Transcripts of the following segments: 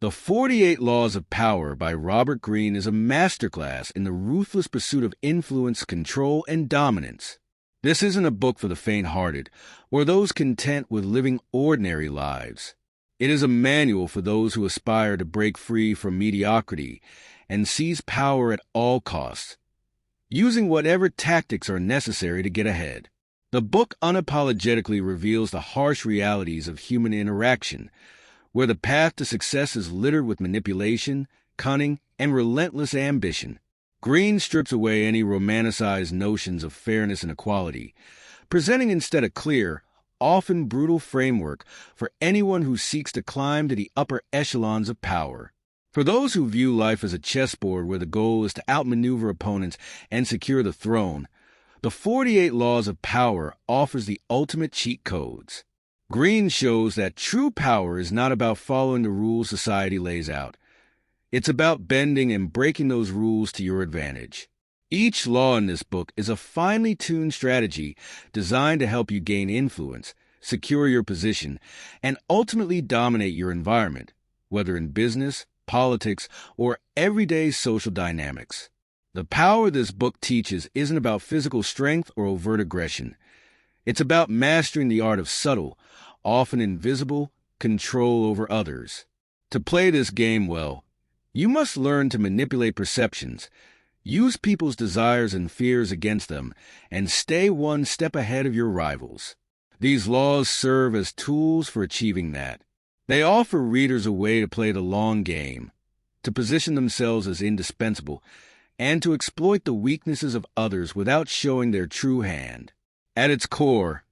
The 48 Laws of Power by Robert Greene is a masterclass in the ruthless pursuit of influence, control, and dominance. This isn't a book for the faint-hearted or those content with living ordinary lives. It is a manual for those who aspire to break free from mediocrity and seize power at all costs, using whatever tactics are necessary to get ahead. The book unapologetically reveals the harsh realities of human interaction, where the path to success is littered with manipulation, cunning, and relentless ambition. Greene strips away any romanticized notions of fairness and equality, presenting instead a clear, often brutal framework for anyone who seeks to climb to the upper echelons of power. For those who view life as a chessboard where the goal is to outmaneuver opponents and secure the throne, the 48 Laws of Power offers the ultimate cheat codes. Greene shows that true power is not about following the rules society lays out. It's about bending and breaking those rules to your advantage. Each law in this book is a finely tuned strategy designed to help you gain influence, secure your position, and ultimately dominate your environment, whether in business, politics, or everyday social dynamics. The power this book teaches isn't about physical strength or overt aggression. It's about mastering the art of subtle, often invisible, control over others. To play this game well, you must learn to manipulate perceptions, use people's desires and fears against them, and stay one step ahead of your rivals. These laws serve as tools for achieving that. They offer readers a way to play the long game, to position themselves as indispensable, and to exploit the weaknesses of others without showing their true hand. At its core,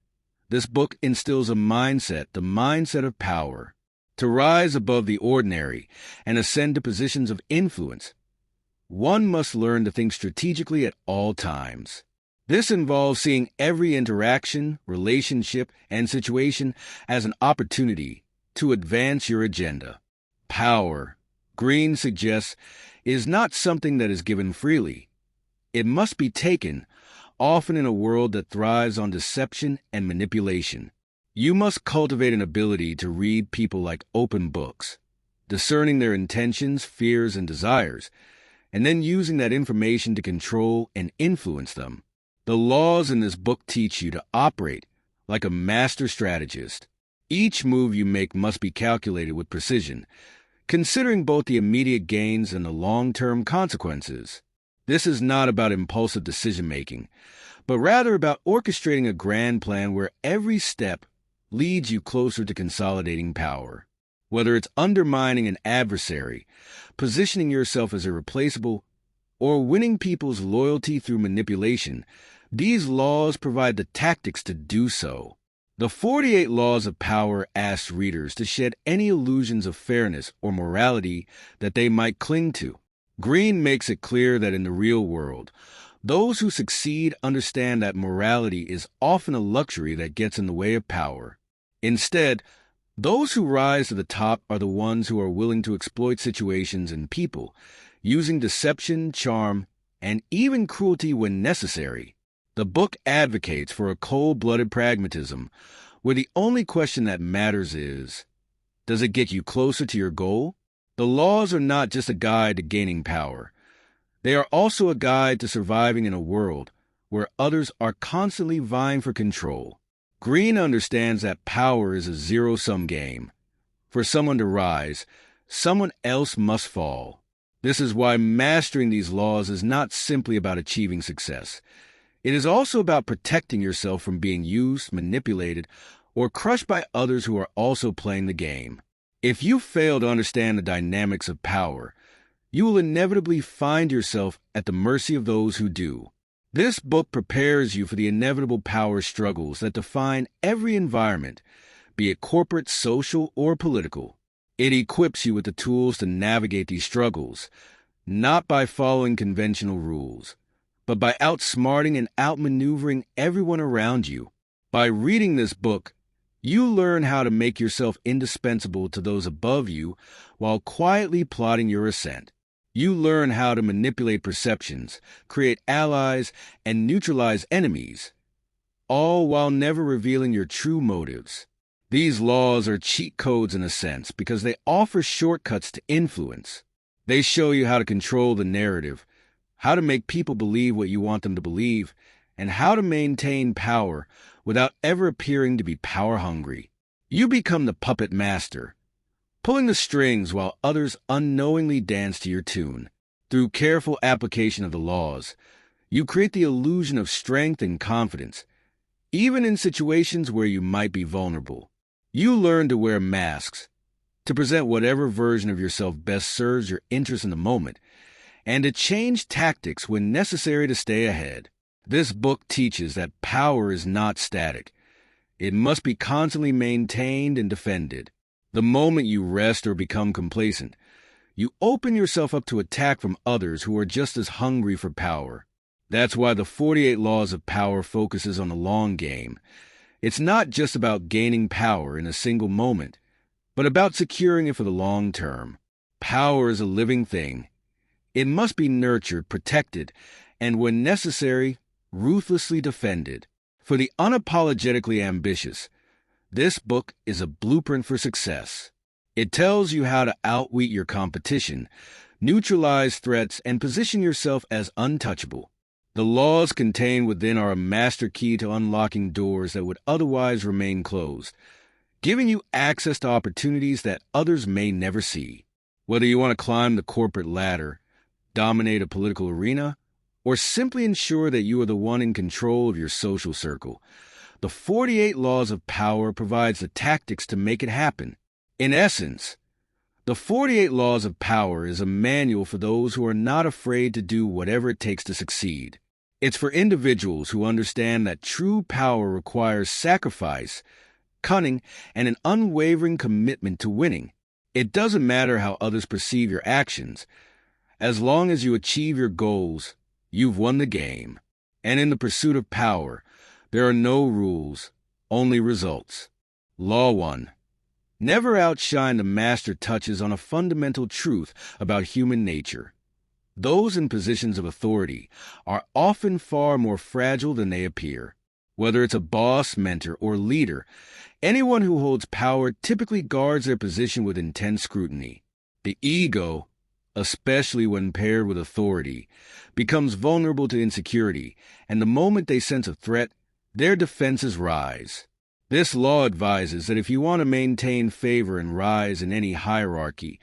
this book instills a mindset, the mindset of power. To rise above the ordinary and ascend to positions of influence, one must learn to think strategically at all times. This involves seeing every interaction, relationship, and situation as an opportunity to advance your agenda. Power, Greene suggests, is not something that is given freely. It must be taken, often in a world that thrives on deception and manipulation. You must cultivate an ability to read people like open books, discerning their intentions, fears, and desires, and then using that information to control and influence them. The laws in this book teach you to operate like a master strategist. Each move you make must be calculated with precision, considering both the immediate gains and the long-term consequences. This is not about impulsive decision-making, but rather about orchestrating a grand plan where every step leads you closer to consolidating power. Whether it's undermining an adversary, positioning yourself as irreplaceable, or winning people's loyalty through manipulation, these laws provide the tactics to do so. The 48 Laws of Power asks readers to shed any illusions of fairness or morality that they might cling to. Greene makes it clear that in the real world, those who succeed understand that morality is often a luxury that gets in the way of power. Instead, those who rise to the top are the ones who are willing to exploit situations and people, using deception, charm, and even cruelty when necessary. The book advocates for a cold-blooded pragmatism, where the only question that matters is, does it get you closer to your goal? The laws are not just a guide to gaining power. They are also a guide to surviving in a world where others are constantly vying for control. Greene understands that power is a zero-sum game. For someone to rise, someone else must fall. This is why mastering these laws is not simply about achieving success. It is also about protecting yourself from being used, manipulated, or crushed by others who are also playing the game. If you fail to understand the dynamics of power, you will inevitably find yourself at the mercy of those who do. This book prepares you for the inevitable power struggles that define every environment, be it corporate, social, or political. It equips you with the tools to navigate these struggles, not by following conventional rules, but by outsmarting and outmaneuvering everyone around you. By reading this book, you learn how to make yourself indispensable to those above you while quietly plotting your ascent. You learn how to manipulate perceptions, create allies, and neutralize enemies, all while never revealing your true motives. These laws are cheat codes in a sense because they offer shortcuts to influence. They show you how to control the narrative, how to make people believe what you want them to believe, and how to maintain power without ever appearing to be power-hungry. You become the puppet master, pulling the strings while others unknowingly dance to your tune. Through careful application of the laws, you create the illusion of strength and confidence, even in situations where you might be vulnerable. You learn to wear masks, to present whatever version of yourself best serves your interests in the moment, and to change tactics when necessary to stay ahead. This book teaches that power is not static. It must be constantly maintained and defended. The moment you rest or become complacent, you open yourself up to attack from others who are just as hungry for power. That's why the 48 Laws of Power focuses on the long game. It's not just about gaining power in a single moment, but about securing it for the long term. Power is a living thing. It must be nurtured, protected, and when necessary, ruthlessly defended. For the unapologetically ambitious, this book is a blueprint for success. It tells you how to outwit your competition, neutralize threats, and position yourself as untouchable. The laws contained within are a master key to unlocking doors that would otherwise remain closed, giving you access to opportunities that others may never see. Whether you want to climb the corporate ladder, dominate a political arena, or simply ensure that you are the one in control of your social circle, the 48 Laws of Power provides the tactics to make it happen. In essence, the 48 Laws of Power is a manual for those who are not afraid to do whatever it takes to succeed. It's for individuals who understand that true power requires sacrifice, cunning, and an unwavering commitment to winning. It doesn't matter how others perceive your actions. As long as you achieve your goals, you've won the game. And in the pursuit of power, there are no rules, only results. Law 1. Never outshine the master touches on a fundamental truth about human nature. Those in positions of authority are often far more fragile than they appear. Whether it's a boss, mentor, or leader, anyone who holds power typically guards their position with intense scrutiny. The ego, especially when paired with authority, becomes vulnerable to insecurity, and the moment they sense a threat, their defenses rise. This law advises that if you want to maintain favor and rise in any hierarchy,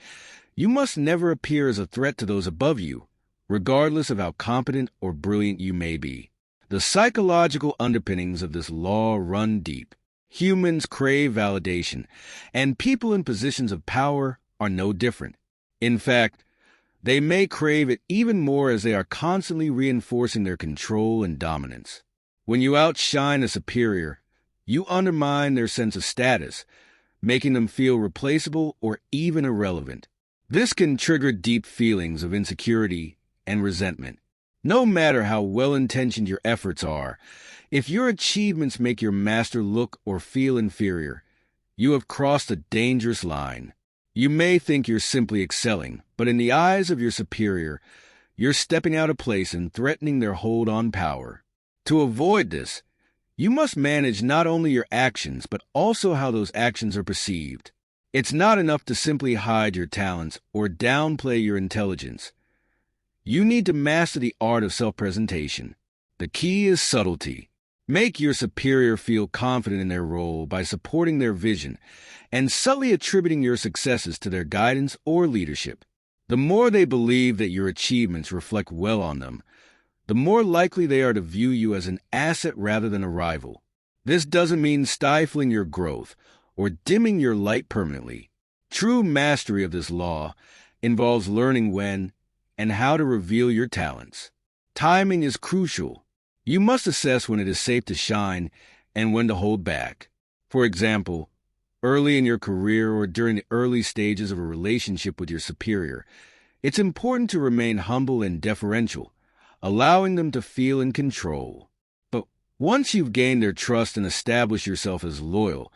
you must never appear as a threat to those above you, regardless of how competent or brilliant you may be. The psychological underpinnings of this law run deep. Humans crave validation, and people in positions of power are no different. In fact, they may crave it even more as they are constantly reinforcing their control and dominance. When you outshine a superior, you undermine their sense of status, making them feel replaceable or even irrelevant. This can trigger deep feelings of insecurity and resentment. No matter how well-intentioned your efforts are, if your achievements make your master look or feel inferior, you have crossed a dangerous line. You may think you're simply excelling, but in the eyes of your superior, you're stepping out of place and threatening their hold on power. To avoid this, you must manage not only your actions, but also how those actions are perceived. It's not enough to simply hide your talents or downplay your intelligence. You need to master the art of self-presentation. The key is subtlety. Make your superior feel confident in their role by supporting their vision and subtly attributing your successes to their guidance or leadership. The more they believe that your achievements reflect well on them, the more likely they are to view you as an asset rather than a rival. This doesn't mean stifling your growth or dimming your light permanently. True mastery of this law involves learning when and how to reveal your talents. Timing is crucial. You must assess when it is safe to shine and when to hold back. For example, early in your career or during the early stages of a relationship with your superior, it's important to remain humble and deferential, allowing them to feel in control. But once you've gained their trust and established yourself as loyal,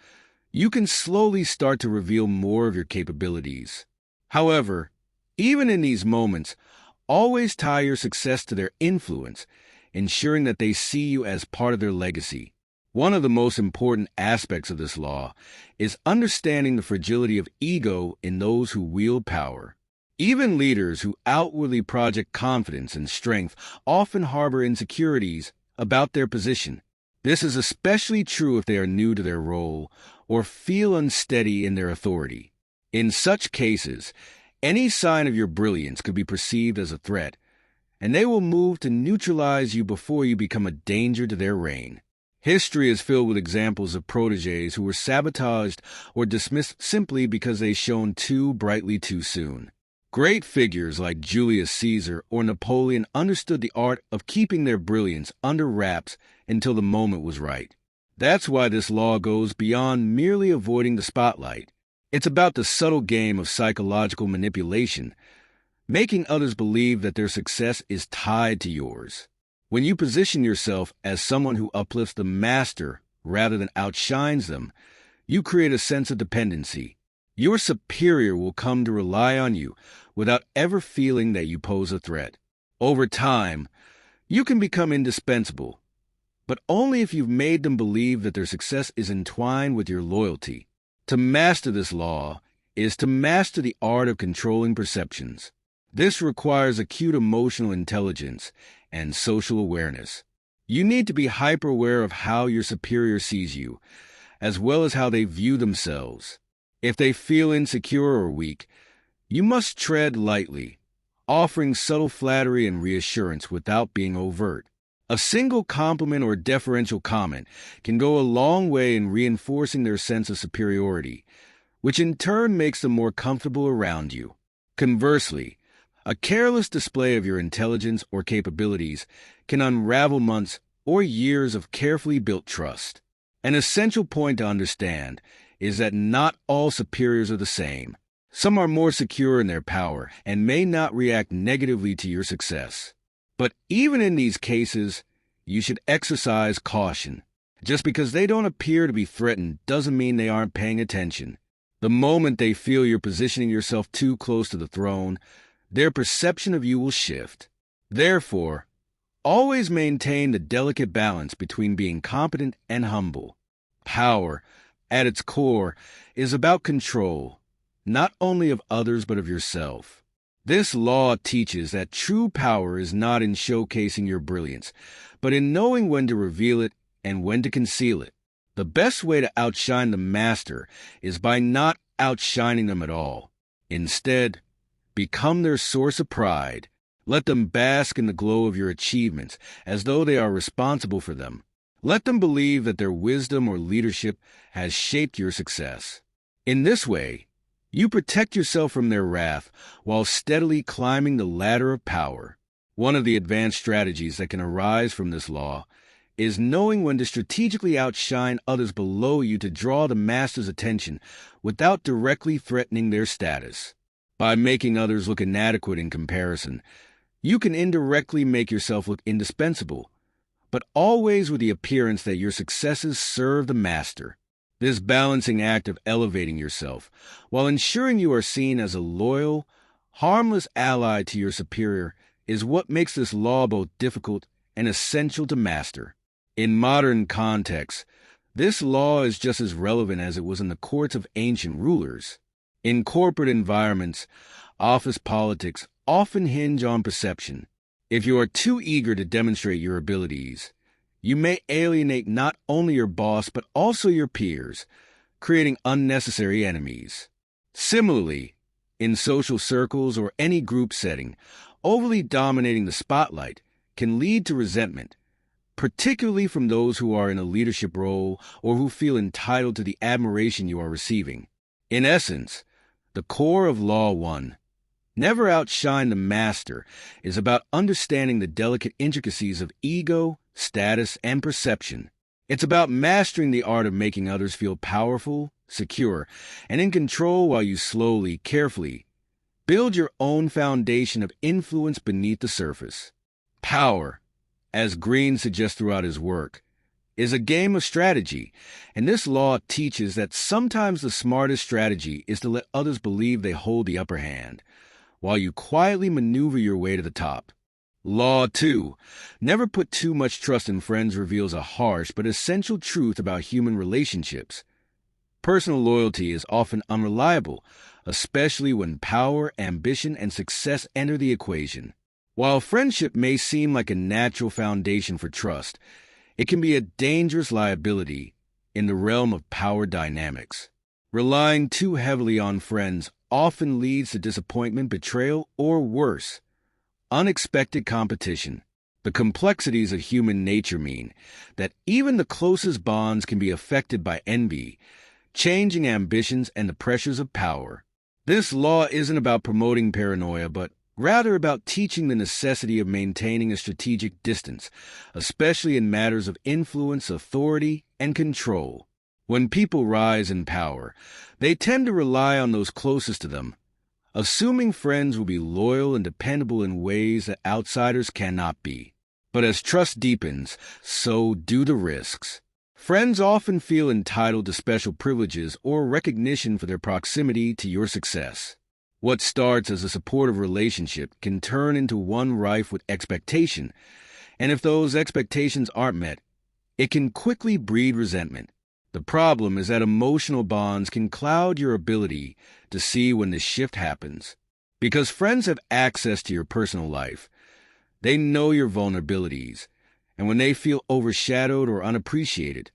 you can slowly start to reveal more of your capabilities. However, even in these moments, always tie your success to their influence, ensuring that they see you as part of their legacy. One of the most important aspects of this law is understanding the fragility of ego in those who wield power. Even leaders who outwardly project confidence and strength often harbor insecurities about their position. This is especially true if they are new to their role or feel unsteady in their authority. In such cases, any sign of your brilliance could be perceived as a threat, and they will move to neutralize you before you become a danger to their reign. History is filled with examples of protégés who were sabotaged or dismissed simply because they shone too brightly too soon. Great figures like Julius Caesar or Napoleon understood the art of keeping their brilliance under wraps until the moment was right. That's why this law goes beyond merely avoiding the spotlight. It's about the subtle game of psychological manipulation, making others believe that their success is tied to yours. When you position yourself as someone who uplifts the master rather than outshines them, you create a sense of dependency. Your superior will come to rely on you without ever feeling that you pose a threat. Over time, you can become indispensable, but only if you've made them believe that their success is entwined with your loyalty. To master this law is to master the art of controlling perceptions. This requires acute emotional intelligence and social awareness. You need to be hyper-aware of how your superior sees you, as well as how they view themselves. If they feel insecure or weak, you must tread lightly, offering subtle flattery and reassurance without being overt. A single compliment or deferential comment can go a long way in reinforcing their sense of superiority, which in turn makes them more comfortable around you. Conversely, a careless display of your intelligence or capabilities can unravel months or years of carefully built trust. An essential point to understand is that not all superiors are the same. Some are more secure in their power and may not react negatively to your success. But even in these cases, you should exercise caution. Just because they don't appear to be threatened doesn't mean they aren't paying attention. The moment they feel you're positioning yourself too close to the throne, their perception of you will shift. Therefore, always maintain the delicate balance between being competent and humble. Power, at its core, is about control, not only of others but of yourself. This law teaches that true power is not in showcasing your brilliance, but in knowing when to reveal it and when to conceal it. The best way to outshine the master is by not outshining them at all. Instead, become their source of pride. Let them bask in the glow of your achievements as though they are responsible for them. Let them believe that their wisdom or leadership has shaped your success. In this way, you protect yourself from their wrath while steadily climbing the ladder of power. One of the advanced strategies that can arise from this law is knowing when to strategically outshine others below you to draw the master's attention without directly threatening their status. By making others look inadequate in comparison, you can indirectly make yourself look indispensable, but always with the appearance that your successes serve the master. This balancing act of elevating yourself, while ensuring you are seen as a loyal, harmless ally to your superior, is what makes this law both difficult and essential to master. In modern contexts, this law is just as relevant as it was in the courts of ancient rulers. In corporate environments, office politics often hinge on perception. If you are too eager to demonstrate your abilities, you may alienate not only your boss but also your peers, creating unnecessary enemies. Similarly, in social circles or any group setting, overly dominating the spotlight can lead to resentment, particularly from those who are in a leadership role or who feel entitled to the admiration you are receiving. In essence, the core of Law 1, never outshine the master, is about understanding the delicate intricacies of ego, status, and perception. It's about mastering the art of making others feel powerful, secure, and in control while you slowly, carefully build your own foundation of influence beneath the surface. Power, as Greene suggests throughout his work, is a game of strategy, and this law teaches that sometimes the smartest strategy is to let others believe they hold the upper hand, while you quietly maneuver your way to the top. Law 2. Never put too much trust in friends reveals a harsh but essential truth about human relationships. Personal loyalty is often unreliable, especially when power, ambition, and success enter the equation. While friendship may seem like a natural foundation for trust, it can be a dangerous liability in the realm of power dynamics. Relying too heavily on friends often leads to disappointment, betrayal, or worse, unexpected competition. The complexities of human nature mean that even the closest bonds can be affected by envy, changing ambitions, and the pressures of power. This law isn't about promoting paranoia, but rather about teaching the necessity of maintaining a strategic distance, especially in matters of influence, authority, and control. When people rise in power, they tend to rely on those closest to them, assuming friends will be loyal and dependable in ways that outsiders cannot be. But as trust deepens, so do the risks. Friends often feel entitled to special privileges or recognition for their proximity to your success. What starts as a supportive relationship can turn into one rife with expectation, and if those expectations aren't met, it can quickly breed resentment. The problem is that emotional bonds can cloud your ability to see when this shift happens. Because friends have access to your personal life, they know your vulnerabilities, and when they feel overshadowed or unappreciated,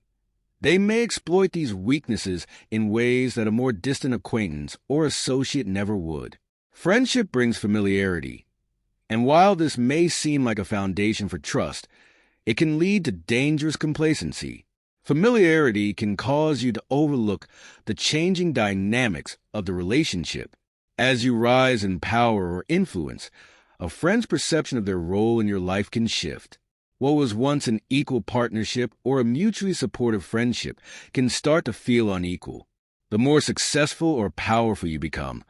they may exploit these weaknesses in ways that a more distant acquaintance or associate never would. Friendship brings familiarity, and while this may seem like a foundation for trust, it can lead to dangerous complacency. Familiarity can cause you to overlook the changing dynamics of the relationship. As you rise in power or influence, a friend's perception of their role in your life can shift. What was once an equal partnership or a mutually supportive friendship can start to feel unequal. The more successful or powerful you become,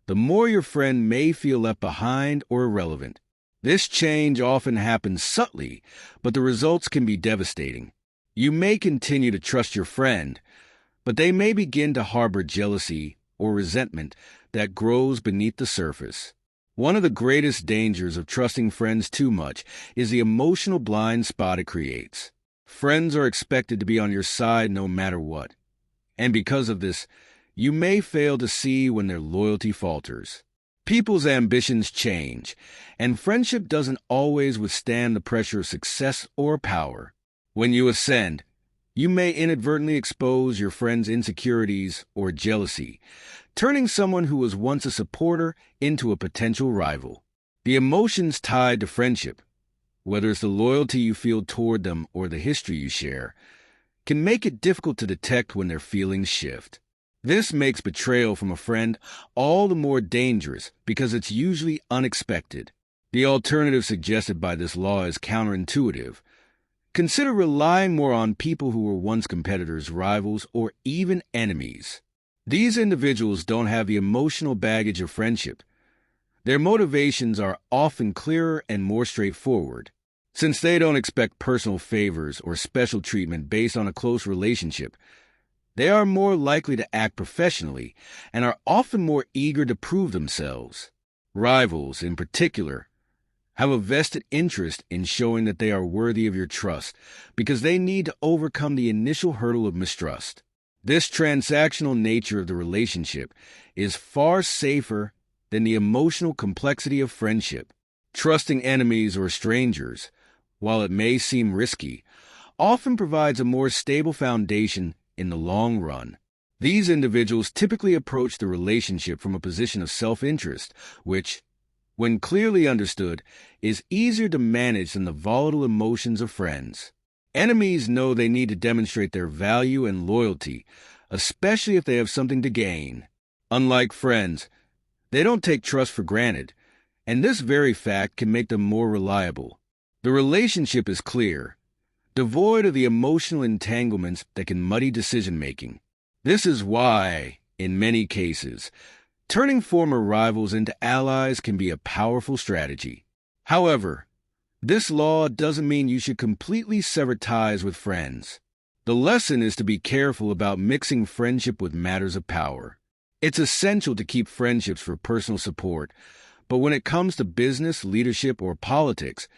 the more your friend may feel left behind or irrelevant. This change often happens subtly, but the results can be devastating. You may continue to trust your friend, but they may begin to harbor jealousy or resentment that grows beneath the surface. One of the greatest dangers of trusting friends too much is the emotional blind spot it creates. Friends are expected to be on your side no matter what, and because of this, you may fail to see when their loyalty falters. People's ambitions change, and friendship doesn't always withstand the pressure of success or power. When you ascend, you may inadvertently expose your friend's insecurities or jealousy, turning someone who was once a supporter into a potential rival. The emotions tied to friendship, whether it's the loyalty you feel toward them or the history you share, can make it difficult to detect when their feelings shift. This makes betrayal from a friend all the more dangerous because it's usually unexpected. The alternative suggested by this law is counterintuitive. Consider relying more on people who were once competitors, rivals, or even enemies. These individuals don't have the emotional baggage of friendship. Their motivations are often clearer and more straightforward. Since they don't expect personal favors or special treatment based on a close relationship, they are more likely to act professionally and are often more eager to prove themselves. Rivals, in particular, have a vested interest in showing that they are worthy of your trust because they need to overcome the initial hurdle of mistrust. This transactional nature of the relationship is far safer than the emotional complexity of friendship. Trusting enemies or strangers, while it may seem risky, often provides a more stable foundation in the long run. These individuals typically approach the relationship from a position of self-interest, which, when clearly understood, is easier to manage than the volatile emotions of friends. Enemies know they need to demonstrate their value and loyalty, especially if they have something to gain. Unlike friends, they don't take trust for granted, and this very fact can make them more reliable. The relationship is clear, devoid of the emotional entanglements that can muddy decision-making. This is why, in many cases, turning former rivals into allies can be a powerful strategy. However, this law doesn't mean you should completely sever ties with friends. The lesson is to be careful about mixing friendship with matters of power. It's essential to keep friendships for personal support, But when it comes to business, leadership, or politics,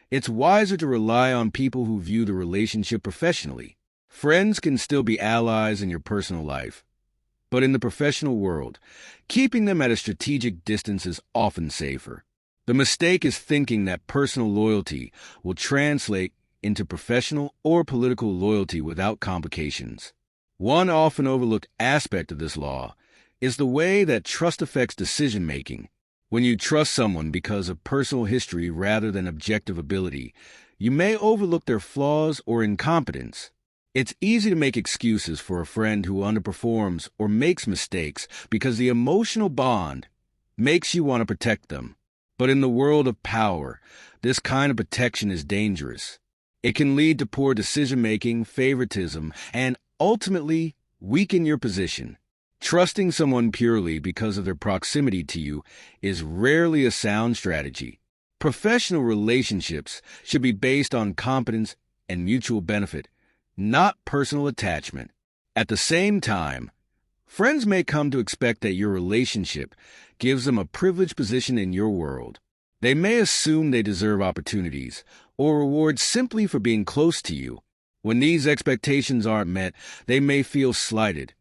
it's wiser to rely on people who view the relationship professionally. Friends can still be allies in your personal life, but in the professional world, keeping them at a strategic distance is often safer. The mistake is thinking that personal loyalty will translate into professional or political loyalty without complications. One often overlooked aspect of this law is the way that trust affects decision-making. When you trust someone because of personal history rather than objective ability, you may overlook their flaws or incompetence. It's easy to make excuses for a friend who underperforms or makes mistakes because the emotional bond makes you want to protect them. But in the world of power, this kind of protection is dangerous. It can lead to poor decision-making, favoritism, and ultimately weaken your position. Trusting someone purely because of their proximity to you is rarely a sound strategy. Professional relationships should be based on competence and mutual benefit, not personal attachment. At the same time, friends may come to expect that your relationship gives them a privileged position in your world. They may assume they deserve opportunities or rewards simply for being close to you. When these expectations aren't met, they may feel slighted,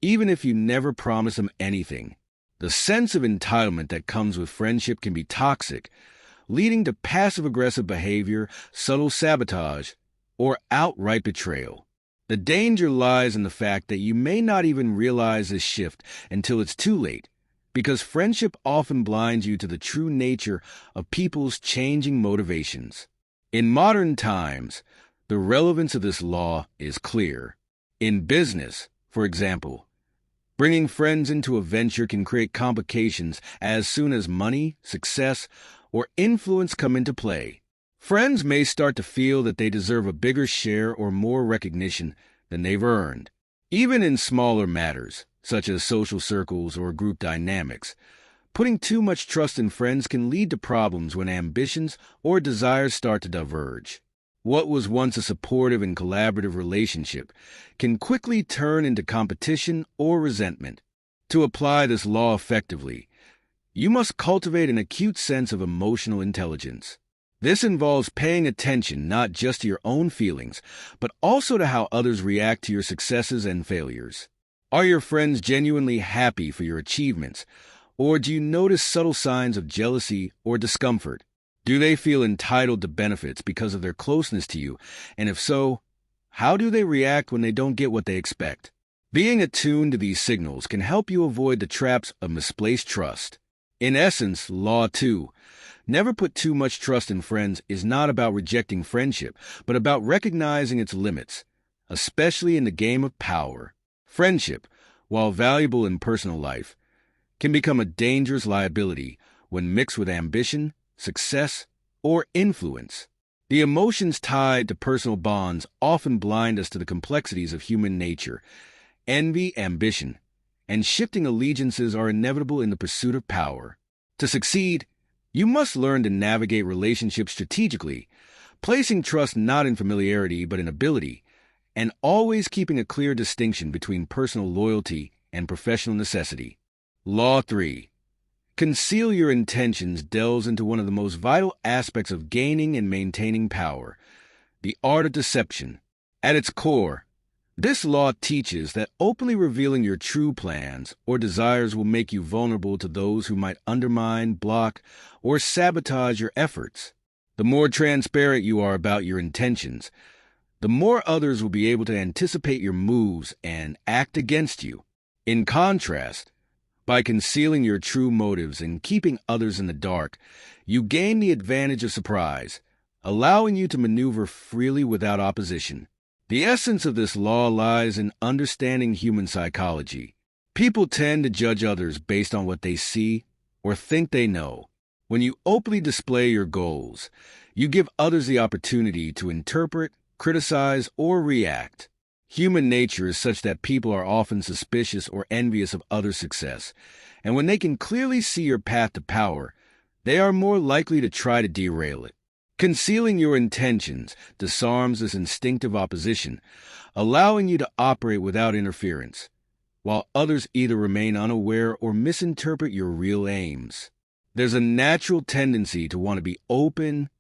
even if you never promise them anything. The sense of entitlement that comes with friendship can be toxic, leading to passive-aggressive behavior, subtle sabotage, or outright betrayal. The danger lies in the fact that you may not even realize this shift until it's too late, because friendship often blinds you to the true nature of people's changing motivations. In modern times, the relevance of this law is clear. In business, for example, bringing friends into a venture can create complications as soon as money, success, or influence come into play. Friends may start to feel that they deserve a bigger share or more recognition than they've earned. Even in smaller matters, such as social circles or group dynamics, putting too much trust in friends can lead to problems when ambitions or desires start to diverge. What was once a supportive and collaborative relationship can quickly turn into competition or resentment. To apply this law effectively, you must cultivate an acute sense of emotional intelligence. This involves paying attention not just to your own feelings, but also to how others react to your successes and failures. Are your friends genuinely happy for your achievements, or do you notice subtle signs of jealousy or discomfort? Do they feel entitled to benefits because of their closeness to you? And if so, how do they react when they don't get what they expect? Being attuned to these signals can help you avoid the traps of misplaced trust. In essence, Law 2, never put too much trust in friends, is not about rejecting friendship, but about recognizing its limits, especially in the game of power. Friendship, while valuable in personal life, can become a dangerous liability when mixed with ambition, success, or influence. The emotions tied to personal bonds often blind us to the complexities of human nature. Envy, ambition, and shifting allegiances are inevitable in the pursuit of power. To succeed, you must learn to navigate relationships strategically, placing trust not in familiarity but in ability, and always keeping a clear distinction between personal loyalty and professional necessity. Law 3. Conceal your intentions delves into one of the most vital aspects of gaining and maintaining power, the art of deception. At its core, this law teaches that openly revealing your true plans or desires will make you vulnerable to those who might undermine, block, or sabotage your efforts. The more transparent you are about your intentions, the more others will be able to anticipate your moves and act against you. In contrast, by concealing your true motives and keeping others in the dark, you gain the advantage of surprise, allowing you to maneuver freely without opposition. The essence of this law lies in understanding human psychology. People tend to judge others based on what they see or think they know. When you openly display your goals, you give others the opportunity to interpret, criticize, or react. Human nature is such that people are often suspicious or envious of others' success, and when they can clearly see your path to power, they are more likely to try to derail it. Concealing your intentions disarms this instinctive opposition, allowing you to operate without interference, while others either remain unaware or misinterpret your real aims. There's a natural tendency to want to be open,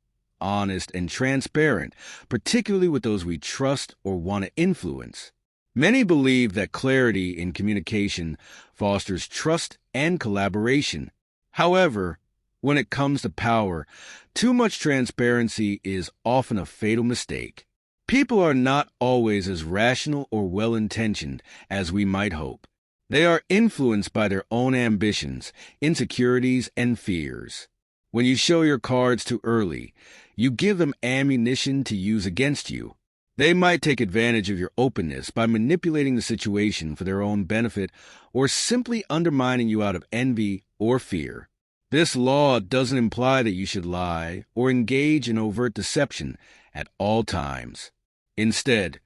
honest, and transparent, particularly with those we trust or want to influence. Many believe that clarity in communication fosters trust and collaboration. However, when it comes to power, too much transparency is often a fatal mistake. People are not always as rational or well-intentioned as we might hope. They are influenced by their own ambitions, insecurities, and fears. When you show your cards too early, you give them ammunition to use against you. They might take advantage of your openness by manipulating the situation for their own benefit or simply undermining you out of envy or fear. This law doesn't imply that you should lie or engage in overt deception at all times. Instead,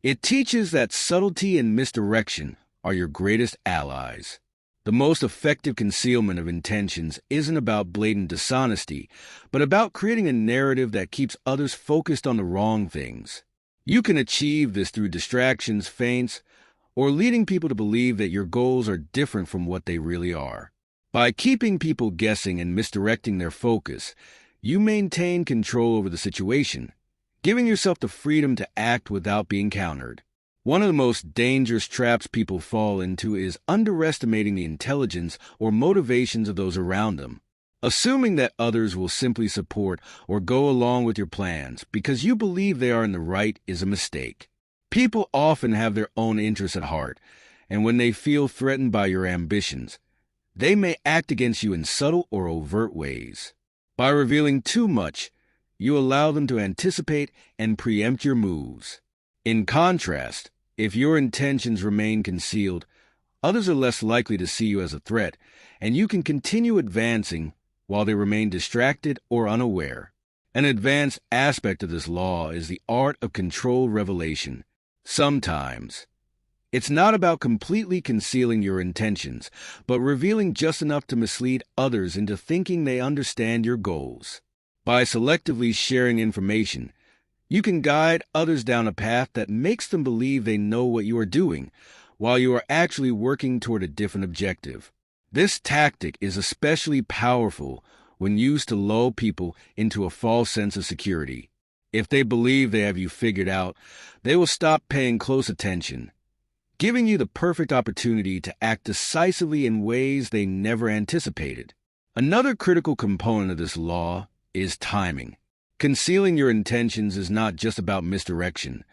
it teaches that subtlety and misdirection are your greatest allies. The most effective concealment of intentions isn't about blatant dishonesty, but about creating a narrative that keeps others focused on the wrong things. You can achieve this through distractions, feints, or leading people to believe that your goals are different from what they really are. By keeping people guessing and misdirecting their focus, you maintain control over the situation, giving yourself the freedom to act without being countered. One of the most dangerous traps people fall into is underestimating the intelligence or motivations of those around them. Assuming that others will simply support or go along with your plans because you believe they are in the right is a mistake. People often have their own interests at heart, and when they feel threatened by your ambitions, they may act against you in subtle or overt ways. By revealing too much, you allow them to anticipate and preempt your moves. In contrast, if your intentions remain concealed, others are less likely to see you as a threat, and you can continue advancing while they remain distracted or unaware. An advanced aspect of this law is the art of controlled revelation. Sometimes, it's not about completely concealing your intentions, but revealing just enough to mislead others into thinking they understand your goals. By selectively sharing information, you can guide others down a path that makes them believe they know what you are doing, while you are actually working toward a different objective. This tactic is especially powerful when used to lull people into a false sense of security. If they believe they have you figured out, they will stop paying close attention, giving you the perfect opportunity to act decisively in ways they never anticipated. Another critical component of this law is timing. Concealing your intentions is not just about misdirection,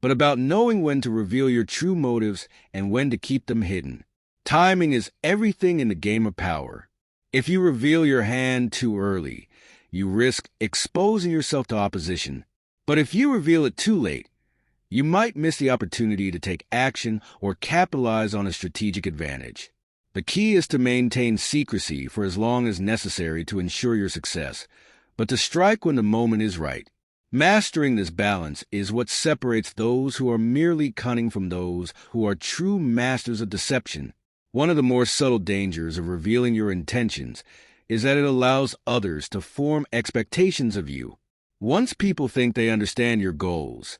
but about knowing when to reveal your true motives and when to keep them hidden. Timing is everything in the game of power. If you reveal your hand too early, you risk exposing yourself to opposition. But if you reveal it too late, you might miss the opportunity to take action or capitalize on a strategic advantage. The key is to maintain secrecy for as long as necessary to ensure your success, but to strike when the moment is right. Mastering this balance is what separates those who are merely cunning from those who are true masters of deception. One of the more subtle dangers of revealing your intentions is that it allows others to form expectations of you. Once people think they understand your goals,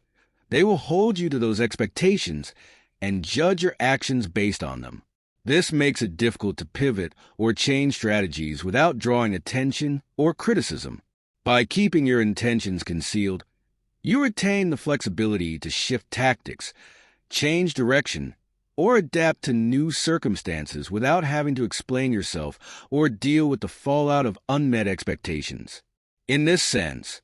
they will hold you to those expectations and judge your actions based on them. This makes it difficult to pivot or change strategies without drawing attention or criticism. By keeping your intentions concealed, you retain the flexibility to shift tactics, change direction, or adapt to new circumstances without having to explain yourself or deal with the fallout of unmet expectations. In this sense,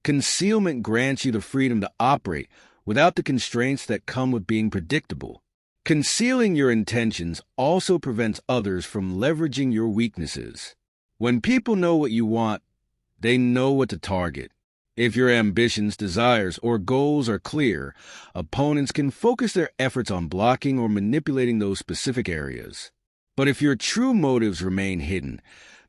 concealment grants you the freedom to operate without the constraints that come with being predictable. Concealing your intentions also prevents others from leveraging your weaknesses. When people know what you want, they know what to target. If your ambitions, desires, or goals are clear, opponents can focus their efforts on blocking or manipulating those specific areas. But if your true motives remain hidden,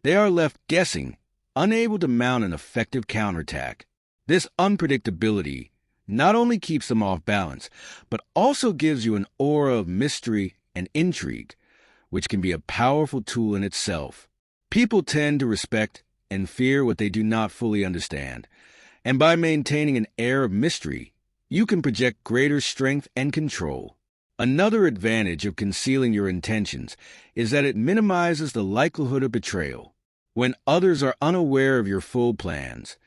they are left guessing, unable to mount an effective counterattack. This unpredictability not only keeps them off balance, but also gives you an aura of mystery and intrigue, which can be a powerful tool in itself. People tend to respect and fear what they do not fully understand, and by maintaining an air of mystery, you can project greater strength and control. Another advantage of concealing your intentions is that it minimizes the likelihood of betrayal. When others are unaware of your full plans,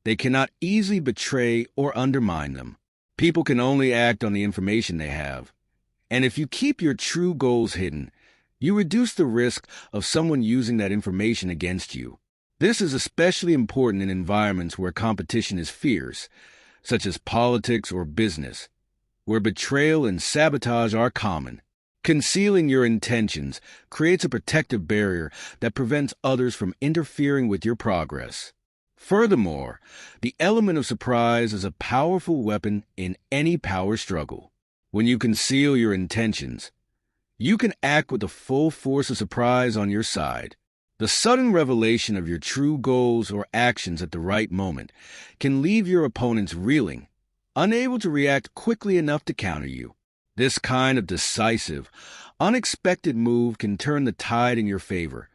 they cannot easily betray or undermine them. People can only act on the information they have. And if you keep your true goals hidden, you reduce the risk of someone using that information against you. This is especially important in environments where competition is fierce, such as politics or business, where betrayal and sabotage are common. Concealing your intentions creates a protective barrier that prevents others from interfering with your progress. Furthermore, the element of surprise is a powerful weapon in any power struggle. When you conceal your intentions, you can act with the full force of surprise on your side. The sudden revelation of your true goals or actions at the right moment can leave your opponents reeling, unable to react quickly enough to counter you. This kind of decisive, unexpected move can turn the tide in your favor,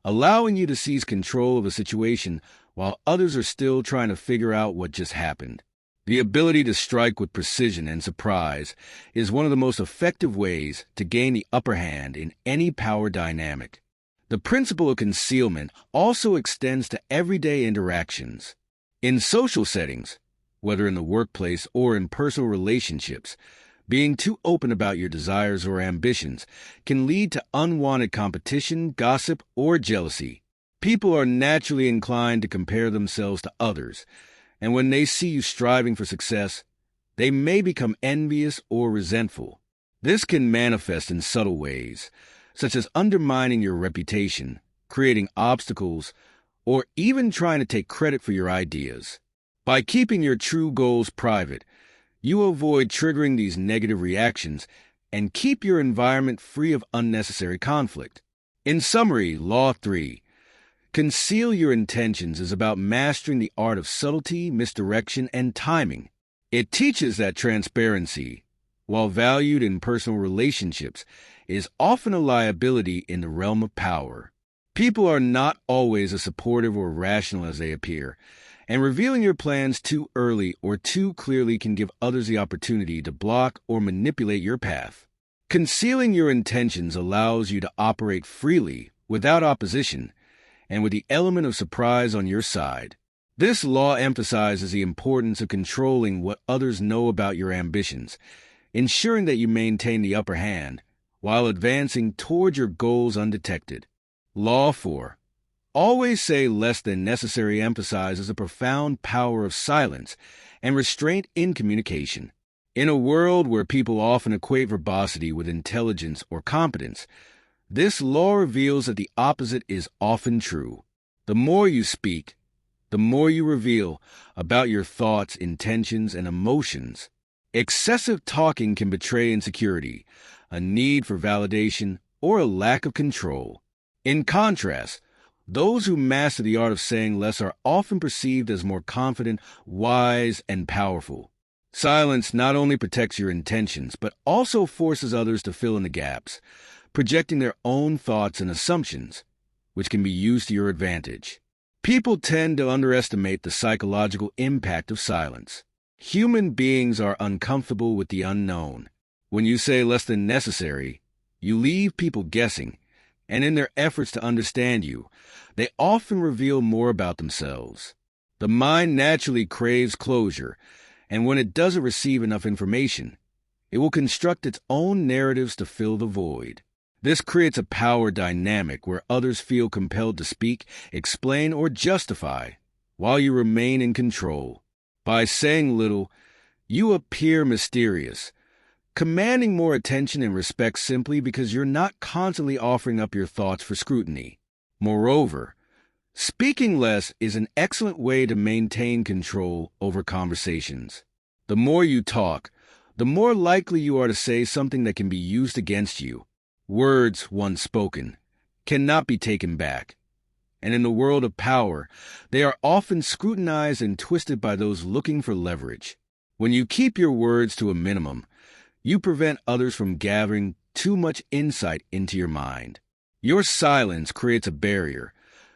allowing you to seize control of a situation while others are still trying to figure out what just happened. The ability to strike with precision and surprise is one of the most effective ways to gain the upper hand in any power dynamic. The principle of concealment also extends to everyday interactions. In social settings, whether in the workplace or in personal relationships, being too open about your desires or ambitions can lead to unwanted competition, gossip, or jealousy. People are naturally inclined to compare themselves to others, and when they see you striving for success, they may become envious or resentful. This can manifest in subtle ways, such as undermining your reputation, creating obstacles, or even trying to take credit for your ideas. By keeping your true goals private, you avoid triggering these negative reactions and keep your environment free of unnecessary conflict. In summary, Law 3. Conceal your intentions is about mastering the art of subtlety, misdirection, and timing. It teaches that transparency, while valued in personal relationships, is often a liability in the realm of power. People are not always as supportive or rational as they appear, and revealing your plans too early or too clearly can give others the opportunity to block or manipulate your path. Concealing your intentions allows you to operate freely, without opposition, and with the element of surprise on your side. This law emphasizes the importance of controlling what others know about your ambitions, ensuring that you maintain the upper hand, while advancing toward your goals undetected. Law 4. Always say less than necessary emphasizes the profound power of silence and restraint in communication. In a world where people often equate verbosity with intelligence or competence, this law reveals that the opposite is often true. The more you speak, the more you reveal about your thoughts, intentions, and emotions. Excessive talking can betray insecurity, a need for validation, or a lack of control. In contrast, those who master the art of saying less are often perceived as more confident, wise, and powerful. Silence not only protects your intentions, but also forces others to fill in the gaps, projecting their own thoughts and assumptions, which can be used to your advantage. People tend to underestimate the psychological impact of silence. Human beings are uncomfortable with the unknown. When you say less than necessary, you leave people guessing, and in their efforts to understand you, they often reveal more about themselves. The mind naturally craves closure, and when it doesn't receive enough information, it will construct its own narratives to fill the void. This creates a power dynamic where others feel compelled to speak, explain, or justify, while you remain in control. By saying little, you appear mysterious, commanding more attention and respect simply because you're not constantly offering up your thoughts for scrutiny. Moreover, speaking less is an excellent way to maintain control over conversations. The more you talk, the more likely you are to say something that can be used against you. Words, once spoken, cannot be taken back. And in the world of power, they are often scrutinized and twisted by those looking for leverage. When you keep your words to a minimum, you prevent others from gathering too much insight into your mind. Your silence creates a barrier,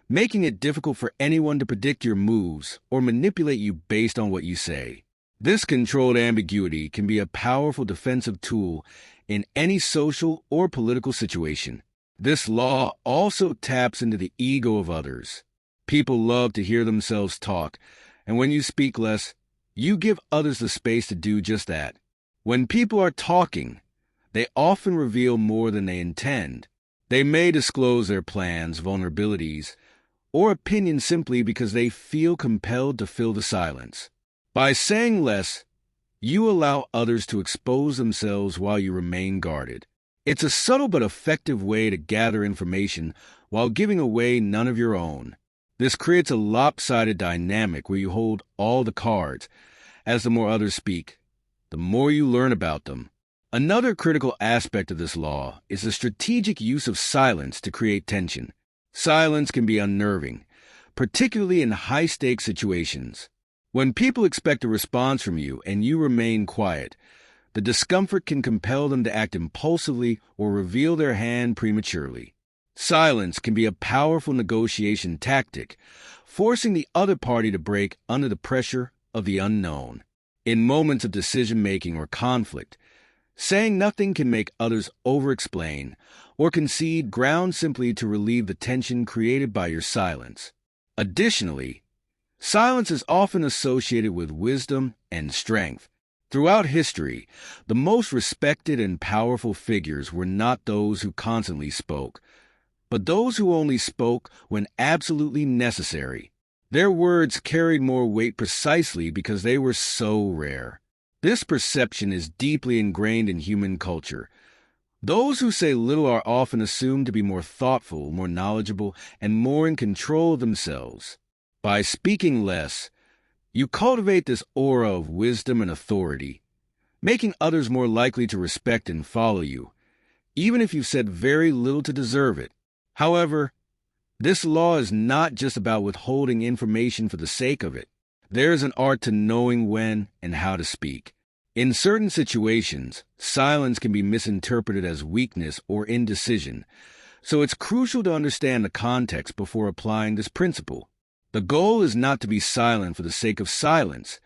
making it difficult for anyone to predict your moves or manipulate you based on what you say. This controlled ambiguity can be a powerful defensive tool in any social or political situation. This law also taps into the ego of others. People love to hear themselves talk, and when you speak less, you give others the space to do just that. When people are talking, they often reveal more than they intend. They may disclose their plans, vulnerabilities, or opinions simply because they feel compelled to fill the silence. By saying less, you allow others to expose themselves while you remain guarded. It's a subtle but effective way to gather information while giving away none of your own. This creates a lopsided dynamic where you hold all the cards. As the more others speak, the more you learn about them. Another critical aspect of this law is the strategic use of silence to create tension. Silence can be unnerving, particularly in high-stakes situations. When people expect a response from you and you remain quiet, the discomfort can compel them to act impulsively or reveal their hand prematurely. Silence can be a powerful negotiation tactic, forcing the other party to break under the pressure of the unknown. In moments of decision-making or conflict, saying nothing can make others over-explain or concede ground simply to relieve the tension created by your silence. Additionally, silence is often associated with wisdom and strength. Throughout history, the most respected and powerful figures were not those who constantly spoke, but those who only spoke when absolutely necessary. Their words carried more weight precisely because they were so rare. This perception is deeply ingrained in human culture. Those who say little are often assumed to be more thoughtful, more knowledgeable, and more in control of themselves. By speaking less, you cultivate this aura of wisdom and authority, making others more likely to respect and follow you, even if you've said very little to deserve it. However, this law is not just about withholding information for the sake of it. There is an art to knowing when and how to speak. In certain situations, silence can be misinterpreted as weakness or indecision, so it's crucial to understand the context before applying this principle. The goal is not to be silent for the sake of silence,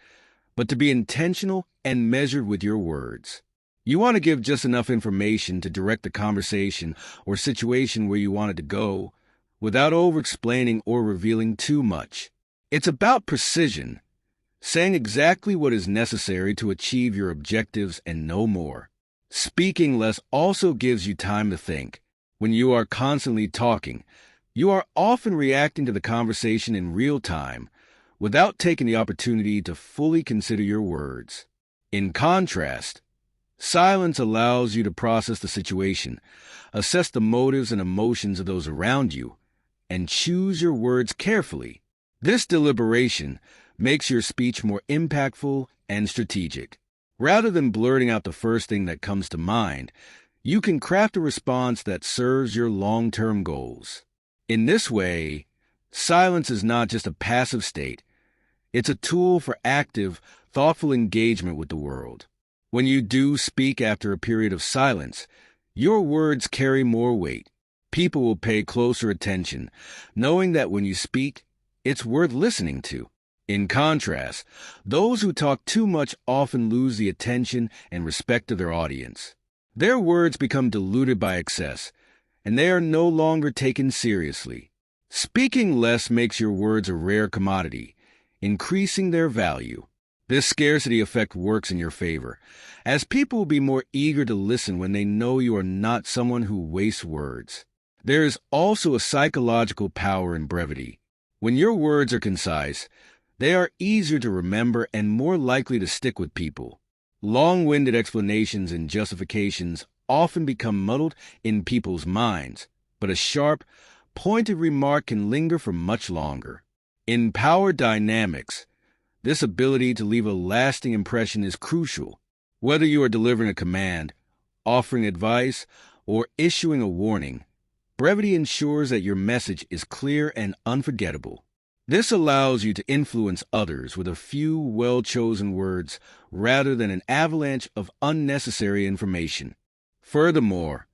but to be intentional and measured with your words. You want to give just enough information to direct the conversation or situation where you want it to go, without over-explaining or revealing too much. It's about precision, saying exactly what is necessary to achieve your objectives and no more. Speaking less also gives you time to think. When you are constantly talking, you are often reacting to the conversation in real time, without taking the opportunity to fully consider your words. In contrast, silence allows you to process the situation, assess the motives and emotions of those around you, and choose your words carefully. This deliberation makes your speech more impactful and strategic. Rather than blurting out the first thing that comes to mind, you can craft a response that serves your long-term goals. In this way, silence is not just a passive state. It's a tool for active, thoughtful engagement with the world. When you do speak after a period of silence, your words carry more weight. People will pay closer attention, knowing that when you speak, it's worth listening to. In contrast, those who talk too much often lose the attention and respect of their audience. Their words become diluted by excess, and they are no longer taken seriously. Speaking less makes your words a rare commodity, increasing their value. This scarcity effect works in your favor, as people will be more eager to listen when they know you are not someone who wastes words. There is also a psychological power in brevity. When your words are concise, they are easier to remember and more likely to stick with people. Long-winded explanations and justifications often become muddled in people's minds, but a sharp, pointed remark can linger for much longer. In power dynamics, this ability to leave a lasting impression is crucial. Whether you are delivering a command, offering advice, or issuing a warning, brevity ensures that your message is clear and unforgettable. This allows you to influence others with a few well-chosen words rather than an avalanche of unnecessary information. Furthermore,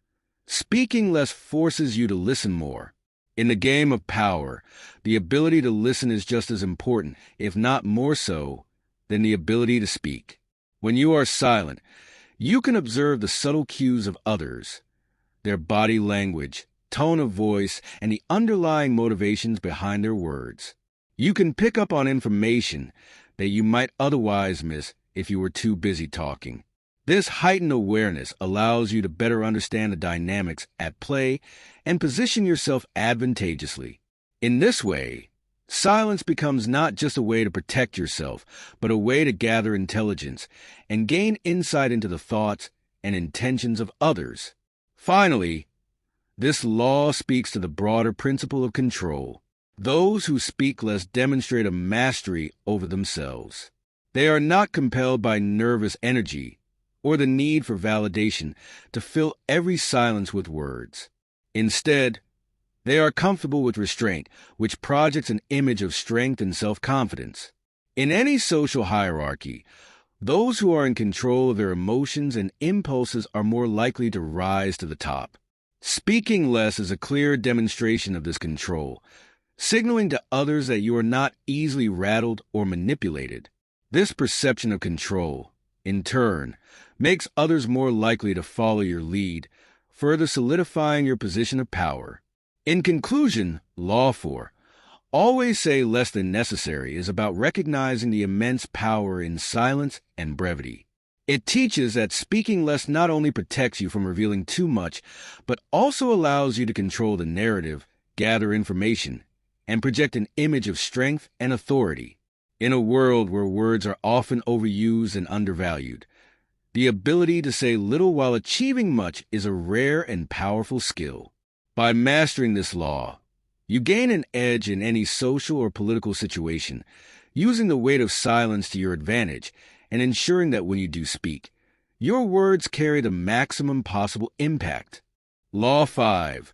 speaking less forces you to listen more. In the game of power, the ability to listen is just as important, if not more so, than the ability to speak. When you are silent, you can observe the subtle cues of others, their body language, tone of voice, and the underlying motivations behind their words. You can pick up on information that you might otherwise miss if you were too busy talking. This heightened awareness allows you to better understand the dynamics at play and position yourself advantageously. In this way, silence becomes not just a way to protect yourself, but a way to gather intelligence and gain insight into the thoughts and intentions of others. Finally, this law speaks to the broader principle of control. Those who speak less demonstrate a mastery over themselves. They are not compelled by nervous energy or the need for validation to fill every silence with words. Instead, they are comfortable with restraint, which projects an image of strength and self-confidence. In any social hierarchy, those who are in control of their emotions and impulses are more likely to rise to the top. Speaking less is a clear demonstration of this control, signaling to others that you are not easily rattled or manipulated. This perception of control, in turn, makes others more likely to follow your lead, further solidifying your position of power. In conclusion, Law 4, always say less than necessary, is about recognizing the immense power in silence and brevity. It teaches that speaking less not only protects you from revealing too much, but also allows you to control the narrative, gather information, and project an image of strength and authority. In a world where words are often overused and undervalued, the ability to say little while achieving much is a rare and powerful skill. By mastering this law, you gain an edge in any social or political situation, using the weight of silence to your advantage and ensuring that when you do speak, your words carry the maximum possible impact. Law 5.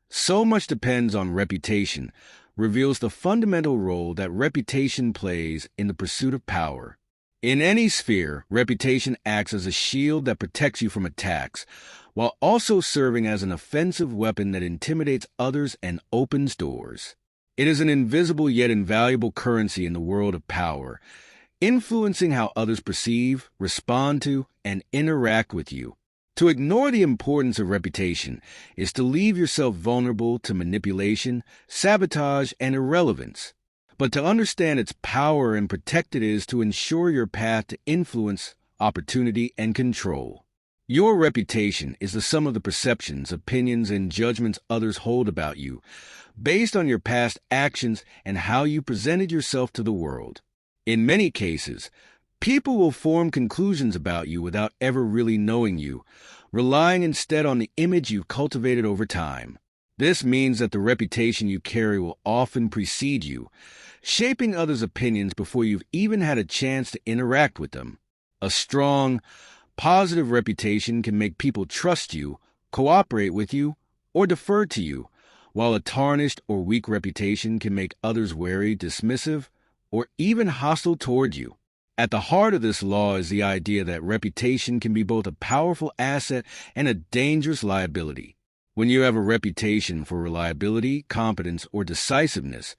So much depends on reputation, reveals the fundamental role that reputation plays in the pursuit of power. In any sphere, reputation acts as a shield that protects you from attacks, while also serving as an offensive weapon that intimidates others and opens doors. It is an invisible yet invaluable currency in the world of power, influencing how others perceive, respond to, and interact with you. To ignore the importance of reputation is to leave yourself vulnerable to manipulation, sabotage, and irrelevance. But to understand its power and protect it is to ensure your path to influence, opportunity, and control. Your reputation is the sum of the perceptions, opinions, and judgments others hold about you, based on your past actions and how you presented yourself to the world. In many cases, people will form conclusions about you without ever really knowing you, relying instead on the image you've cultivated over time. This means that the reputation you carry will often precede you, shaping others' opinions before you've even had a chance to interact with them. A strong, positive reputation can make people trust you, cooperate with you, or defer to you, while a tarnished or weak reputation can make others wary, dismissive, or even hostile toward you. At the heart of this law is the idea that reputation can be both a powerful asset and a dangerous liability. When you have a reputation for reliability, competence, or decisiveness,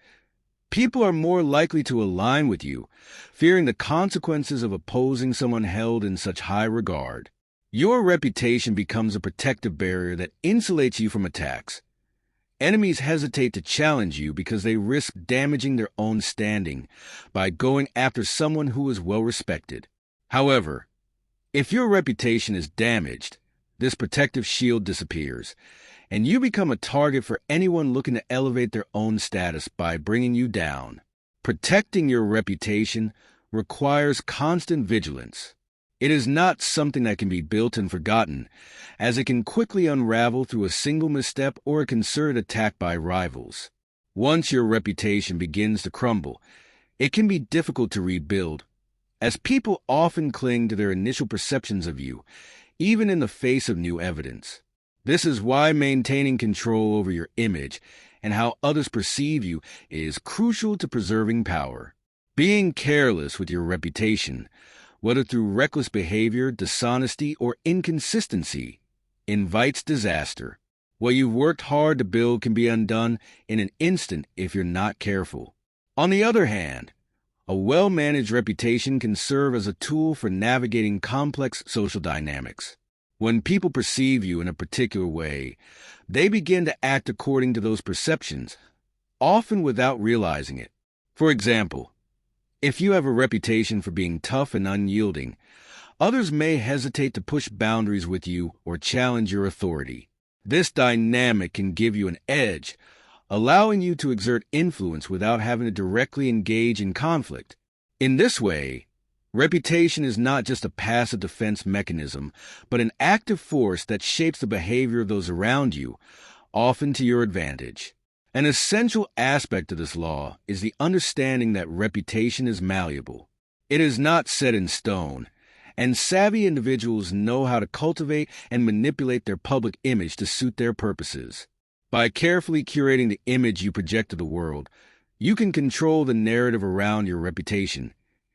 people are more likely to align with you, fearing the consequences of opposing someone held in such high regard. Your reputation becomes a protective barrier that insulates you from attacks. Enemies hesitate to challenge you because they risk damaging their own standing by going after someone who is well respected. However, if your reputation is damaged, this protective shield disappears, and you become a target for anyone looking to elevate their own status by bringing you down. Protecting your reputation requires constant vigilance. It is not something that can be built and forgotten, as it can quickly unravel through a single misstep or a concerted attack by rivals. Once your reputation begins to crumble, it can be difficult to rebuild, as people often cling to their initial perceptions of you, even in the face of new evidence. This is why maintaining control over your image and how others perceive you is crucial to preserving power. Being careless with your reputation, whether through reckless behavior, dishonesty, or inconsistency, invites disaster. What you've worked hard to build can be undone in an instant if you're not careful. On the other hand, a well-managed reputation can serve as a tool for navigating complex social dynamics. When people perceive you in a particular way, they begin to act according to those perceptions, often without realizing it. For example, if you have a reputation for being tough and unyielding, others may hesitate to push boundaries with you or challenge your authority. This dynamic can give you an edge, allowing you to exert influence without having to directly engage in conflict. In this way, reputation is not just a passive defense mechanism, but an active force that shapes the behavior of those around you, often to your advantage. An essential aspect of this law is the understanding that reputation is malleable. It is not set in stone, and savvy individuals know how to cultivate and manipulate their public image to suit their purposes. By carefully curating the image you project to the world, you can control the narrative around your reputation,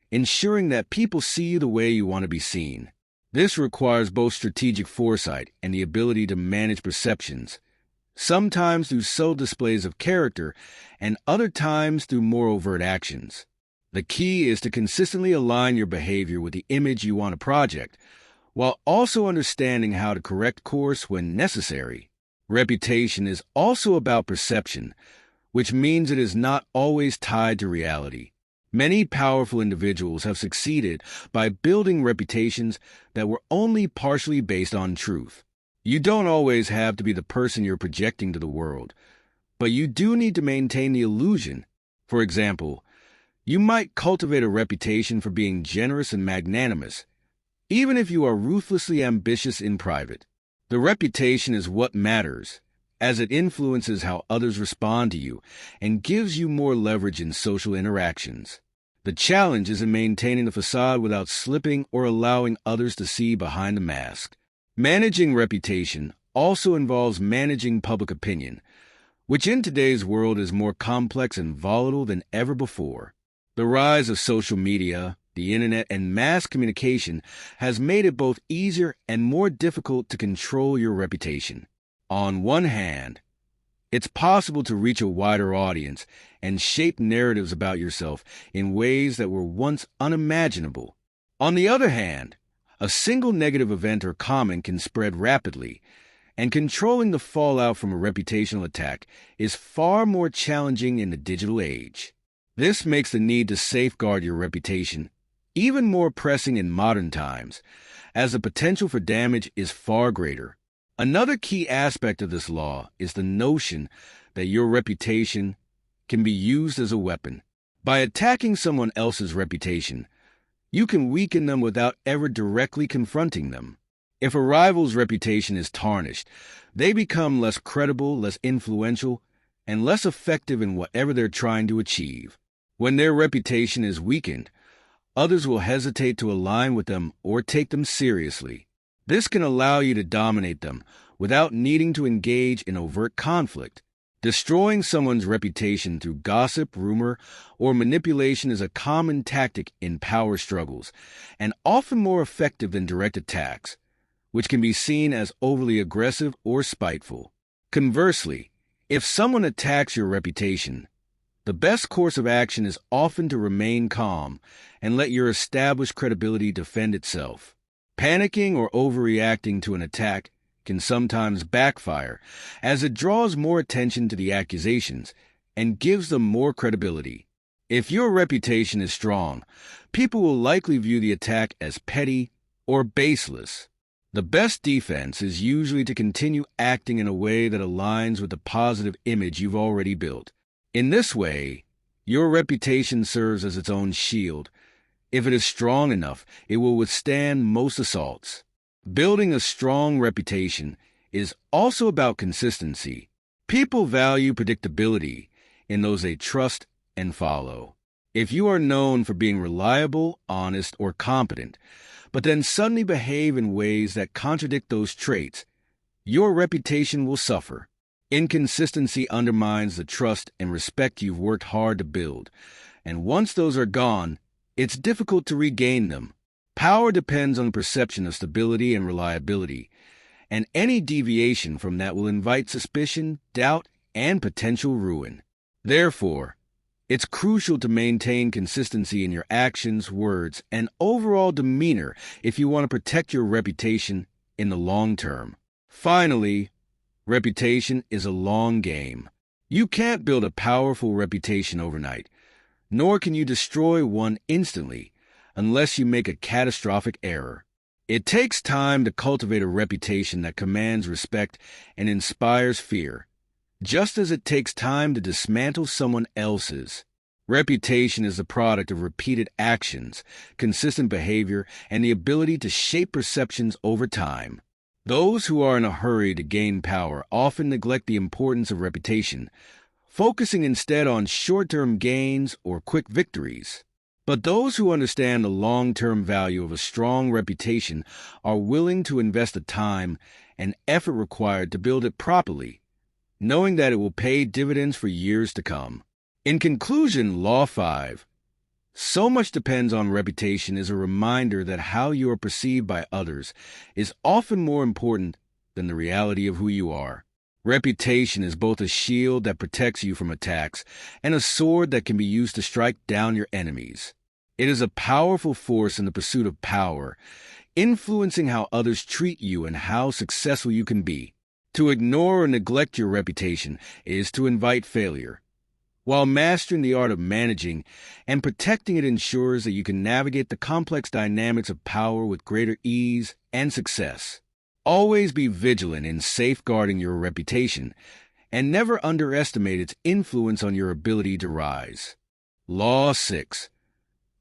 ensuring that people see you the way you want to be seen. This requires both strategic foresight and the ability to manage perceptions, sometimes through subtle displays of character and other times through more overt actions. The key is to consistently align your behavior with the image you want to project, while also understanding how to correct course when necessary. Reputation is also about perception, which means it is not always tied to reality. Many powerful individuals have succeeded by building reputations that were only partially based on truth. You don't always have to be the person you're projecting to the world, but you do need to maintain the illusion. For example, you might cultivate a reputation for being generous and magnanimous, even if you are ruthlessly ambitious in private. The reputation is what matters, as it influences how others respond to you and gives you more leverage in social interactions. The challenge is in maintaining the facade without slipping or allowing others to see behind the mask. Managing reputation also involves managing public opinion, which in today's world is more complex and volatile than ever before. The rise of social media, the internet, and mass communication has made it both easier and more difficult to control your reputation. On one hand, it's possible to reach a wider audience and shape narratives about yourself in ways that were once unimaginable. On the other hand, a single negative event or comment can spread rapidly, and controlling the fallout from a reputational attack is far more challenging in the digital age. This makes the need to safeguard your reputation even more pressing in modern times, as the potential for damage is far greater. Another key aspect of this law is the notion that your reputation can be used as a weapon. By attacking someone else's reputation, you can weaken them without ever directly confronting them. If a rival's reputation is tarnished, they become less credible, less influential, and less effective in whatever they're trying to achieve. When their reputation is weakened, others will hesitate to align with them or take them seriously. This can allow you to dominate them without needing to engage in overt conflict. Destroying someone's reputation through gossip, rumor, or manipulation is a common tactic in power struggles, and often more effective than direct attacks, which can be seen as overly aggressive or spiteful. Conversely, if someone attacks your reputation, the best course of action is often to remain calm and let your established credibility defend itself. Panicking or overreacting to an attack can sometimes backfire, as it draws more attention to the accusations and gives them more credibility. If your reputation is strong, people will likely view the attack as petty or baseless. The best defense is usually to continue acting in a way that aligns with the positive image you've already built. In this way, your reputation serves as its own shield. If it is strong enough, it will withstand most assaults. Building a strong reputation is also about consistency. People value predictability in those they trust and follow. If you are known for being reliable, honest, or competent, but then suddenly behave in ways that contradict those traits, your reputation will suffer. Inconsistency undermines the trust and respect you've worked hard to build, and once those are gone, it's difficult to regain them. Power depends on the perception of stability and reliability, and any deviation from that will invite suspicion, doubt, and potential ruin. Therefore, it's crucial to maintain consistency in your actions, words, and overall demeanor if you want to protect your reputation in the long term. Finally, reputation is a long game. You can't build a powerful reputation overnight, nor can you destroy one instantly unless you make a catastrophic error. It takes time to cultivate a reputation that commands respect and inspires fear, just as it takes time to dismantle someone else's. Reputation is the product of repeated actions, consistent behavior, and the ability to shape perceptions over time. Those who are in a hurry to gain power often neglect the importance of reputation, focusing instead on short-term gains or quick victories. But those who understand the long-term value of a strong reputation are willing to invest the time and effort required to build it properly, knowing that it will pay dividends for years to come. In conclusion, Law 5. So much depends on reputation is a reminder that how you are perceived by others is often more important than the reality of who you are. Reputation is both a shield that protects you from attacks and a sword that can be used to strike down your enemies. It is a powerful force in the pursuit of power, influencing how others treat you and how successful you can be. To ignore or neglect your reputation is to invite failure, while mastering the art of managing and protecting it ensures that you can navigate the complex dynamics of power with greater ease and success. Always be vigilant in safeguarding your reputation, and never underestimate its influence on your ability to rise. Law 6.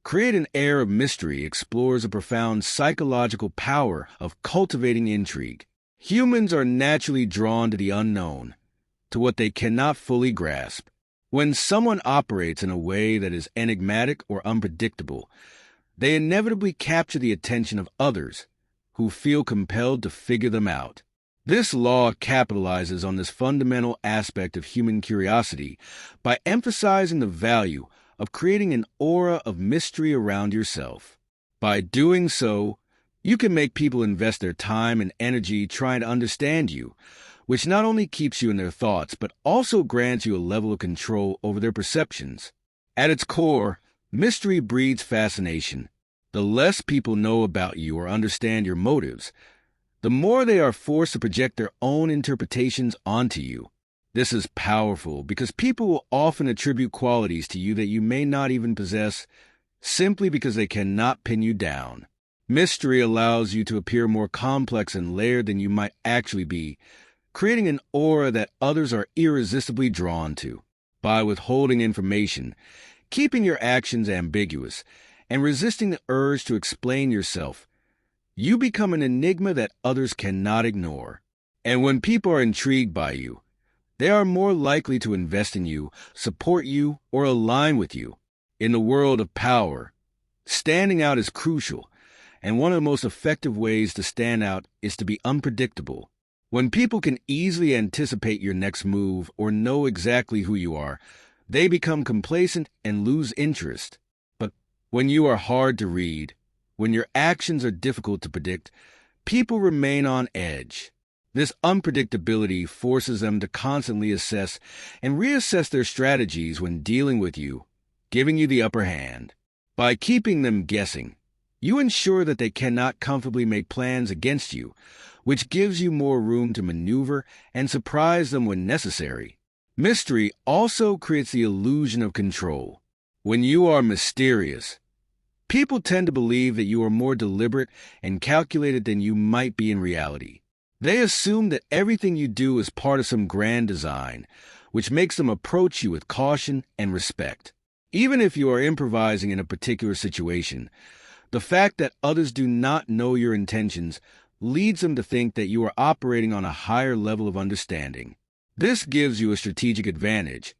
Create an air of mystery explores a profound psychological power of cultivating intrigue. Humans are naturally drawn to the unknown, to what they cannot fully grasp. When someone operates in a way that is enigmatic or unpredictable, they inevitably capture the attention of others who feel compelled to figure them out. This law capitalizes on this fundamental aspect of human curiosity by emphasizing the value of creating an aura of mystery around yourself. By doing so, you can make people invest their time and energy trying to understand you, which not only keeps you in their thoughts, but also grants you a level of control over their perceptions. At its core, mystery breeds fascination. The less people know about you or understand your motives, the more they are forced to project their own interpretations onto you. This is powerful because people will often attribute qualities to you that you may not even possess simply because they cannot pin you down. Mystery allows you to appear more complex and layered than you might actually be, creating an aura that others are irresistibly drawn to. By withholding information, keeping your actions ambiguous, and resisting the urge to explain yourself, you become an enigma that others cannot ignore. And when people are intrigued by you, they are more likely to invest in you, support you, or align with you. In the world of power, standing out is crucial, and one of the most effective ways to stand out is to be unpredictable. When people can easily anticipate your next move or know exactly who you are, they become complacent and lose interest. But when you are hard to read, when your actions are difficult to predict, people remain on edge. This unpredictability forces them to constantly assess and reassess their strategies when dealing with you, giving you the upper hand. By keeping them guessing, you ensure that they cannot comfortably make plans against you, which gives you more room to maneuver and surprise them when necessary. Mystery also creates the illusion of control. When you are mysterious, people tend to believe that you are more deliberate and calculated than you might be in reality. They assume that everything you do is part of some grand design, which makes them approach you with caution and respect. Even if you are improvising in a particular situation, the fact that others do not know your intentions leads them to think that you are operating on a higher level of understanding. This gives you a strategic advantage,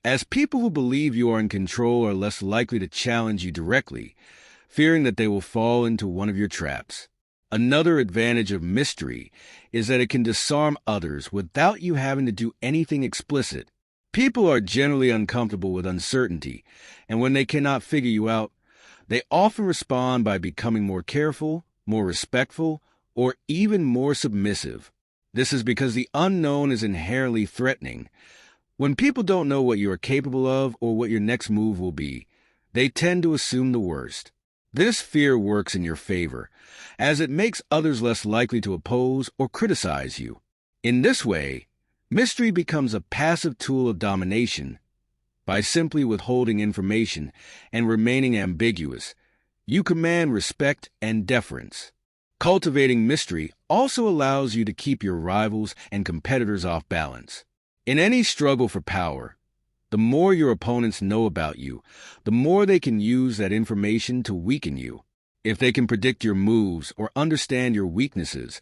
as people who believe you are in control are less likely to challenge you directly, fearing that they will fall into one of your traps. Another advantage of mystery is that it can disarm others without you having to do anything explicit. People are generally uncomfortable with uncertainty, and when they cannot figure you out, they often respond by becoming more careful, more respectful, or even more submissive. This is because the unknown is inherently threatening. When people don't know what you are capable of or what your next move will be, they tend to assume the worst. This fear works in your favor, as it makes others less likely to oppose or criticize you. In this way, mystery becomes a passive tool of domination. By simply withholding information and remaining ambiguous, you command respect and deference. Cultivating mystery also allows you to keep your rivals and competitors off balance. In any struggle for power, the more your opponents know about you, the more they can use that information to weaken you. If they can predict your moves or understand your weaknesses,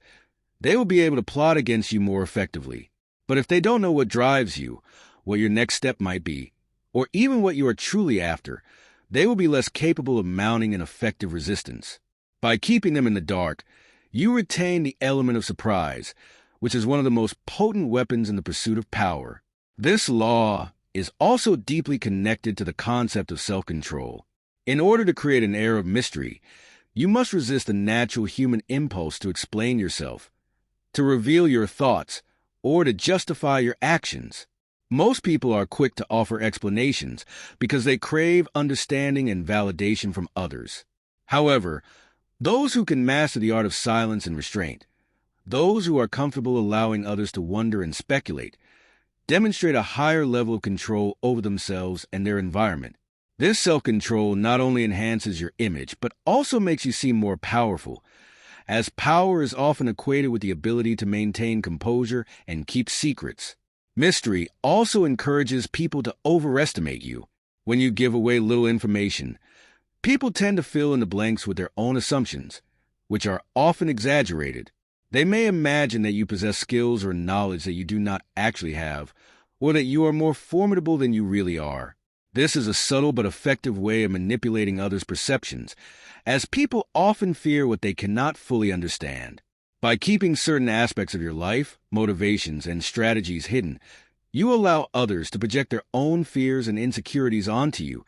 they will be able to plot against you more effectively. But if they don't know what drives you, what your next step might be, or even what you are truly after, they will be less capable of mounting an effective resistance. By keeping them in the dark, you retain the element of surprise, which is one of the most potent weapons in the pursuit of power. This law is also deeply connected to the concept of self-control. In order to create an air of mystery, you must resist the natural human impulse to explain yourself, to reveal your thoughts, or to justify your actions. Most people are quick to offer explanations because they crave understanding and validation from others. However, those who can master the art of silence and restraint, those who are comfortable allowing others to wonder and speculate, demonstrate a higher level of control over themselves and their environment. This self-control not only enhances your image, but also makes you seem more powerful, as power is often equated with the ability to maintain composure and keep secrets. Mystery also encourages people to overestimate you. When you give away little information, people tend to fill in the blanks with their own assumptions, which are often exaggerated. They may imagine that you possess skills or knowledge that you do not actually have, or that you are more formidable than you really are. This is a subtle but effective way of manipulating others' perceptions, as people often fear what they cannot fully understand. By keeping certain aspects of your life, motivations, and strategies hidden, you allow others to project their own fears and insecurities onto you,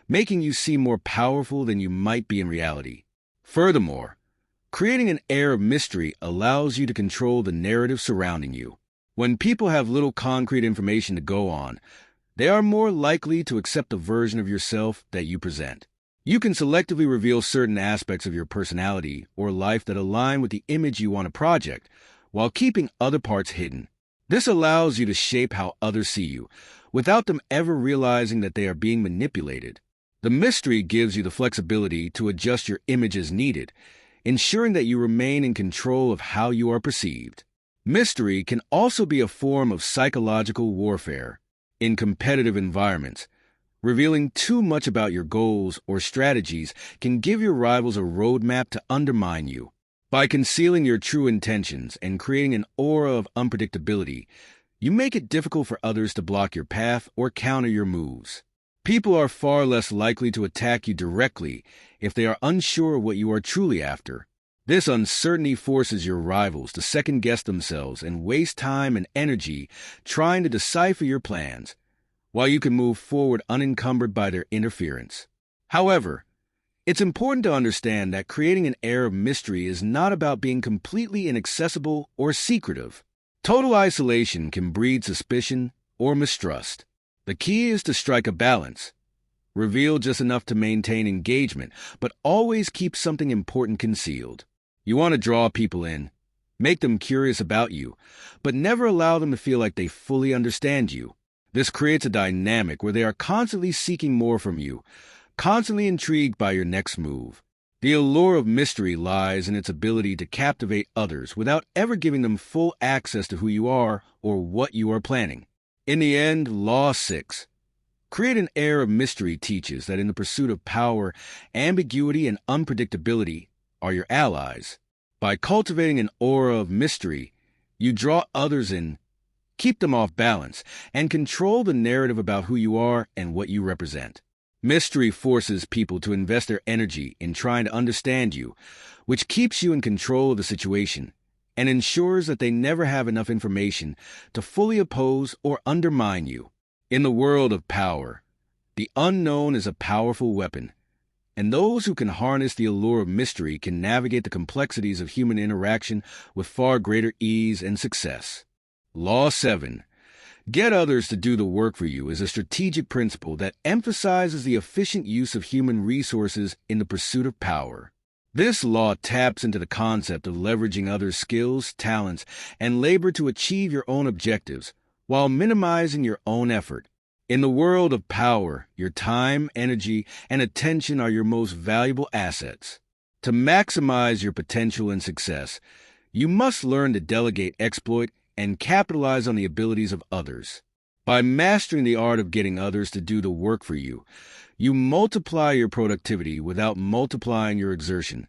making you seem more powerful than you might be in reality. Furthermore, creating an air of mystery allows you to control the narrative surrounding you. When people have little concrete information to go on, they are more likely to accept the version of yourself that you present. You can selectively reveal certain aspects of your personality or life that align with the image you want to project, while keeping other parts hidden. This allows you to shape how others see you, without them ever realizing that they are being manipulated. The mystery gives you the flexibility to adjust your image as needed, ensuring that you remain in control of how you are perceived. Mystery can also be a form of psychological warfare. In competitive environments, revealing too much about your goals or strategies can give your rivals a roadmap to undermine you. By concealing your true intentions and creating an aura of unpredictability, you make it difficult for others to block your path or counter your moves. People are far less likely to attack you directly if they are unsure of what you are truly after. This uncertainty forces your rivals to second-guess themselves and waste time and energy trying to decipher your plans, while you can move forward unencumbered by their interference. However, it's important to understand that creating an air of mystery is not about being completely inaccessible or secretive. Total isolation can breed suspicion or mistrust. The key is to strike a balance. Reveal just enough to maintain engagement, but always keep something important concealed. You want to draw people in, make them curious about you, but never allow them to feel like they fully understand you. This creates a dynamic where they are constantly seeking more from you, constantly intrigued by your next move. The allure of mystery lies in its ability to captivate others without ever giving them full access to who you are or what you are planning. In the end, Law 6. Create an air of mystery teaches that in the pursuit of power, ambiguity and unpredictability are your allies. By cultivating an aura of mystery, you draw others in, keep them off balance, and control the narrative about who you are and what you represent. Mystery forces people to invest their energy in trying to understand you, which keeps you in control of the situation and ensures that they never have enough information to fully oppose or undermine you. In the world of power, the unknown is a powerful weapon, and those who can harness the allure of mystery can navigate the complexities of human interaction with far greater ease and success. Law 7. Get others to do the work for you is a strategic principle that emphasizes the efficient use of human resources in the pursuit of power. This law taps into the concept of leveraging others' skills, talents, and labor to achieve your own objectives while minimizing your own effort. In the world of power, your time, energy, and attention are your most valuable assets. To maximize your potential and success, you must learn to delegate, exploit, and capitalize on the abilities of others. By mastering the art of getting others to do the work for you, you multiply your productivity without multiplying your exertion,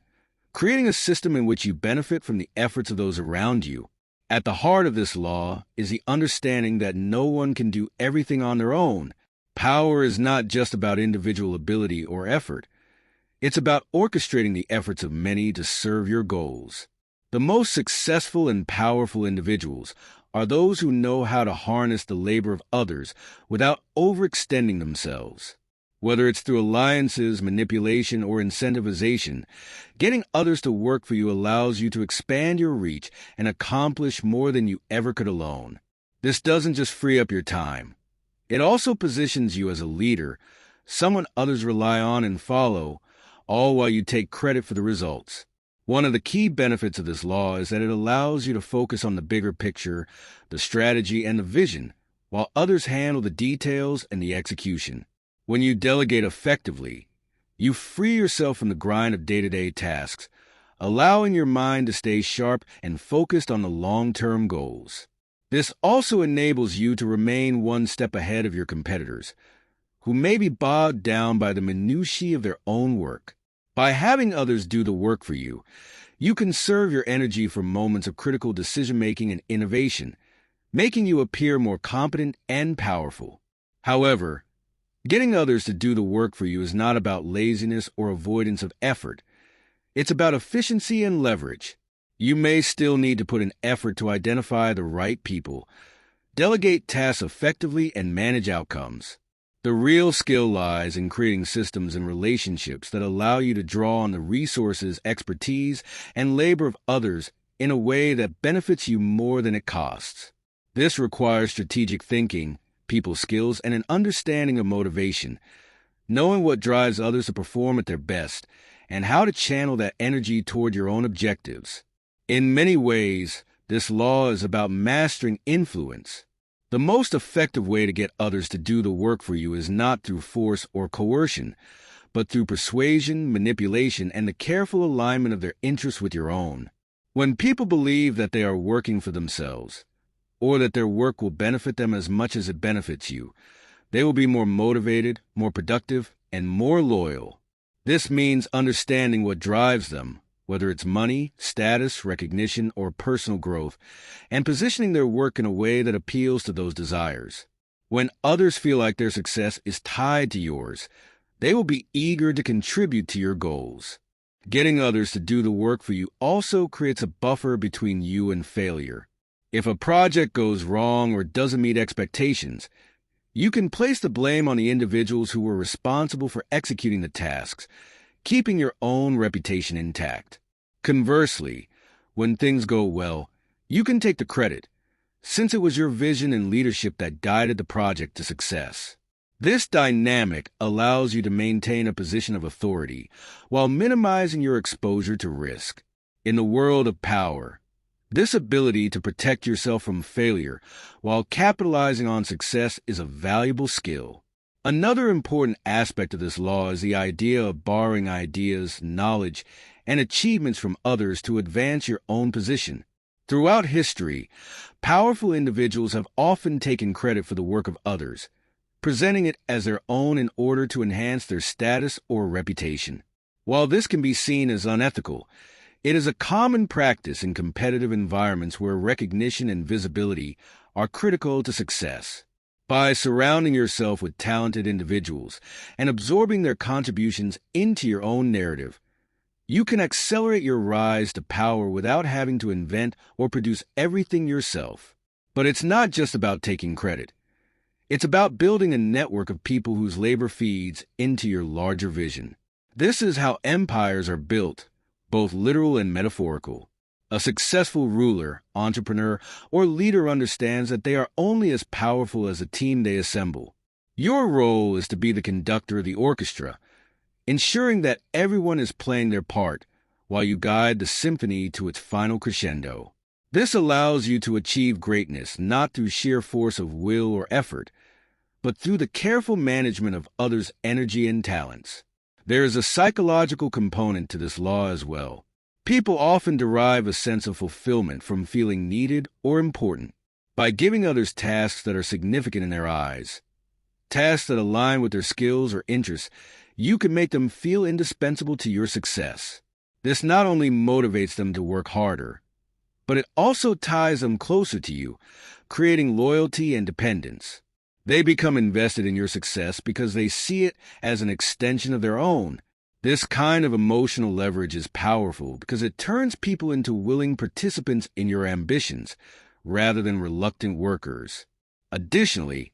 creating a system in which you benefit from the efforts of those around you. At the heart of this law is the understanding that no one can do everything on their own. Power is not just about individual ability or effort. It's about orchestrating the efforts of many to serve your goals. The most successful and powerful individuals are those who know how to harness the labor of others without overextending themselves. Whether it's through alliances, manipulation, or incentivization, getting others to work for you allows you to expand your reach and accomplish more than you ever could alone. This doesn't just free up your time. It also positions you as a leader, someone others rely on and follow, all while you take credit for the results. One of the key benefits of this law is that it allows you to focus on the bigger picture, the strategy, and the vision, while others handle the details and the execution. When you delegate effectively, you free yourself from the grind of day-to-day tasks, allowing your mind to stay sharp and focused on the long-term goals. This also enables you to remain one step ahead of your competitors, who may be bogged down by the minutiae of their own work. By having others do the work for you, you conserve your energy for moments of critical decision-making and innovation, making you appear more competent and powerful. However, getting others to do the work for you is not about laziness or avoidance of effort. It's about efficiency and leverage. You may still need to put an effort to identify the right people, delegate tasks effectively, and manage outcomes. The real skill lies in creating systems and relationships that allow you to draw on the resources, expertise, and labor of others in a way that benefits you more than it costs. This requires strategic thinking, people skills, and an understanding of motivation, knowing what drives others to perform at their best, and how to channel that energy toward your own objectives. In many ways, this law is about mastering influence. The most effective way to get others to do the work for you is not through force or coercion, but through persuasion, manipulation, and the careful alignment of their interests with your own. When people believe that they are working for themselves, or that their work will benefit them as much as it benefits you, they will be more motivated, more productive, and more loyal. This means understanding what drives them, whether it's money, status, recognition, or personal growth, and positioning their work in a way that appeals to those desires. When others feel like their success is tied to yours, they will be eager to contribute to your goals. Getting others to do the work for you also creates a buffer between you and failure. If a project goes wrong or doesn't meet expectations, you can place the blame on the individuals who were responsible for executing the tasks, keeping your own reputation intact. Conversely, when things go well, you can take the credit, since it was your vision and leadership that guided the project to success. This dynamic allows you to maintain a position of authority while minimizing your exposure to risk. In the world of power, this ability to protect yourself from failure while capitalizing on success is a valuable skill. Another important aspect of this law is the idea of borrowing ideas, knowledge, and achievements from others to advance your own position. Throughout history, powerful individuals have often taken credit for the work of others, presenting it as their own in order to enhance their status or reputation. While this can be seen as unethical, it is a common practice in competitive environments where recognition and visibility are critical to success. By surrounding yourself with talented individuals and absorbing their contributions into your own narrative, you can accelerate your rise to power without having to invent or produce everything yourself. But it's not just about taking credit. It's about building a network of people whose labor feeds into your larger vision. This is how empires are built, both literal and metaphorical. A successful ruler, entrepreneur, or leader understands that they are only as powerful as the team they assemble. Your role is to be the conductor of the orchestra, ensuring that everyone is playing their part while you guide the symphony to its final crescendo. This allows you to achieve greatness not through sheer force of will or effort, but through the careful management of others' energy and talents. There is a psychological component to this law as well. People often derive a sense of fulfillment from feeling needed or important. By giving others tasks that are significant in their eyes, tasks that align with their skills or interests, you can make them feel indispensable to your success. This not only motivates them to work harder, but it also ties them closer to you, creating loyalty and dependence. They become invested in your success because they see it as an extension of their own. This kind of emotional leverage is powerful because it turns people into willing participants in your ambitions rather than reluctant workers. Additionally,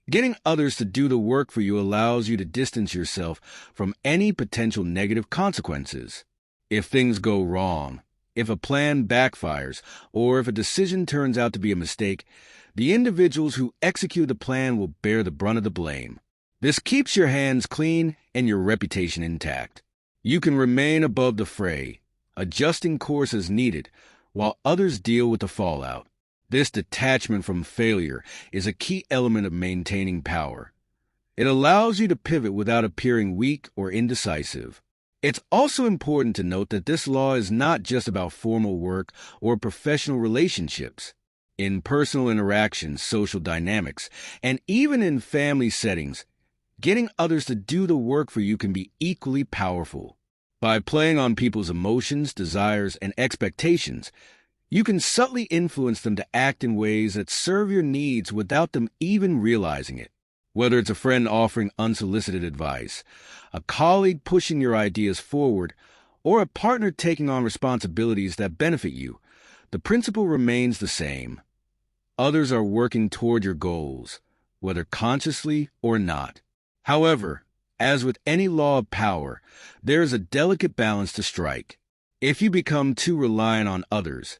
getting others to do the work for you allows you to distance yourself from any potential negative consequences. If things go wrong, if a plan backfires, or if a decision turns out to be a mistake, the individuals who execute the plan will bear the brunt of the blame. This keeps your hands clean and your reputation intact. You can remain above the fray, adjusting course as needed, while others deal with the fallout. This detachment from failure is a key element of maintaining power. It allows you to pivot without appearing weak or indecisive. It's also important to note that this law is not just about formal work or professional relationships. In personal interactions, social dynamics, and even in family settings, getting others to do the work for you can be equally powerful. By playing on people's emotions, desires, and expectations, you can subtly influence them to act in ways that serve your needs without them even realizing it. Whether it's a friend offering unsolicited advice, a colleague pushing your ideas forward, or a partner taking on responsibilities that benefit you, the principle remains the same. Others are working toward your goals, whether consciously or not. However, as with any law of power, there is a delicate balance to strike. If you become too reliant on others,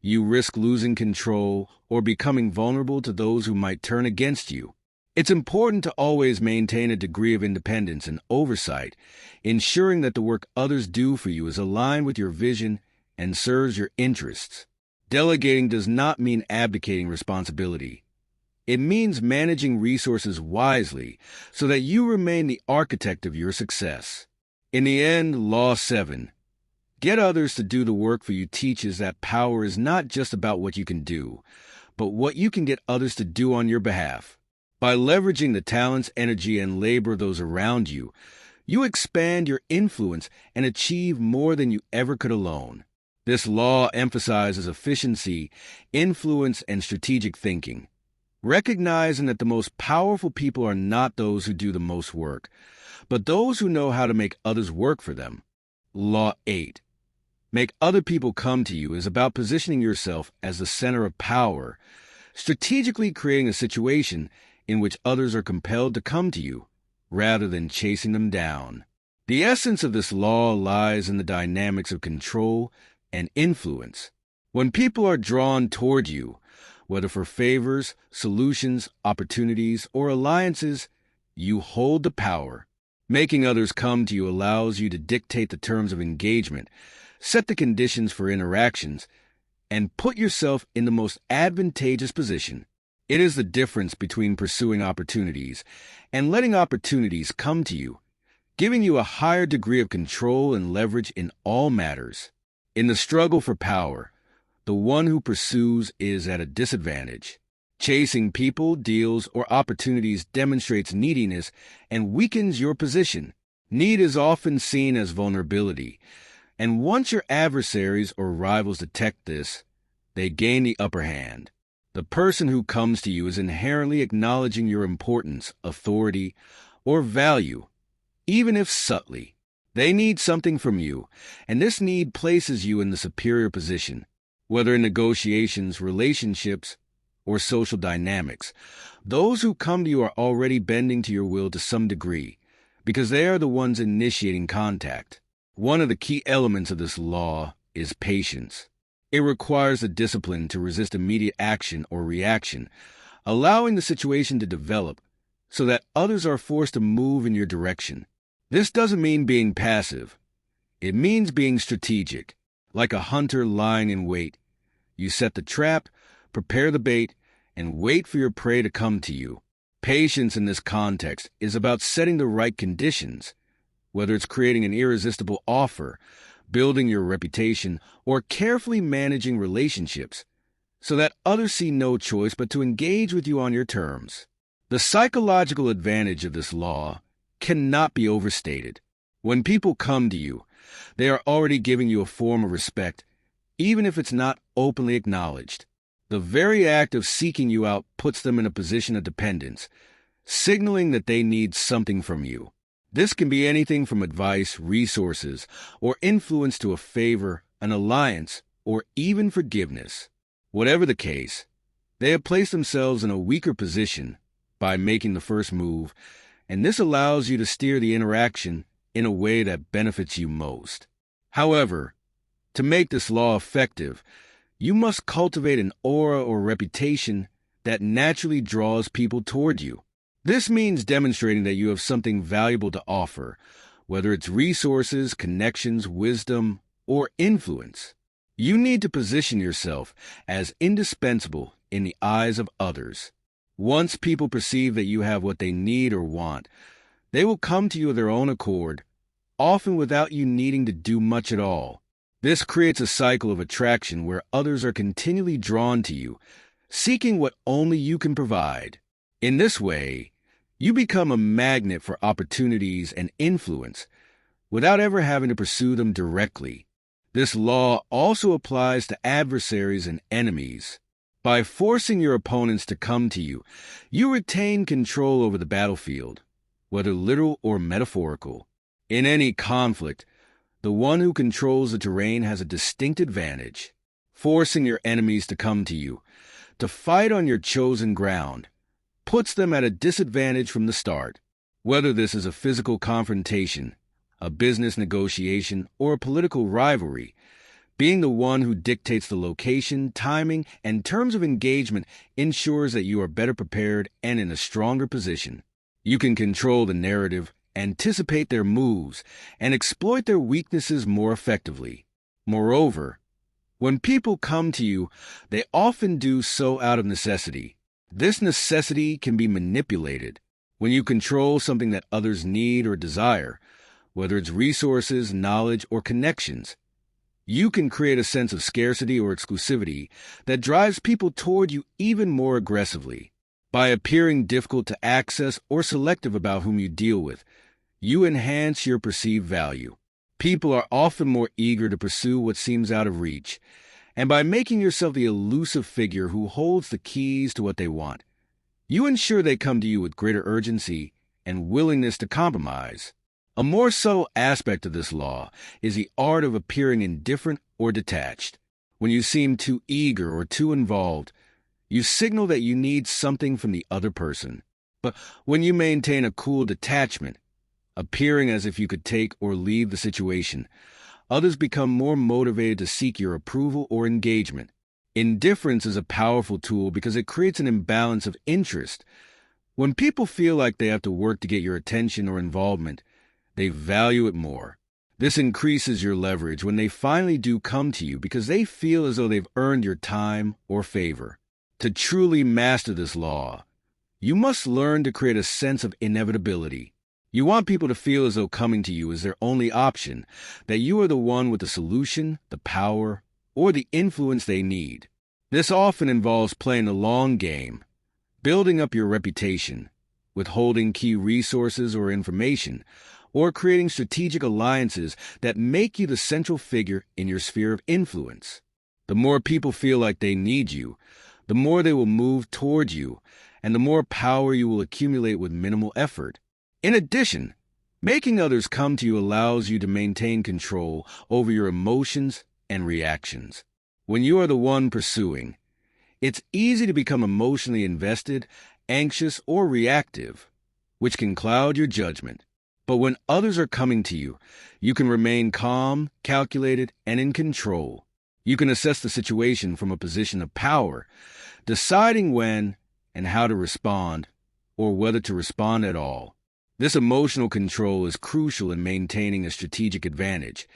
you risk losing control or becoming vulnerable to those who might turn against you. It's important to always maintain a degree of independence and oversight, ensuring that the work others do for you is aligned with your vision and serves your interests. Delegating does not mean abdicating responsibility. It means managing resources wisely so that you remain the architect of your success. In the end, Law 7. Get others to do the work for you teaches that power is not just about what you can do, but what you can get others to do on your behalf. By leveraging the talents, energy, and labor of those around you, you expand your influence and achieve more than you ever could alone. This law emphasizes efficiency, influence, and strategic thinking, recognizing that the most powerful people are not those who do the most work, but those who know how to make others work for them. Law 8. Make other people come to you is about positioning yourself as the center of power, strategically creating a situation in which others are compelled to come to you, rather than chasing them down. The essence of this law lies in the dynamics of control and influence. When people are drawn toward you, whether for favors, solutions, opportunities, or alliances, you hold the power. Making others come to you allows you to dictate the terms of engagement, set the conditions for interactions, and put yourself in the most advantageous position. It is the difference between pursuing opportunities and letting opportunities come to you, giving you a higher degree of control and leverage in all matters. In the struggle for power, the one who pursues is at a disadvantage. Chasing people, deals, or opportunities demonstrates neediness and weakens your position. Need is often seen as vulnerability, and once your adversaries or rivals detect this, they gain the upper hand. The person who comes to you is inherently acknowledging your importance, authority, or value, even if subtly. They need something from you, and this need places you in the superior position. Whether in negotiations, relationships, or social dynamics, those who come to you are already bending to your will to some degree, because they are the ones initiating contact. One of the key elements of this law is patience. It requires the discipline to resist immediate action or reaction, allowing the situation to develop so that others are forced to move in your direction. This doesn't mean being passive. It means being strategic, like a hunter lying in wait. You set the trap, prepare the bait, and wait for your prey to come to you. Patience in this context is about setting the right conditions, whether it's creating an irresistible offer, building your reputation, or carefully managing relationships, so that others see no choice but to engage with you on your terms. The psychological advantage of this law cannot be overstated. When people come to you, they are already giving you a form of respect, even if it's not openly acknowledged. The very act of seeking you out puts them in a position of dependence, signaling that they need something from you. This can be anything from advice, resources, or influence to a favor, an alliance, or even forgiveness. Whatever the case, they have placed themselves in a weaker position by making the first move, and this allows you to steer the interaction in a way that benefits you most. However, to make this law effective, you must cultivate an aura or reputation that naturally draws people toward you. This means demonstrating that you have something valuable to offer, whether it's resources, connections, wisdom, or influence. You need to position yourself as indispensable in the eyes of others. Once people perceive that you have what they need or want, they will come to you of their own accord, often without you needing to do much at all. This creates a cycle of attraction where others are continually drawn to you, seeking what only you can provide. In this way, you become a magnet for opportunities and influence without ever having to pursue them directly. This law also applies to adversaries and enemies. By forcing your opponents to come to you, you retain control over the battlefield, whether literal or metaphorical. In any conflict, the one who controls the terrain has a distinct advantage. Forcing your enemies to come to you, to fight on your chosen ground, puts them at a disadvantage from the start. Whether this is a physical confrontation, a business negotiation, or a political rivalry, being the one who dictates the location, timing, and terms of engagement ensures that you are better prepared and in a stronger position. You can control the narrative, anticipate their moves, and exploit their weaknesses more effectively. Moreover, when people come to you, they often do so out of necessity. This necessity can be manipulated. When you control something that others need or desire, whether it's resources, knowledge, or connections, you can create a sense of scarcity or exclusivity that drives people toward you even more aggressively. By appearing difficult to access or selective about whom you deal with, you enhance your perceived value. People are often more eager to pursue what seems out of reach, and by making yourself the elusive figure who holds the keys to what they want, you ensure they come to you with greater urgency and willingness to compromise. A more subtle aspect of this law is the art of appearing indifferent or detached. When you seem too eager or too involved, you signal that you need something from the other person. But when you maintain a cool detachment, appearing as if you could take or leave the situation, others become more motivated to seek your approval or engagement. Indifference is a powerful tool because it creates an imbalance of interest. When people feel like they have to work to get your attention or involvement, they value it more. This increases your leverage when they finally do come to you because they feel as though they've earned your time or favor. To truly master this law, you must learn to create a sense of inevitability. You want people to feel as though coming to you is their only option, that you are the one with the solution, the power, or the influence they need. This often involves playing the long game, building up your reputation, withholding key resources or information, or creating strategic alliances that make you the central figure in your sphere of influence. The more people feel like they need you, the more they will move toward you, and the more power you will accumulate with minimal effort. In addition, making others come to you allows you to maintain control over your emotions and reactions. When you are the one pursuing, it's easy to become emotionally invested, anxious, or reactive, which can cloud your judgment. But when others are coming to you, you can remain calm, calculated, and in control. You can assess the situation from a position of power, deciding when and how to respond, or whether to respond at all. This emotional control is crucial in maintaining a strategic advantage,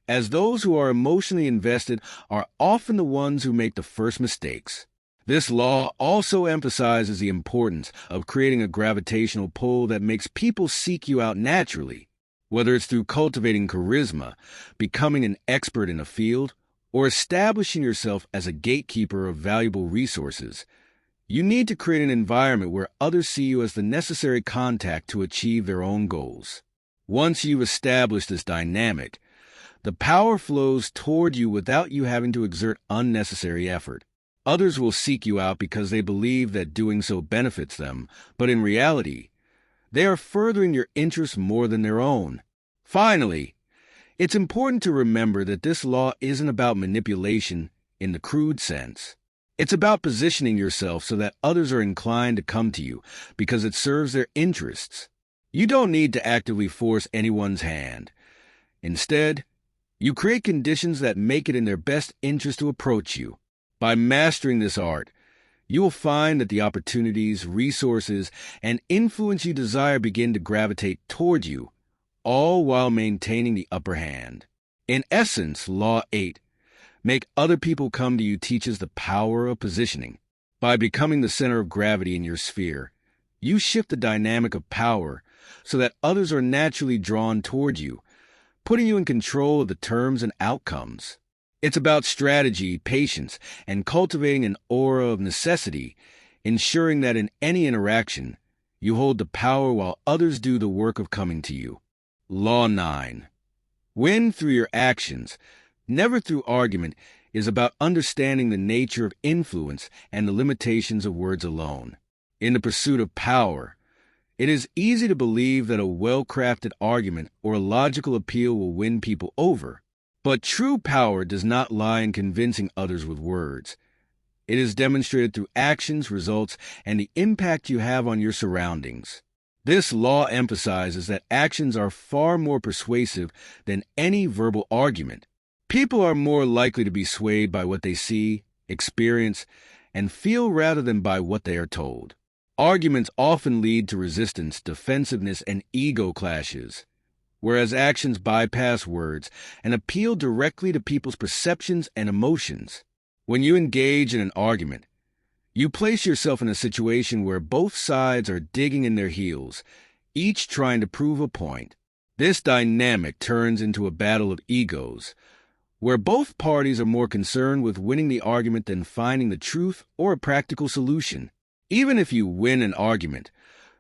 as those who are emotionally invested are often the ones who make the first mistakes. This law also emphasizes the importance of creating a gravitational pull that makes people seek you out naturally, whether it's through cultivating charisma, becoming an expert in a field, or establishing yourself as a gatekeeper of valuable resources. You need to create an environment where others see you as the necessary contact to achieve their own goals. Once you've established this dynamic, the power flows toward you without you having to exert unnecessary effort. Others will seek you out because they believe that doing so benefits them, but in reality, they are furthering your interests more than their own. Finally, it's important to remember that this law isn't about manipulation in the crude sense. It's about positioning yourself so that others are inclined to come to you because it serves their interests. You don't need to actively force anyone's hand. Instead, you create conditions that make it in their best interest to approach you. By mastering this art, you will find that the opportunities, resources, and influence you desire begin to gravitate toward you, all while maintaining the upper hand. In essence, Law 8, make other people come to you, teaches the power of positioning. By becoming the center of gravity in your sphere, you shift the dynamic of power so that others are naturally drawn toward you, putting you in control of the terms and outcomes. It's about strategy, patience, and cultivating an aura of necessity, ensuring that in any interaction, you hold the power while others do the work of coming to you. Law 9. Win through your actions, never through argument, is about understanding the nature of influence and the limitations of words alone. In the pursuit of power, it is easy to believe that a well-crafted argument or a logical appeal will win people over. But true power does not lie in convincing others with words. It is demonstrated through actions, results, and the impact you have on your surroundings. This law emphasizes that actions are far more persuasive than any verbal argument. People are more likely to be swayed by what they see, experience, and feel rather than by what they are told. Arguments often lead to resistance, defensiveness, and ego clashes, whereas actions bypass words and appeal directly to people's perceptions and emotions. When you engage in an argument, you place yourself in a situation where both sides are digging in their heels, each trying to prove a point. This dynamic turns into a battle of egos, where both parties are more concerned with winning the argument than finding the truth or a practical solution. Even if you win an argument,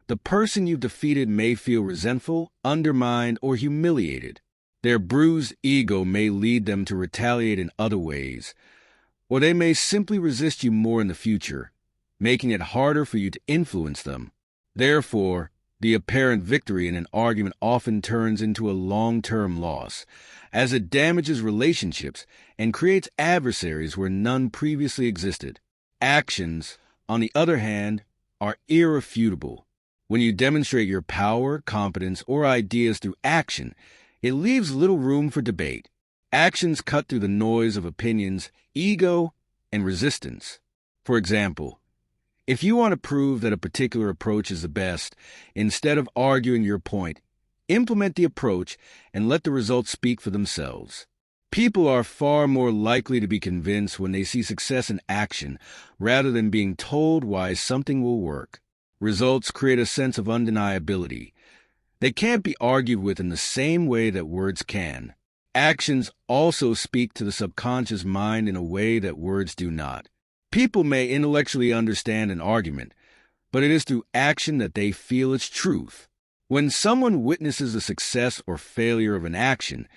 the person you've defeated may feel resentful, undermined, or humiliated. Their bruised ego may lead them to retaliate in other ways, or they may simply resist you more in the future, making it harder for you to influence them. Therefore, the apparent victory in an argument often turns into a long-term loss, as it damages relationships and creates adversaries where none previously existed. Actions, on the other hand, are irrefutable. When you demonstrate your power, competence, or ideas through action, it leaves little room for debate. Actions cut through the noise of opinions, ego, and resistance. For example, if you want to prove that a particular approach is the best, instead of arguing your point, implement the approach and let the results speak for themselves. People are far more likely to be convinced when they see success in action rather than being told why something will work. Results create a sense of undeniability. They can't be argued with in the same way that words can. Actions also speak to the subconscious mind in a way that words do not. People may intellectually understand an argument, but it is through action that they feel its truth. When someone witnesses the success or failure of an action,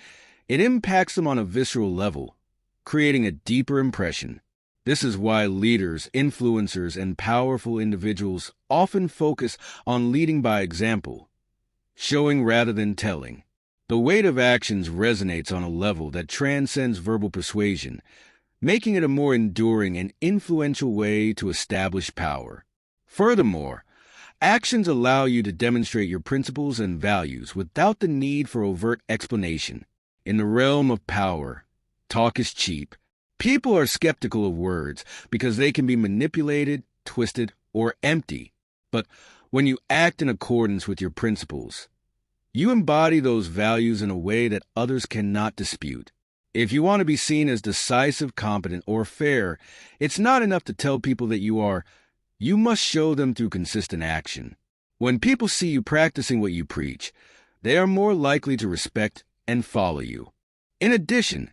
it impacts them on a visceral level, creating a deeper impression. This is why leaders, influencers, and powerful individuals often focus on leading by example, showing rather than telling. The weight of actions resonates on a level that transcends verbal persuasion, making it a more enduring and influential way to establish power. Furthermore, actions allow you to demonstrate your principles and values without the need for overt explanation. In the realm of power, talk is cheap, People are skeptical of words because they can be manipulated, twisted, or empty. But when you act in accordance with your principles, you embody those values in a way that others cannot dispute. If you want to be seen as decisive, competent, or fair, it's not enough to tell people that you are. You must show them through consistent action. When people see you practicing what you preach, they are more likely to respect and follow you. In addition,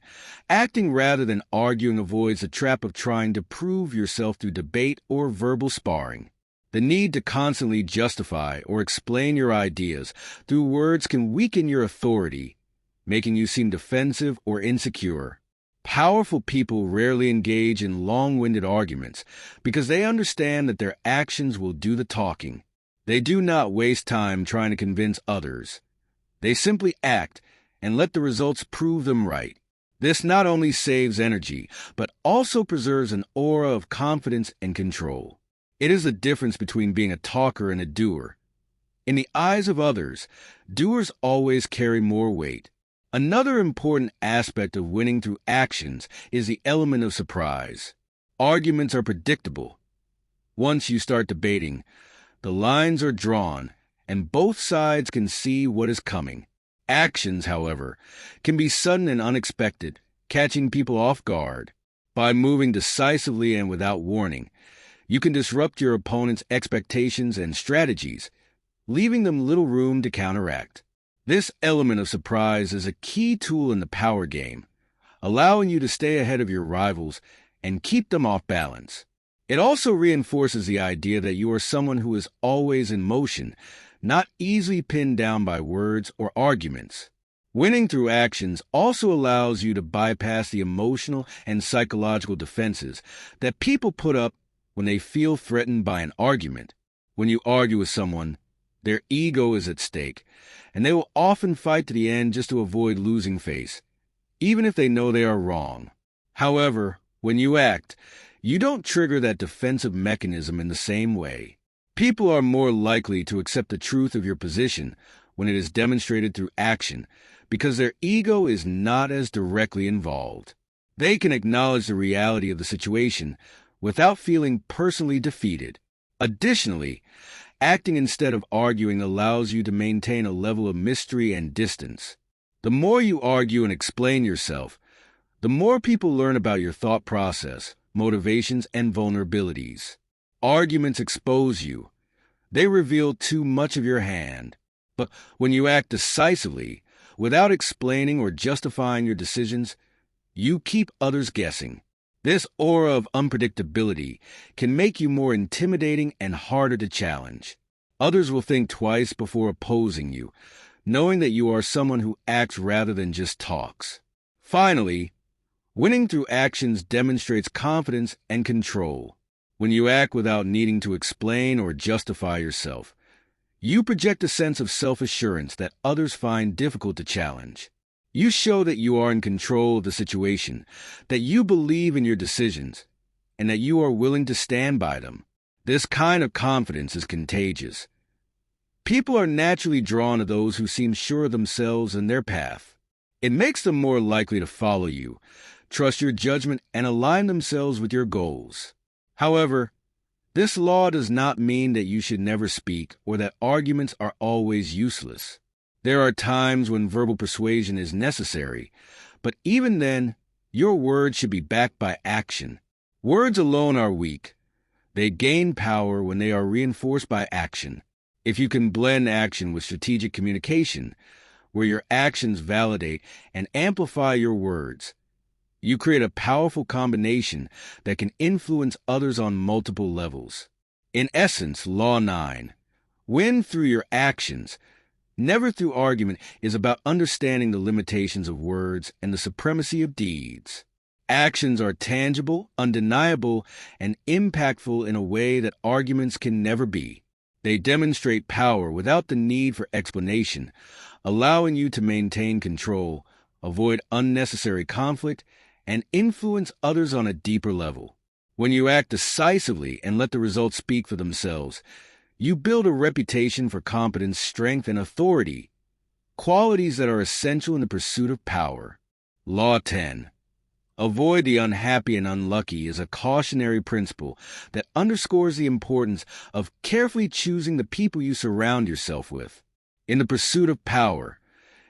acting rather than arguing avoids the trap of trying to prove yourself through debate or verbal sparring. The need to constantly justify or explain your ideas through words can weaken your authority, making you seem defensive or insecure. Powerful people rarely engage in long-winded arguments because they understand that their actions will do the talking. They do not waste time trying to convince others. They simply act and let the results prove them right. This not only saves energy, but also preserves an aura of confidence and control. It is the difference between being a talker and a doer. In the eyes of others, doers always carry more weight. Another important aspect of winning through actions is the element of surprise. Arguments are predictable. Once you start debating, the lines are drawn, and both sides can see what is coming. Actions, however, can be sudden and unexpected, catching people off guard. By moving decisively and without warning, you can disrupt your opponent's expectations and strategies, leaving them little room to counteract. This element of surprise is a key tool in the power game, allowing you to stay ahead of your rivals and keep them off balance. It also reinforces the idea that you are someone who is always in motion, not easily pinned down by words or arguments. Winning through actions also allows you to bypass the emotional and psychological defenses that people put up when they feel threatened by an argument. When you argue with someone, their ego is at stake, and they will often fight to the end just to avoid losing face, even if they know they are wrong. However, when you act, you don't trigger that defensive mechanism in the same way. People are more likely to accept the truth of your position when it is demonstrated through action because their ego is not as directly involved. They can acknowledge the reality of the situation without feeling personally defeated. Additionally, acting instead of arguing allows you to maintain a level of mystery and distance. The more you argue and explain yourself, the more people learn about your thought process, motivations, and vulnerabilities. Arguments expose you. They reveal too much of your hand. But when you act decisively, without explaining or justifying your decisions, you keep others guessing. This aura of unpredictability can make you more intimidating and harder to challenge. Others will think twice before opposing you, knowing that you are someone who acts rather than just talks. Finally, winning through actions demonstrates confidence and control. When you act without needing to explain or justify yourself, you project a sense of self-assurance that others find difficult to challenge. You show that you are in control of the situation, that you believe in your decisions, and that you are willing to stand by them. This kind of confidence is contagious. People are naturally drawn to those who seem sure of themselves and their path. It makes them more likely to follow you, trust your judgment, and align themselves with your goals. However, this law does not mean that you should never speak or that arguments are always useless. There are times when verbal persuasion is necessary, but even then, your words should be backed by action. Words alone are weak. They gain power when they are reinforced by action. If you can blend action with strategic communication, where your actions validate and amplify your words, you create a powerful combination that can influence others on multiple levels. In essence, Law 9, win through your actions, never through argument, is about understanding the limitations of words and the supremacy of deeds. Actions are tangible, undeniable, and impactful in a way that arguments can never be. They demonstrate power without the need for explanation, allowing you to maintain control, avoid unnecessary conflict, and influence others on a deeper level. When you act decisively and let the results speak for themselves, you build a reputation for competence, strength, and authority, qualities that are essential in the pursuit of power. Law 10. Avoid the unhappy and unlucky is a cautionary principle that underscores the importance of carefully choosing the people you surround yourself with. In the pursuit of power,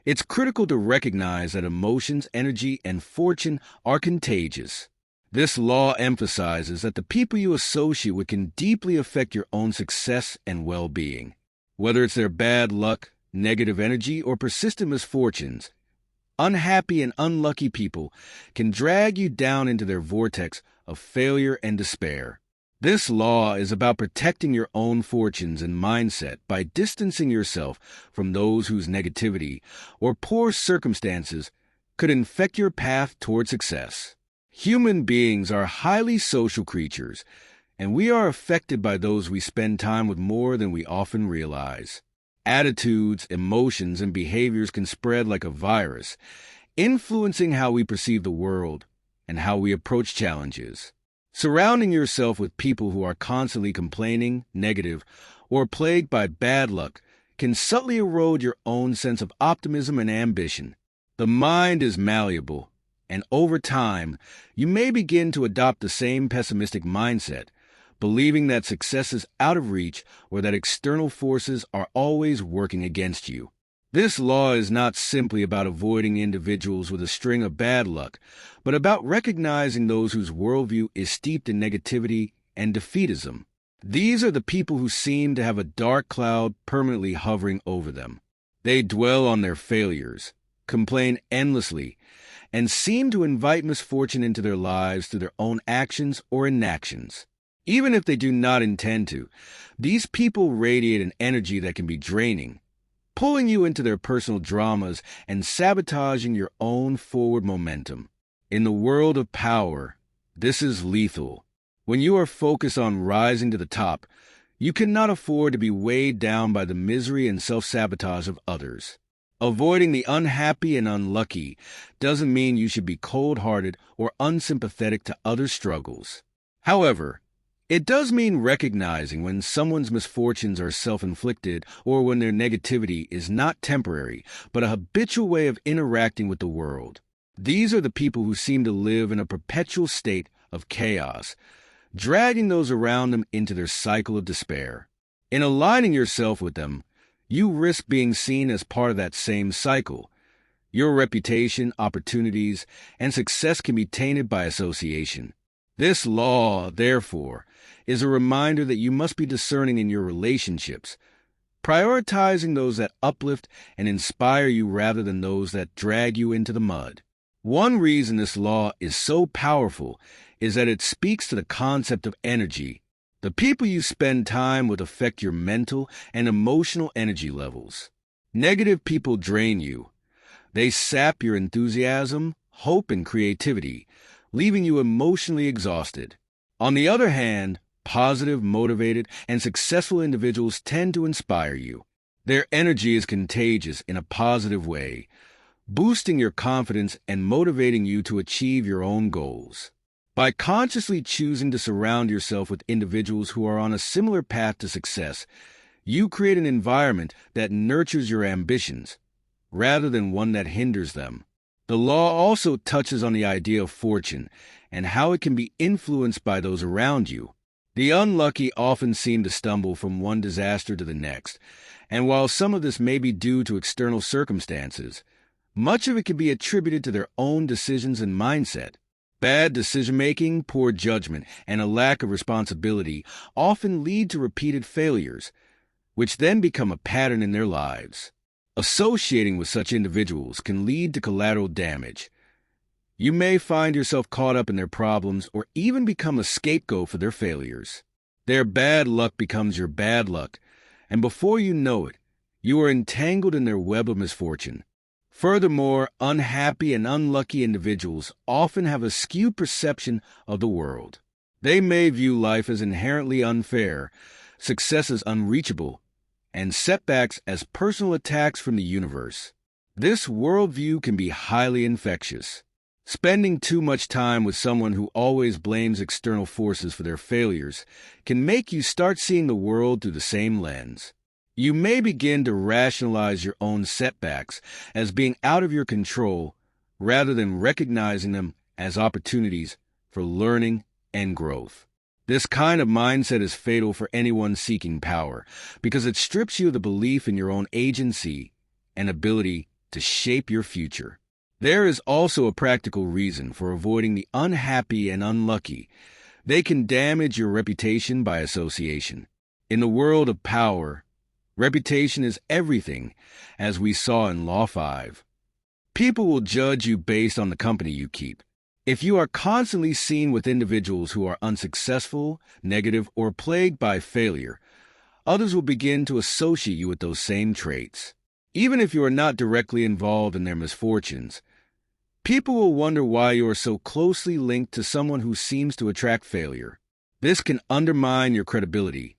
it's critical to recognize that emotions, energy, and fortune are contagious. This law emphasizes that the people you associate with can deeply affect your own success and well-being. Whether it's their bad luck, negative energy, or persistent misfortunes, unhappy and unlucky people can drag you down into their vortex of failure and despair. This law is about protecting your own fortunes and mindset by distancing yourself from those whose negativity or poor circumstances could infect your path toward success. Human beings are highly social creatures, and we are affected by those we spend time with more than we often realize. Attitudes, emotions, and behaviors can spread like a virus, influencing how we perceive the world and how we approach challenges. Surrounding yourself with people who are constantly complaining, negative, or plagued by bad luck can subtly erode your own sense of optimism and ambition. The mind is malleable, and over time, you may begin to adopt the same pessimistic mindset, believing that success is out of reach or that external forces are always working against you. This law is not simply about avoiding individuals with a string of bad luck, but about recognizing those whose worldview is steeped in negativity and defeatism. These are the people who seem to have a dark cloud permanently hovering over them. They dwell on their failures, complain endlessly, and seem to invite misfortune into their lives through their own actions or inactions. Even if they do not intend to, these people radiate an energy that can be draining, pulling you into their personal dramas and sabotaging your own forward momentum. In the world of power, this is lethal. When you are focused on rising to the top, you cannot afford to be weighed down by the misery and self-sabotage of others. Avoiding the unhappy and unlucky doesn't mean you should be cold-hearted or unsympathetic to others' struggles. However, it does mean recognizing when someone's misfortunes are self-inflicted or when their negativity is not temporary, but a habitual way of interacting with the world. These are the people who seem to live in a perpetual state of chaos, dragging those around them into their cycle of despair. In aligning yourself with them, you risk being seen as part of that same cycle. Your reputation, opportunities, and success can be tainted by association. This law, therefore, is a reminder that you must be discerning in your relationships, prioritizing those that uplift and inspire you rather than those that drag you into the mud. One reason this law is so powerful is that it speaks to the concept of energy. The people you spend time with affect your mental and emotional energy levels. Negative people drain you. They sap your enthusiasm, hope, and creativity, leaving you emotionally exhausted. On the other hand, positive, motivated, and successful individuals tend to inspire you. Their energy is contagious in a positive way, boosting your confidence and motivating you to achieve your own goals. By consciously choosing to surround yourself with individuals who are on a similar path to success, you create an environment that nurtures your ambitions, rather than one that hinders them. The law also touches on the idea of fortune and how it can be influenced by those around you. The unlucky often seem to stumble from one disaster to the next, and while some of this may be due to external circumstances, much of it can be attributed to their own decisions and mindset. Bad decision-making, poor judgment, and a lack of responsibility often lead to repeated failures, which then become a pattern in their lives. Associating with such individuals can lead to collateral damage. You may find yourself caught up in their problems or even become a scapegoat for their failures. Their bad luck becomes your bad luck, and before you know it, you are entangled in their web of misfortune. Furthermore, unhappy and unlucky individuals often have a skewed perception of the world. They may view life as inherently unfair, success as unreachable, and setbacks as personal attacks from the universe. This worldview can be highly infectious. Spending too much time with someone who always blames external forces for their failures can make you start seeing the world through the same lens. You may begin to rationalize your own setbacks as being out of your control rather than recognizing them as opportunities for learning and growth. This kind of mindset is fatal for anyone seeking power because it strips you of the belief in your own agency and ability to shape your future. There is also a practical reason for avoiding the unhappy and unlucky. They can damage your reputation by association. In the world of power, reputation is everything, as we saw in Law 5. People will judge you based on the company you keep. If you are constantly seen with individuals who are unsuccessful, negative, or plagued by failure, others will begin to associate you with those same traits. Even if you are not directly involved in their misfortunes, people will wonder why you are so closely linked to someone who seems to attract failure. This can undermine your credibility,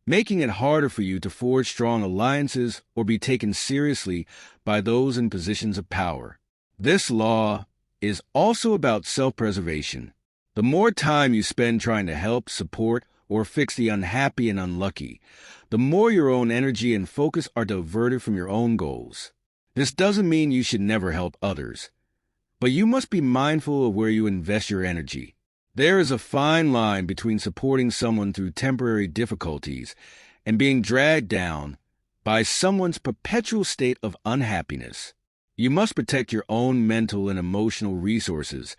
making it harder for you to forge strong alliances or be taken seriously by those in positions of power. This law is also about self-preservation. The more time you spend trying to help, support, or fix the unhappy and unlucky, the more your own energy and focus are diverted from your own goals. This doesn't mean you should never help others, but you must be mindful of where you invest your energy. There is a fine line between supporting someone through temporary difficulties and being dragged down by someone's perpetual state of unhappiness. You must protect your own mental and emotional resources,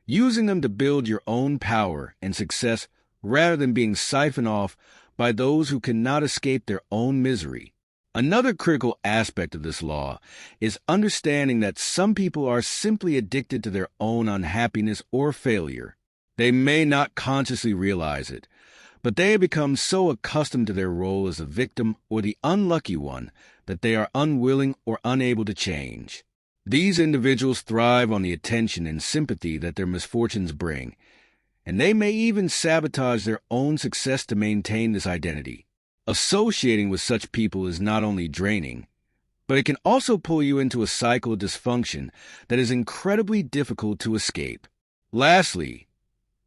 using them to build your own power and success rather than being siphoned off by those who cannot escape their own misery. Another critical aspect of this law is understanding that some people are simply addicted to their own unhappiness or failure. They may not consciously realize it, but they have become so accustomed to their role as a victim or the unlucky one that they are unwilling or unable to change. These individuals thrive on the attention and sympathy that their misfortunes bring, and they may even sabotage their own success to maintain this identity. Associating with such people is not only draining, but it can also pull you into a cycle of dysfunction that is incredibly difficult to escape. Lastly,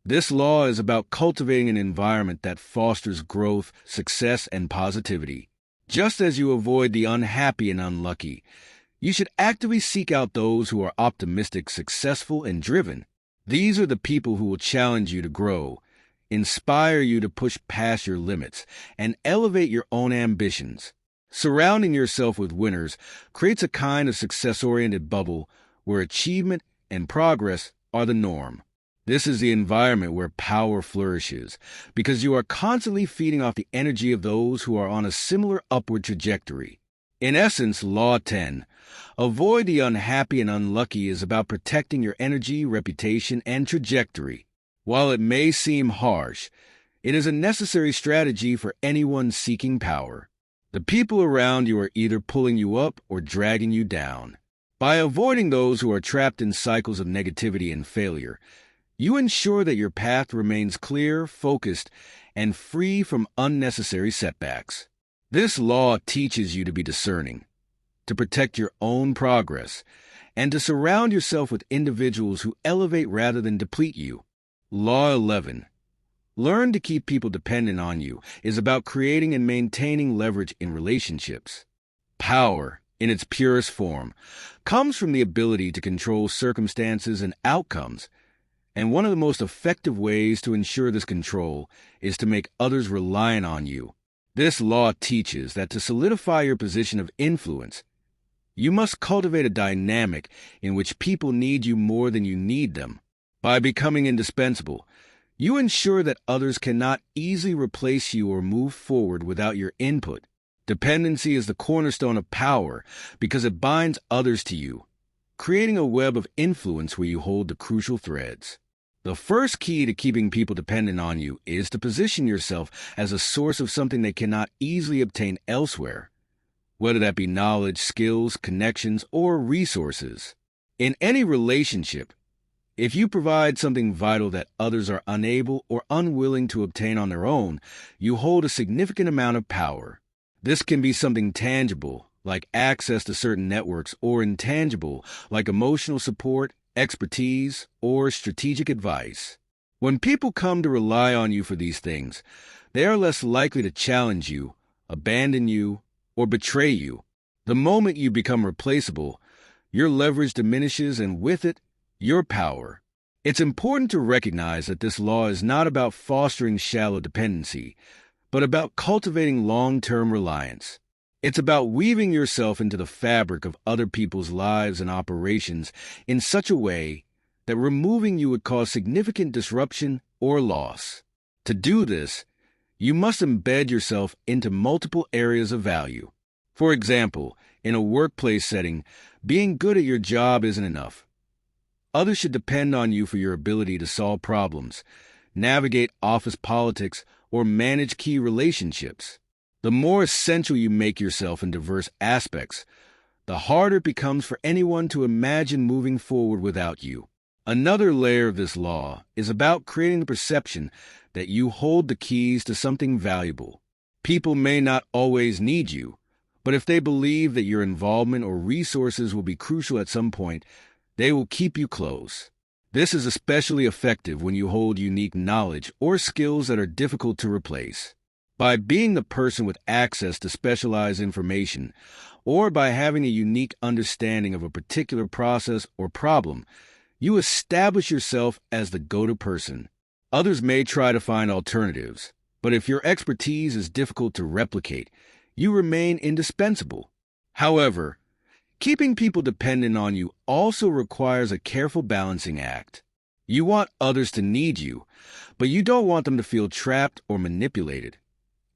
this law is about cultivating an environment that fosters growth, success, and positivity. Just as you avoid the unhappy and unlucky, you should actively seek out those who are optimistic, successful, and driven. These are the people who will challenge you to grow, inspire you to push past your limits, and elevate your own ambitions. Surrounding yourself with winners creates a kind of success-oriented bubble where achievement and progress are the norm. This is the environment where power flourishes, because you are constantly feeding off the energy of those who are on a similar upward trajectory. In essence, Law 10, avoid the unhappy and unlucky, is about protecting your energy, reputation, and trajectory. While it may seem harsh, it is a necessary strategy for anyone seeking power. The people around you are either pulling you up or dragging you down. By avoiding those who are trapped in cycles of negativity and failure, you ensure that your path remains clear, focused, and free from unnecessary setbacks. This law teaches you to be discerning, to protect your own progress, and to surround yourself with individuals who elevate rather than deplete you. Law 11. Learn to keep people dependent on you is about creating and maintaining leverage in relationships. Power, in its purest form, comes from the ability to control circumstances and outcomes, and one of the most effective ways to ensure this control is to make others reliant on you. This law teaches that to solidify your position of influence, you must cultivate a dynamic in which people need you more than you need them. By becoming indispensable, you ensure that others cannot easily replace you or move forward without your input. Dependency is the cornerstone of power because it binds others to you, creating a web of influence where you hold the crucial threads. The first key to keeping people dependent on you is to position yourself as a source of something they cannot easily obtain elsewhere, whether that be knowledge, skills, connections, or resources. In any relationship, if you provide something vital that others are unable or unwilling to obtain on their own, you hold a significant amount of power. This can be something tangible, like access to certain networks, or intangible, like emotional support, expertise, or strategic advice. When people come to rely on you for these things, they are less likely to challenge you, abandon you, or betray you. The moment you become replaceable, your leverage diminishes, and with it, your power. It's important to recognize that this law is not about fostering shallow dependency, but about cultivating long-term reliance. It's about weaving yourself into the fabric of other people's lives and operations in such a way that removing you would cause significant disruption or loss. To do this, you must embed yourself into multiple areas of value. For example, in a workplace setting, being good at your job isn't enough. Others should depend on you for your ability to solve problems, navigate office politics, or manage key relationships. The more essential you make yourself in diverse aspects, the harder it becomes for anyone to imagine moving forward without you. Another layer of this law is about creating the perception that you hold the keys to something valuable. People may not always need you, but if they believe that your involvement or resources will be crucial at some point, they will keep you close. This is especially effective when you hold unique knowledge or skills that are difficult to replace. By being the person with access to specialized information, or by having a unique understanding of a particular process or problem, you establish yourself as the go-to person. Others may try to find alternatives, but if your expertise is difficult to replicate, you remain indispensable. However, keeping people dependent on you also requires a careful balancing act. You want others to need you, but you don't want them to feel trapped or manipulated,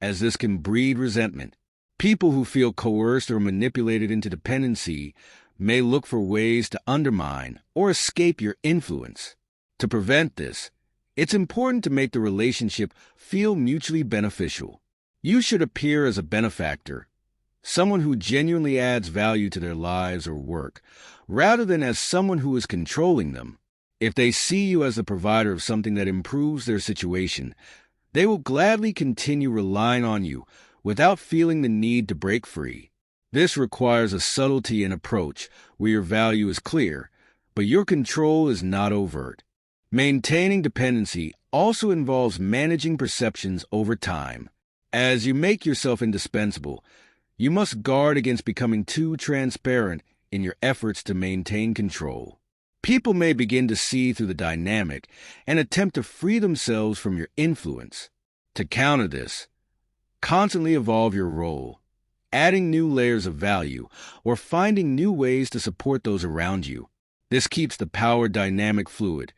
as this can breed resentment. People who feel coerced or manipulated into dependency may look for ways to undermine or escape your influence. To prevent this, it's important to make the relationship feel mutually beneficial. You should appear as a benefactor, someone who genuinely adds value to their lives or work, rather than as someone who is controlling them. If they see you as the provider of something that improves their situation, they will gladly continue relying on you without feeling the need to break free. This requires a subtlety in approach where your value is clear, but your control is not overt. Maintaining dependency also involves managing perceptions over time. As you make yourself indispensable, you must guard against becoming too transparent in your efforts to maintain control. People may begin to see through the dynamic and attempt to free themselves from your influence. To counter this, constantly evolve your role, adding new layers of value or finding new ways to support those around you. This keeps the power dynamic fluid,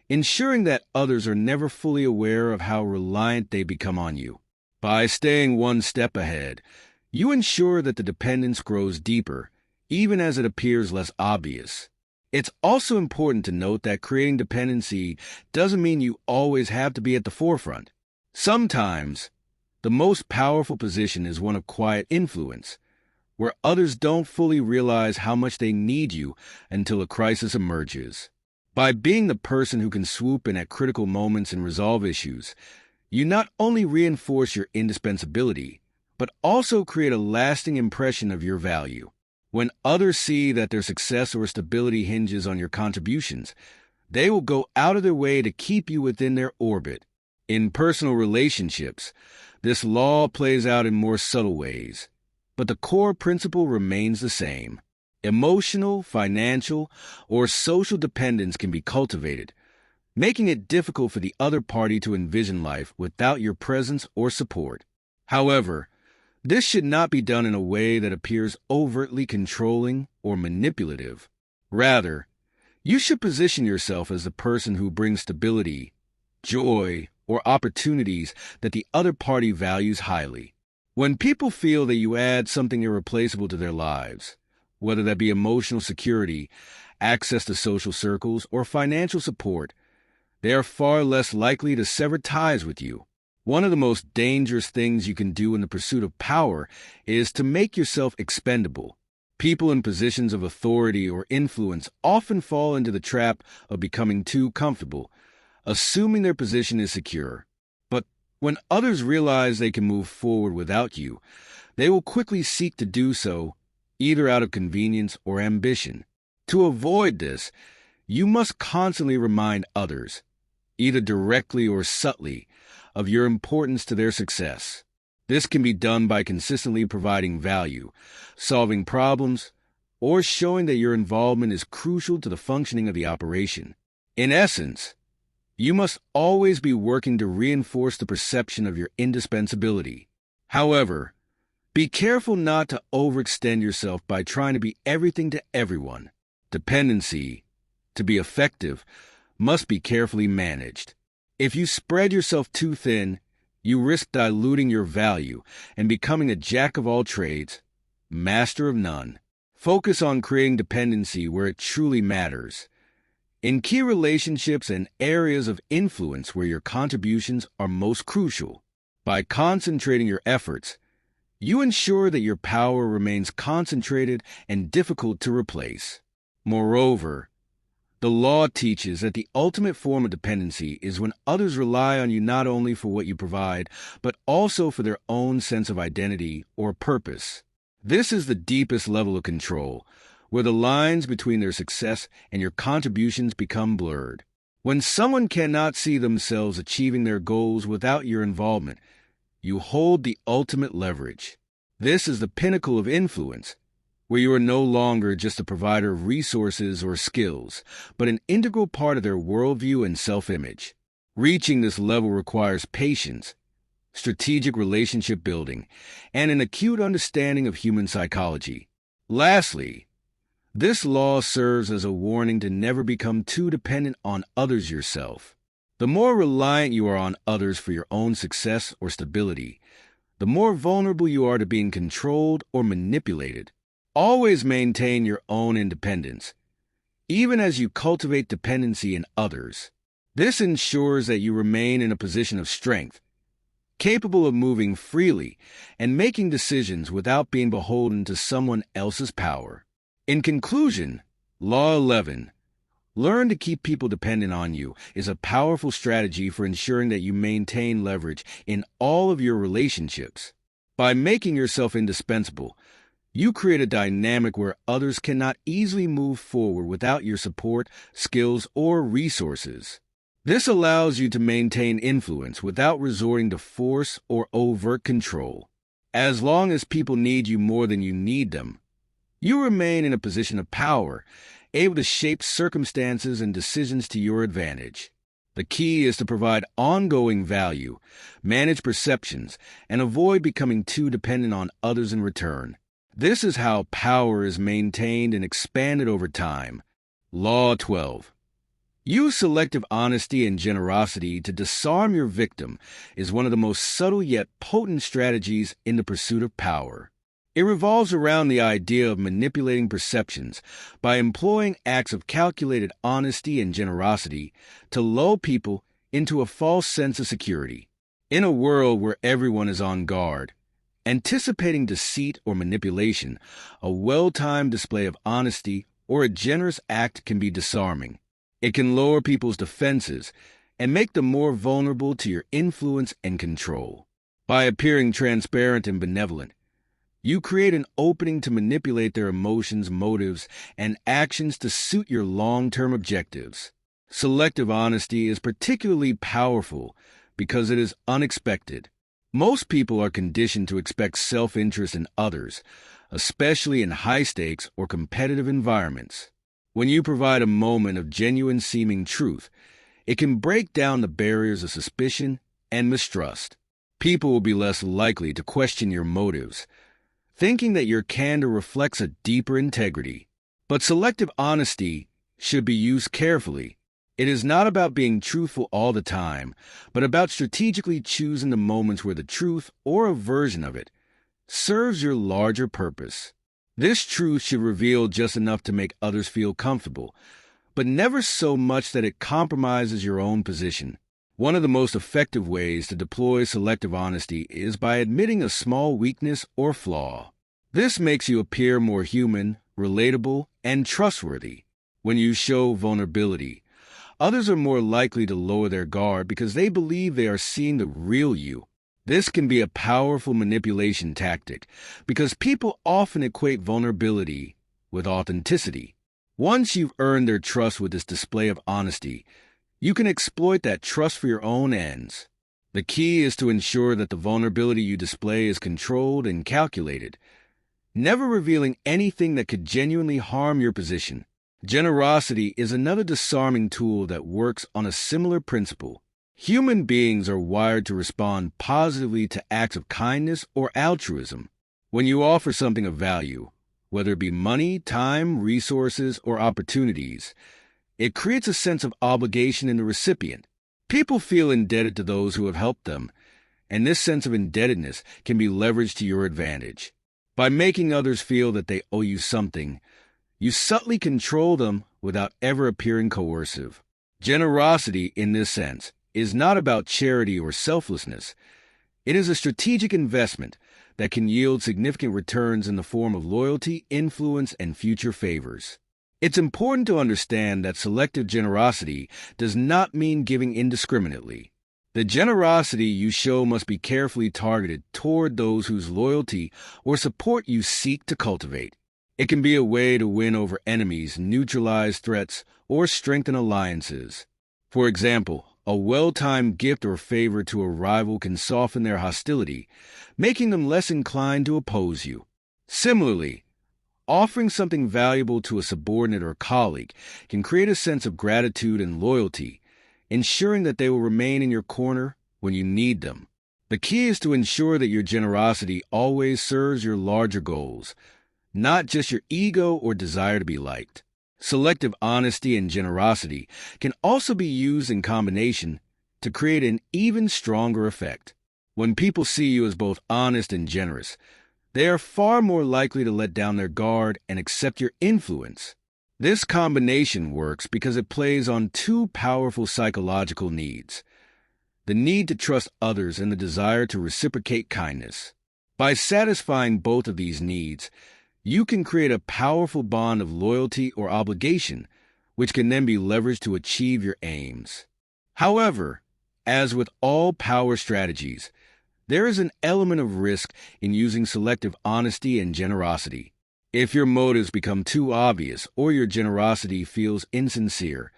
ensuring that others are never fully aware of how reliant they become on you. By staying one step ahead, you ensure that the dependence grows deeper, even as it appears less obvious. It's also important to note that creating dependency doesn't mean you always have to be at the forefront. Sometimes, the most powerful position is one of quiet influence, where others don't fully realize how much they need you until a crisis emerges. By being the person who can swoop in at critical moments and resolve issues, you not only reinforce your indispensability, but also create a lasting impression of your value. When others see that their success or stability hinges on your contributions, they will go out of their way to keep you within their orbit. In personal relationships, this law plays out in more subtle ways, but the core principle remains the same. Emotional, financial, or social dependence can be cultivated, making it difficult for the other party to envision life without your presence or support. However, this should not be done in a way that appears overtly controlling or manipulative. Rather, you should position yourself as the person who brings stability, joy, or opportunities that the other party values highly. When people feel that you add something irreplaceable to their lives, whether that be emotional security, access to social circles, or financial support, they are far less likely to sever ties with you. One of the most dangerous things you can do in the pursuit of power is to make yourself expendable. People in positions of authority or influence often fall into the trap of becoming too comfortable, assuming their position is secure. But when others realize they can move forward without you, they will quickly seek to do so, either out of convenience or ambition. To avoid this, you must constantly remind others, either directly or subtly, of your importance to their success. This can be done by consistently providing value, solving problems, or showing that your involvement is crucial to the functioning of the operation. In essence, you must always be working to reinforce the perception of your indispensability. However, be careful not to overextend yourself by trying to be everything to everyone. Dependency, to be effective, must be carefully managed. If you spread yourself too thin, you risk diluting your value and becoming a jack of all trades, master of none. Focus on creating dependency where it truly matters. In key relationships and areas of influence where your contributions are most crucial. By concentrating your efforts, you ensure that your power remains concentrated and difficult to replace. Moreover, the law teaches that the ultimate form of dependency is when others rely on you not only for what you provide, but also for their own sense of identity or purpose. This is the deepest level of control, where the lines between their success and your contributions become blurred. When someone cannot see themselves achieving their goals without your involvement, you hold the ultimate leverage. This is the pinnacle of influence, where you are no longer just a provider of resources or skills, but an integral part of their worldview and self-image. Reaching this level requires patience, strategic relationship building, and an acute understanding of human psychology. Lastly, this law serves as a warning to never become too dependent on others yourself. The more reliant you are on others for your own success or stability, the more vulnerable you are to being controlled or manipulated. Always maintain your own independence, even as you cultivate dependency in others. This ensures that you remain in a position of strength, capable of moving freely and making decisions without being beholden to someone else's power. In conclusion, Law 11, learn to keep people dependent on you, is a powerful strategy for ensuring that you maintain leverage in all of your relationships. By making yourself indispensable, you create a dynamic where others cannot easily move forward without your support, skills, or resources. This allows you to maintain influence without resorting to force or overt control. As long as people need you more than you need them, you remain in a position of power, able to shape circumstances and decisions to your advantage. The key is to provide ongoing value, manage perceptions, and avoid becoming too dependent on others in return. This is how power is maintained and expanded over time. Law 12. Use selective honesty and generosity to disarm your victim is one of the most subtle yet potent strategies in the pursuit of power. It revolves around the idea of manipulating perceptions by employing acts of calculated honesty and generosity to lull people into a false sense of security. In a world where everyone is on guard, anticipating deceit or manipulation, a well-timed display of honesty or a generous act can be disarming. It can lower people's defenses and make them more vulnerable to your influence and control. By appearing transparent and benevolent, you create an opening to manipulate their emotions, motives, and actions to suit your long-term objectives. Selective honesty is particularly powerful because it is unexpected. Most people are conditioned to expect self-interest in others, especially in high-stakes or competitive environments. When you provide a moment of genuine seeming truth, it can break down the barriers of suspicion and mistrust. People will be less likely to question your motives, thinking that your candor reflects a deeper integrity. But selective honesty should be used carefully. It is not about being truthful all the time, but about strategically choosing the moments where the truth, or a version of it, serves your larger purpose. This truth should reveal just enough to make others feel comfortable, but never so much that it compromises your own position. One of the most effective ways to deploy selective honesty is by admitting a small weakness or flaw. This makes you appear more human, relatable, and trustworthy. When you show vulnerability, others are more likely to lower their guard because they believe they are seeing the real you. This can be a powerful manipulation tactic because people often equate vulnerability with authenticity. Once you've earned their trust with this display of honesty, you can exploit that trust for your own ends. The key is to ensure that the vulnerability you display is controlled and calculated, never revealing anything that could genuinely harm your position. Generosity is another disarming tool that works on a similar principle. Human beings are wired to respond positively to acts of kindness or altruism. When you offer something of value, whether it be money, time, resources, or opportunities, it creates a sense of obligation in the recipient. People feel indebted to those who have helped them, and this sense of indebtedness can be leveraged to your advantage. By making others feel that they owe you something, you subtly control them without ever appearing coercive. Generosity, in this sense, is not about charity or selflessness. It is a strategic investment that can yield significant returns in the form of loyalty, influence, and future favors. It's important to understand that selective generosity does not mean giving indiscriminately. The generosity you show must be carefully targeted toward those whose loyalty or support you seek to cultivate. It can be a way to win over enemies, neutralize threats, or strengthen alliances. For example, a well-timed gift or favor to a rival can soften their hostility, making them less inclined to oppose you. Similarly, offering something valuable to a subordinate or colleague can create a sense of gratitude and loyalty, ensuring that they will remain in your corner when you need them. The key is to ensure that your generosity always serves your larger goals, not just your ego or desire to be liked. Selective honesty and generosity can also be used in combination to create an even stronger effect. When people see you as both honest and generous, they are far more likely to let down their guard and accept your influence. This combination works because it plays on two powerful psychological needs: the need to trust others and the desire to reciprocate kindness. By satisfying both of these needs, you can create a powerful bond of loyalty or obligation, which can then be leveraged to achieve your aims. However, as with all power strategies, there is an element of risk in using selective honesty and generosity. If your motives become too obvious or your generosity feels insincere,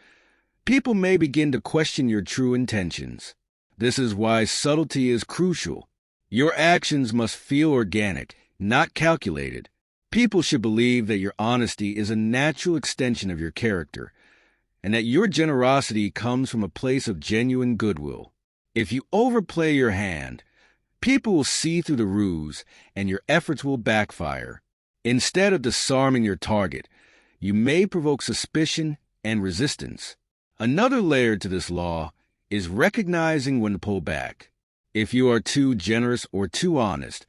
people may begin to question your true intentions. This is why subtlety is crucial. Your actions must feel organic, not calculated. People should believe that your honesty is a natural extension of your character, and that your generosity comes from a place of genuine goodwill. If you overplay your hand, people will see through the ruse, and your efforts will backfire. Instead of disarming your target, you may provoke suspicion and resistance. Another layer to this law is recognizing when to pull back. If you are too generous or too honest,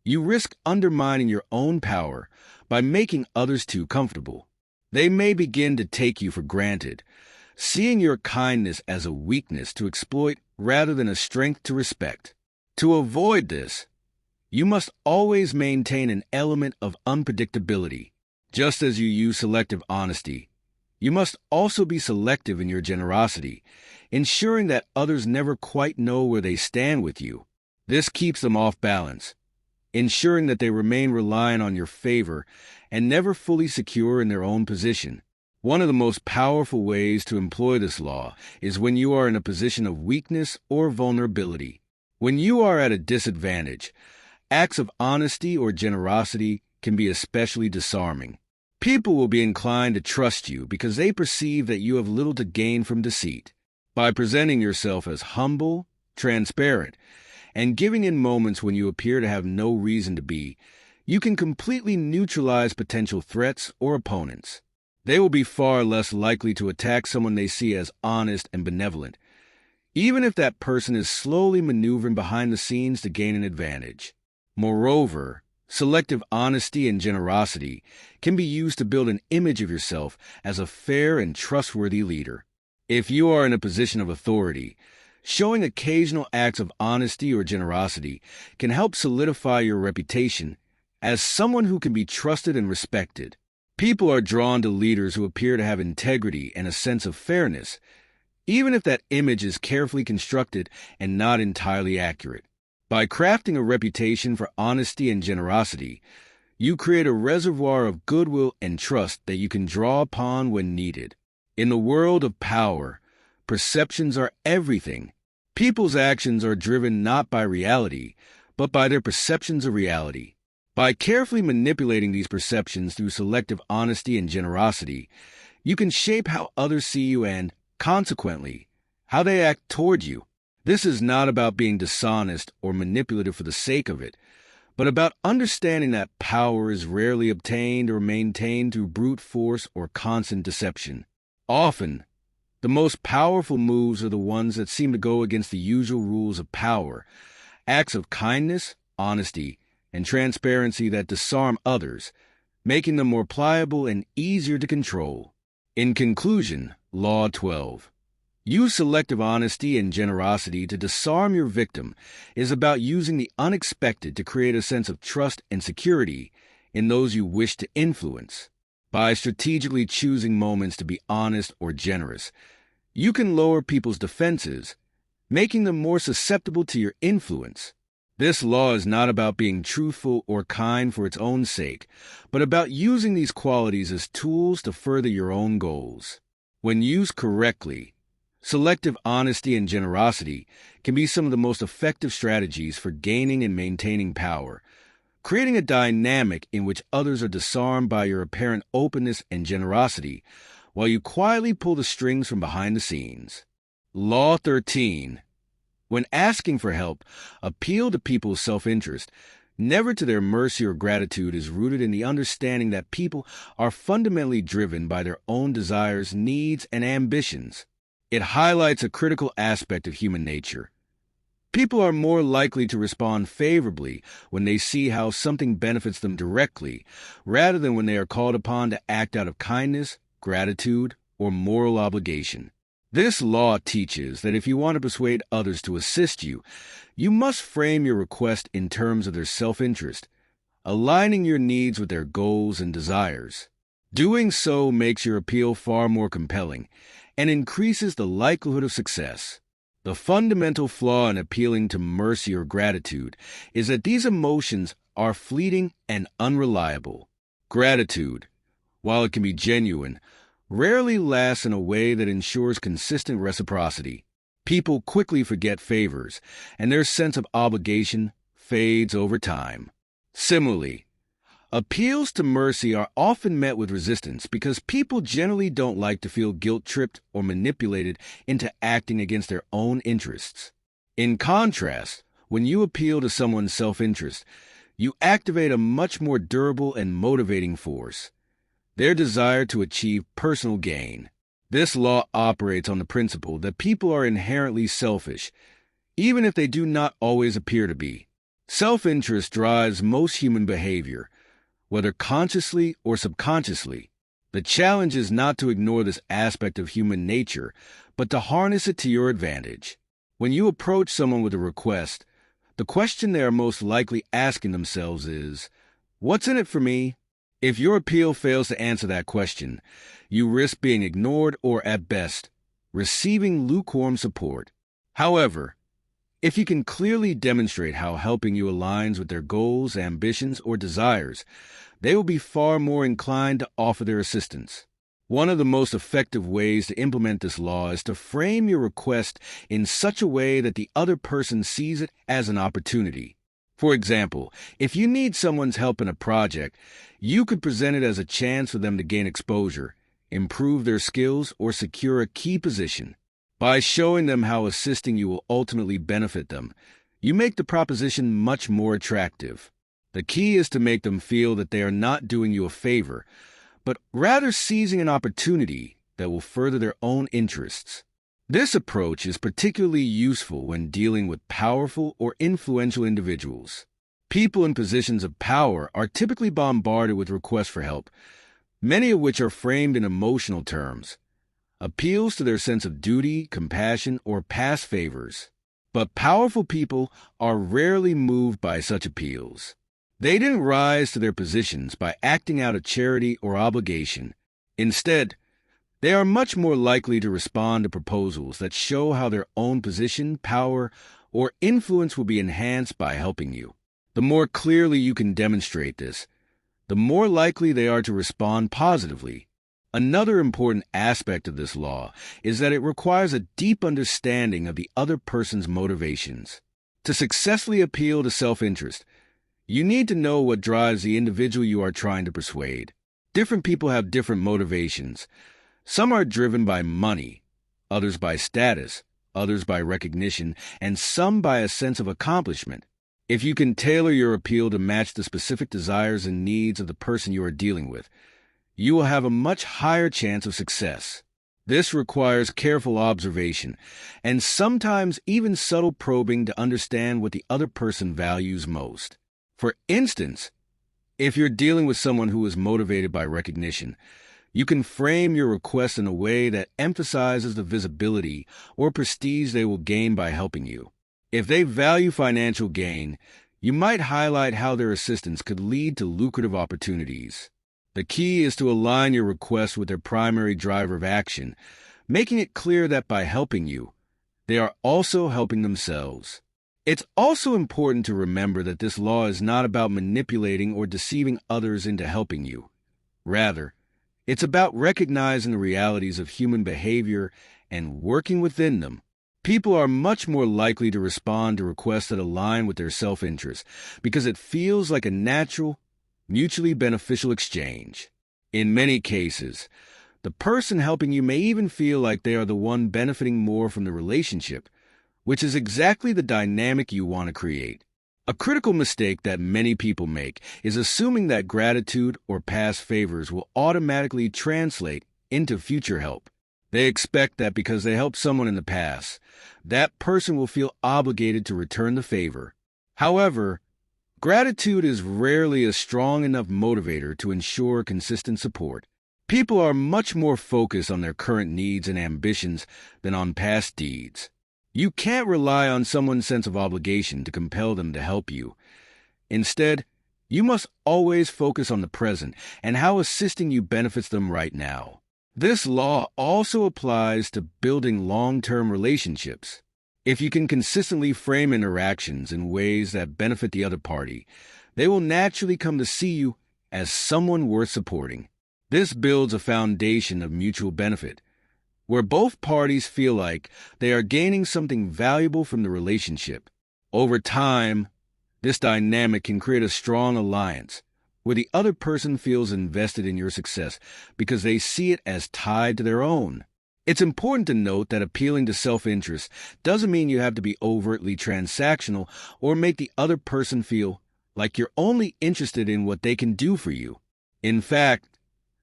you risk undermining your own power by making others too comfortable. They may begin to take you for granted, seeing your kindness as a weakness to exploit rather than a strength to respect. To avoid this, you must always maintain an element of unpredictability. Just as you use selective honesty, you must also be selective in your generosity, ensuring that others never quite know where they stand with you. This keeps them off balance, ensuring that they remain reliant on your favor and never fully secure in their own position. One of the most powerful ways to employ this law is when you are in a position of weakness or vulnerability. When you are at a disadvantage, acts of honesty or generosity can be especially disarming. People will be inclined to trust you because they perceive that you have little to gain from deceit. By presenting yourself as humble, transparent, and giving in moments when you appear to have no reason to be, you can completely neutralize potential threats or opponents. They will be far less likely to attack someone they see as honest and benevolent, even if that person is slowly maneuvering behind the scenes to gain an advantage. Moreover, selective honesty and generosity can be used to build an image of yourself as a fair and trustworthy leader. If you are in a position of authority, showing occasional acts of honesty or generosity can help solidify your reputation as someone who can be trusted and respected. People are drawn to leaders who appear to have integrity and a sense of fairness, even if that image is carefully constructed and not entirely accurate. By crafting a reputation for honesty and generosity, you create a reservoir of goodwill and trust that you can draw upon when needed. In the world of power, perceptions are everything. People's actions are driven not by reality, but by their perceptions of reality. By carefully manipulating these perceptions through selective honesty and generosity, You can shape how others see you and, consequently, how they act toward you. This is not about being dishonest or manipulative for the sake of it, but about understanding that power is rarely obtained or maintained through brute force or constant deception. Often, the most powerful moves are the ones that seem to go against the usual rules of power, acts of kindness, honesty, and transparency that disarm others, making them more pliable and easier to control. In conclusion, Law 12. Use selective honesty and generosity to disarm your victim is about using the unexpected to create a sense of trust and security in those you wish to influence. By strategically choosing moments to be honest or generous, you can lower people's defenses, making them more susceptible to your influence. This law is not about being truthful or kind for its own sake, but about using these qualities as tools to further your own goals. When used correctly, selective honesty and generosity can be some of the most effective strategies for gaining and maintaining power, creating a dynamic in which others are disarmed by your apparent openness and generosity, while you quietly pull the strings from behind the scenes. Law 13. When asking for help, appeal to people's self-interest, never to their mercy or gratitude, is rooted in the understanding that people are fundamentally driven by their own desires, needs, and ambitions. It highlights a critical aspect of human nature. People are more likely to respond favorably when they see how something benefits them directly, rather than when they are called upon to act out of kindness, gratitude, or moral obligation. This law teaches that if you want to persuade others to assist you, you must frame your request in terms of their self-interest, aligning your needs with their goals and desires. Doing so makes your appeal far more compelling and increases the likelihood of success. The fundamental flaw in appealing to mercy or gratitude is that these emotions are fleeting and unreliable. Gratitude, while it can be genuine, rarely lasts in a way that ensures consistent reciprocity. People quickly forget favors, and their sense of obligation fades over time. Similarly, appeals to mercy are often met with resistance because people generally don't like to feel guilt-tripped or manipulated into acting against their own interests. In contrast, when you appeal to someone's self-interest, you activate a much more durable and motivating force: their desire to achieve personal gain. This law operates on the principle that people are inherently selfish, even if they do not always appear to be. Self-interest drives most human behavior, whether consciously or subconsciously. The challenge is not to ignore this aspect of human nature, but to harness it to your advantage. When you approach someone with a request, the question they are most likely asking themselves is, "What's in it for me?" If your appeal fails to answer that question, you risk being ignored or, at best, receiving lukewarm support. However, if you can clearly demonstrate how helping you aligns with their goals, ambitions, or desires, they will be far more inclined to offer their assistance. One of the most effective ways to implement this law is to frame your request in such a way that the other person sees it as an opportunity. For example, if you need someone's help in a project, you could present it as a chance for them to gain exposure, improve their skills, or secure a key position. By showing them how assisting you will ultimately benefit them, you make the proposition much more attractive. The key is to make them feel that they are not doing you a favor, but rather seizing an opportunity that will further their own interests. This approach is particularly useful when dealing with powerful or influential individuals. People in positions of power are typically bombarded with requests for help, many of which are framed in emotional terms, appeals to their sense of duty, compassion, or past favors. But powerful people are rarely moved by such appeals. They didn't rise to their positions by acting out of charity or obligation. Instead, they are much more likely to respond to proposals that show how their own position, power, or influence will be enhanced by helping you. The more clearly you can demonstrate this, the more likely they are to respond positively. Another important aspect of this law is that it requires a deep understanding of the other person's motivations. To successfully appeal to self-interest, you need to know what drives the individual you are trying to persuade. Different people have different motivations, Some are driven by money, others by status, others by recognition, and some by a sense of accomplishment. If you can tailor your appeal to match the specific desires and needs of the person you are dealing with, you will have a much higher chance of success. This requires careful observation and sometimes even subtle probing to understand what the other person values most. For instance, if you're dealing with someone who is motivated by recognition, you can frame your request in a way that emphasizes the visibility or prestige they will gain by helping you. If they value financial gain, you might highlight how their assistance could lead to lucrative opportunities. The key is to align your request with their primary driver of action, making it clear that by helping you, they are also helping themselves. It's also important to remember that this law is not about manipulating or deceiving others into helping you. Rather, it's about recognizing the realities of human behavior and working within them. People are much more likely to respond to requests that align with their self-interest because it feels like a natural, mutually beneficial exchange. In many cases, the person helping you may even feel like they are the one benefiting more from the relationship, which is exactly the dynamic you want to create. A critical mistake that many people make is assuming that gratitude or past favors will automatically translate into future help. They expect that because they helped someone in the past, that person will feel obligated to return the favor. However, gratitude is rarely a strong enough motivator to ensure consistent support. People are much more focused on their current needs and ambitions than on past deeds. You can't rely on someone's sense of obligation to compel them to help you. Instead, you must always focus on the present and how assisting you benefits them right now. This law also applies to building long-term relationships. If you can consistently frame interactions in ways that benefit the other party, they will naturally come to see you as someone worth supporting. This builds a foundation of mutual benefit, where both parties feel like they are gaining something valuable from the relationship. Over time, this dynamic can create a strong alliance, where the other person feels invested in your success because they see it as tied to their own. It's important to note that appealing to self-interest doesn't mean you have to be overtly transactional or make the other person feel like you're only interested in what they can do for you. In fact,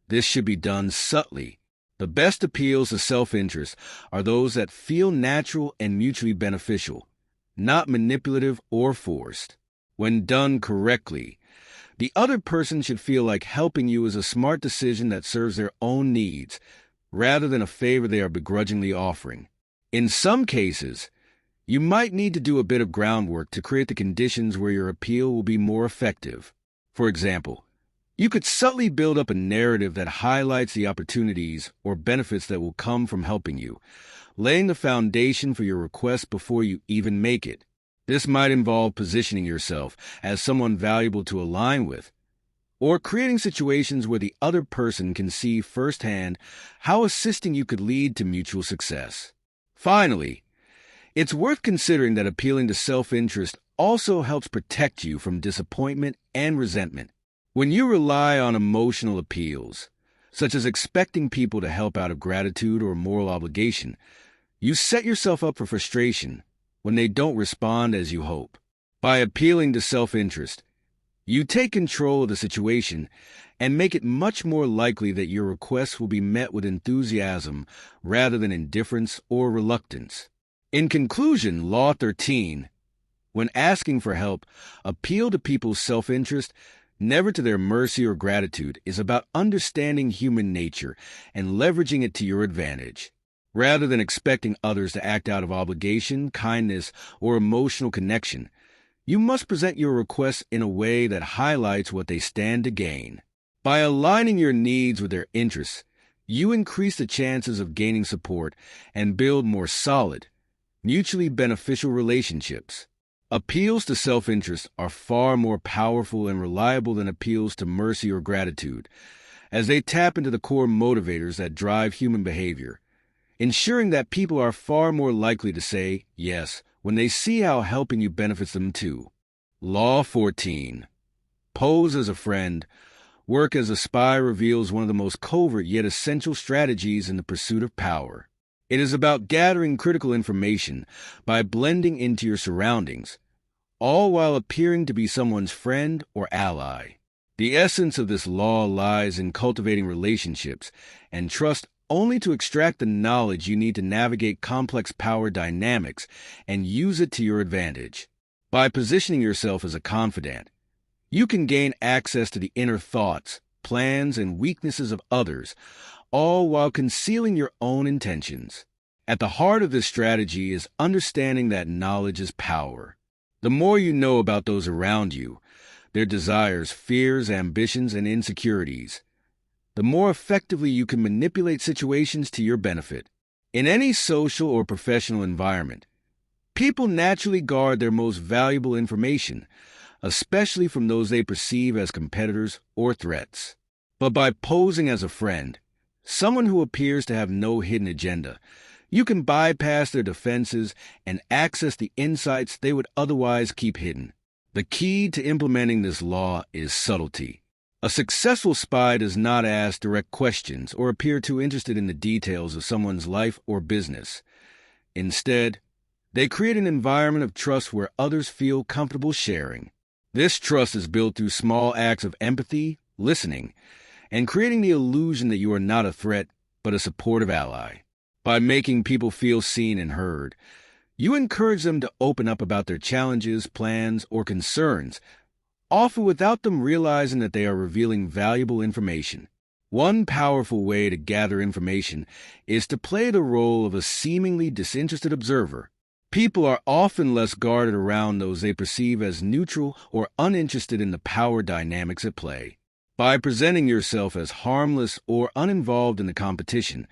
this should be done subtly. The best appeals to self-interest are those that feel natural and mutually beneficial, not manipulative or forced. When done correctly, the other person should feel like helping you is a smart decision that serves their own needs, rather than a favor they are begrudgingly offering. In some cases, you might need to do a bit of groundwork to create the conditions where your appeal will be more effective. For example, you could subtly build up a narrative that highlights the opportunities or benefits that will come from helping you, laying the foundation for your request before you even make it. This might involve positioning yourself as someone valuable to align with, or creating situations where the other person can see firsthand how assisting you could lead to mutual success. Finally, it's worth considering that appealing to self-interest also helps protect you from disappointment and resentment. When you rely on emotional appeals, such as expecting people to help out of gratitude or moral obligation, you set yourself up for frustration when they don't respond as you hope. By appealing to self-interest, you take control of the situation and make it much more likely that your requests will be met with enthusiasm rather than indifference or reluctance. In conclusion, Law 13, when asking for help, appeal to people's self-interest, never to their mercy or gratitude, is about understanding human nature and leveraging it to your advantage. Rather than expecting others to act out of obligation, kindness, or emotional connection, you must present your requests in a way that highlights what they stand to gain. By aligning your needs with their interests, you increase the chances of gaining support and build more solid, mutually beneficial relationships. Appeals to self-interest are far more powerful and reliable than appeals to mercy or gratitude, as they tap into the core motivators that drive human behavior, ensuring that people are far more likely to say yes when they see how helping you benefits them too. Law 14. Pose as a friend Work as a spy reveals one of the most covert yet essential strategies in the pursuit of power. It is about gathering critical information by blending into your surroundings, all while appearing to be someone's friend or ally. The essence of this law lies in cultivating relationships and trust only to extract the knowledge you need to navigate complex power dynamics and use it to your advantage. By positioning yourself as a confidant, you can gain access to the inner thoughts, plans, and weaknesses of others, all while concealing your own intentions. At the heart of this strategy is understanding that knowledge is power. The more you know about those around you, their desires, fears, ambitions, and insecurities, the more effectively you can manipulate situations to your benefit. In any social or professional environment, people naturally guard their most valuable information, especially from those they perceive as competitors or threats. But by posing as a friend, someone who appears to have no hidden agenda, you can bypass their defenses and access the insights they would otherwise keep hidden. The key to implementing this law is subtlety. A successful spy does not ask direct questions or appear too interested in the details of someone's life or business. Instead, they create an environment of trust where others feel comfortable sharing. This trust is built through small acts of empathy, listening, and creating the illusion that you are not a threat, but a supportive ally. By making people feel seen and heard, you encourage them to open up about their challenges, plans, or concerns, often without them realizing that they are revealing valuable information. One powerful way to gather information is to play the role of a seemingly disinterested observer. People are often less guarded around those they perceive as neutral or uninterested in the power dynamics at play. By presenting yourself as harmless or uninvolved in the competition,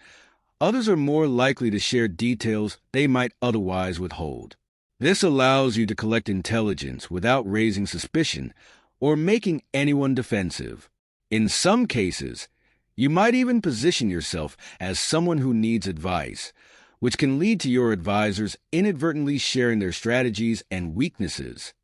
others are more likely to share details they might otherwise withhold. This allows you to collect intelligence without raising suspicion or making anyone defensive. In some cases, you might even position yourself as someone who needs advice, which can lead to your advisors inadvertently sharing their strategies and weaknesses.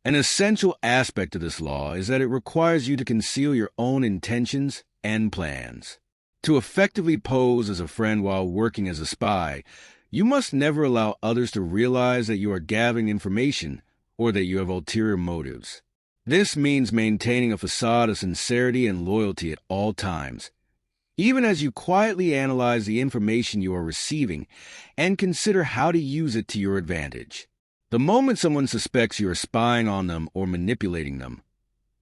An essential aspect of this law is that it requires you to conceal your own intentions and plans. To effectively pose as a friend while working as a spy, you must never allow others to realize that you are gathering information or that you have ulterior motives. This means maintaining a facade of sincerity and loyalty at all times, even as you quietly analyze the information you are receiving and consider how to use it to your advantage. The moment someone suspects you are spying on them or manipulating them,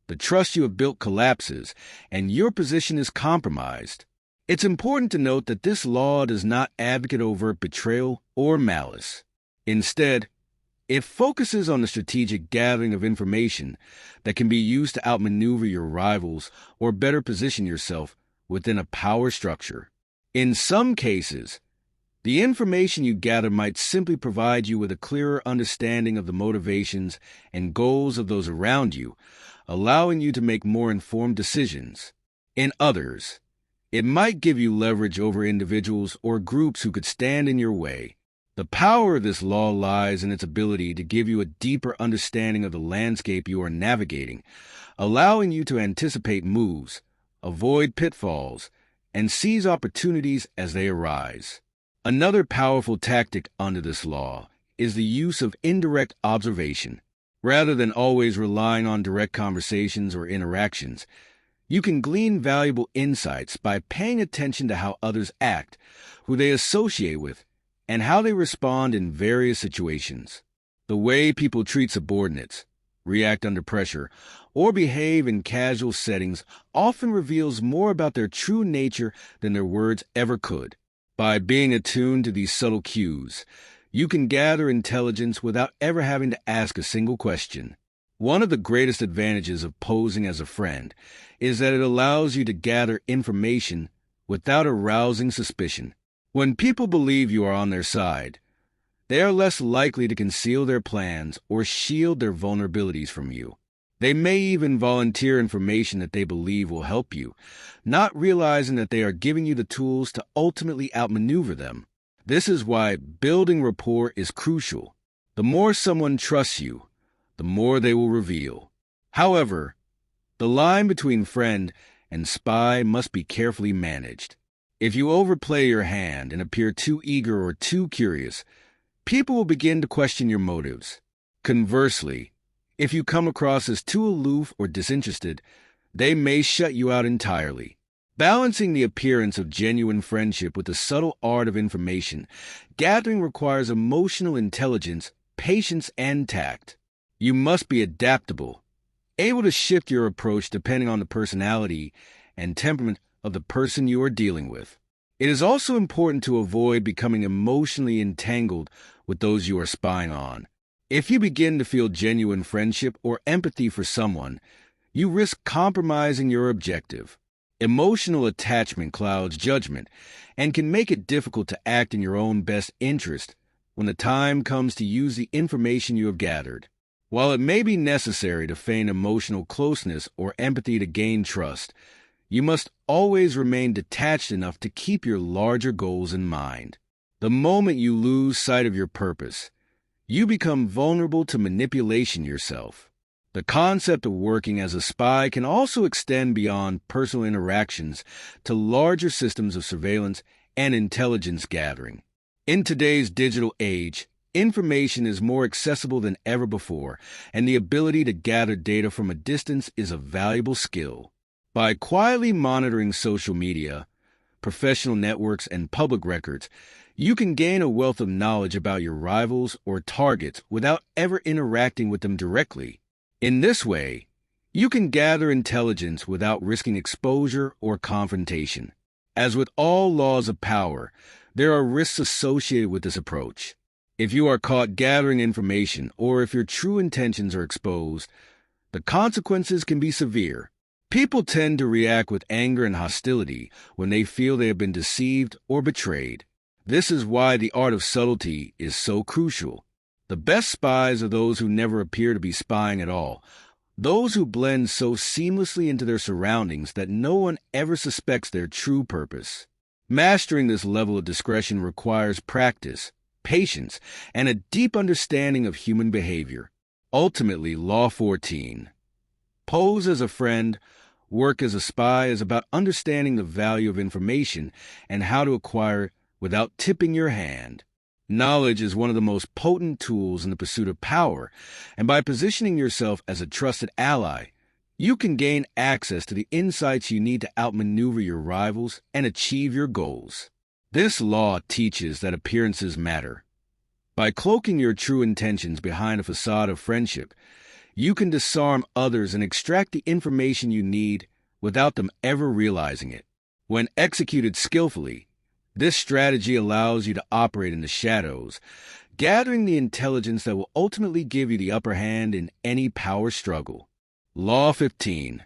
the trust you have built collapses and your position is compromised. It's important to note that this law does not advocate overt betrayal or malice. Instead, it focuses on the strategic gathering of information that can be used to outmaneuver your rivals or better position yourself within a power structure. In some cases, the information you gather might simply provide you with a clearer understanding of the motivations and goals of those around you, allowing you to make more informed decisions. In others, it might give you leverage over individuals or groups who could stand in your way. The power of this law lies in its ability to give you a deeper understanding of the landscape you are navigating, allowing you to anticipate moves, avoid pitfalls, and seize opportunities as they arise. Another powerful tactic under this law is the use of indirect observation. Rather than always relying on direct conversations or interactions, you can glean valuable insights by paying attention to how others act, who they associate with, and how they respond in various situations. The way people treat subordinates, react under pressure, or behave in casual settings often reveals more about their true nature than their words ever could. By being attuned to these subtle cues, you can gather intelligence without ever having to ask a single question. One of the greatest advantages of posing as a friend is that it allows you to gather information without arousing suspicion. When people believe you are on their side, they are less likely to conceal their plans or shield their vulnerabilities from you. They may even volunteer information that they believe will help you, not realizing that they are giving you the tools to ultimately outmaneuver them. This is why building rapport is crucial. The more someone trusts you, the more they will reveal. However, the line between friend and spy must be carefully managed. If you overplay your hand and appear too eager or too curious, people will begin to question your motives. Conversely, if you come across as too aloof or disinterested, they may shut you out entirely. Balancing the appearance of genuine friendship with the subtle art of information gathering requires emotional intelligence, patience, and tact. You must be adaptable, able to shift your approach depending on the personality and temperament of the person you are dealing with. It is also important to avoid becoming emotionally entangled with those you are spying on. If you begin to feel genuine friendship or empathy for someone, you risk compromising your objective. Emotional attachment clouds judgment and can make it difficult to act in your own best interest when the time comes to use the information you have gathered. While it may be necessary to feign emotional closeness or empathy to gain trust, you must always remain detached enough to keep your larger goals in mind. The moment you lose sight of your purpose, you become vulnerable to manipulation yourself. The concept of working as a spy can also extend beyond personal interactions to larger systems of surveillance and intelligence gathering. In today's digital age, information is more accessible than ever before, and the ability to gather data from a distance is a valuable skill. By quietly monitoring social media, professional networks, and public records, you can gain a wealth of knowledge about your rivals or targets without ever interacting with them directly. In this way, you can gather intelligence without risking exposure or confrontation. As with all laws of power, there are risks associated with this approach. If you are caught gathering information or if your true intentions are exposed, the consequences can be severe. People tend to react with anger and hostility when they feel they have been deceived or betrayed. This is why the art of subtlety is so crucial. The best spies are those who never appear to be spying at all, those who blend so seamlessly into their surroundings that no one ever suspects their true purpose. Mastering this level of discretion requires practice, patience, and a deep understanding of human behavior. Ultimately, Law 14. Pose as a friend, work as a spy is about understanding the value of information and how to acquire it without tipping your hand. Knowledge is one of the most potent tools in the pursuit of power, and by positioning yourself as a trusted ally, you can gain access to the insights you need to outmaneuver your rivals and achieve your goals. This law teaches that appearances matter. By cloaking your true intentions behind a facade of friendship, you can disarm others and extract the information you need without them ever realizing it. When executed skillfully, this strategy allows you to operate in the shadows, gathering the intelligence that will ultimately give you the upper hand in any power struggle. Law 15.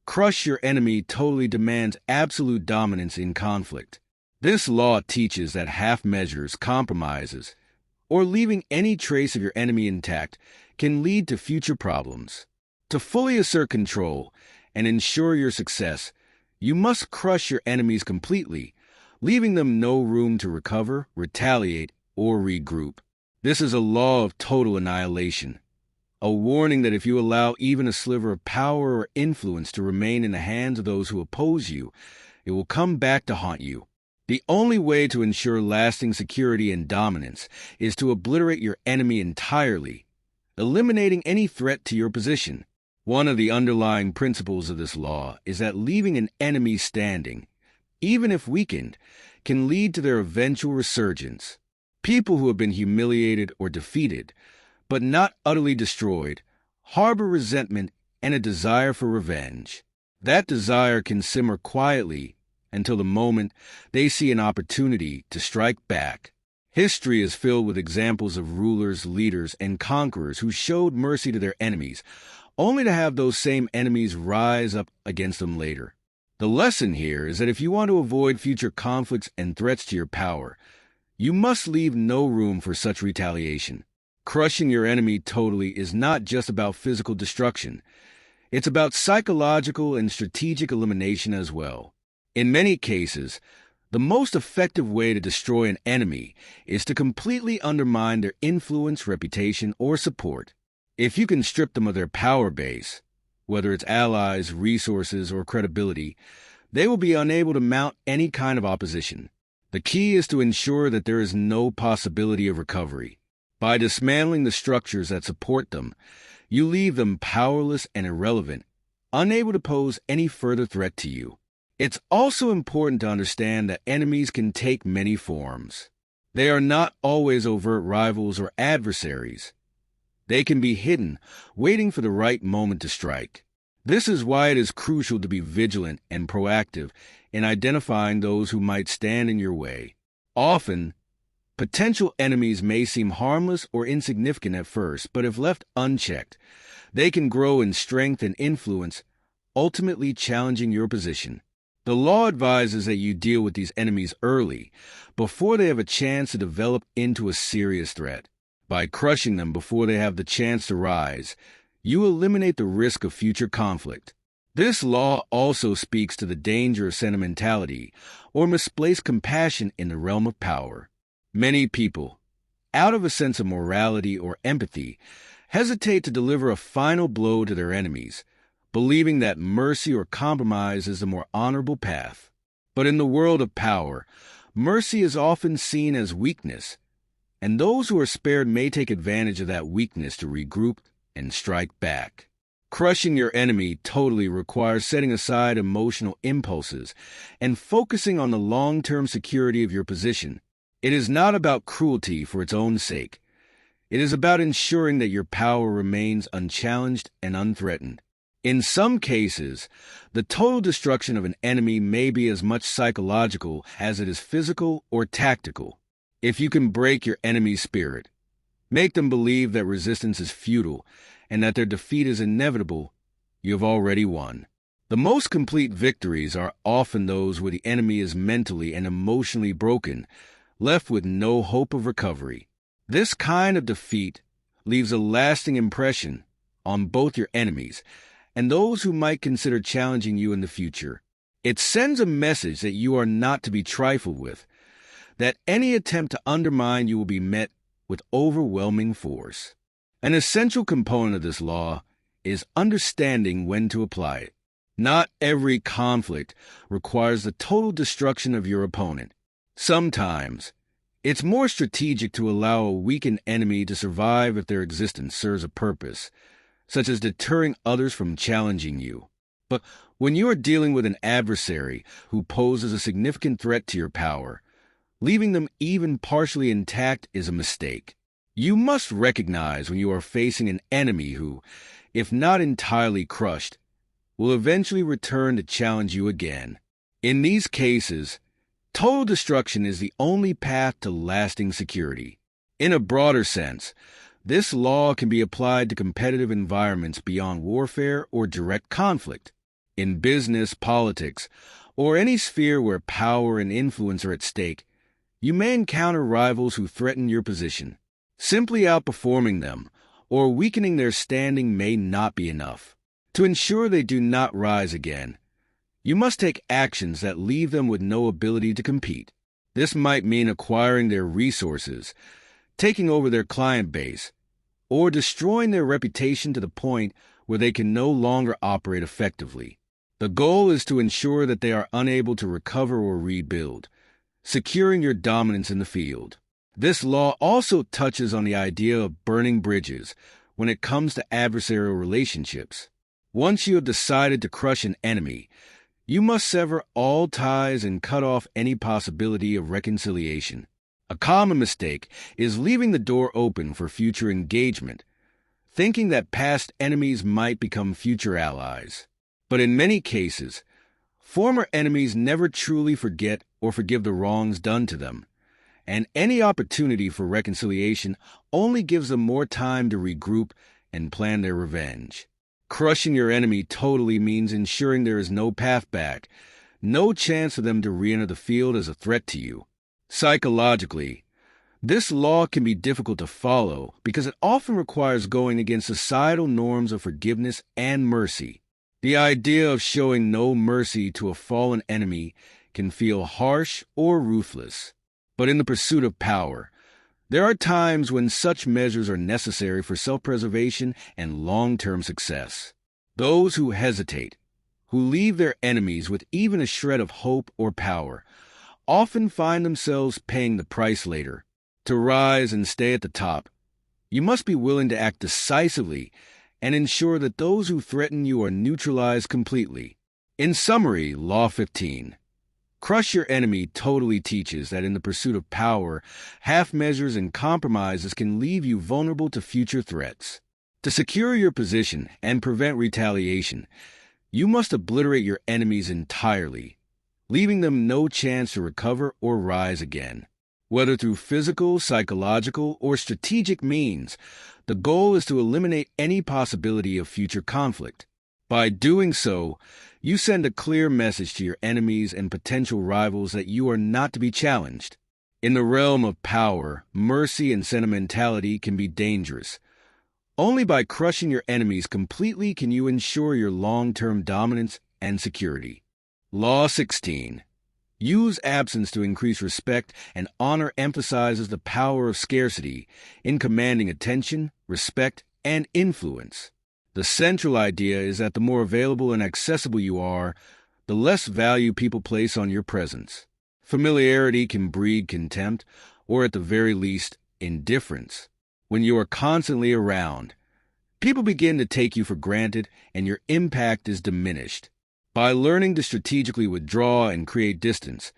Crush your enemy totally demands absolute dominance in conflict. This law teaches that half measures, compromises, or leaving any trace of your enemy intact can lead to future problems. To fully assert control and ensure your success, you must crush your enemies completely, leaving them no room to recover, retaliate, or regroup. This is a law of total annihilation, a warning that if you allow even a sliver of power or influence to remain in the hands of those who oppose you, it will come back to haunt you. The only way to ensure lasting security and dominance is to obliterate your enemy entirely, eliminating any threat to your position. One of the underlying principles of this law is that leaving an enemy standing, even if weakened, can lead to their eventual resurgence. People who have been humiliated or defeated, but not utterly destroyed, harbor resentment and a desire for revenge. That desire can simmer quietly until the moment they see an opportunity to strike back. History is filled with examples of rulers, leaders, and conquerors who showed mercy to their enemies, only to have those same enemies rise up against them later. The lesson here is that if you want to avoid future conflicts and threats to your power, you must leave no room for such retaliation. Crushing your enemy totally is not just about physical destruction. It's about psychological and strategic elimination as well. In many cases, the most effective way to destroy an enemy is to completely undermine their influence, reputation, or support. If you can strip them of their power base, whether it's allies, resources, or credibility, they will be unable to mount any kind of opposition. The key is to ensure that there is no possibility of recovery. By dismantling the structures that support them, you leave them powerless and irrelevant, unable to pose any further threat to you. It's also important to understand that enemies can take many forms. They are not always overt rivals or adversaries. They can be hidden, waiting for the right moment to strike. This is why it is crucial to be vigilant and proactive in identifying those who might stand in your way. Often, potential enemies may seem harmless or insignificant at first, but if left unchecked, they can grow in strength and influence, ultimately challenging your position. The law advises that you deal with these enemies early, before they have a chance to develop into a serious threat. By crushing them before they have the chance to rise, you eliminate the risk of future conflict. This law also speaks to the danger of sentimentality or misplaced compassion in the realm of power. Many people, out of a sense of morality or empathy, hesitate to deliver a final blow to their enemies, believing that mercy or compromise is the more honorable path. But in the world of power, mercy is often seen as weakness, and those who are spared may take advantage of that weakness to regroup and strike back. Crushing your enemy totally requires setting aside emotional impulses and focusing on the long-term security of your position. It is not about cruelty for its own sake. It is about ensuring that your power remains unchallenged and unthreatened. In some cases, the total destruction of an enemy may be as much psychological as it is physical or tactical. If you can break your enemy's spirit, make them believe that resistance is futile and that their defeat is inevitable, you have already won. The most complete victories are often those where the enemy is mentally and emotionally broken, left with no hope of recovery. This kind of defeat leaves a lasting impression on both your enemies and those who might consider challenging you in the future. It sends a message that you are not to be trifled with, that any attempt to undermine you will be met with overwhelming force. An essential component of this law is understanding when to apply it. Not every conflict requires the total destruction of your opponent. Sometimes, it's more strategic to allow a weakened enemy to survive if their existence serves a purpose, such as deterring others from challenging you. But when you are dealing with an adversary who poses a significant threat to your power, leaving them even partially intact is a mistake. You must recognize when you are facing an enemy who, if not entirely crushed, will eventually return to challenge you again. In these cases, total destruction is the only path to lasting security. In a broader sense, this law can be applied to competitive environments beyond warfare or direct conflict. In business, politics, or any sphere where power and influence are at stake, you may encounter rivals who threaten your position. Simply outperforming them or weakening their standing may not be enough. To ensure they do not rise again, you must take actions that leave them with no ability to compete. This might mean acquiring their resources, taking over their client base, or destroying their reputation to the point where they can no longer operate effectively. The goal is to ensure that they are unable to recover or rebuild, securing your dominance in the field. This law also touches on the idea of burning bridges when it comes to adversarial relationships. Once you have decided to crush an enemy, you must sever all ties and cut off any possibility of reconciliation. A common mistake is leaving the door open for future engagement, thinking that past enemies might become future allies. But in many cases, former enemies never truly forget or forgive the wrongs done to them, and any opportunity for reconciliation only gives them more time to regroup and plan their revenge. Crushing your enemy totally means ensuring there is no path back, no chance for them to re-enter the field as a threat to you. Psychologically, this law can be difficult to follow because it often requires going against societal norms of forgiveness and mercy. The idea of showing no mercy to a fallen enemy can feel harsh or ruthless. But in the pursuit of power, there are times when such measures are necessary for self-preservation and long-term success. Those who hesitate, who leave their enemies with even a shred of hope or power, often find themselves paying the price later. To rise and stay at the top, you must be willing to act decisively and ensure that those who threaten you are neutralized completely. In summary, Law 15. Crush your enemy totally teaches that in the pursuit of power, half measures and compromises can leave you vulnerable to future threats. To secure your position and prevent retaliation, you must obliterate your enemies entirely, leaving them no chance to recover or rise again. Whether through physical, psychological, or strategic means, the goal is to eliminate any possibility of future conflict. By doing so, you send a clear message to your enemies and potential rivals that you are not to be challenged. In the realm of power, mercy and sentimentality can be dangerous. Only by crushing your enemies completely can you ensure your long-term dominance and security. Law 16. Use absence to increase respect, and honor emphasizes the power of scarcity in commanding attention, respect, and influence. The central idea is that the more available and accessible you are, the less value people place on your presence. Familiarity can breed contempt, or at the very least, indifference. When you are constantly around, people begin to take you for granted and your impact is diminished. By learning to strategically withdraw and create distance,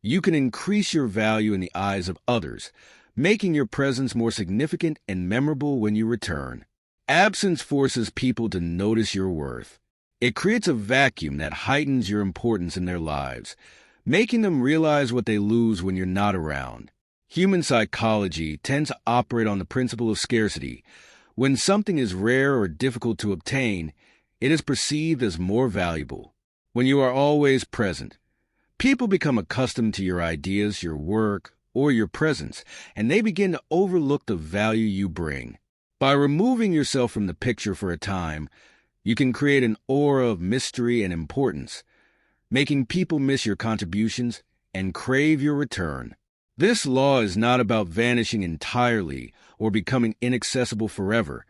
you can increase your value in the eyes of others, making your presence more significant and memorable when you return. Absence forces people to notice your worth. It creates a vacuum that heightens your importance in their lives, making them realize what they lose when you're not around. Human psychology tends to operate on the principle of scarcity. When something is rare or difficult to obtain, it is perceived as more valuable. When you are always present, people become accustomed to your ideas, your work, or your presence, and they begin to overlook the value you bring. By removing yourself from the picture for a time, you can create an aura of mystery and importance, making people miss your contributions and crave your return. This law is not about vanishing entirely or becoming inaccessible forever.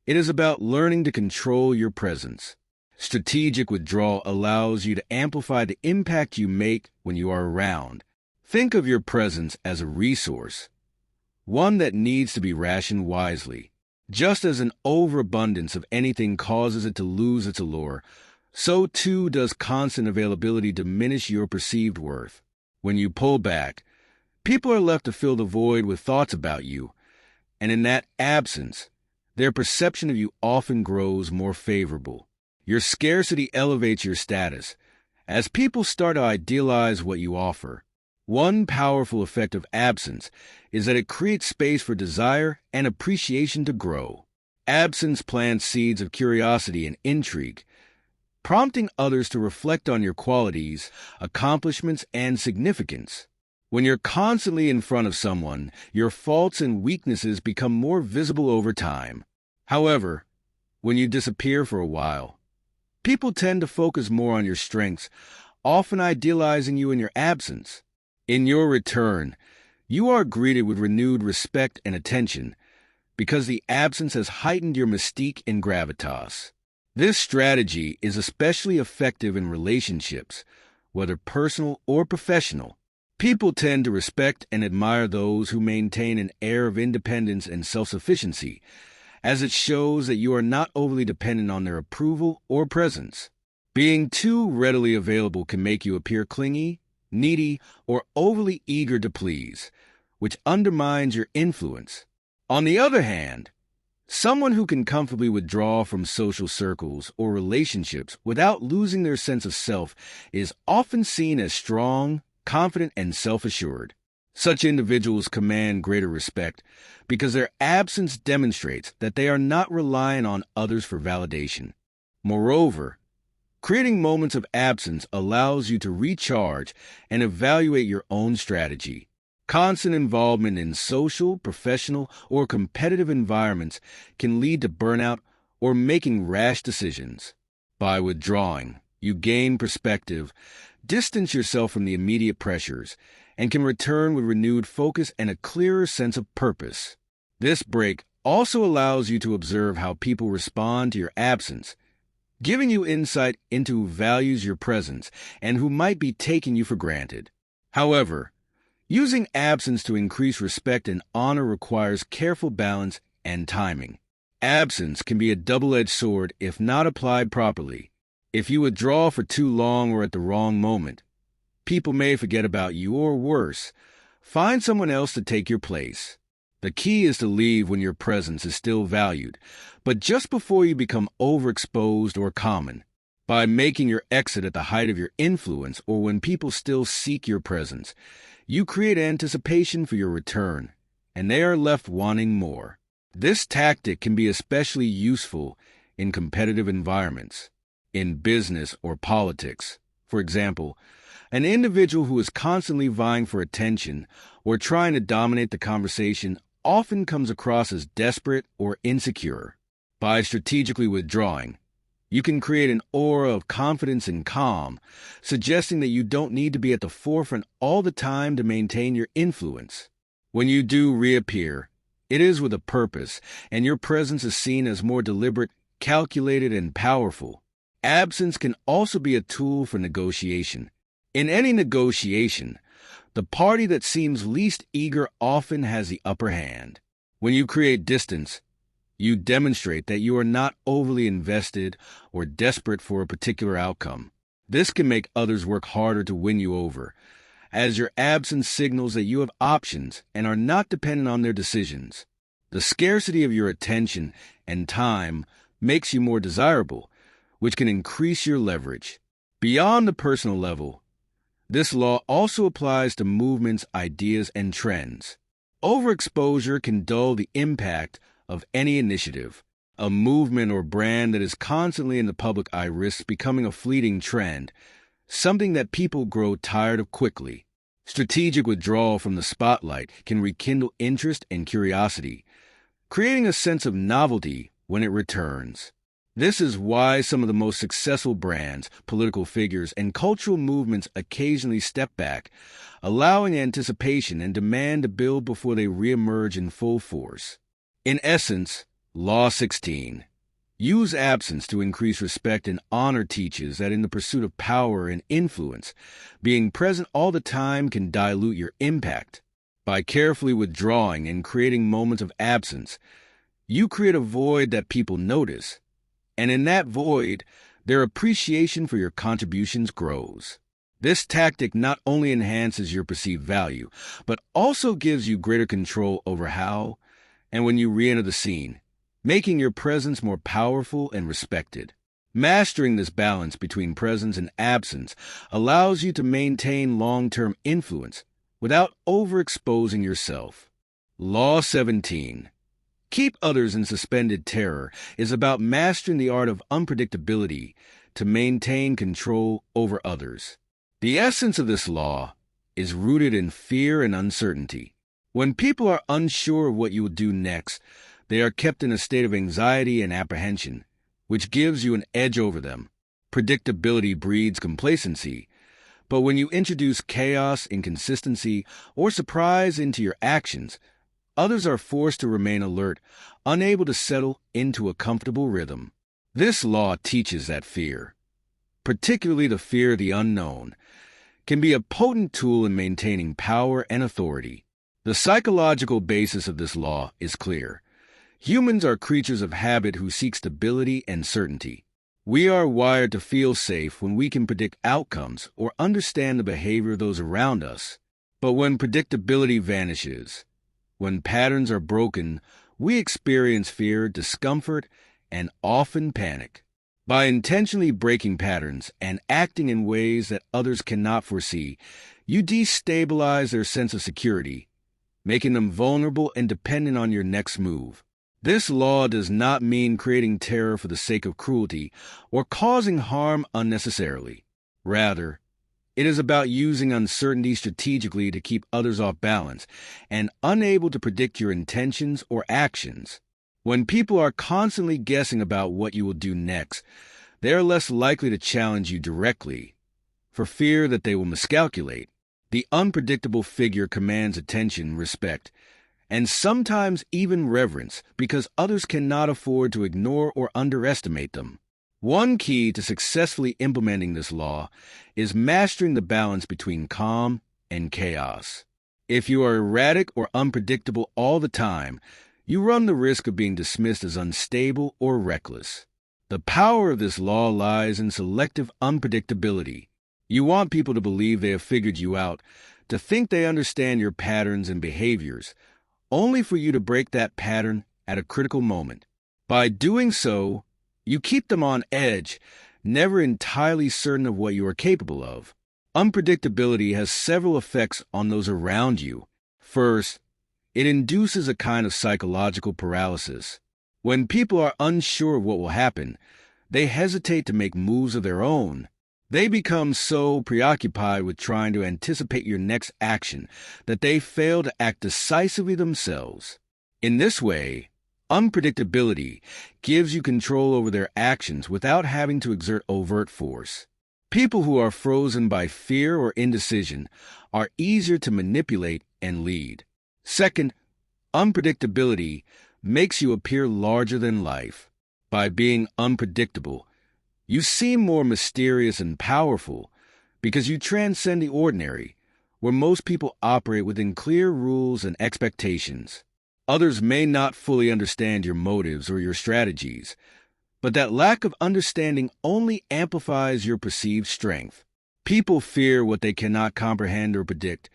It is about learning to control your presence. Strategic withdrawal allows you to amplify the impact you make when you are around. Think of your presence as a resource, one that needs to be rationed wisely. Just as an overabundance of anything causes it to lose its allure, so too does constant availability diminish your perceived worth. When you pull back, people are left to fill the void with thoughts about you, and in that absence, their perception of you often grows more favorable. Your scarcity elevates your status, as people start to idealize what you offer. One powerful effect of absence is that it creates space for desire and appreciation to grow. Absence plants seeds of curiosity and intrigue, prompting others to reflect on your qualities, accomplishments, and significance. When you're constantly in front of someone, your faults and weaknesses become more visible over time. However, when you disappear for a while, people tend to focus more on your strengths, often idealizing you in your absence. In your return, you are greeted with renewed respect and attention because the absence has heightened your mystique and gravitas. This strategy is especially effective in relationships, whether personal or professional. People tend to respect and admire those who maintain an air of independence and self-sufficiency, as it shows that you are not overly dependent on their approval or presence. Being too readily available can make you appear clingy, needy, or overly eager to please, which undermines your influence. On the other hand, someone who can comfortably withdraw from social circles or relationships without losing their sense of self is often seen as strong, confident, and self-assured. Such individuals command greater respect because their absence demonstrates that they are not reliant on others for validation. Moreover, creating moments of absence allows you to recharge and evaluate your own strategy. Constant involvement in social, professional, or competitive environments can lead to burnout or making rash decisions. By withdrawing, you gain perspective, distance yourself from the immediate pressures, and can return with renewed focus and a clearer sense of purpose. This break also allows you to observe how people respond to your absence. giving you insight into who values your presence and who might be taking you for granted. However, using absence to increase respect and honor requires careful balance and timing. Absence can be a double-edged sword if not applied properly. If you withdraw for too long or at the wrong moment, people may forget about you, or worse, find someone else to take your place. The key is to leave when your presence is still valued, but just before you become overexposed or common. By making your exit at the height of your influence or when people still seek your presence, you create anticipation for your return, and they are left wanting more. This tactic can be especially useful in competitive environments, in business or politics. For example, an individual who is constantly vying for attention or trying to dominate the conversation often comes across as desperate or insecure. By strategically withdrawing, you can create an aura of confidence and calm, suggesting that you don't need to be at the forefront all the time to maintain your influence. When you do reappear, it is with a purpose, and your presence is seen as more deliberate, calculated, and powerful. Absence can also be a tool for negotiation. In any negotiation, the party that seems least eager often has the upper hand. When you create distance, you demonstrate that you are not overly invested or desperate for a particular outcome. This can make others work harder to win you over, as your absence signals that you have options and are not dependent on their decisions. The scarcity of your attention and time makes you more desirable, which can increase your leverage. Beyond the personal level, this law also applies to movements, ideas, and trends. Overexposure can dull the impact of any initiative. A movement or brand that is constantly in the public eye risks becoming a fleeting trend, something that people grow tired of quickly. Strategic withdrawal from the spotlight can rekindle interest and curiosity, creating a sense of novelty when it returns. This is why some of the most successful brands, political figures, and cultural movements occasionally step back, allowing anticipation and demand to build before they reemerge in full force. In essence, Law 16. Use absence to increase respect and honor teaches that in the pursuit of power and influence, being present all the time can dilute your impact. By carefully withdrawing and creating moments of absence, you create a void that people notice, and in that void, their appreciation for your contributions grows. This tactic not only enhances your perceived value, but also gives you greater control over how and when you re-enter the scene, making your presence more powerful and respected. Mastering this balance between presence and absence allows you to maintain long-term influence without overexposing yourself. Law 17. Keep others in suspended terror is about mastering the art of unpredictability to maintain control over others. The essence of this law is rooted in fear and uncertainty. When people are unsure of what you will do next, they are kept in a state of anxiety and apprehension, which gives you an edge over them. Predictability breeds complacency, but when you introduce chaos, inconsistency, or surprise into your actions, others are forced to remain alert, unable to settle into a comfortable rhythm. This law teaches that fear, particularly the fear of the unknown, can be a potent tool in maintaining power and authority. The psychological basis of this law is clear. Humans are creatures of habit who seek stability and certainty. We are wired to feel safe when we can predict outcomes or understand the behavior of those around us. But when predictability vanishes, when patterns are broken, we experience fear, discomfort, and often panic. By intentionally breaking patterns and acting in ways that others cannot foresee, you destabilize their sense of security, making them vulnerable and dependent on your next move. This law does not mean creating terror for the sake of cruelty or causing harm unnecessarily. Rather, it is about using uncertainty strategically to keep others off balance and unable to predict your intentions or actions. When people are constantly guessing about what you will do next, they are less likely to challenge you directly, for fear that they will miscalculate. The unpredictable figure commands attention, respect, and sometimes even reverence because others cannot afford to ignore or underestimate them. One key to successfully implementing this law is mastering the balance between calm and chaos. If you are erratic or unpredictable all the time, you run the risk of being dismissed as unstable or reckless. The power of this law lies in selective unpredictability. You want people to believe they have figured you out, to think they understand your patterns and behaviors, only for you to break that pattern at a critical moment. By doing so, you keep them on edge, never entirely certain of what you are capable of. Unpredictability has several effects on those around you. First, it induces a kind of psychological paralysis. When people are unsure of what will happen, they hesitate to make moves of their own. They become so preoccupied with trying to anticipate your next action that they fail to act decisively themselves. In this way, unpredictability gives you control over their actions without having to exert overt force. People who are frozen by fear or indecision are easier to manipulate and lead. Second, unpredictability makes you appear larger than life. By being unpredictable, you seem more mysterious and powerful because you transcend the ordinary, where most people operate within clear rules and expectations. Others may not fully understand your motives or your strategies, but that lack of understanding only amplifies your perceived strength. People fear what they cannot comprehend or predict,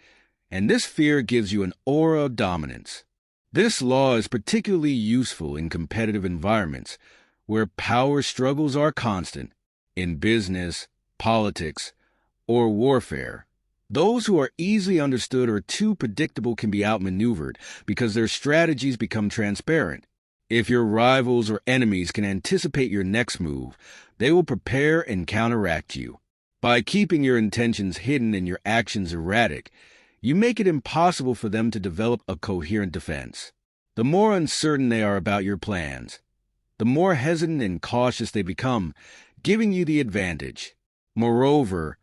and this fear gives you an aura of dominance. This law is particularly useful in competitive environments where power struggles are constant. In business, politics, or warfare, those who are easily understood or too predictable can be outmaneuvered because their strategies become transparent. If your rivals or enemies can anticipate your next move, they will prepare and counteract you. By keeping your intentions hidden and your actions erratic, you make it impossible for them to develop a coherent defense. The more uncertain they are about your plans, the more hesitant and cautious they become, giving you the advantage. Moreover,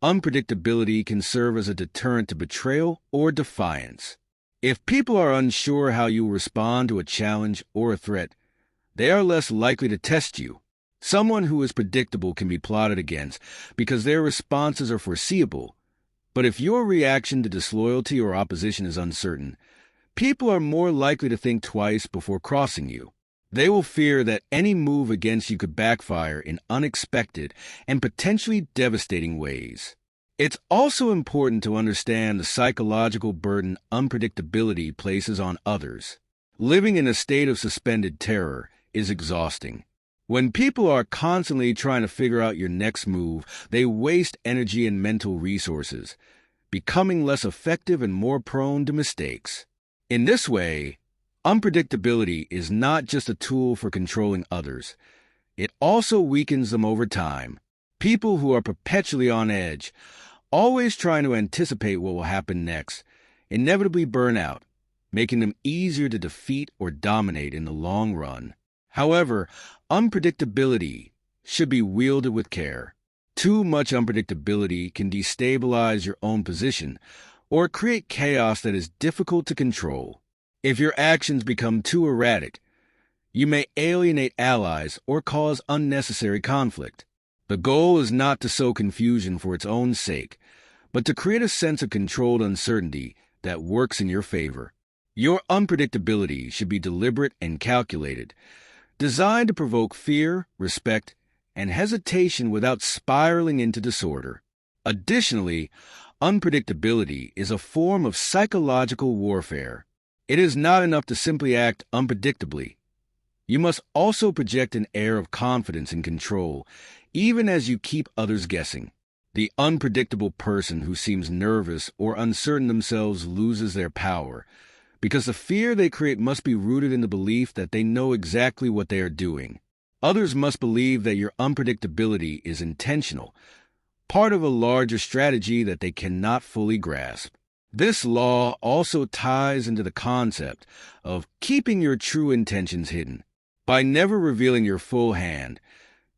unpredictability can serve as a deterrent to betrayal or defiance. If people are unsure how you will respond to a challenge or a threat, they are less likely to test you. Someone who is predictable can be plotted against because their responses are foreseeable. But if your reaction to disloyalty or opposition is uncertain, people are more likely to think twice before crossing you. They will fear that any move against you could backfire in unexpected and potentially devastating ways. It's also important to understand the psychological burden unpredictability places on others. Living in a state of suspended terror is exhausting. When people are constantly trying to figure out your next move, they waste energy and mental resources, becoming less effective and more prone to mistakes. In this way, unpredictability is not just a tool for controlling others. It also weakens them over time. People who are perpetually on edge, always trying to anticipate what will happen next, inevitably burn out, making them easier to defeat or dominate in the long run. However, unpredictability should be wielded with care. Too much unpredictability can destabilize your own position or create chaos that is difficult to control. If your actions become too erratic, you may alienate allies or cause unnecessary conflict. The goal is not to sow confusion for its own sake, but to create a sense of controlled uncertainty that works in your favor. Your unpredictability should be deliberate and calculated, designed to provoke fear, respect, and hesitation without spiraling into disorder. Additionally, unpredictability is a form of psychological warfare. It is not enough to simply act unpredictably. You must also project an air of confidence and control, even as you keep others guessing. The unpredictable person who seems nervous or uncertain themselves loses their power, because the fear they create must be rooted in the belief that they know exactly what they are doing. Others must believe that your unpredictability is intentional, part of a larger strategy that they cannot fully grasp. This law also ties into the concept of keeping your true intentions hidden. By never revealing your full hand,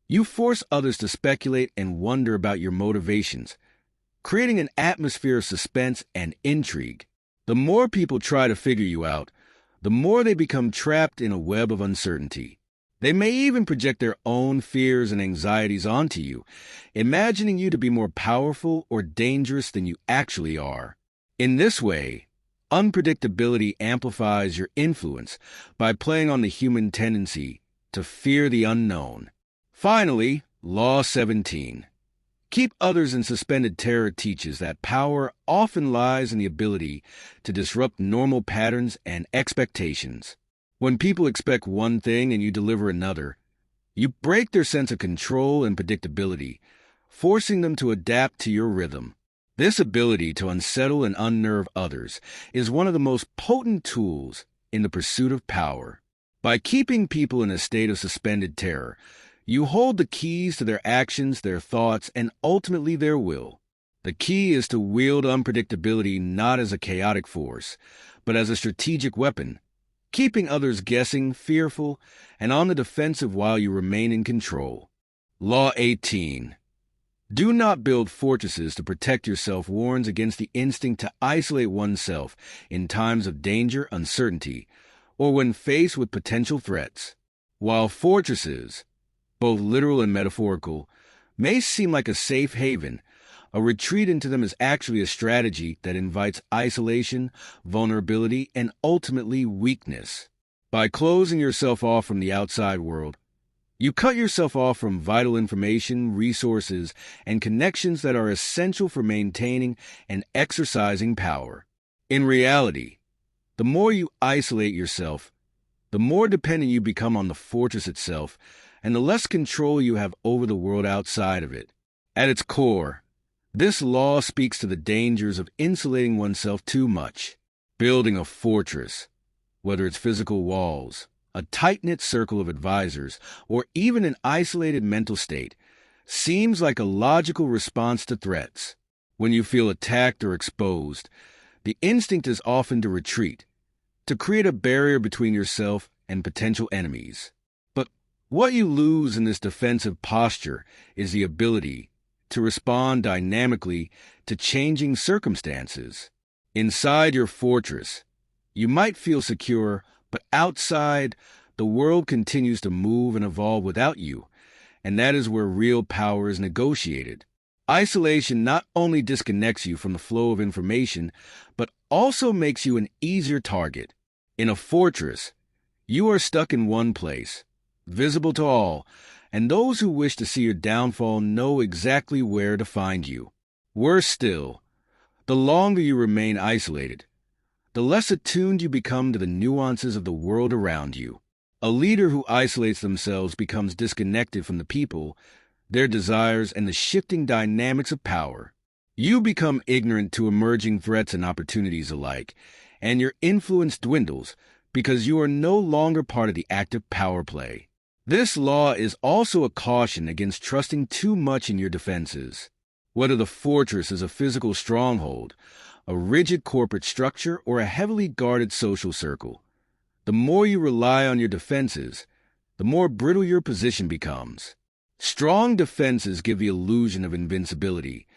you force others to speculate and wonder about your motivations, creating an atmosphere of suspense and intrigue. The more people try to figure you out, the more they become trapped in a web of uncertainty. They may even project their own fears and anxieties onto you, imagining you to be more powerful or dangerous than you actually are. In this way, unpredictability amplifies your influence by playing on the human tendency to fear the unknown. Finally, Law 17. Keep others in suspended terror teaches that power often lies in the ability to disrupt normal patterns and expectations. When people expect one thing and you deliver another, you break their sense of control and predictability, forcing them to adapt to your rhythm. This ability to unsettle and unnerve others is one of the most potent tools in the pursuit of power. By keeping people in a state of suspended terror, you hold the keys to their actions, their thoughts, and ultimately their will. The key is to wield unpredictability not as a chaotic force, but as a strategic weapon, keeping others guessing, fearful, and on the defensive while you remain in control. Law 18. Do not build fortresses to protect yourself warns against the instinct to isolate oneself in times of danger, uncertainty, or when faced with potential threats. While fortresses, both literal and metaphorical, may seem like a safe haven, a retreat into them is actually a strategy that invites isolation, vulnerability, and ultimately weakness. By closing yourself off from the outside world, you cut yourself off from vital information, resources, and connections that are essential for maintaining and exercising power. In reality, the more you isolate yourself, the more dependent you become on the fortress itself, and the less control you have over the world outside of it. At its core, this law speaks to the dangers of insulating oneself too much. Building a fortress, whether it's physical walls, a tight-knit circle of advisors, or even an isolated mental state, seems like a logical response to threats. When you feel attacked or exposed, the instinct is often to retreat, to create a barrier between yourself and potential enemies. But what you lose in this defensive posture is the ability to respond dynamically to changing circumstances. Inside your fortress, you might feel secure, but outside, the world continues to move and evolve without you, and that is where real power is negotiated. Isolation not only disconnects you from the flow of information, but also makes you an easier target. In a fortress, you are stuck in one place, visible to all, and those who wish to see your downfall know exactly where to find you. Worse still, the longer you remain isolated, the less attuned you become to the nuances of the world around you. A leader who isolates themselves becomes disconnected from the people, their desires, and the shifting dynamics of power. You become ignorant to emerging threats and opportunities alike, and your influence dwindles because you are no longer part of the active power play. This law is also a caution against trusting too much in your defenses. Whether the fortress is a physical stronghold, a rigid corporate structure, or a heavily guarded social circle, the more you rely on your defenses, the more brittle your position becomes. Strong defenses give the illusion of invincibility,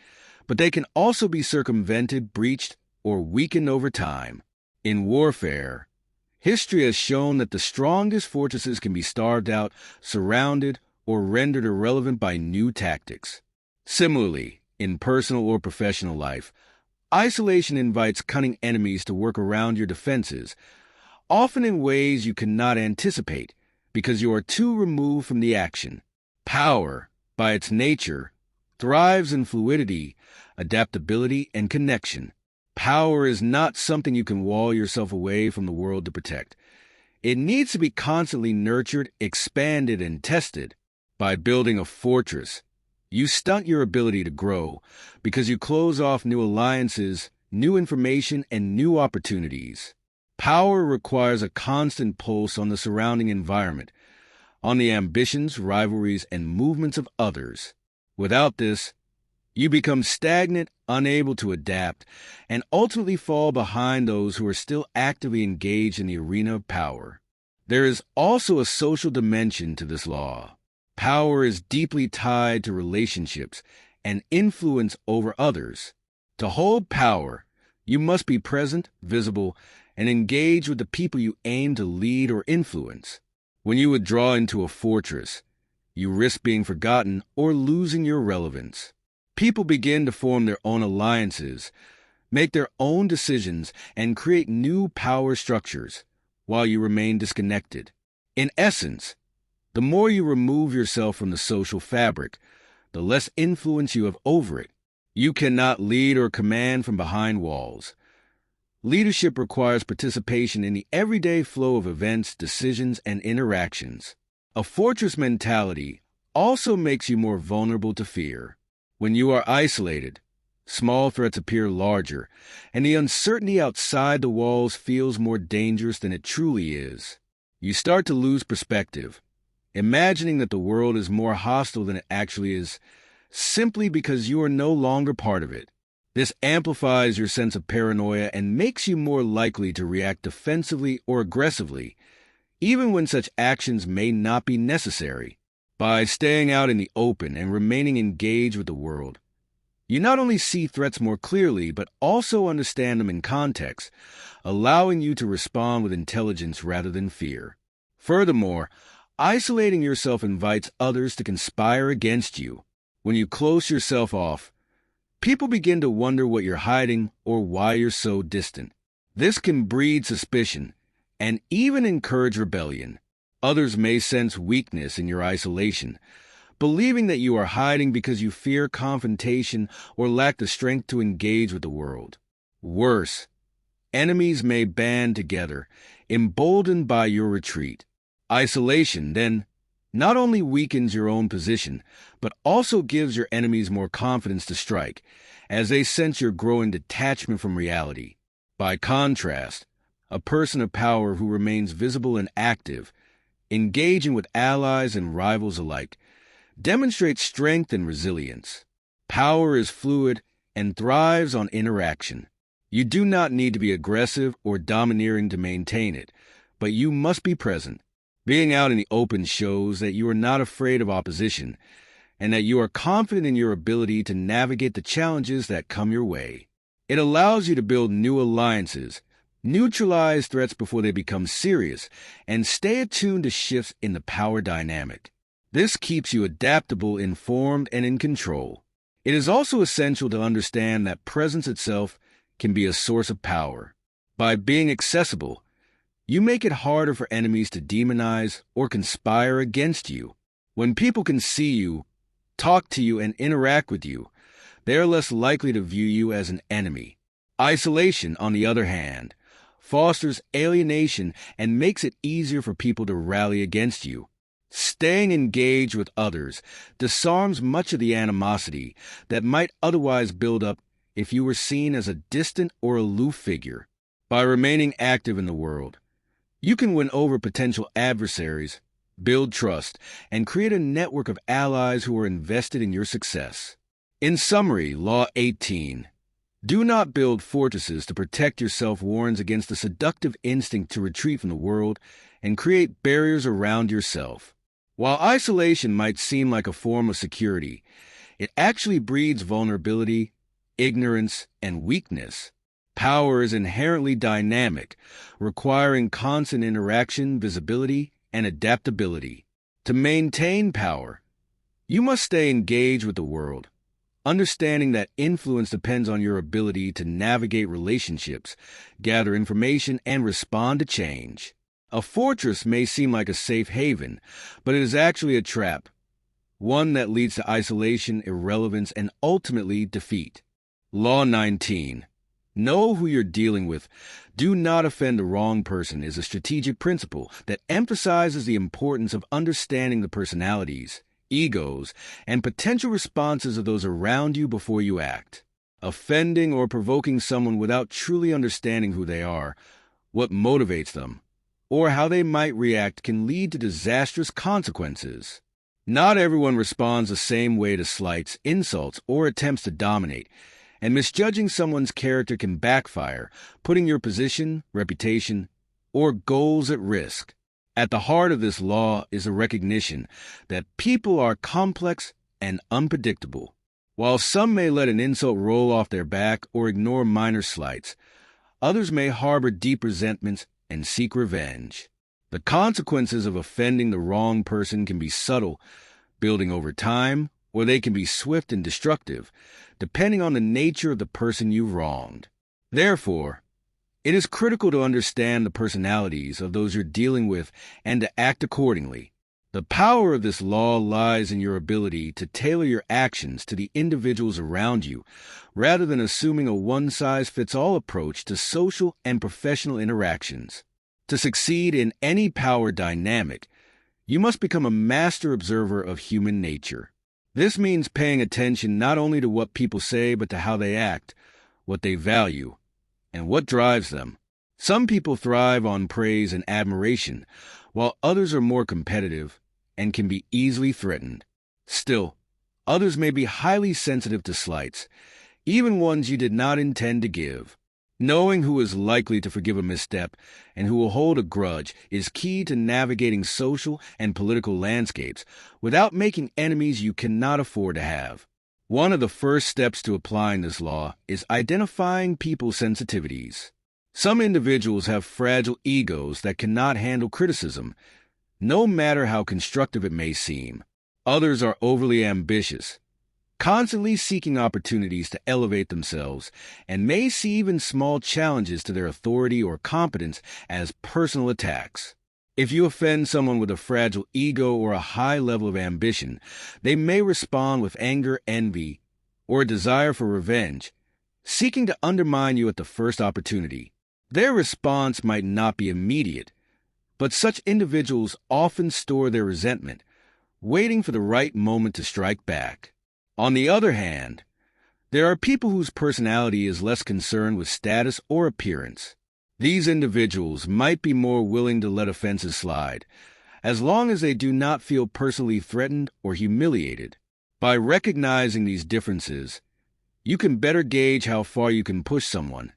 but they can also be circumvented, breached, or weakened over time. In warfare, history has shown that the strongest fortresses can be starved out, surrounded, or rendered irrelevant by new tactics. Similarly, in personal or professional life, isolation invites cunning enemies to work around your defenses, often in ways you cannot anticipate because you are too removed from the action. Power, by its nature, thrives in fluidity, adaptability, and connection. Power is not something you can wall yourself away from the world to protect. It needs to be constantly nurtured, expanded, and tested. By building a fortress, you stunt your ability to grow because you close off new alliances, new information, and new opportunities. Power requires a constant pulse on the surrounding environment, on the ambitions, rivalries, and movements of others. Without this, you become stagnant, unable to adapt, and ultimately fall behind those who are still actively engaged in the arena of power. There is also a social dimension to this law. Power is deeply tied to relationships and influence over others. To hold power, you must be present, visible, and engage with the people you aim to lead or influence. When you withdraw into a fortress, you risk being forgotten or losing your relevance. People begin to form their own alliances, make their own decisions, and create new power structures, while you remain disconnected. In essence, the more you remove yourself from the social fabric, the less influence you have over it. You cannot lead or command from behind walls. Leadership requires participation in the everyday flow of events, decisions, and interactions. A fortress mentality also makes you more vulnerable to fear. When you are isolated, small threats appear larger, and the uncertainty outside the walls feels more dangerous than it truly is. You start to lose perspective, imagining that the world is more hostile than it actually is, simply because you are no longer part of it. This amplifies your sense of paranoia and makes you more likely to react defensively or aggressively, even when such actions may not be necessary. By staying out in the open and remaining engaged with the world, you not only see threats more clearly, but also understand them in context, allowing you to respond with intelligence rather than fear. Furthermore, isolating yourself invites others to conspire against you. When you close yourself off, people begin to wonder what you're hiding or why you're so distant. This can breed suspicion and even encourage rebellion. Others may sense weakness in your isolation, believing that you are hiding because you fear confrontation or lack the strength to engage with the world. Worse, enemies may band together, emboldened by your retreat. Isolation, then, not only weakens your own position, but also gives your enemies more confidence to strike, as they sense your growing detachment from reality. By contrast, a person of power who remains visible and active, engaging with allies and rivals alike, demonstrates strength and resilience. Power is fluid and thrives on interaction. You do not need to be aggressive or domineering to maintain it, but you must be present. Being out in the open shows that you are not afraid of opposition, and that you are confident in your ability to navigate the challenges that come your way. It allows you to build new alliances, neutralize threats before they become serious, and stay attuned to shifts in the power dynamic. This keeps you adaptable, informed, and in control. It is also essential to understand that presence itself can be a source of power. By being accessible, you make it harder for enemies to demonize or conspire against you. When people can see you, talk to you, and interact with you, they are less likely to view you as an enemy. Isolation, on the other hand, fosters alienation and makes it easier for people to rally against you. Staying engaged with others disarms much of the animosity that might otherwise build up if you were seen as a distant or aloof figure. By remaining active in the world, you can win over potential adversaries, build trust, and create a network of allies who are invested in your success. In summary, Law 18. Do not build fortresses to protect yourself warns against the seductive instinct to retreat from the world and create barriers around yourself. While isolation might seem like a form of security, it actually breeds vulnerability, ignorance, and weakness. Power is inherently dynamic, requiring constant interaction, visibility, and adaptability. To maintain power, you must stay engaged with the world, understanding that influence depends on your ability to navigate relationships, gather information, and respond to change. A fortress may seem like a safe haven, but it is actually a trap, one that leads to isolation, irrelevance, and ultimately defeat. Law 19. Know who you're dealing with. Do not offend the wrong person is a strategic principle that emphasizes the importance of understanding the personalities, egos, and potential responses of those around you before you act. Offending or provoking someone without truly understanding who they are, what motivates them, or how they might react can lead to disastrous consequences. Not everyone responds the same way to slights, insults, or attempts to dominate, and misjudging someone's character can backfire, putting your position, reputation, or goals at risk. At the heart of this law is a recognition that people are complex and unpredictable. While some may let an insult roll off their back or ignore minor slights, others may harbor deep resentments and seek revenge. The consequences of offending the wrong person can be subtle, building over time, or they can be swift and destructive, depending on the nature of the person you've wronged. Therefore, it is critical to understand the personalities of those you're dealing with and to act accordingly. The power of this law lies in your ability to tailor your actions to the individuals around you, rather than assuming a one-size-fits-all approach to social and professional interactions. To succeed in any power dynamic, you must become a master observer of human nature. This means paying attention not only to what people say, but to how they act, what they value, and what drives them. Some people thrive on praise and admiration, while others are more competitive and can be easily threatened. Still, others may be highly sensitive to slights, even ones you did not intend to give. Knowing who is likely to forgive a misstep and who will hold a grudge is key to navigating social and political landscapes without making enemies you cannot afford to have. One of the first steps to applying this law is identifying people's sensitivities. Some individuals have fragile egos that cannot handle criticism, no matter how constructive it may seem. Others are overly ambitious, constantly seeking opportunities to elevate themselves, and may see even small challenges to their authority or competence as personal attacks. If you offend someone with a fragile ego or a high level of ambition, they may respond with anger, envy, or a desire for revenge, seeking to undermine you at the first opportunity. Their response might not be immediate, but such individuals often store their resentment, waiting for the right moment to strike back. On the other hand, there are people whose personality is less concerned with status or appearance. These individuals might be more willing to let offenses slide, as long as they do not feel personally threatened or humiliated. By recognizing these differences, you can better gauge how far you can push someone,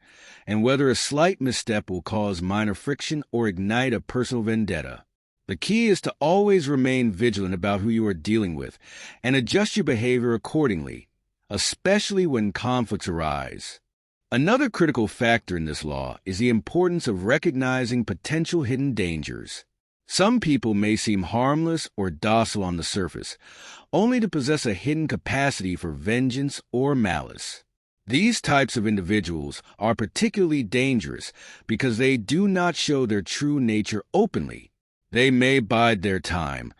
and whether a slight misstep will cause minor friction or ignite a personal vendetta. The key is to always remain vigilant about who you are dealing with and adjust your behavior accordingly, especially when conflicts arise. Another critical factor in this law is the importance of recognizing potential hidden dangers. Some people may seem harmless or docile on the surface, only to possess a hidden capacity for vengeance or malice. These types of individuals are particularly dangerous because they do not show their true nature openly. They may bide their time,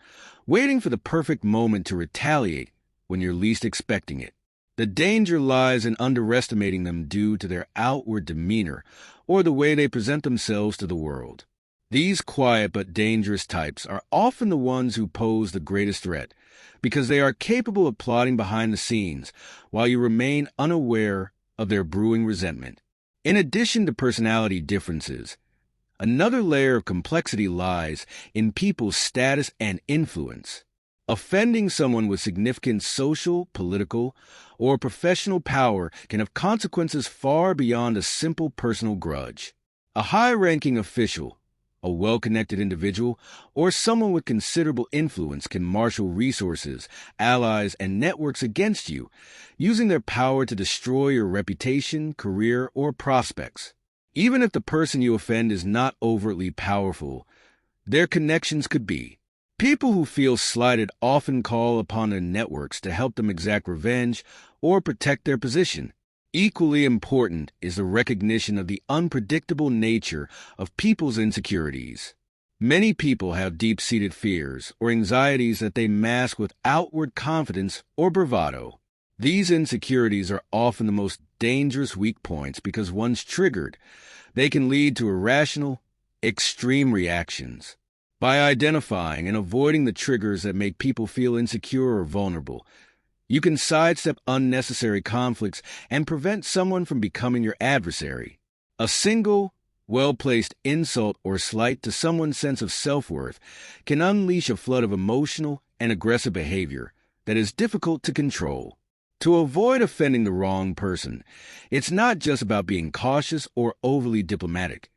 waiting for the perfect moment to retaliate when you're least expecting it. The danger lies in underestimating them due to their outward demeanor or the way they present themselves to the world. These quiet but dangerous types are often the ones who pose the greatest threat because they are capable of plotting behind the scenes while you remain unaware of their brewing resentment. In addition to personality differences, another layer of complexity lies in people's status and influence. Offending someone with significant social, political, or professional power can have consequences far beyond a simple personal grudge. A high-ranking official, a well-connected individual, or someone with considerable influence can marshal resources, allies, and networks against you, using their power to destroy your reputation, career, or prospects. Even if the person you offend is not overtly powerful, their connections could be. People who feel slighted often call upon their networks to help them exact revenge or protect their position. Equally important is the recognition of the unpredictable nature of people's insecurities. Many people have deep-seated fears or anxieties that they mask with outward confidence or bravado. These insecurities are often the most dangerous weak points because once triggered, they can lead to irrational, extreme reactions. By identifying and avoiding the triggers that make people feel insecure or vulnerable, you can sidestep unnecessary conflicts and prevent someone from becoming your adversary. A single, well-placed insult or slight to someone's sense of self-worth can unleash a flood of emotional and aggressive behavior that is difficult to control. To avoid offending the wrong person, it's not just about being cautious or overly diplomatic.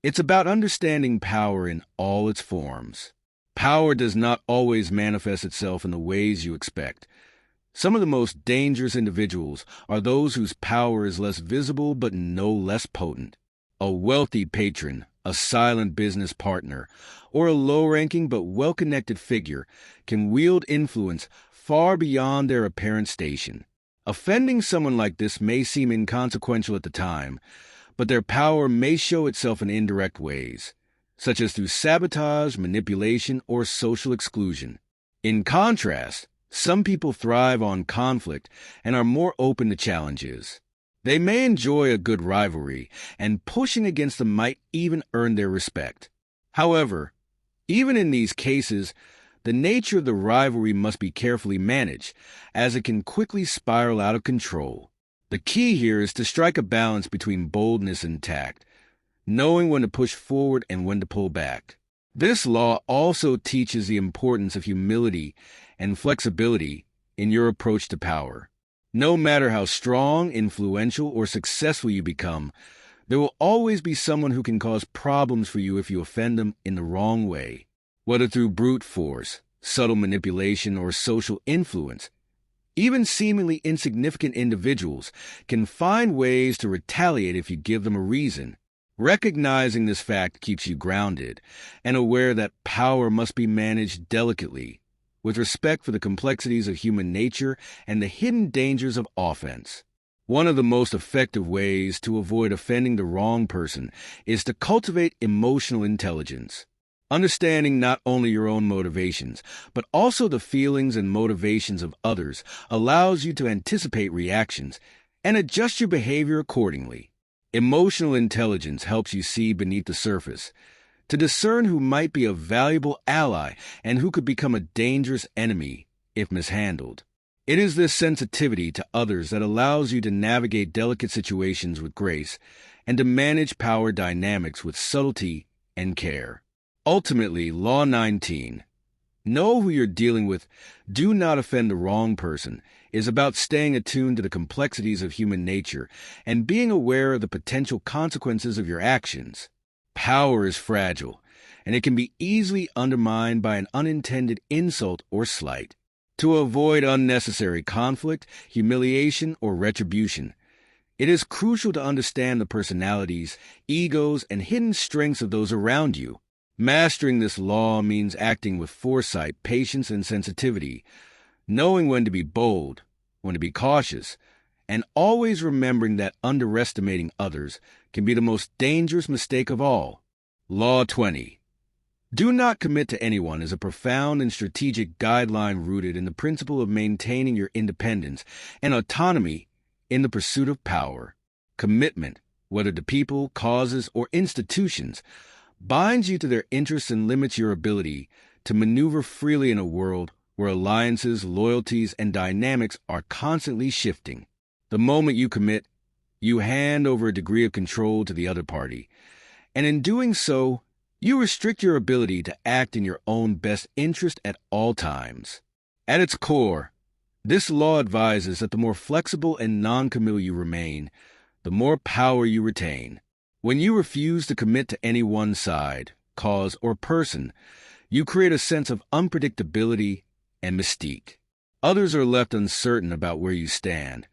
It's about understanding power in all its forms. Power does not always manifest itself in the ways you expect. Some of the most dangerous individuals are those whose power is less visible but no less potent. A wealthy patron A silent business partner, or a low-ranking but well-connected figure can wield influence far beyond their apparent station. Offending someone like this may seem inconsequential at the time, but their power may show itself in indirect ways, such as through sabotage, manipulation, or social exclusion. In contrast, some people thrive on conflict and are more open to challenges. They may enjoy a good rivalry, and pushing against them might even earn their respect. However, even in these cases, the nature of the rivalry must be carefully managed, as it can quickly spiral out of control. The key here is to strike a balance between boldness and tact, knowing when to push forward and when to pull back. This law also teaches the importance of humility and flexibility in your approach to power. No matter how strong, influential, or successful you become, there will always be someone who can cause problems for you if you offend them in the wrong way. Whether through brute force, subtle manipulation, or social influence, even seemingly insignificant individuals can find ways to retaliate if you give them a reason. Recognizing this fact keeps you grounded and aware that power must be managed delicately, with respect for the complexities of human nature and the hidden dangers of offense. One of the most effective ways to avoid offending the wrong person is to cultivate emotional intelligence. Understanding not only your own motivations, but also the feelings and motivations of others allows you to anticipate reactions and adjust your behavior accordingly. Emotional intelligence helps you see beneath the surface, to discern who might be a valuable ally and who could become a dangerous enemy if mishandled. It is this sensitivity to others that allows you to navigate delicate situations with grace and to manage power dynamics with subtlety and care. Ultimately, Law 19, know who you're dealing with, do not offend the wrong person, is about staying attuned to the complexities of human nature and being aware of the potential consequences of your actions. Power is fragile, and it can be easily undermined by an unintended insult or slight. To avoid unnecessary conflict, humiliation, or retribution, it is crucial to understand the personalities, egos, and hidden strengths of those around you. Mastering this law means acting with foresight, patience, and sensitivity, knowing when to be bold, when to be cautious, and always remembering that underestimating others can be the most dangerous mistake of all. Law 20. Do not commit to anyone is a profound and strategic guideline rooted in the principle of maintaining your independence and autonomy in the pursuit of power. Commitment, whether to people, causes, or institutions, binds you to their interests and limits your ability to maneuver freely in a world where alliances, loyalties, and dynamics are constantly shifting. The moment you commit, you hand over a degree of control to the other party, and in doing so, you restrict your ability to act in your own best interest at all times. At its core, this law advises that the more flexible and non-committal you remain, the more power you retain. When you refuse to commit to any one side, cause, or person, you create a sense of unpredictability and mystique. Others are left uncertain about where you stand,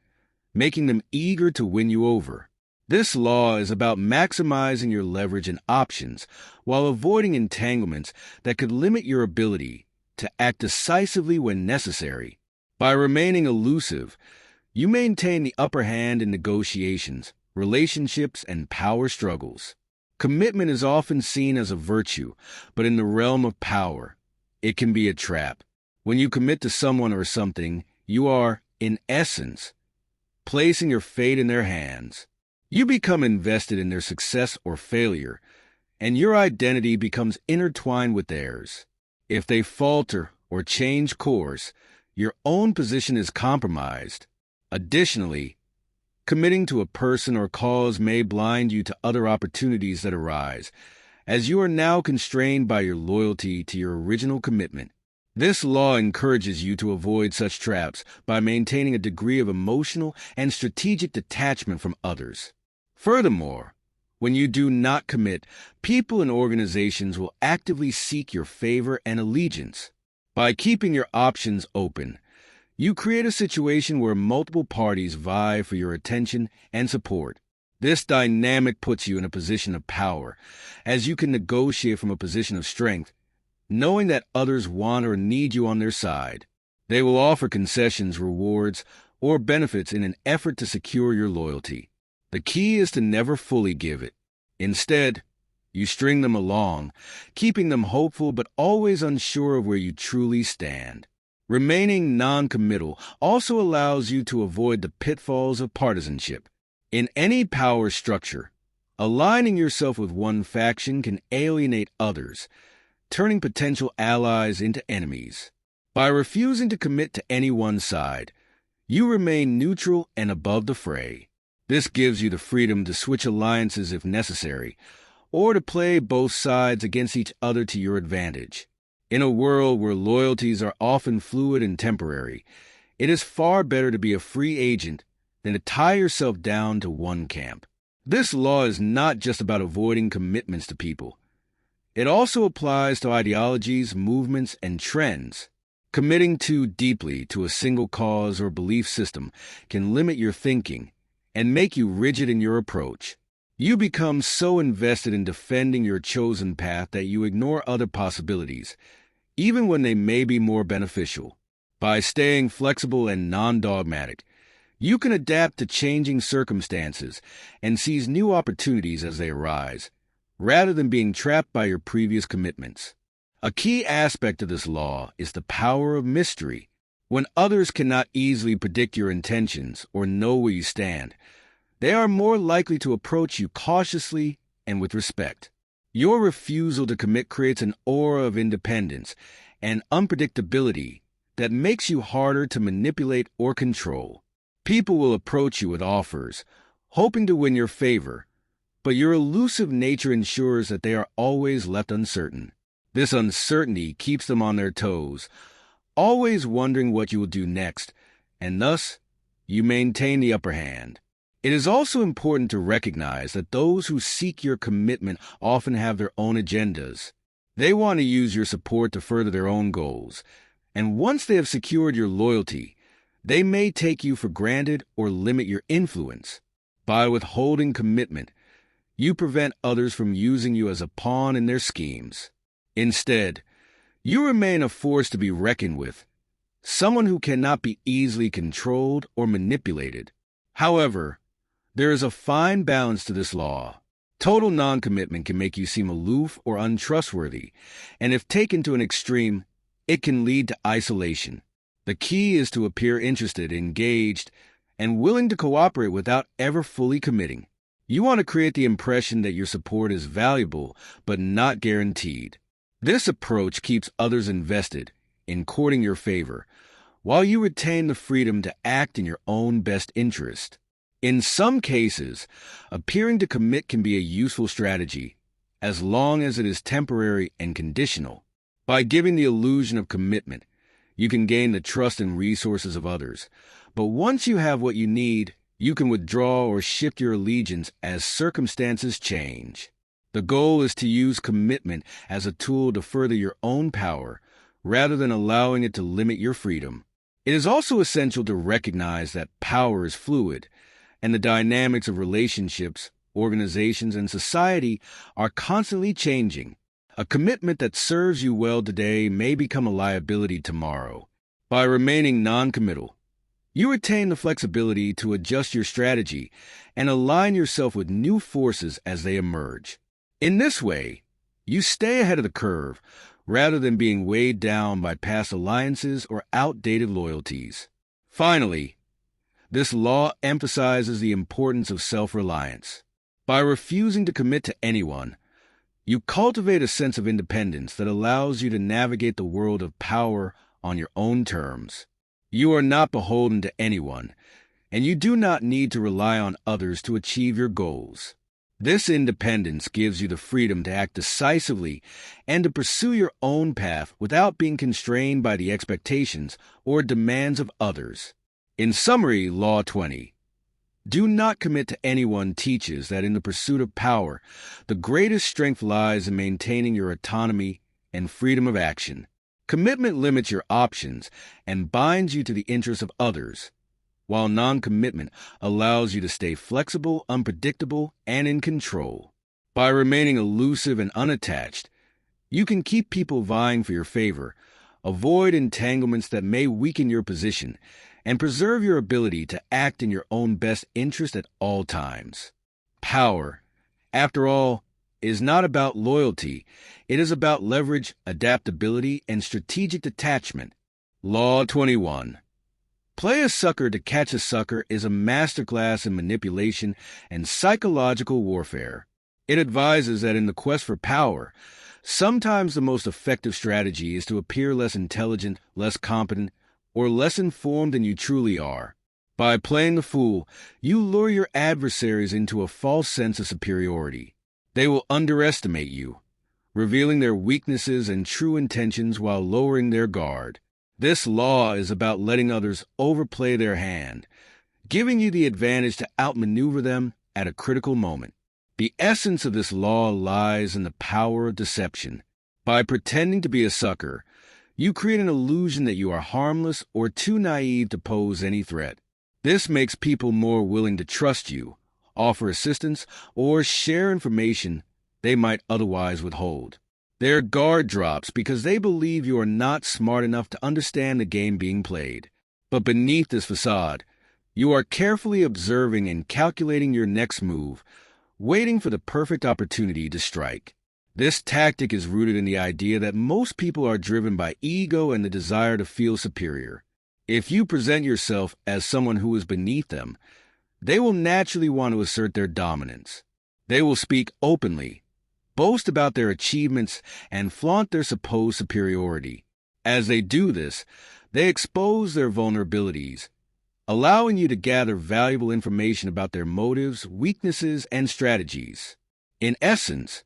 making them eager to win you over. This law is about maximizing your leverage and options while avoiding entanglements that could limit your ability to act decisively when necessary. By remaining elusive, you maintain the upper hand in negotiations, relationships, and power struggles. Commitment is often seen as a virtue, but in the realm of power, it can be a trap. When you commit to someone or something, you are, in essence, placing your fate in their hands. You become invested in their success or failure, and your identity becomes intertwined with theirs. If they falter or change course, your own position is compromised. Additionally, committing to a person or cause may blind you to other opportunities that arise, as you are now constrained by your loyalty to your original commitment. This law encourages you to avoid such traps by maintaining a degree of emotional and strategic detachment from others. Furthermore, when you do not commit, people and organizations will actively seek your favor and allegiance. By keeping your options open, you create a situation where multiple parties vie for your attention and support. This dynamic puts you in a position of power, as you can negotiate from a position of strength, knowing that others want or need you on their side. They will offer concessions, rewards, or benefits in an effort to secure your loyalty. The key is to never fully give it. Instead, you string them along, keeping them hopeful but always unsure of where you truly stand. Remaining non-committal also allows you to avoid the pitfalls of partisanship. In any power structure, aligning yourself with one faction can alienate others, turning potential allies into enemies. By refusing to commit to any one side, you remain neutral and above the fray. This gives you the freedom to switch alliances if necessary, or to play both sides against each other to your advantage. In a world where loyalties are often fluid and temporary, it is far better to be a free agent than to tie yourself down to one camp. This law is not just about avoiding commitments to people. It also applies to ideologies, movements, and trends. Committing too deeply to a single cause or belief system can limit your thinking and make you rigid in your approach. You become so invested in defending your chosen path that you ignore other possibilities, even when they may be more beneficial. By staying flexible and non-dogmatic, you can adapt to changing circumstances and seize new opportunities as they arise, rather than being trapped by your previous commitments. A key aspect of this law is the power of mystery. When others cannot easily predict your intentions or know where you stand, they are more likely to approach you cautiously and with respect. Your refusal to commit creates an aura of independence and unpredictability that makes you harder to manipulate or control. People will approach you with offers, hoping to win your favor, but your elusive nature ensures that they are always left uncertain. This uncertainty keeps them on their toes, always wondering what you will do next, and thus, you maintain the upper hand. It is also important to recognize that those who seek your commitment often have their own agendas. They want to use your support to further their own goals, and once they have secured your loyalty, they may take you for granted or limit your influence. By withholding commitment, you prevent others from using you as a pawn in their schemes. Instead, you remain a force to be reckoned with, someone who cannot be easily controlled or manipulated. However, there is a fine balance to this law. Total non-commitment can make you seem aloof or untrustworthy, and if taken to an extreme, it can lead to isolation. The key is to appear interested, engaged, and willing to cooperate without ever fully committing. You want to create the impression that your support is valuable but not guaranteed. This approach keeps others invested in courting your favor, while you retain the freedom to act in your own best interest. In some cases, appearing to commit can be a useful strategy, as long as it is temporary and conditional. By giving the illusion of commitment, you can gain the trust and resources of others. But once you have what you need, you can withdraw or shift your allegiance as circumstances change. The goal is to use commitment as a tool to further your own power, rather than allowing it to limit your freedom. It is also essential to recognize that power is fluid, and the dynamics of relationships, organizations, and society are constantly changing. A commitment that serves you well today may become a liability tomorrow. By remaining non-committal, you retain the flexibility to adjust your strategy and align yourself with new forces as they emerge. In this way, you stay ahead of the curve, rather than being weighed down by past alliances or outdated loyalties. Finally, this law emphasizes the importance of self-reliance. By refusing to commit to anyone, you cultivate a sense of independence that allows you to navigate the world of power on your own terms. You are not beholden to anyone, and you do not need to rely on others to achieve your goals. This independence gives you the freedom to act decisively and to pursue your own path without being constrained by the expectations or demands of others. In summary, Law 20. Do not commit to anyone teaches that in the pursuit of power, the greatest strength lies in maintaining your autonomy and freedom of action. Commitment limits your options and binds you to the interests of others. while non-commitment allows you to stay flexible, unpredictable, and in control. By remaining elusive and unattached, you can keep people vying for your favor, avoid entanglements that may weaken your position, and preserve your ability to act in your own best interest at all times. Power, after all, is not about loyalty. It is about leverage, adaptability, and strategic detachment. Law 21. Play a sucker to catch a sucker is a masterclass in manipulation and psychological warfare. It advises that in the quest for power, sometimes the most effective strategy is to appear less intelligent, less competent, or less informed than you truly are. By playing the fool, you lure your adversaries into a false sense of superiority. They will underestimate you, revealing their weaknesses and true intentions while lowering their guard. This law is about letting others overplay their hand, giving you the advantage to outmaneuver them at a critical moment. The essence of this law lies in the power of deception. By pretending to be a sucker, you create an illusion that you are harmless or too naive to pose any threat. This makes people more willing to trust you, offer assistance, or share information they might otherwise withhold. Their guard drops because they believe you are not smart enough to understand the game being played. But beneath this facade, you are carefully observing and calculating your next move, waiting for the perfect opportunity to strike. This tactic is rooted in the idea that most people are driven by ego and the desire to feel superior. If you present yourself as someone who is beneath them, they will naturally want to assert their dominance. They will speak openly, boast about their achievements, and flaunt their supposed superiority. As they do this, they expose their vulnerabilities, allowing you to gather valuable information about their motives, weaknesses, and strategies. In essence,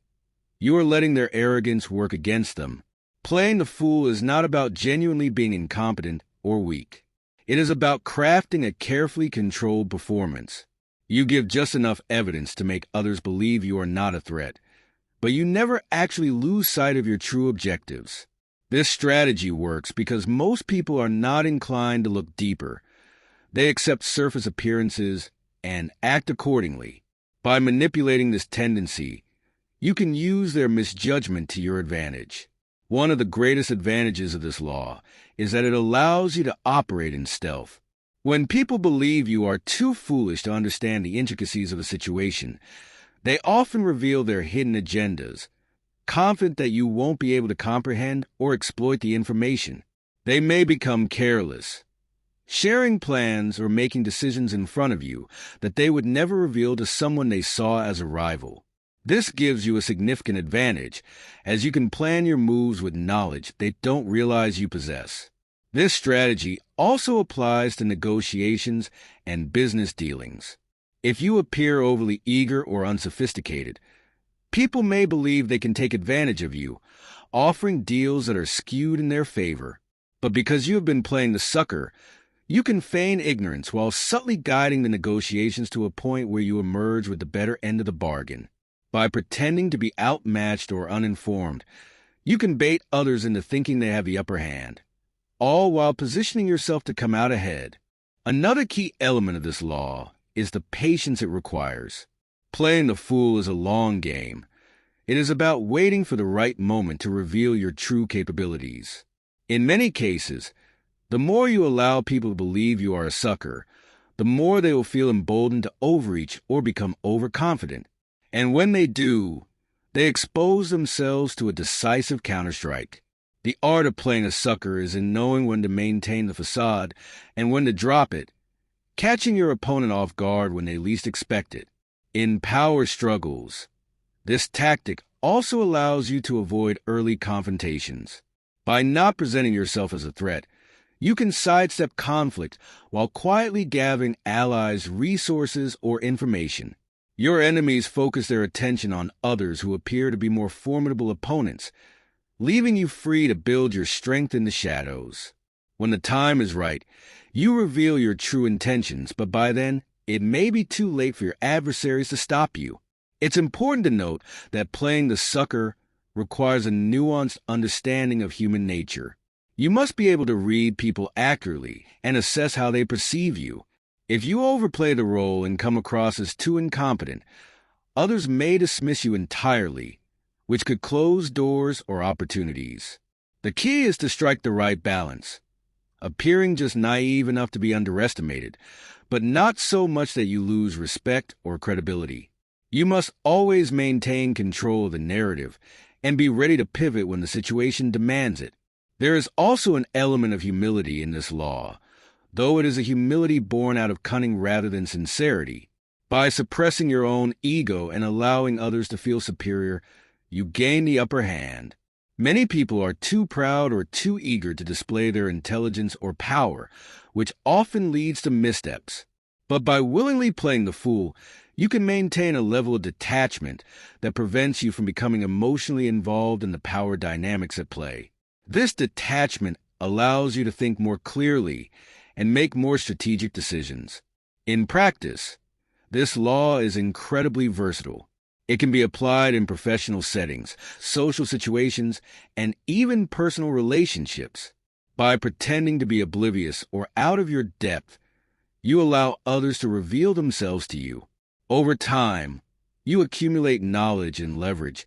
you are letting their arrogance work against them. Playing the fool is not about genuinely being incompetent or weak. It is about crafting a carefully controlled performance. You give just enough evidence to make others believe you are not a threat, but you never actually lose sight of your true objectives. This strategy works because most people are not inclined to look deeper. They accept surface appearances and act accordingly. By manipulating this tendency, you can use their misjudgment to your advantage. One of the greatest advantages of this law is that it allows you to operate in stealth. When people believe you are too foolish to understand the intricacies of a situation, they often reveal their hidden agendas, confident that you won't be able to comprehend or exploit the information. They may become careless, sharing plans or making decisions in front of you that they would never reveal to someone they saw as a rival. This gives you a significant advantage, as you can plan your moves with knowledge they don't realize you possess. This strategy also applies to negotiations and business dealings. If you appear overly eager or unsophisticated, people may believe they can take advantage of you, offering deals that are skewed in their favor. But because you have been playing the sucker, you can feign ignorance while subtly guiding the negotiations to a point where you emerge with the better end of the bargain. By pretending to be outmatched or uninformed, you can bait others into thinking they have the upper hand, all while positioning yourself to come out ahead. Another key element of this law is the patience it requires. Playing the fool is a long game. It is about waiting for the right moment to reveal your true capabilities. In many cases, the more you allow people to believe you are a sucker, the more they will feel emboldened to overreach or become overconfident. And when they do, they expose themselves to a decisive counterstrike. The art of playing a sucker is in knowing when to maintain the facade and when to drop it, catching your opponent off guard when they least expect it. In power struggles, this tactic also allows you to avoid early confrontations. By not presenting yourself as a threat, you can sidestep conflict while quietly gathering allies, resources, or information. Your enemies focus their attention on others who appear to be more formidable opponents, leaving you free to build your strength in the shadows. When the time is right, you reveal your true intentions, but by then, it may be too late for your adversaries to stop you. It's important to note that playing the sucker requires a nuanced understanding of human nature. You must be able to read people accurately and assess how they perceive you. If you overplay the role and come across as too incompetent, others may dismiss you entirely, which could close doors or opportunities. The key is to strike the right balance, appearing just naive enough to be underestimated, but not so much that you lose respect or credibility. You must always maintain control of the narrative and be ready to pivot when the situation demands it. There is also an element of humility in this law, though it is a humility born out of cunning rather than sincerity. By suppressing your own ego and allowing others to feel superior, you gain the upper hand. Many people are too proud or too eager to display their intelligence or power, which often leads to missteps. But by willingly playing the fool, you can maintain a level of detachment that prevents you from becoming emotionally involved in the power dynamics at play. This detachment allows you to think more clearly and make more strategic decisions. In practice, this law is incredibly versatile. It can be applied in professional settings, social situations, and even personal relationships. By pretending to be oblivious or out of your depth, you allow others to reveal themselves to you. Over time, you accumulate knowledge and leverage,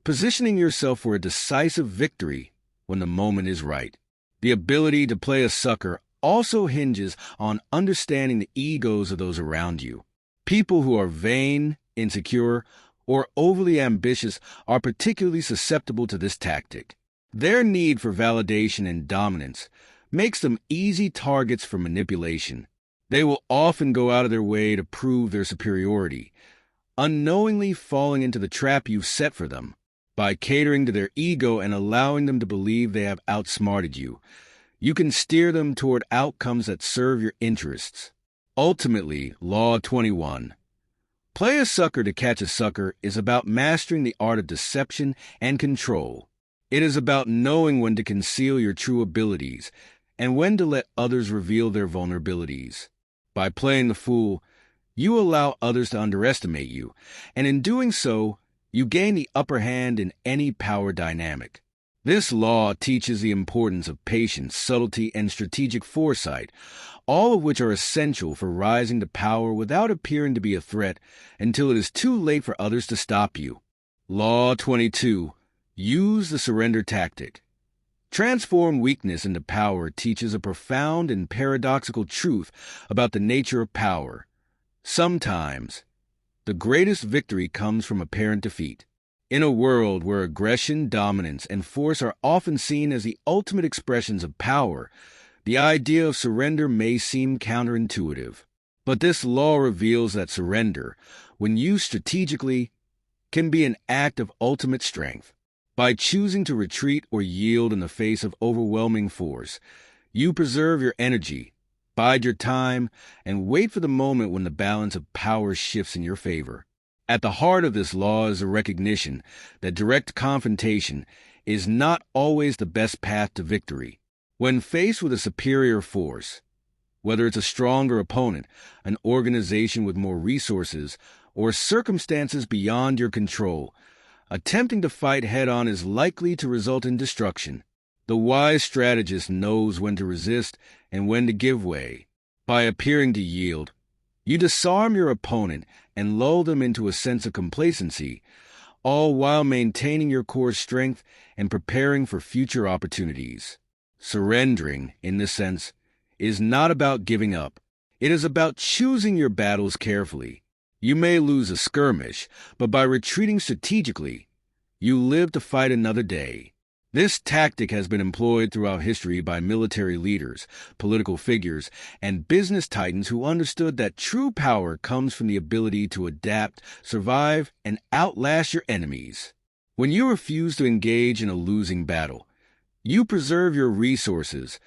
positioning yourself for a decisive victory when the moment is right. The ability to play a sucker also hinges on understanding the egos of those around you. People who are vain, insecure, or overly ambitious are particularly susceptible to this tactic. Their need for validation and dominance makes them easy targets for manipulation. They will often go out of their way to prove their superiority, unknowingly falling into the trap you've set for them. By catering to their ego and allowing them to believe they have outsmarted you, you can steer them toward outcomes that serve your interests. Ultimately, Law 21. Play a sucker to catch a sucker is about mastering the art of deception and control. It is about knowing when to conceal your true abilities and when to let others reveal their vulnerabilities. By playing the fool, you allow others to underestimate you, and in doing so, you gain the upper hand in any power dynamic. This law teaches the importance of patience, subtlety, and strategic foresight, all of which are essential for rising to power without appearing to be a threat until it is too late for others to stop you. Law 22. Use the surrender tactic. Transform weakness into power teaches a profound and paradoxical truth about the nature of power. Sometimes, the greatest victory comes from apparent defeat. In a world where aggression, dominance, and force are often seen as the ultimate expressions of power, the idea of surrender may seem counterintuitive. But this law reveals that surrender, when used strategically, can be an act of ultimate strength. By choosing to retreat or yield in the face of overwhelming force, you preserve your energy, bide your time, and wait for the moment when the balance of power shifts in your favor. At the heart of this law is a recognition that direct confrontation is not always the best path to victory. When faced with a superior force, whether it's a stronger opponent, an organization with more resources, or circumstances beyond your control, attempting to fight head-on is likely to result in destruction. The wise strategist knows when to resist and when to give way. By appearing to yield, you disarm your opponent and lull them into a sense of complacency, all while maintaining your core strength and preparing for future opportunities. Surrendering, in this sense, is not about giving up. It is about choosing your battles carefully. You may lose a skirmish, but by retreating strategically, you live to fight another day. This tactic has been employed throughout history by military leaders, political figures, and business titans who understood that true power comes from the ability to adapt, survive, and outlast your enemies. When you refuse to engage in a losing battle, you preserve your resources,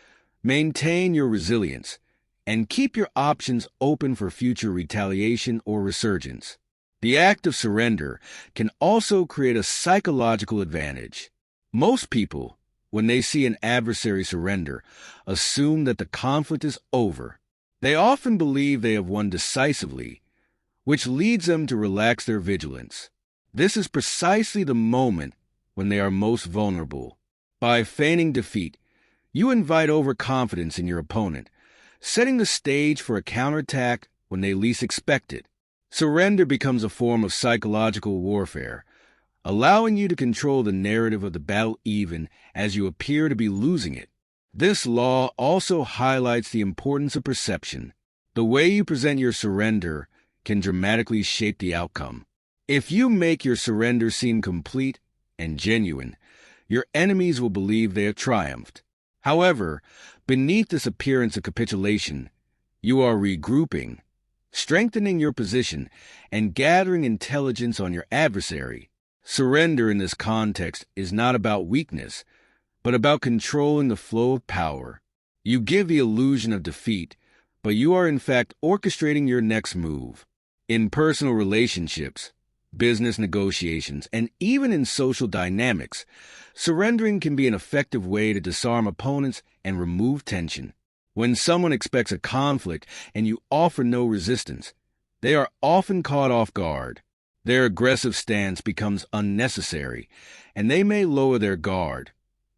maintain your resilience, and keep your options open for future retaliation or resurgence. The act of surrender can also create a psychological advantage. Most people, when they see an adversary surrender, assume that the conflict is over. They often believe they have won decisively, which leads them to relax their vigilance. This is precisely the moment when they are most vulnerable. By feigning defeat, you invite overconfidence in your opponent, setting the stage for a counterattack when they least expect it. Surrender becomes a form of psychological warfare, allowing you to control the narrative of the battle even as you appear to be losing it. This law also highlights the importance of perception. The way you present your surrender can dramatically shape the outcome. If you make your surrender seem complete and genuine, your enemies will believe they have triumphed. However, beneath this appearance of capitulation, you are regrouping, strengthening your position, and gathering intelligence on your adversary. Surrender in this context is not about weakness, but about controlling the flow of power. You give the illusion of defeat, but you are in fact orchestrating your next move. In personal relationships, business negotiations, and even in social dynamics, surrendering can be an effective way to disarm opponents and remove tension. When someone expects a conflict and you offer no resistance, they are often caught off guard. Their aggressive stance becomes unnecessary, and they may lower their guard,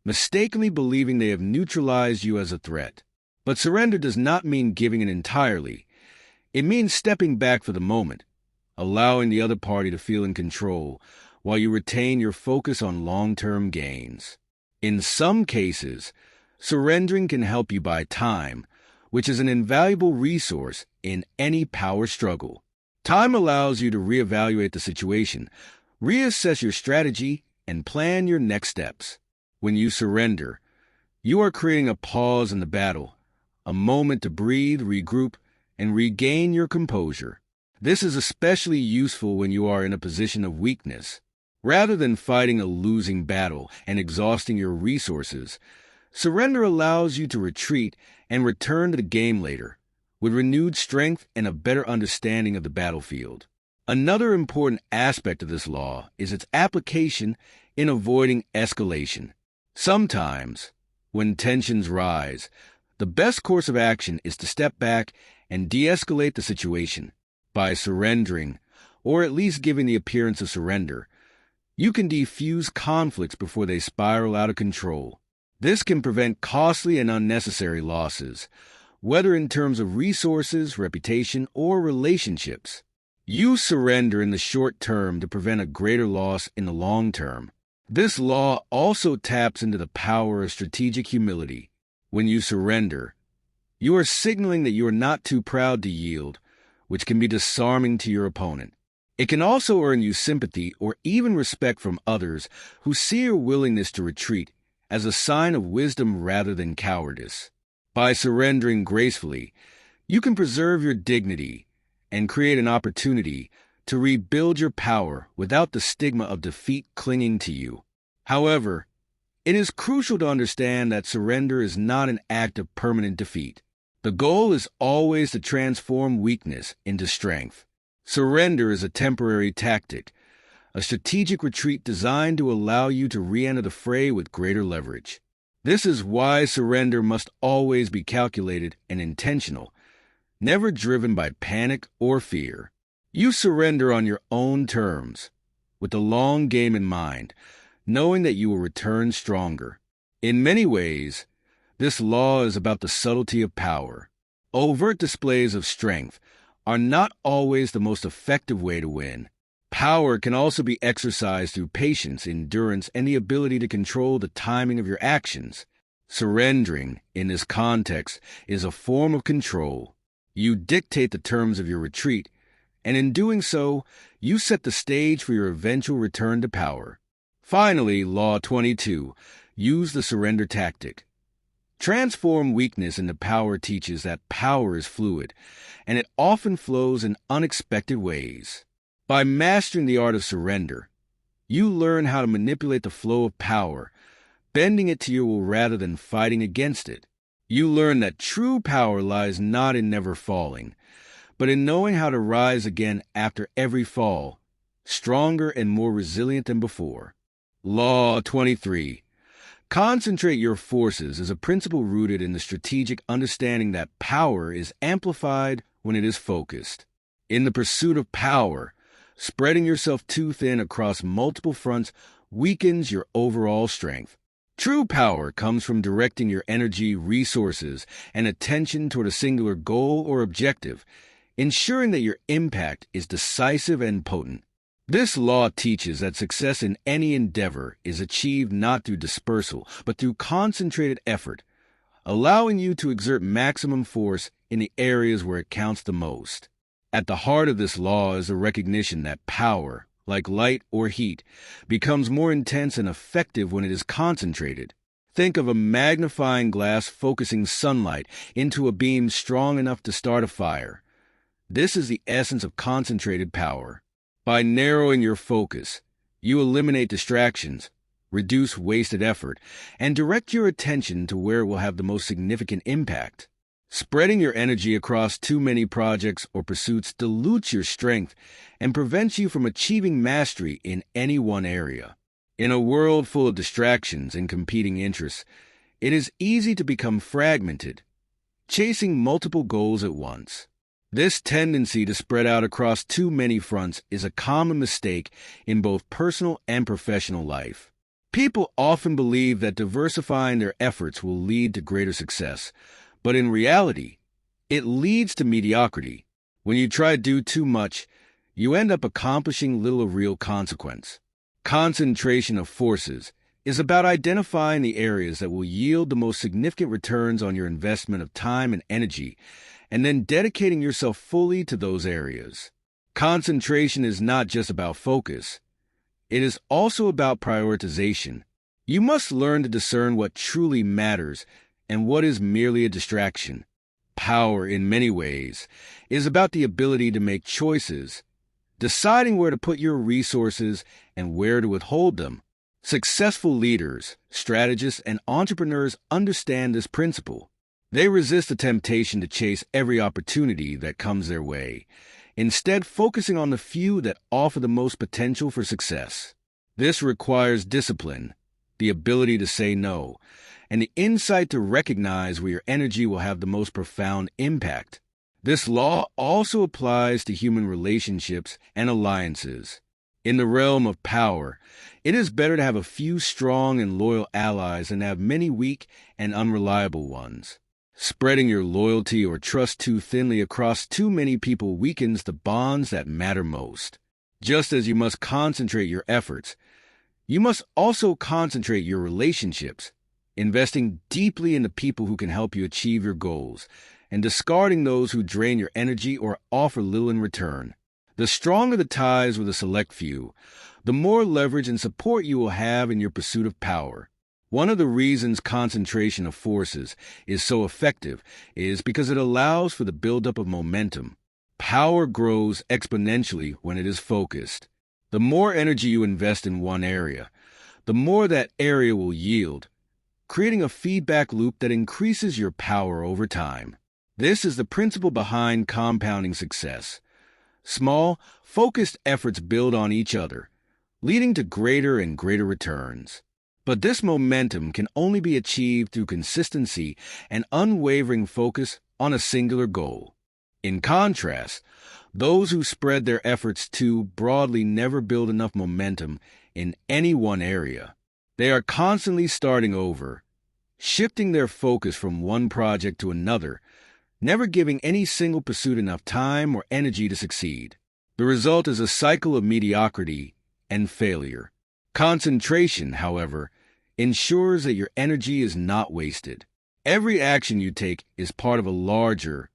mistakenly believing they have neutralized you as a threat. But surrender does not mean giving in entirely. It means stepping back for the moment, allowing the other party to feel in control while you retain your focus on long-term gains. In some cases, surrendering can help you buy time, which is an invaluable resource in any power struggle. Time allows you to reevaluate the situation, reassess your strategy, and plan your next steps. When you surrender, you are creating a pause in the battle, a moment to breathe, regroup, and regain your composure. This is especially useful when you are in a position of weakness. Rather than fighting a losing battle and exhausting your resources, surrender allows you to retreat and return to the game later, with renewed strength and a better understanding of the battlefield. Another important aspect of this law is its application in avoiding escalation. Sometimes, when tensions rise, the best course of action is to step back and de-escalate the situation. By surrendering, or at least giving the appearance of surrender, you can defuse conflicts before they spiral out of control. This can prevent costly and unnecessary losses, whether in terms of resources, reputation, or relationships. You surrender in the short term to prevent a greater loss in the long term. This law also taps into the power of strategic humility. When you surrender, you are signaling that you are not too proud to yield, which can be disarming to your opponent. It can also earn you sympathy or even respect from others who see your willingness to retreat as a sign of wisdom rather than cowardice. By surrendering gracefully, you can preserve your dignity and create an opportunity to rebuild your power without the stigma of defeat clinging to you. However, it is crucial to understand that surrender is not an act of permanent defeat. The goal is always to transform weakness into strength. Surrender is a temporary tactic, a strategic retreat designed to allow you to re-enter the fray with greater leverage. This is why surrender must always be calculated and intentional, never driven by panic or fear. You surrender on your own terms, with the long game in mind, knowing that you will return stronger. In many ways, this law is about the subtlety of power. Overt displays of strength are not always the most effective way to win. Power can also be exercised through patience, endurance, and the ability to control the timing of your actions. Surrendering, in this context, is a form of control. You dictate the terms of your retreat, and in doing so, you set the stage for your eventual return to power. Finally, Law 22, use the surrender tactic. Transform weakness into power teaches that power is fluid, and it often flows in unexpected ways. By mastering the art of surrender, you learn how to manipulate the flow of power, bending it to your will rather than fighting against it. You learn that true power lies not in never falling, but in knowing how to rise again after every fall, stronger and more resilient than before. Law 23. Concentrate your forces is a principle rooted in the strategic understanding that power is amplified when it is focused. In the pursuit of power, spreading yourself too thin across multiple fronts weakens your overall strength. True power comes from directing your energy, resources, and attention toward a singular goal or objective, ensuring that your impact is decisive and potent. This law teaches that success in any endeavor is achieved not through dispersal, but through concentrated effort, allowing you to exert maximum force in the areas where it counts the most. At the heart of this law is the recognition that power, like light or heat, becomes more intense and effective when it is concentrated. Think of a magnifying glass focusing sunlight into a beam strong enough to start a fire. This is the essence of concentrated power. By narrowing your focus, you eliminate distractions, reduce wasted effort, and direct your attention to where it will have the most significant impact. Spreading your energy across too many projects or pursuits dilutes your strength and prevents you from achieving mastery in any one area. In a world full of distractions and competing interests, it is easy to become fragmented, chasing multiple goals at once. This tendency to spread out across too many fronts is a common mistake in both personal and professional life. People often believe that diversifying their efforts will lead to greater success, but in reality, it leads to mediocrity. When you try to do too much, you end up accomplishing little of real consequence. Concentration of forces is about identifying the areas that will yield the most significant returns on your investment of time and energy, and then dedicating yourself fully to those areas. Concentration is not just about focus. It is also about prioritization. You must learn to discern what truly matters and what is merely a distraction. Power, in many ways, is about the ability to make choices, deciding where to put your resources and where to withhold them. Successful leaders, strategists, and entrepreneurs understand this principle. They resist the temptation to chase every opportunity that comes their way, instead focusing on the few that offer the most potential for success. This requires discipline, the ability to say no, and the insight to recognize where your energy will have the most profound impact. This law also applies to human relationships and alliances. In the realm of power, it is better to have a few strong and loyal allies than to have many weak and unreliable ones. Spreading your loyalty or trust too thinly across too many people weakens the bonds that matter most. Just as you must concentrate your efforts, you must also concentrate your relationships, investing deeply in the people who can help you achieve your goals, and discarding those who drain your energy or offer little in return. The stronger the ties with a select few, the more leverage and support you will have in your pursuit of power. One of the reasons concentration of forces is so effective is because it allows for the buildup of momentum. Power grows exponentially when it is focused. The more energy you invest in one area, the more that area will yield, creating a feedback loop that increases your power over time. This is the principle behind compounding success. Small, focused efforts build on each other, leading to greater and greater returns. But this momentum can only be achieved through consistency and unwavering focus on a singular goal. In contrast, those who spread their efforts too broadly never build enough momentum in any one area. They are constantly starting over, shifting their focus from one project to another, never giving any single pursuit enough time or energy to succeed. The result is a cycle of mediocrity and failure. Concentration, however, ensures that your energy is not wasted. Every action you take is part of a larger,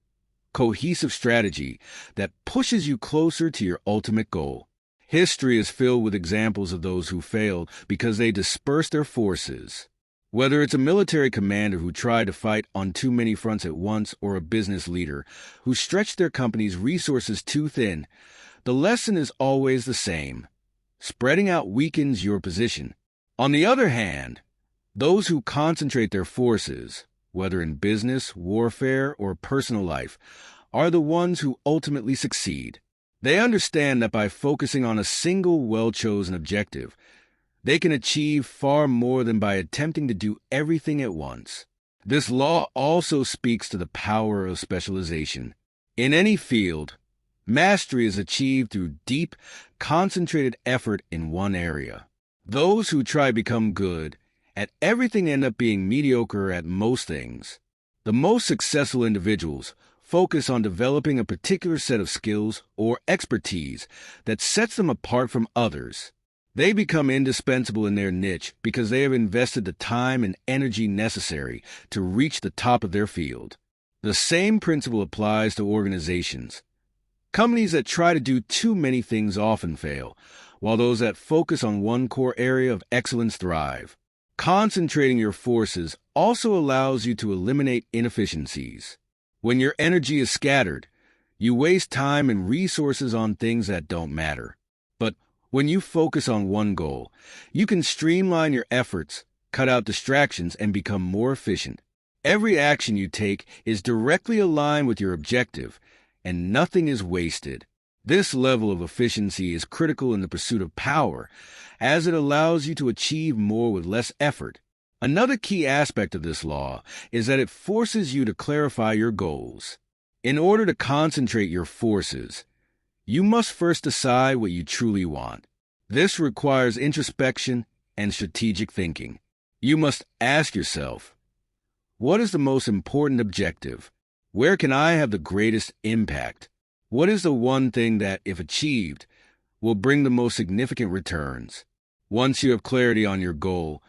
cohesive strategy that pushes you closer to your ultimate goal. History is filled with examples of those who failed because they dispersed their forces. Whether it's a military commander who tried to fight on too many fronts at once or a business leader who stretched their company's resources too thin, the lesson is always the same. Spreading out weakens your position. On the other hand, those who concentrate their forces, whether in business, warfare, or personal life, are the ones who ultimately succeed. They understand that by focusing on a single well-chosen objective, they can achieve far more than by attempting to do everything at once. This law also speaks to the power of specialization. In any field, mastery is achieved through deep, concentrated effort in one area. Those who try to become good At everything end up being mediocre at most things. The most successful individuals focus on developing a particular set of skills or expertise that sets them apart from others. They become indispensable in their niche because they have invested the time and energy necessary to reach the top of their field. The same principle applies to organizations. Companies that try to do too many things often fail, while those that focus on one core area of excellence thrive. Concentrating your forces also allows you to eliminate inefficiencies. When your energy is scattered, you waste time and resources on things that don't matter. But when you focus on one goal, you can streamline your efforts, cut out distractions, and become more efficient. Every action you take is directly aligned with your objective, and nothing is wasted. This level of efficiency is critical in the pursuit of power, as it allows you to achieve more with less effort. Another key aspect of this law is that it forces you to clarify your goals. In order to concentrate your forces, you must first decide what you truly want. This requires introspection and strategic thinking. You must ask yourself, what is the most important objective? Where can I have the greatest impact? What is the one thing that, if achieved, will bring the most significant returns? Once you have clarity on your goal,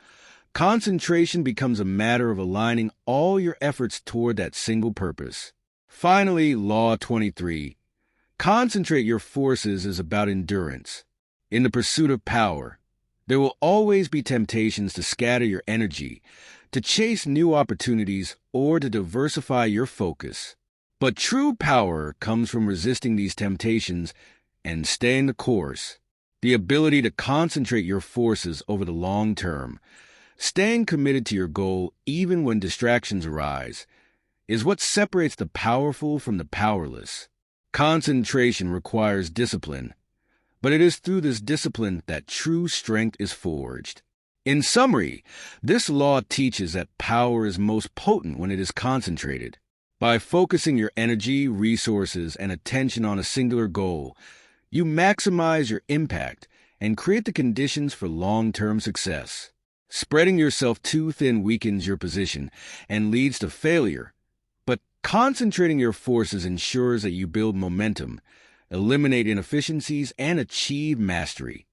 concentration becomes a matter of aligning all your efforts toward that single purpose. Finally, Law 23. Concentrate your forces is about endurance. In the pursuit of power, there will always be temptations to scatter your energy, to chase new opportunities, or to diversify your focus. But true power comes from resisting these temptations and staying the course. The ability to concentrate your forces over the long term, staying committed to your goal even when distractions arise, is what separates the powerful from the powerless. Concentration requires discipline, but it is through this discipline that true strength is forged. In summary, this law teaches that power is most potent when it is concentrated. By focusing your energy, resources, and attention on a singular goal, you maximize your impact and create the conditions for long-term success. Spreading yourself too thin weakens your position and leads to failure, but concentrating your forces ensures that you build momentum, eliminate inefficiencies, and achieve mastery.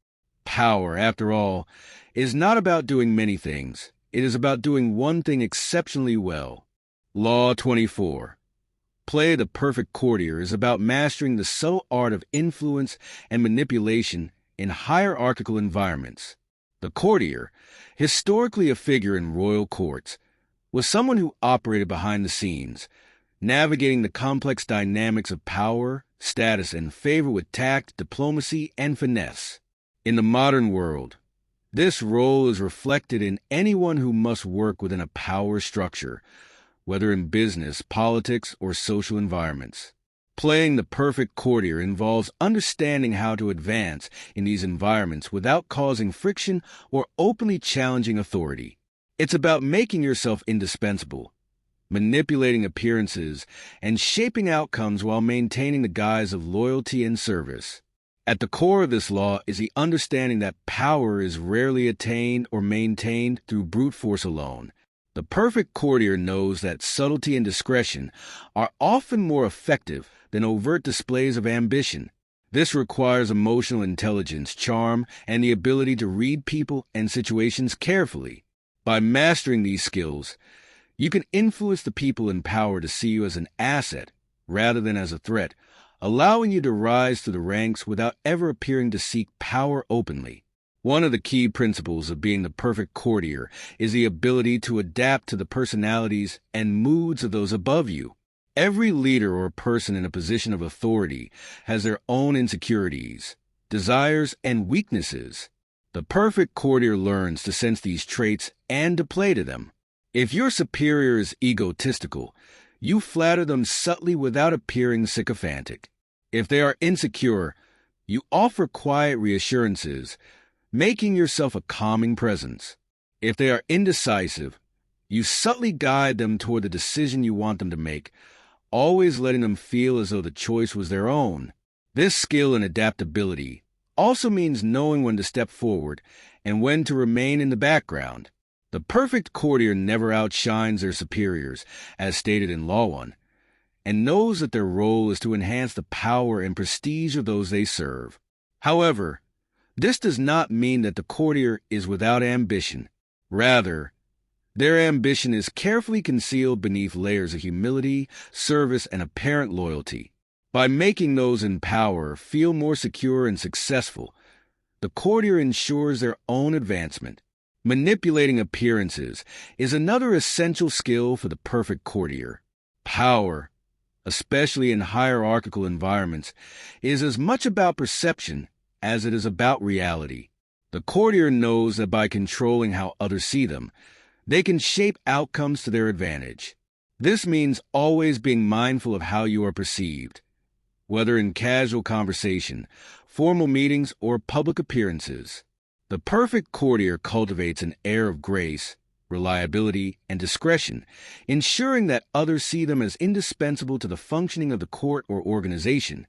Power, after all, is not about doing many things. It is about doing one thing exceptionally well. Law 24. Play the perfect courtier is about mastering the subtle art of influence and manipulation in hierarchical environments. The courtier, historically a figure in royal courts, was someone who operated behind the scenes, navigating the complex dynamics of power, status, and favor with tact, diplomacy, and finesse. In the modern world, this role is reflected in anyone who must work within a power structure, whether in business, politics, or social environments. Playing the perfect courtier involves understanding how to advance in these environments without causing friction or openly challenging authority. It's about making yourself indispensable, manipulating appearances, and shaping outcomes while maintaining the guise of loyalty and service. At the core of this law is the understanding that power is rarely attained or maintained through brute force alone. The perfect courtier knows that subtlety and discretion are often more effective than overt displays of ambition. This requires emotional intelligence, charm, and the ability to read people and situations carefully. By mastering these skills, you can influence the people in power to see you as an asset rather than as a threat, allowing you to rise through the ranks without ever appearing to seek power openly. One of the key principles of being the perfect courtier is the ability to adapt to the personalities and moods of those above you. Every leader or person in a position of authority has their own insecurities, desires, and weaknesses. The perfect courtier learns to sense these traits and to play to them. If your superior is egotistical, you flatter them subtly without appearing sycophantic. If they are insecure, you offer quiet reassurances, making yourself a calming presence. If they are indecisive, you subtly guide them toward the decision you want them to make, always letting them feel as though the choice was their own. This skill and adaptability also means knowing when to step forward and when to remain in the background. The perfect courtier never outshines their superiors, as stated in Law 1, and knows that their role is to enhance the power and prestige of those they serve. However, this does not mean that the courtier is without ambition. Rather, their ambition is carefully concealed beneath layers of humility, service, and apparent loyalty. By making those in power feel more secure and successful, the courtier ensures their own advancement. Manipulating appearances is another essential skill for the perfect courtier. Power, especially in hierarchical environments, is as much about perception as it is about reality. The courtier knows that by controlling how others see them, they can shape outcomes to their advantage. This means always being mindful of how you are perceived, whether in casual conversation, formal meetings, or public appearances. The perfect courtier cultivates an air of grace, reliability, and discretion, ensuring that others see them as indispensable to the functioning of the court or organization.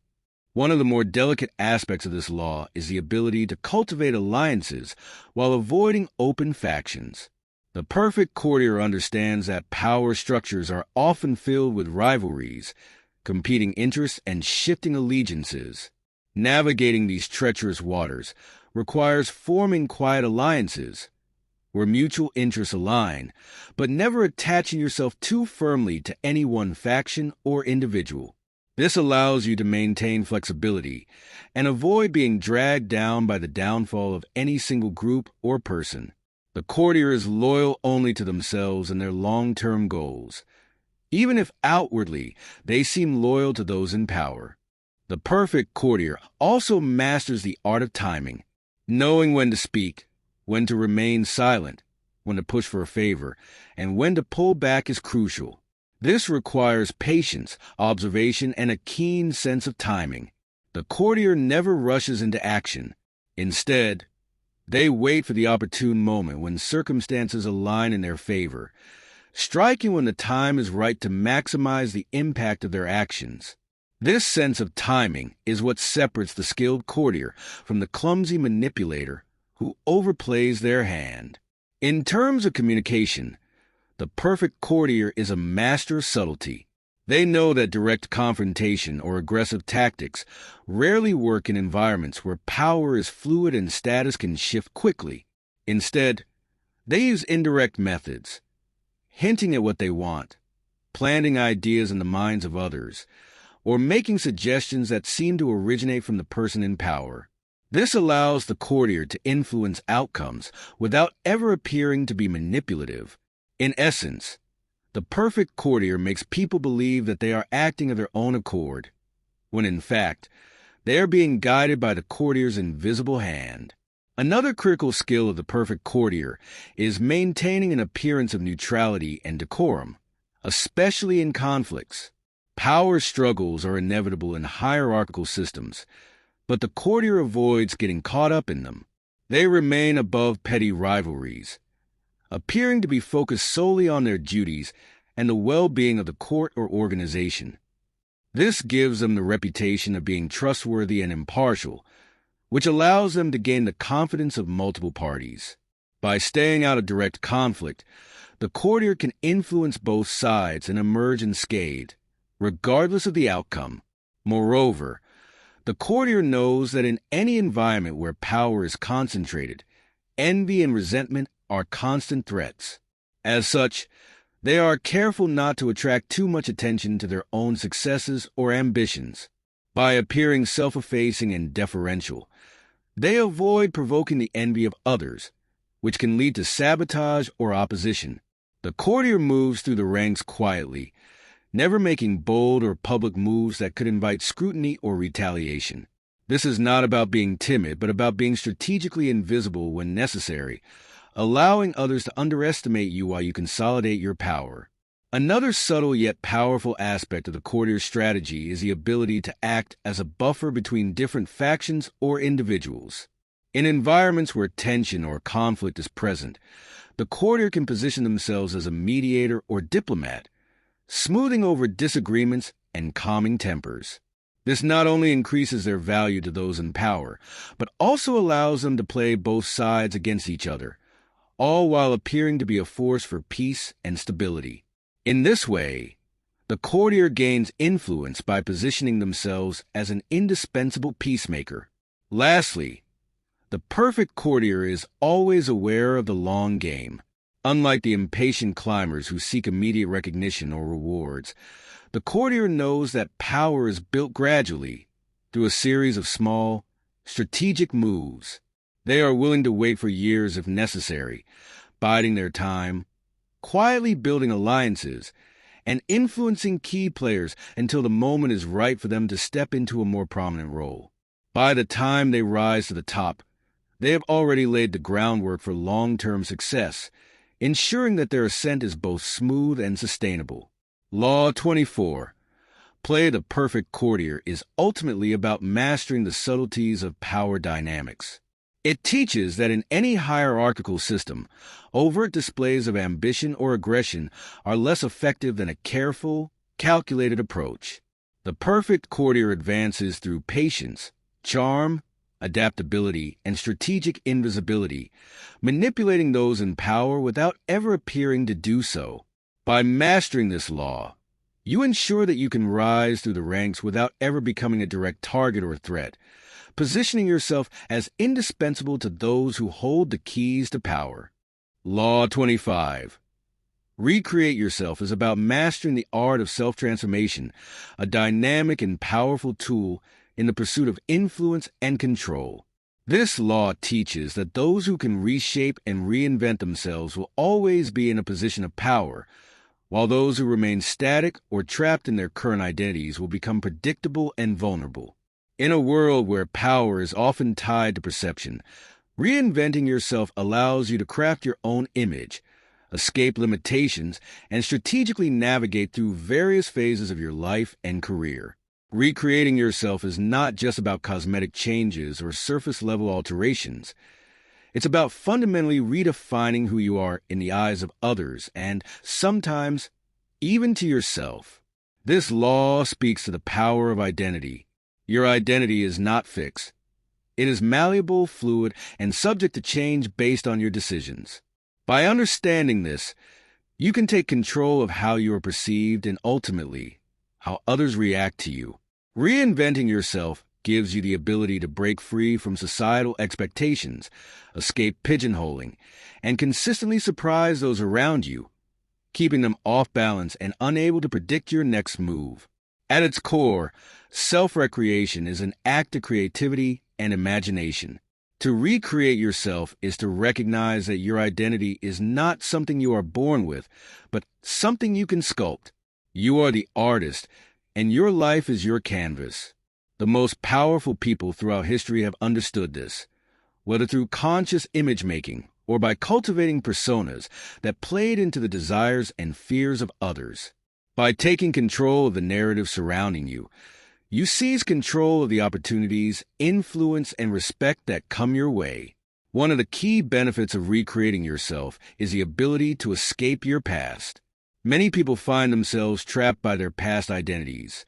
One of the more delicate aspects of this law is the ability to cultivate alliances while avoiding open factions. The perfect courtier understands that power structures are often filled with rivalries, competing interests, and shifting allegiances. Navigating these treacherous waters requires forming quiet alliances where mutual interests align, but never attaching yourself too firmly to any one faction or individual. This allows you to maintain flexibility and avoid being dragged down by the downfall of any single group or person. The courtier is loyal only to themselves and their long-term goals, even if outwardly they seem loyal to those in power. The perfect courtier also masters the art of timing, knowing when to speak, when to remain silent, when to push for a favor, and when to pull back is crucial. This requires patience, observation, and a keen sense of timing. The courtier never rushes into action. Instead, they wait for the opportune moment when circumstances align in their favor, striking when the time is right to maximize the impact of their actions. This sense of timing is what separates the skilled courtier from the clumsy manipulator who overplays their hand. In terms of communication, the perfect courtier is a master of subtlety. They know that direct confrontation or aggressive tactics rarely work in environments where power is fluid and status can shift quickly. Instead, they use indirect methods, hinting at what they want, planting ideas in the minds of others, or making suggestions that seem to originate from the person in power. This allows the courtier to influence outcomes without ever appearing to be manipulative. In essence, the perfect courtier makes people believe that they are acting of their own accord, when in fact, they are being guided by the courtier's invisible hand. Another critical skill of the perfect courtier is maintaining an appearance of neutrality and decorum, especially in conflicts. Power struggles are inevitable in hierarchical systems, but the courtier avoids getting caught up in them. They remain above petty rivalries, appearing to be focused solely on their duties and the well-being of the court or organization. This gives them the reputation of being trustworthy and impartial, which allows them to gain the confidence of multiple parties. By staying out of direct conflict, the courtier can influence both sides and emerge unscathed, regardless of the outcome. Moreover, the courtier knows that in any environment where power is concentrated, envy and resentment are constant threats. As such, they are careful not to attract too much attention to their own successes or ambitions. By appearing self-effacing and deferential, they avoid provoking the envy of others, which can lead to sabotage or opposition. The courtier moves through the ranks quietly, never making bold or public moves that could invite scrutiny or retaliation. This is not about being timid, but about being strategically invisible when necessary, allowing others to underestimate you while you consolidate your power. Another subtle yet powerful aspect of the courtier's strategy is the ability to act as a buffer between different factions or individuals. In environments where tension or conflict is present, the courtier can position themselves as a mediator or diplomat, smoothing over disagreements and calming tempers. This not only increases their value to those in power, but also allows them to play both sides against each other, all while appearing to be a force for peace and stability. In this way, the courtier gains influence by positioning themselves as an indispensable peacemaker. Lastly, the perfect courtier is always aware of the long game. Unlike the impatient climbers who seek immediate recognition or rewards, the courtier knows that power is built gradually through a series of small, strategic moves. They are willing to wait for years if necessary, biding their time, quietly building alliances, and influencing key players until the moment is right for them to step into a more prominent role. By the time they rise to the top, they have already laid the groundwork for long-term success, ensuring that their ascent is both smooth and sustainable. Law 24. Play the perfect courtier is ultimately about mastering the subtleties of power dynamics. It teaches that in any hierarchical system, overt displays of ambition or aggression are less effective than a careful, calculated approach. The perfect courtier advances through patience, charm, adaptability, and strategic invisibility, manipulating those in power without ever appearing to do so. By mastering this law, you ensure that you can rise through the ranks without ever becoming a direct target or threat, positioning yourself as indispensable to those who hold the keys to power. Law 25. Recreate yourself is about mastering the art of self-transformation, a dynamic and powerful tool in the pursuit of influence and control. This law teaches that those who can reshape and reinvent themselves will always be in a position of power, while those who remain static or trapped in their current identities will become predictable and vulnerable. In a world where power is often tied to perception, reinventing yourself allows you to craft your own image, escape limitations, and strategically navigate through various phases of your life and career. Recreating yourself is not just about cosmetic changes or surface-level alterations. It's about fundamentally redefining who you are in the eyes of others and, sometimes, even to yourself. This law speaks to the power of identity. Your identity is not fixed. It is malleable, fluid, and subject to change based on your decisions. By understanding this, you can take control of how you are perceived and ultimately, how others react to you. Reinventing yourself gives you the ability to break free from societal expectations, escape pigeonholing, and consistently surprise those around you, keeping them off balance and unable to predict your next move. At its core, self-recreation is an act of creativity and imagination. To recreate yourself is to recognize that your identity is not something you are born with, but something you can sculpt. You are the artist, and your life is your canvas. The most powerful people throughout history have understood this, whether through conscious image-making or by cultivating personas that played into the desires and fears of others. By taking control of the narrative surrounding you, you seize control of the opportunities, influence, and respect that come your way. One of the key benefits of recreating yourself is the ability to escape your past. Many people find themselves trapped by their past identities,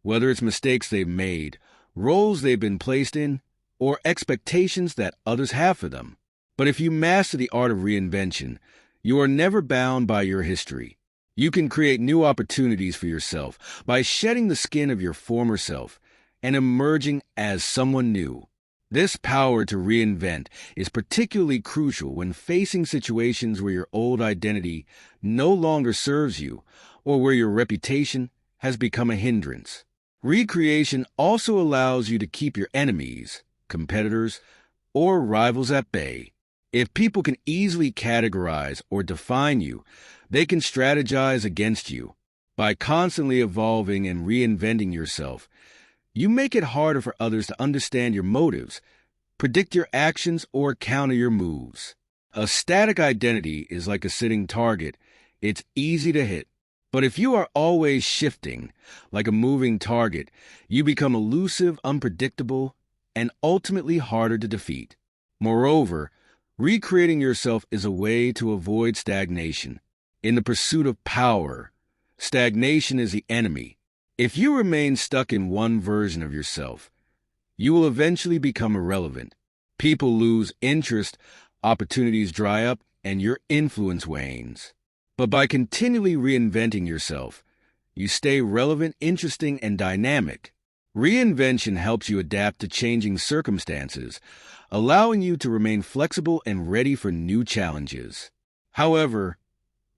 whether it's mistakes they've made, roles they've been placed in, or expectations that others have for them. But if you master the art of reinvention, you are never bound by your history. You can create new opportunities for yourself by shedding the skin of your former self and emerging as someone new. This power to reinvent is particularly crucial when facing situations where your old identity no longer serves you or where your reputation has become a hindrance. Recreation also allows you to keep your enemies, competitors, or rivals at bay. If people can easily categorize or define you, they can strategize against you. By constantly evolving and reinventing yourself, you make it harder for others to understand your motives, predict your actions, or counter your moves. A static identity is like a sitting target. It's easy to hit. But if you are always shifting, like a moving target, you become elusive, unpredictable, and ultimately harder to defeat. Moreover, recreating yourself is a way to avoid stagnation. In the pursuit of power, stagnation is the enemy. If you remain stuck in one version of yourself, you will eventually become irrelevant. People lose interest, opportunities dry up, and your influence wanes. But by continually reinventing yourself, you stay relevant, interesting, and dynamic. Reinvention helps you adapt to changing circumstances, allowing you to remain flexible and ready for new challenges. However,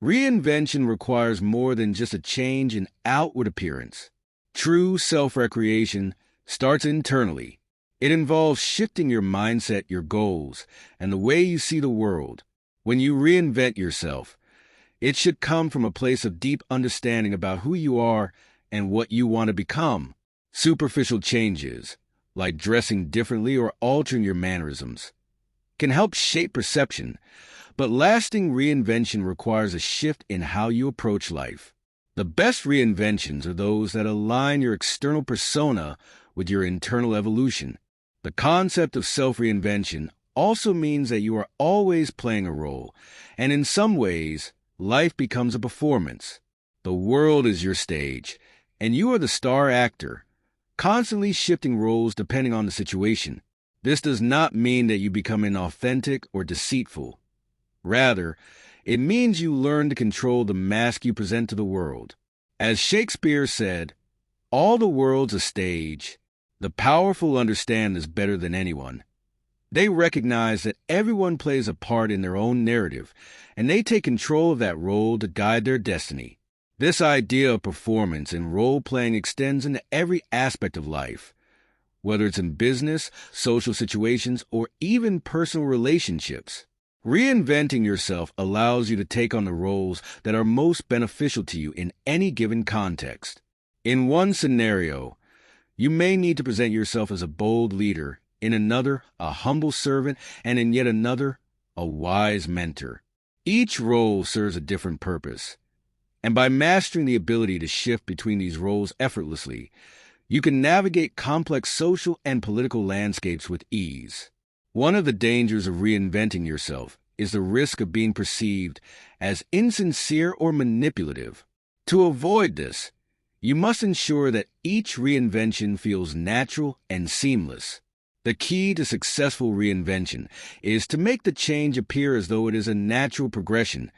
reinvention requires more than just a change in outward appearance. True self-recreation starts internally. It involves shifting your mindset, your goals, and the way you see the world. When you reinvent yourself, it should come from a place of deep understanding about who you are and what you want to become. Superficial changes, like dressing differently or altering your mannerisms, can help shape perception, but lasting reinvention requires a shift in how you approach life. The best reinventions are those that align your external persona with your internal evolution. The concept of self-reinvention also means that you are always playing a role, and in some ways, life becomes a performance. The world is your stage, and you are the star actor, constantly shifting roles depending on the situation. This does not mean that you become inauthentic or deceitful. Rather, it means you learn to control the mask you present to the world. As Shakespeare said, "All the world's a stage. The powerful understand this better than anyone." They recognize that everyone plays a part in their own narrative, and they take control of that role to guide their destiny. This idea of performance and role-playing extends into every aspect of life, whether it's in business, social situations, or even personal relationships. Reinventing yourself allows you to take on the roles that are most beneficial to you in any given context. In one scenario, you may need to present yourself as a bold leader, in another, a humble servant, and in yet another, a wise mentor. Each role serves a different purpose, and by mastering the ability to shift between these roles effortlessly, you can navigate complex social and political landscapes with ease. One of the dangers of reinventing yourself is the risk of being perceived as insincere or manipulative. To avoid this, you must ensure that each reinvention feels natural and seamless. The key to successful reinvention is to make the change appear as though it is a natural progression,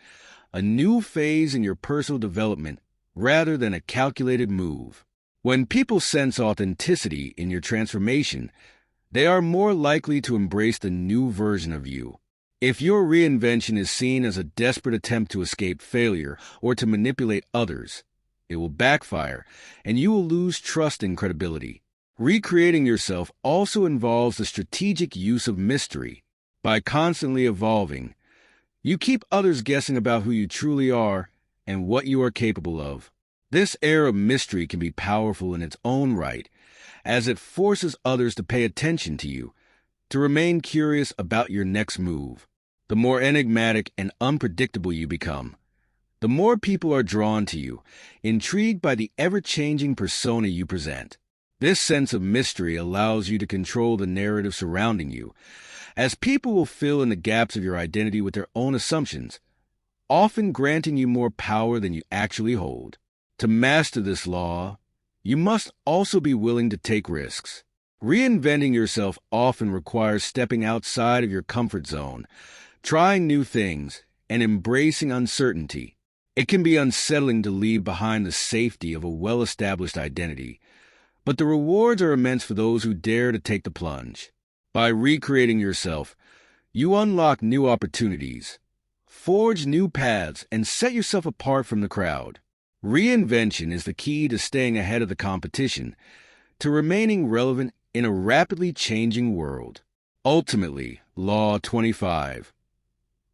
a new phase in your personal development, rather than a calculated move. When people sense authenticity in your transformation, they are more likely to embrace the new version of you. If your reinvention is seen as a desperate attempt to escape failure or to manipulate others, it will backfire, and you will lose trust and credibility. Recreating yourself also involves the strategic use of mystery. By constantly evolving, you keep others guessing about who you truly are and what you are capable of. This air of mystery can be powerful in its own right, as it forces others to pay attention to you, to remain curious about your next move. The more enigmatic and unpredictable you become, the more people are drawn to you, intrigued by the ever-changing persona you present. This sense of mystery allows you to control the narrative surrounding you, as people will fill in the gaps of your identity with their own assumptions, often granting you more power than you actually hold. To master this law, you must also be willing to take risks. Reinventing yourself often requires stepping outside of your comfort zone, trying new things, and embracing uncertainty. It can be unsettling to leave behind the safety of a well-established identity, but the rewards are immense for those who dare to take the plunge. By recreating yourself, you unlock new opportunities, forge new paths, and set yourself apart from the crowd. Reinvention is the key to staying ahead of the competition, to remaining relevant in a rapidly changing world. Ultimately, Law 25.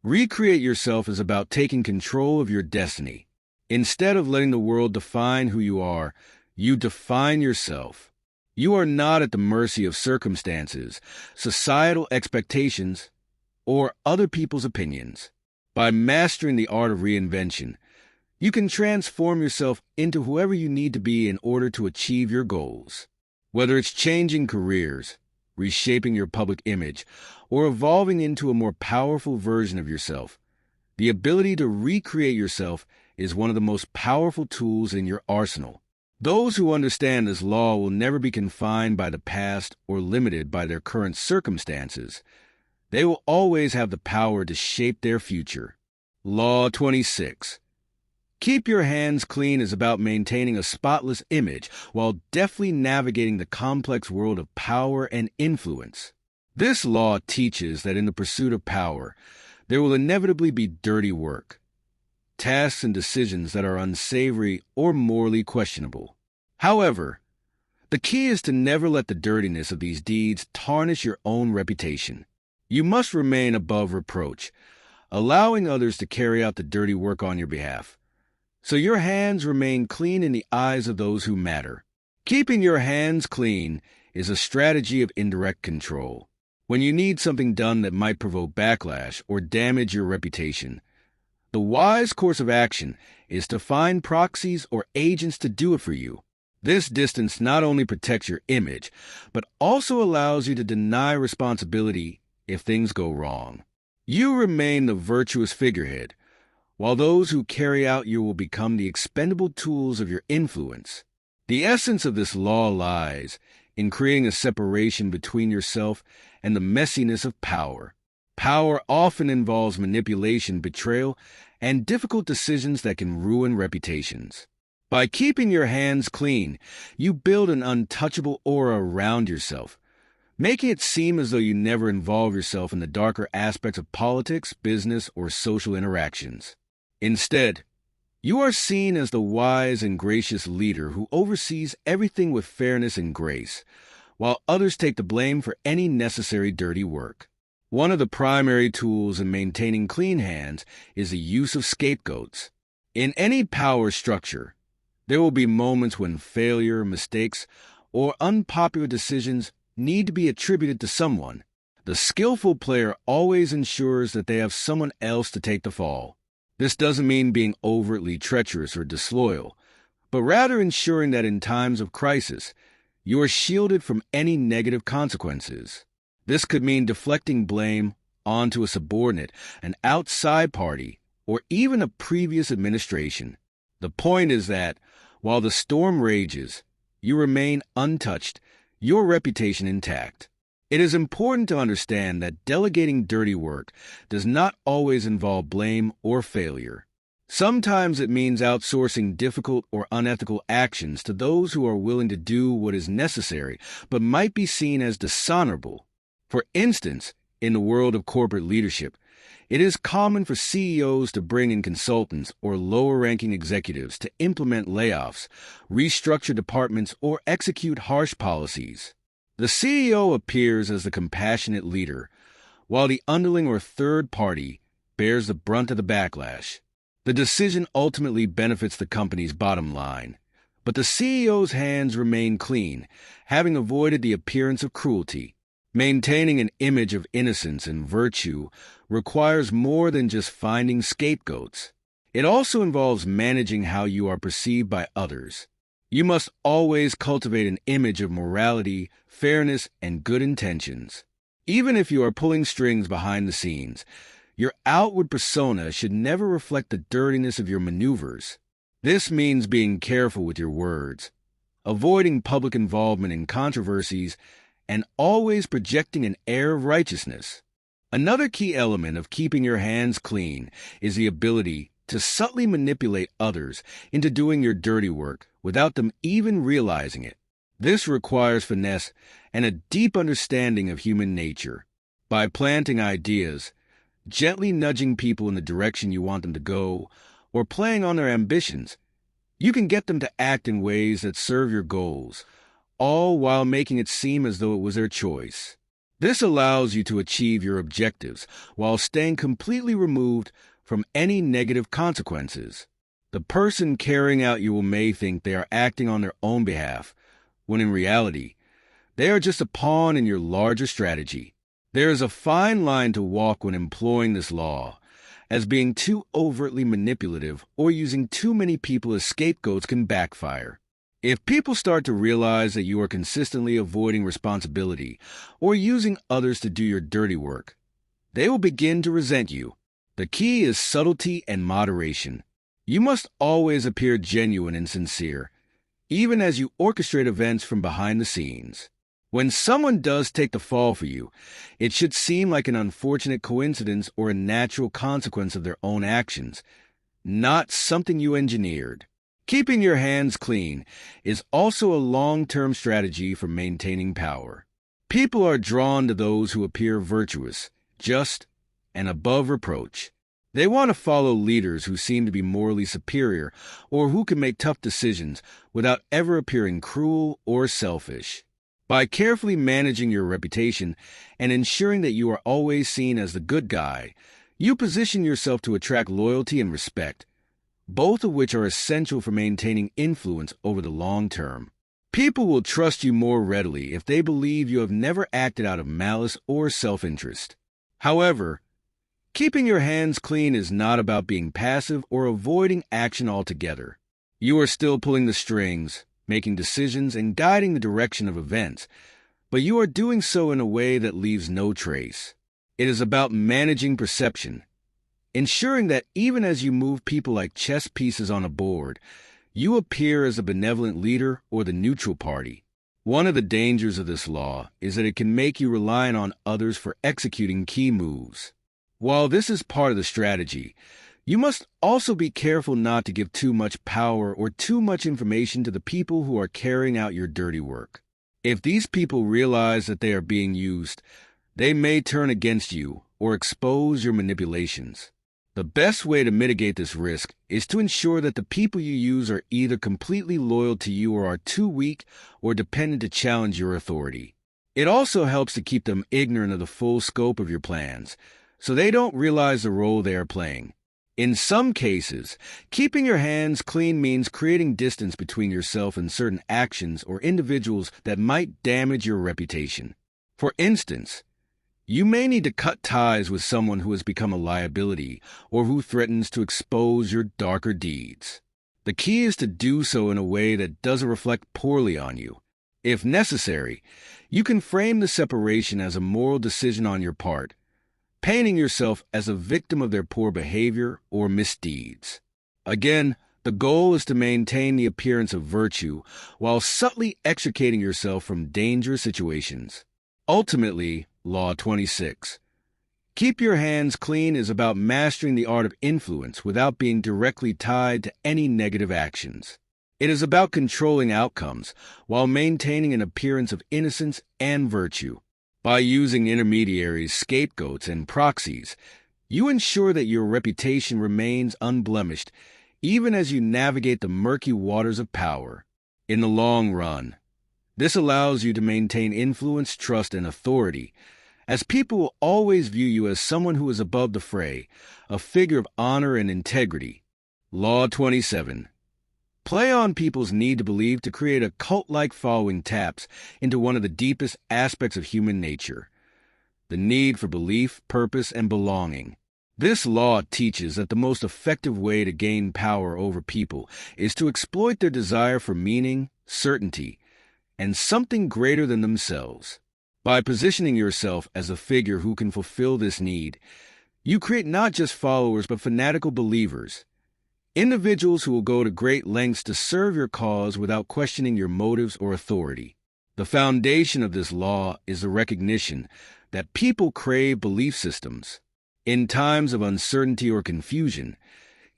Recreate yourself is about taking control of your destiny. Instead of letting the world define who you are, you define yourself. You are not at the mercy of circumstances, societal expectations, or other people's opinions. By mastering the art of reinvention, you can transform yourself into whoever you need to be in order to achieve your goals. Whether it's changing careers, reshaping your public image, or evolving into a more powerful version of yourself, the ability to recreate yourself is one of the most powerful tools in your arsenal. Those who understand this law will never be confined by the past or limited by their current circumstances. They will always have the power to shape their future. Law 26. Keep your hands clean is about maintaining a spotless image while deftly navigating the complex world of power and influence. This law teaches that in the pursuit of power, there will inevitably be dirty work, tasks and decisions that are unsavory or morally questionable. However, the key is to never let the dirtiness of these deeds tarnish your own reputation. You must remain above reproach, allowing others to carry out the dirty work on your behalf, so your hands remain clean in the eyes of those who matter. Keeping your hands clean is a strategy of indirect control. When you need something done that might provoke backlash or damage your reputation, the wise course of action is to find proxies or agents to do it for you. This distance not only protects your image, but also allows you to deny responsibility if things go wrong. You remain the virtuous figurehead, while those who carry out you will become the expendable tools of your influence. The essence of this law lies in creating a separation between yourself and the messiness of power. Power often involves manipulation, betrayal, and difficult decisions that can ruin reputations. By keeping your hands clean, you build an untouchable aura around yourself, making it seem as though you never involve yourself in the darker aspects of politics, business, or social interactions. Instead, you are seen as the wise and gracious leader who oversees everything with fairness and grace, while others take the blame for any necessary dirty work. One of the primary tools in maintaining clean hands is the use of scapegoats. In any power structure, there will be moments when failure, mistakes, or unpopular decisions need to be attributed to someone. The skillful player always ensures that they have someone else to take the fall. This doesn't mean being overtly treacherous or disloyal, but rather ensuring that in times of crisis, you are shielded from any negative consequences. This could mean deflecting blame onto a subordinate, an outside party, or even a previous administration. The point is that, while the storm rages, you remain untouched, your reputation intact. It is important to understand that delegating dirty work does not always involve blame or failure. Sometimes it means outsourcing difficult or unethical actions to those who are willing to do what is necessary but might be seen as dishonorable. For instance, in the world of corporate leadership, it is common for CEOs to bring in consultants or lower-ranking executives to implement layoffs, restructure departments, or execute harsh policies. The CEO appears as the compassionate leader, while the underling or third party bears the brunt of the backlash. The decision ultimately benefits the company's bottom line, but the CEO's hands remain clean, having avoided the appearance of cruelty. Maintaining an image of innocence and virtue requires more than just finding scapegoats. It also involves managing how you are perceived by others. You must always cultivate an image of morality, fairness, and good intentions. Even if you are pulling strings behind the scenes, your outward persona should never reflect the dirtiness of your maneuvers. This means being careful with your words, avoiding public involvement in controversies, and always projecting an air of righteousness. Another key element of keeping your hands clean is the ability to subtly manipulate others into doing your dirty work without them even realizing it. This requires finesse and a deep understanding of human nature. By planting ideas, gently nudging people in the direction you want them to go, or playing on their ambitions, you can get them to act in ways that serve your goals, all while making it seem as though it was their choice. This allows you to achieve your objectives while staying completely removed from any negative consequences. The person carrying out you may think they are acting on their own behalf, when in reality, they are just a pawn in your larger strategy. There is a fine line to walk when employing this law, as being too overtly manipulative or using too many people as scapegoats can backfire. If people start to realize that you are consistently avoiding responsibility or using others to do your dirty work, they will begin to resent you. The key is subtlety and moderation. You must always appear genuine and sincere, even as you orchestrate events from behind the scenes. When someone does take the fall for you, it should seem like an unfortunate coincidence or a natural consequence of their own actions, not something you engineered. Keeping your hands clean is also a long-term strategy for maintaining power. People are drawn to those who appear virtuous, just, and above reproach. They want to follow leaders who seem to be morally superior or who can make tough decisions without ever appearing cruel or selfish. By carefully managing your reputation and ensuring that you are always seen as the good guy, you position yourself to attract loyalty and respect, both of which are essential for maintaining influence over the long term. People will trust you more readily if they believe you have never acted out of malice or self-interest. However, keeping your hands clean is not about being passive or avoiding action altogether. You are still pulling the strings, making decisions, and guiding the direction of events, but you are doing so in a way that leaves no trace. It is about managing perception, ensuring that even as you move people like chess pieces on a board, you appear as a benevolent leader or the neutral party. One of the dangers of this law is that it can make you reliant on others for executing key moves. While this is part of the strategy, you must also be careful not to give too much power or too much information to the people who are carrying out your dirty work. If these people realize that they are being used, they may turn against you or expose your manipulations. The best way to mitigate this risk is to ensure that the people you use are either completely loyal to you or are too weak or dependent to challenge your authority. It also helps to keep them ignorant of the full scope of your plans, so they don't realize the role they are playing. In some cases, keeping your hands clean means creating distance between yourself and certain actions or individuals that might damage your reputation. For instance, you may need to cut ties with someone who has become a liability or who threatens to expose your darker deeds. The key is to do so in a way that doesn't reflect poorly on you. If necessary, you can frame the separation as a moral decision on your part, painting yourself as a victim of their poor behavior or misdeeds. Again, the goal is to maintain the appearance of virtue while subtly extricating yourself from dangerous situations. Ultimately, Law 26. Keep your hands clean is about mastering the art of influence without being directly tied to any negative actions. It is about controlling outcomes while maintaining an appearance of innocence and virtue. By using intermediaries, scapegoats, and proxies, you ensure that your reputation remains unblemished even as you navigate the murky waters of power. In the long run, this allows you to maintain influence, trust, and authority, as people will always view you as someone who is above the fray, a figure of honor and integrity. Law 27. Play on people's need to believe to create a cult-like following taps into one of the deepest aspects of human nature, the need for belief, purpose, and belonging. This law teaches that the most effective way to gain power over people is to exploit their desire for meaning, certainty, and something greater than themselves. By positioning yourself as a figure who can fulfill this need, you create not just followers but fanatical believers, individuals who will go to great lengths to serve your cause without questioning your motives or authority. The foundation of this law is the recognition that people crave belief systems. In times of uncertainty or confusion,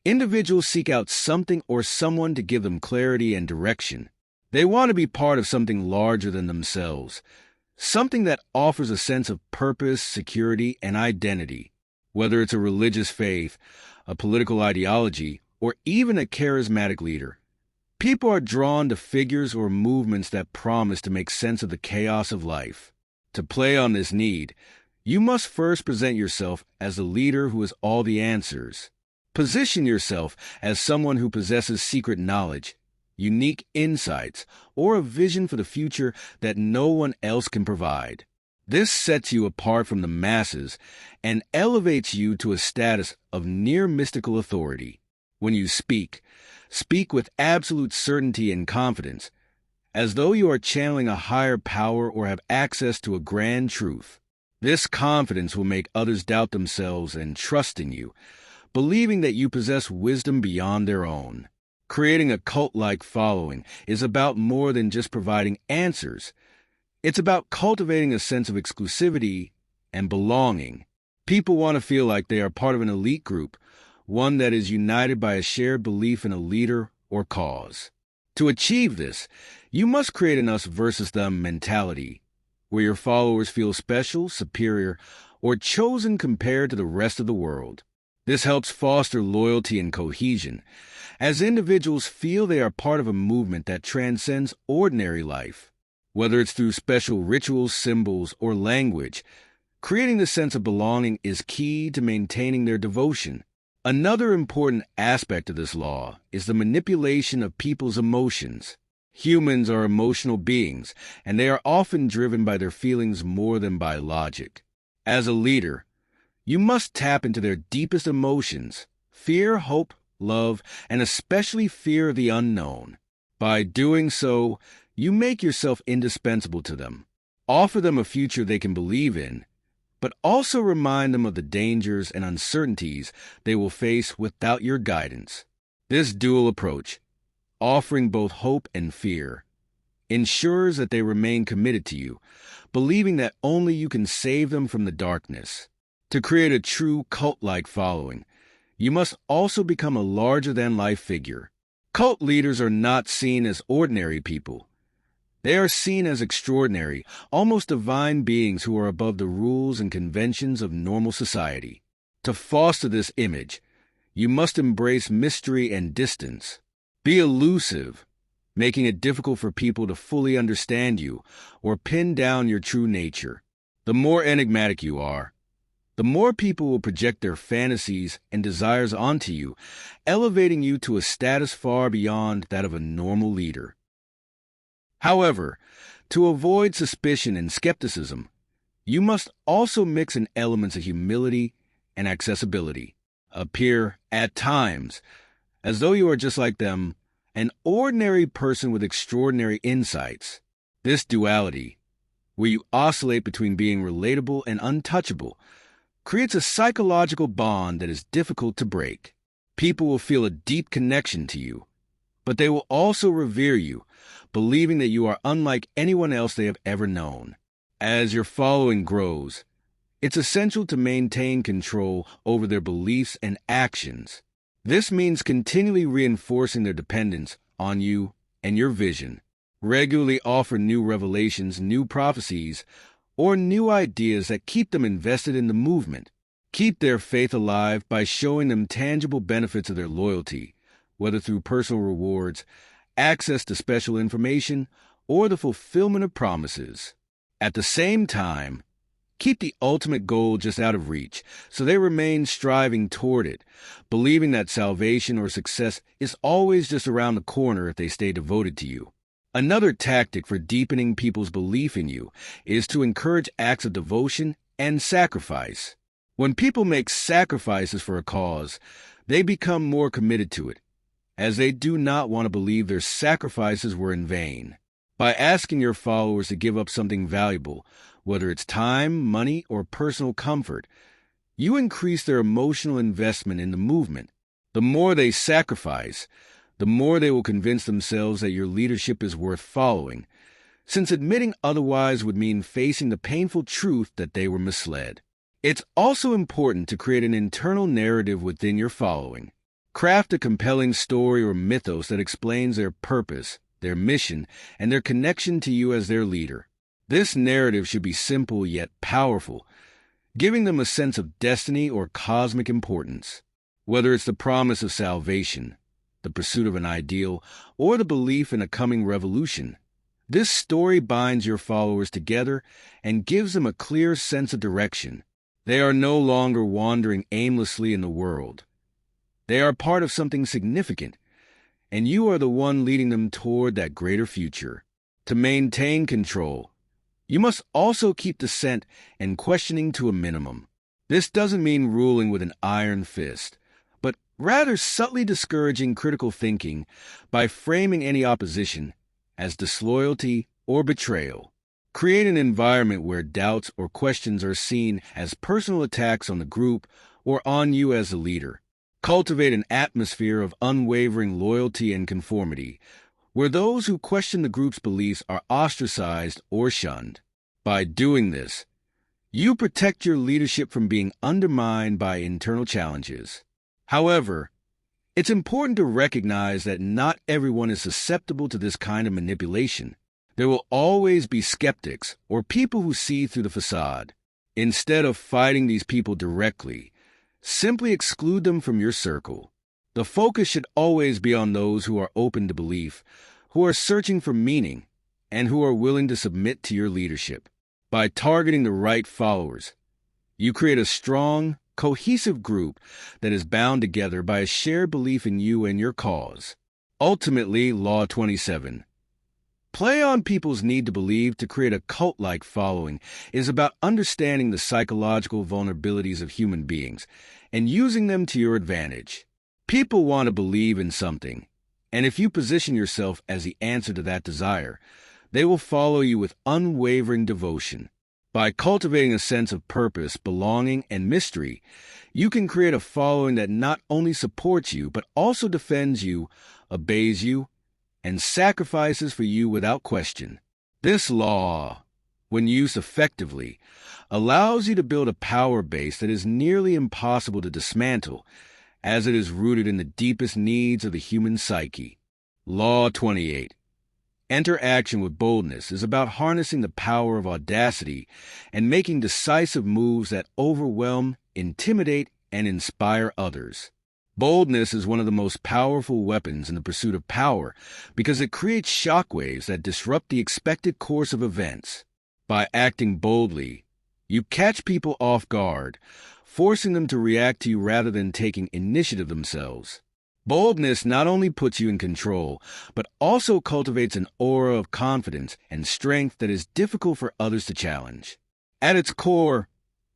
individuals seek out something or someone to give them clarity and direction. They want to be part of something larger than themselves, something that offers a sense of purpose, security, and identity. Whether it's a religious faith, a political ideology, or even a charismatic leader, people are drawn to figures or movements that promise to make sense of the chaos of life. To play on this need, you must first present yourself as the leader who has all the answers. Position yourself as someone who possesses secret knowledge, unique insights, or a vision for the future that no one else can provide. This sets you apart from the masses and elevates you to a status of near mystical authority. When you speak with absolute certainty and confidence, as though you are channeling a higher power or have access to a grand truth. This confidence will make others doubt themselves and trust in you, believing that you possess wisdom beyond their own. Creating a cult-like following is about more than just providing answers. It's about cultivating a sense of exclusivity and belonging. People want to feel like they are part of an elite group, one that is united by a shared belief in a leader or cause. To achieve this, you must create an us versus them mentality, where your followers feel special, superior, or chosen compared to the rest of the world. This helps foster loyalty and cohesion, as individuals feel they are part of a movement that transcends ordinary life. Whether it's through special rituals, symbols, or language, creating the sense of belonging is key to maintaining their devotion. Another important aspect of this law is the manipulation of people's emotions. Humans are emotional beings, and they are often driven by their feelings more than by logic. As a leader, you must tap into their deepest emotions: fear, hope, love, and especially fear of the unknown. By doing so, you make yourself indispensable to them. Offer them a future they can believe in, but also remind them of the dangers and uncertainties they will face without your guidance. This dual approach, offering both hope and fear, ensures that they remain committed to you, believing that only you can save them from the darkness. To create a true cult-like following, you must also become a larger-than-life figure. Cult leaders are not seen as ordinary people. They are seen as extraordinary, almost divine beings who are above the rules and conventions of normal society. To foster this image, you must embrace mystery and distance. Be elusive, making it difficult for people to fully understand you or pin down your true nature. The more enigmatic you are, the more people will project their fantasies and desires onto you, elevating you to a status far beyond that of a normal leader. However, to avoid suspicion and skepticism, you must also mix in elements of humility and accessibility. Appear, at times, as though you are just like them, an ordinary person with extraordinary insights. This duality, where you oscillate between being relatable and untouchable, creates a psychological bond that is difficult to break. People will feel a deep connection to you, but they will also revere you, believing that you are unlike anyone else they have ever known. As your following grows, it's essential to maintain control over their beliefs and actions. This means continually reinforcing their dependence on you and your vision. Regularly offer new revelations, new prophecies, or new ideas that keep them invested in the movement. Keep their faith alive by showing them tangible benefits of their loyalty, whether through personal rewards, access to special information, or the fulfillment of promises. At the same time, keep the ultimate goal just out of reach, so they remain striving toward it, believing that salvation or success is always just around the corner if they stay devoted to you. Another tactic for deepening people's belief in you is to encourage acts of devotion and sacrifice. When people make sacrifices for a cause, they become more committed to it, as they do not want to believe their sacrifices were in vain. By asking your followers to give up something valuable, whether it's time, money, or personal comfort, you increase their emotional investment in the movement. The more they sacrifice, the more they will convince themselves that your leadership is worth following, since admitting otherwise would mean facing the painful truth that they were misled. It's also important to create an internal narrative within your following. Craft a compelling story or mythos that explains their purpose, their mission, and their connection to you as their leader. This narrative should be simple yet powerful, giving them a sense of destiny or cosmic importance. Whether it's the promise of salvation, the pursuit of an ideal, or the belief in a coming revolution, this story binds your followers together and gives them a clear sense of direction. They are no longer wandering aimlessly in the world. They are part of something significant, and you are the one leading them toward that greater future. To maintain control, you must also keep dissent and questioning to a minimum. This doesn't mean ruling with an iron fist, but rather subtly discouraging critical thinking by framing any opposition as disloyalty or betrayal. Create an environment where doubts or questions are seen as personal attacks on the group or on you as a leader. Cultivate an atmosphere of unwavering loyalty and conformity, where those who question the group's beliefs are ostracized or shunned. By doing this, you protect your leadership from being undermined by internal challenges. However, it's important to recognize that not everyone is susceptible to this kind of manipulation. There will always be skeptics or people who see through the facade. Instead of fighting these people directly, simply exclude them from your circle. The focus should always be on those who are open to belief, who are searching for meaning, and who are willing to submit to your leadership. By targeting the right followers, you create a strong, cohesive group that is bound together by a shared belief in you and your cause. Ultimately, Law 27. Play on people's need to believe to create a cult-like following is about understanding the psychological vulnerabilities of human beings and using them to your advantage. People want to believe in something, and if you position yourself as the answer to that desire, they will follow you with unwavering devotion. By cultivating a sense of purpose, belonging, and mystery, you can create a following that not only supports you, but also defends you, obeys you, and sacrifices for you without question. This law, when used effectively, allows you to build a power base that is nearly impossible to dismantle, as it is rooted in the deepest needs of the human psyche. Law 28. Enter action with boldness is about harnessing the power of audacity and making decisive moves that overwhelm, intimidate, and inspire others. Boldness is one of the most powerful weapons in the pursuit of power because it creates shockwaves that disrupt the expected course of events. By acting boldly, you catch people off guard, forcing them to react to you rather than taking initiative themselves. Boldness not only puts you in control, but also cultivates an aura of confidence and strength that is difficult for others to challenge. At its core,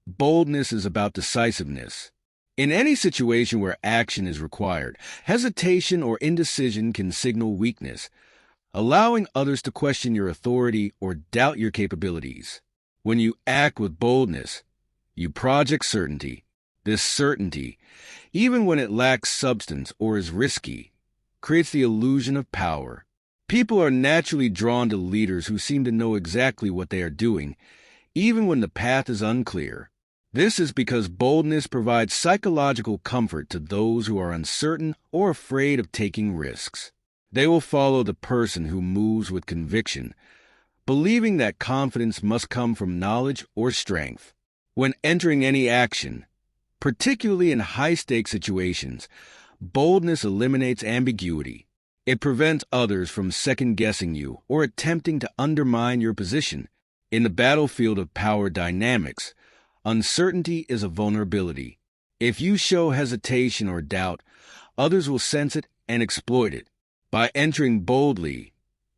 boldness is about decisiveness. In any situation where action is required, hesitation or indecision can signal weakness, allowing others to question your authority or doubt your capabilities. When you act with boldness, you project certainty. This certainty, even when it lacks substance or is risky, creates the illusion of power. People are naturally drawn to leaders who seem to know exactly what they are doing, even when the path is unclear. This is because boldness provides psychological comfort to those who are uncertain or afraid of taking risks. They will follow the person who moves with conviction, believing that confidence must come from knowledge or strength. When entering any action, particularly in high-stakes situations, boldness eliminates ambiguity. It prevents others from second-guessing you or attempting to undermine your position. In the battlefield of power dynamics, uncertainty is a vulnerability. If you show hesitation or doubt, others will sense it and exploit it. By entering boldly,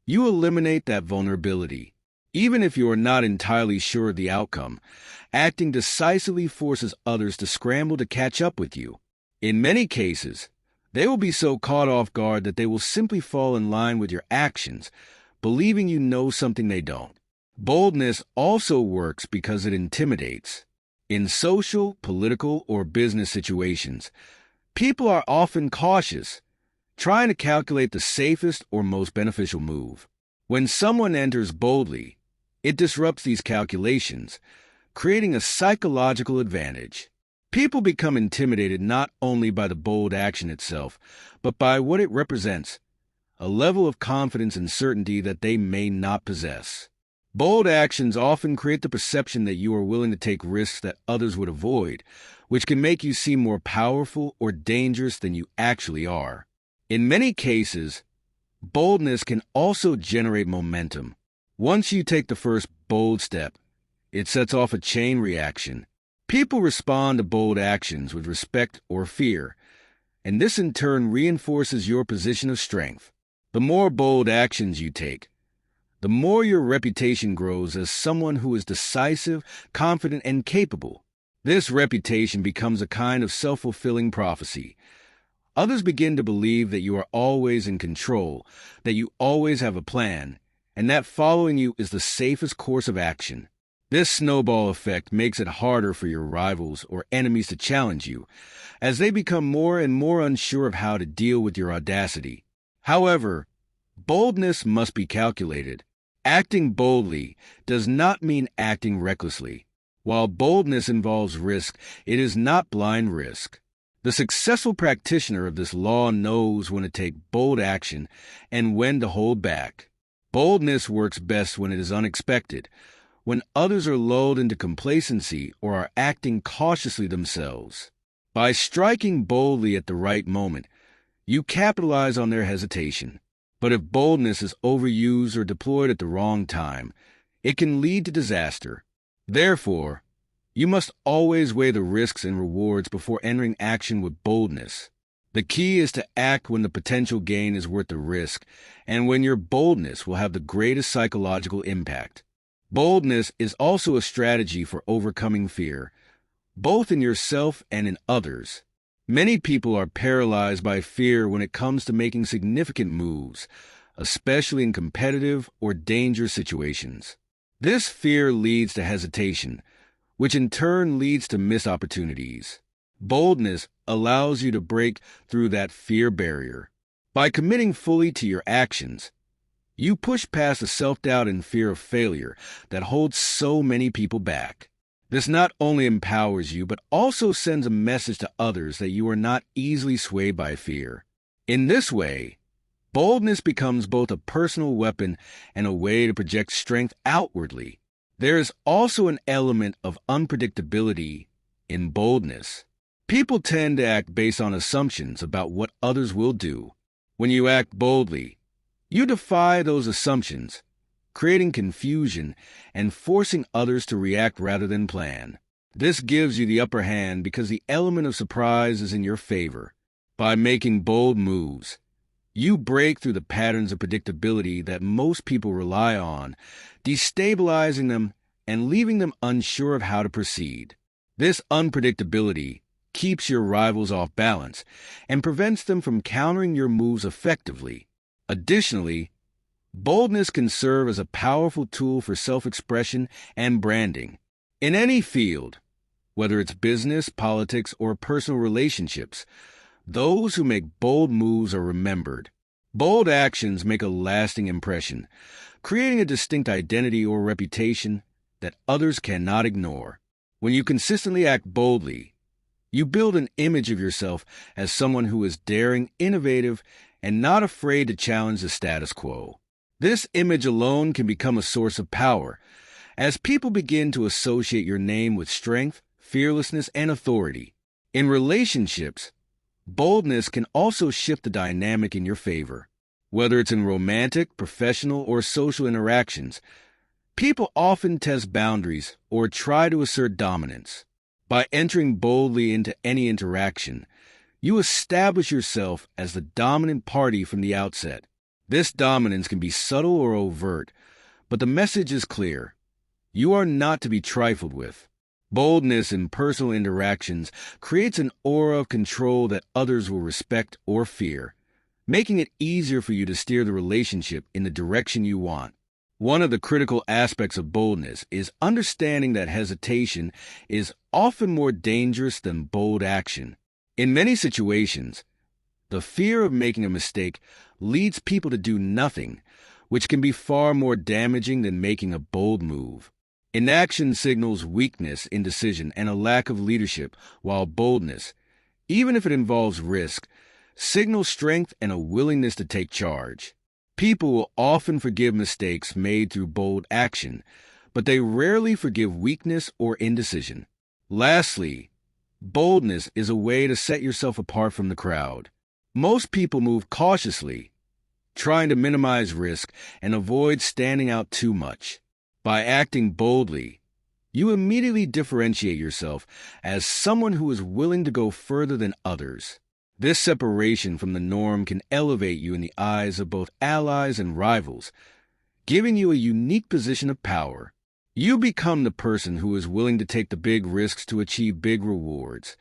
you eliminate that vulnerability. Even if you are not entirely sure of the outcome, acting decisively forces others to scramble to catch up with you. In many cases, they will be so caught off guard that they will simply fall in line with your actions, believing you know something they don't. Boldness also works because it intimidates. In social, political, or business situations, people are often cautious, trying to calculate the safest or most beneficial move. When someone enters boldly, it disrupts these calculations, creating a psychological advantage. People become intimidated not only by the bold action itself, but by what it represents, a level of confidence and certainty that they may not possess. Bold actions often create the perception that you are willing to take risks that others would avoid, which can make you seem more powerful or dangerous than you actually are. In many cases, boldness can also generate momentum. Once you take the first bold step, it sets off a chain reaction. People respond to bold actions with respect or fear, and this in turn reinforces your position of strength. The more bold actions you take, the more your reputation grows as someone who is decisive, confident, and capable. This reputation becomes a kind of self-fulfilling prophecy. Others begin to believe that you are always in control, that you always have a plan, and that following you is the safest course of action. This snowball effect makes it harder for your rivals or enemies to challenge you, as they become more and more unsure of how to deal with your audacity. However, Boldness must be calculated. Acting boldly does not mean acting recklessly. While boldness involves risk, it is not blind risk. The successful practitioner of this law knows when to take bold action and when to hold back. Boldness works best when it is unexpected, when others are lulled into complacency or are acting cautiously themselves. By striking boldly at the right moment, you capitalize on their hesitation. But if boldness is overused or deployed at the wrong time, it can lead to disaster. Therefore, you must always weigh the risks and rewards before entering action with boldness. The key is to act when the potential gain is worth the risk and when your boldness will have the greatest psychological impact. Boldness is also a strategy for overcoming fear, both in yourself and in others. Many people are paralyzed by fear when it comes to making significant moves, especially in competitive or dangerous situations. This fear leads to hesitation, which in turn leads to missed opportunities. Boldness allows you to break through that fear barrier. By committing fully to your actions, you push past the self-doubt and fear of failure that holds so many people back. This not only empowers you, but also sends a message to others that you are not easily swayed by fear. In this way, boldness becomes both a personal weapon and a way to project strength outwardly. There is also an element of unpredictability in boldness. People tend to act based on assumptions about what others will do. When you act boldly, you defy those assumptions, creating confusion and forcing others to react rather than plan. This gives you the upper hand because the element of surprise is in your favor. By making bold moves, you break through the patterns of predictability that most people rely on, destabilizing them and leaving them unsure of how to proceed. This unpredictability keeps your rivals off balance and prevents them from countering your moves effectively. Additionally, boldness can serve as a powerful tool for self-expression and branding. In any field, whether it's business, politics, or personal relationships, those who make bold moves are remembered. Bold actions make a lasting impression, creating a distinct identity or reputation that others cannot ignore. When you consistently act boldly, you build an image of yourself as someone who is daring, innovative, and not afraid to challenge the status quo. This image alone can become a source of power, as people begin to associate your name with strength, fearlessness, and authority. In relationships, boldness can also shift the dynamic in your favor. Whether it's in romantic, professional, or social interactions, people often test boundaries or try to assert dominance. By entering boldly into any interaction, you establish yourself as the dominant party from the outset. This dominance can be subtle or overt, but the message is clear. You are not to be trifled with. Boldness in personal interactions creates an aura of control that others will respect or fear, making it easier for you to steer the relationship in the direction you want. One of the critical aspects of boldness is understanding that hesitation is often more dangerous than bold action. In many situations, the fear of making a mistake leads people to do nothing, which can be far more damaging than making a bold move. Inaction signals weakness, indecision, and a lack of leadership, while boldness, even if it involves risk, signals strength and a willingness to take charge. People will often forgive mistakes made through bold action, but they rarely forgive weakness or indecision. Lastly, boldness is a way to set yourself apart from the crowd. Most people move cautiously, trying to minimize risk and avoid standing out too much. By acting boldly, you immediately differentiate yourself as someone who is willing to go further than others. This separation from the norm can elevate you in the eyes of both allies and rivals, giving you a unique position of power. You become the person who is willing to take the big risks to achieve big rewards,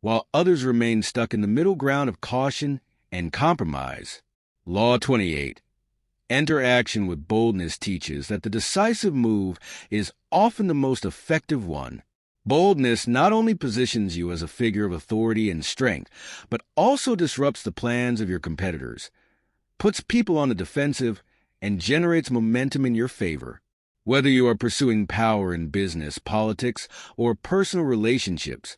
while others remain stuck in the middle ground of caution and compromise. Law 28. Enter action with boldness teaches that the decisive move is often the most effective one. Boldness not only positions you as a figure of authority and strength, but also disrupts the plans of your competitors, puts people on the defensive, and generates momentum in your favor. Whether you are pursuing power in business, politics, or personal relationships,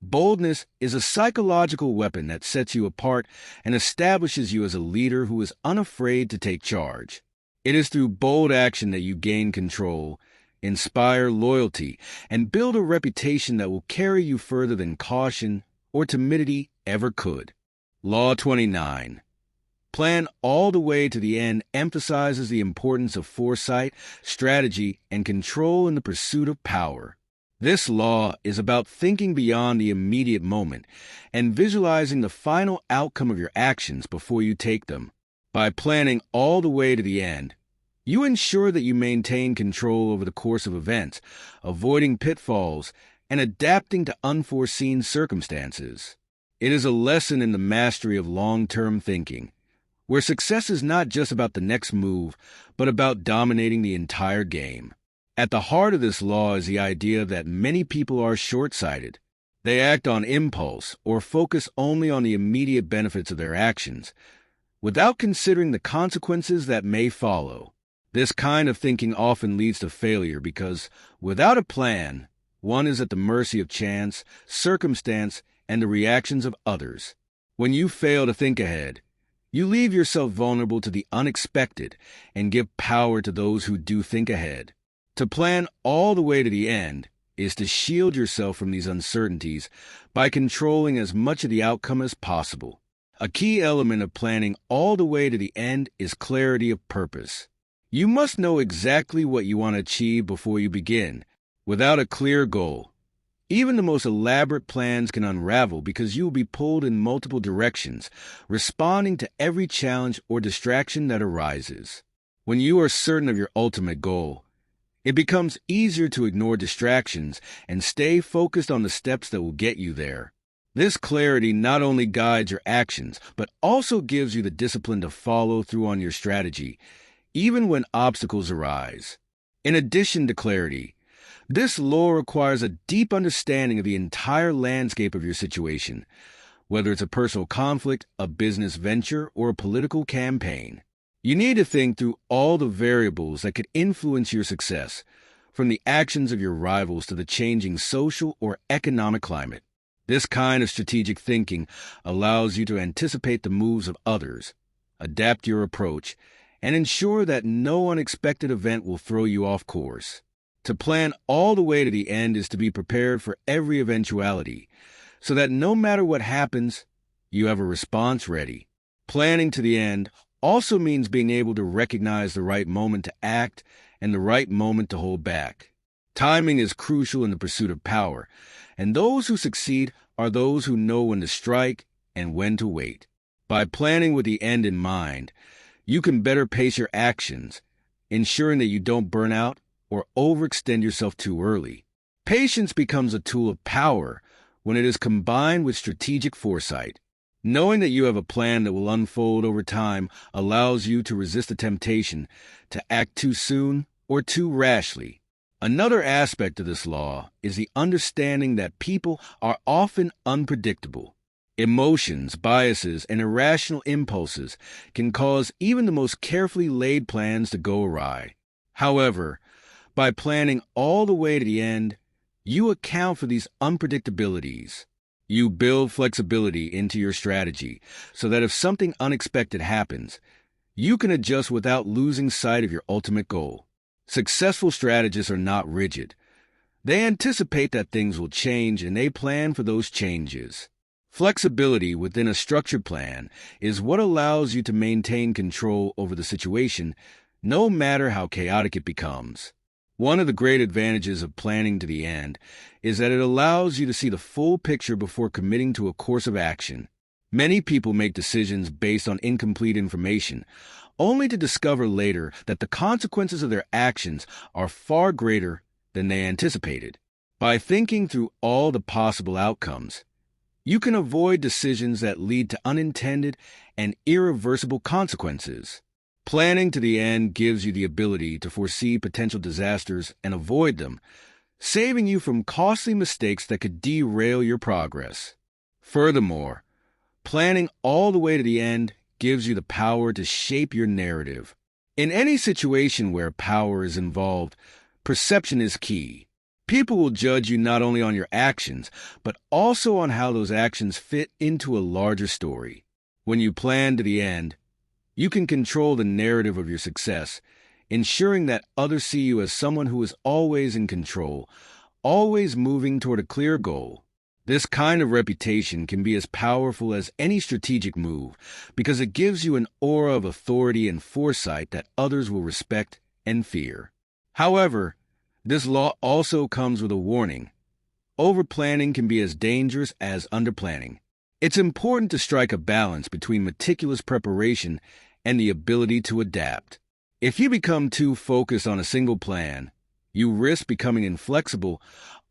boldness is a psychological weapon that sets you apart and establishes you as a leader who is unafraid to take charge. It is through bold action that you gain control, inspire loyalty, and build a reputation that will carry you further than caution or timidity ever could. Law 29. Plan all the way to the end emphasizes the importance of foresight, strategy, and control in the pursuit of power. This law is about thinking beyond the immediate moment and visualizing the final outcome of your actions before you take them. By planning all the way to the end, you ensure that you maintain control over the course of events, avoiding pitfalls, and adapting to unforeseen circumstances. It is a lesson in the mastery of long-term thinking, where success is not just about the next move, but about dominating the entire game. At the heart of this law is the idea that many people are short-sighted. They act on impulse or focus only on the immediate benefits of their actions, without considering the consequences that may follow. This kind of thinking often leads to failure because, without a plan, one is at the mercy of chance, circumstance, and the reactions of others. When you fail to think ahead, you leave yourself vulnerable to the unexpected and give power to those who do think ahead. To plan all the way to the end is to shield yourself from these uncertainties by controlling as much of the outcome as possible. A key element of planning all the way to the end is clarity of purpose. You must know exactly what you want to achieve before you begin. Without a clear goal, even the most elaborate plans can unravel because you will be pulled in multiple directions, responding to every challenge or distraction that arises. When you are certain of your ultimate goal, it becomes easier to ignore distractions and stay focused on the steps that will get you there. This clarity not only guides your actions, but also gives you the discipline to follow through on your strategy, even when obstacles arise. In addition to clarity, this law requires a deep understanding of the entire landscape of your situation, whether it's a personal conflict, a business venture, or a political campaign. You need to think through all the variables that could influence your success, from the actions of your rivals to the changing social or economic climate. This kind of strategic thinking allows you to anticipate the moves of others, adapt your approach, and ensure that no unexpected event will throw you off course. To plan all the way to the end is to be prepared for every eventuality, so that no matter what happens, you have a response ready. Planning to the end also means being able to recognize the right moment to act and the right moment to hold back. Timing is crucial in the pursuit of power, and those who succeed are those who know when to strike and when to wait. By planning with the end in mind, you can better pace your actions, ensuring that you don't burn out or overextend yourself too early. Patience becomes a tool of power when it is combined with strategic foresight. Knowing that you have a plan that will unfold over time allows you to resist the temptation to act too soon or too rashly. Another aspect of this law is the understanding that people are often unpredictable. Emotions, biases, and irrational impulses can cause even the most carefully laid plans to go awry. However, by planning all the way to the end, you account for these unpredictabilities. You build flexibility into your strategy so that if something unexpected happens, you can adjust without losing sight of your ultimate goal. Successful strategists are not rigid. They anticipate that things will change and they plan for those changes. Flexibility within a structured plan is what allows you to maintain control over the situation, no matter how chaotic it becomes. One of the great advantages of planning to the end is that it allows you to see the full picture before committing to a course of action. Many people make decisions based on incomplete information, only to discover later that the consequences of their actions are far greater than they anticipated. By thinking through all the possible outcomes, you can avoid decisions that lead to unintended and irreversible consequences. Planning to the end gives you the ability to foresee potential disasters and avoid them, saving you from costly mistakes that could derail your progress. Furthermore, planning all the way to the end gives you the power to shape your narrative. In any situation where power is involved, perception is key. People will judge you not only on your actions, but also on how those actions fit into a larger story. When you plan to the end, you can control the narrative of your success, ensuring that others see you as someone who is always in control, always moving toward a clear goal. This kind of reputation can be as powerful as any strategic move because it gives you an aura of authority and foresight that others will respect and fear. However, this law also comes with a warning. Overplanning can be as dangerous as underplanning. It's important to strike a balance between meticulous preparation and the ability to adapt. If you become too focused on a single plan, you risk becoming inflexible,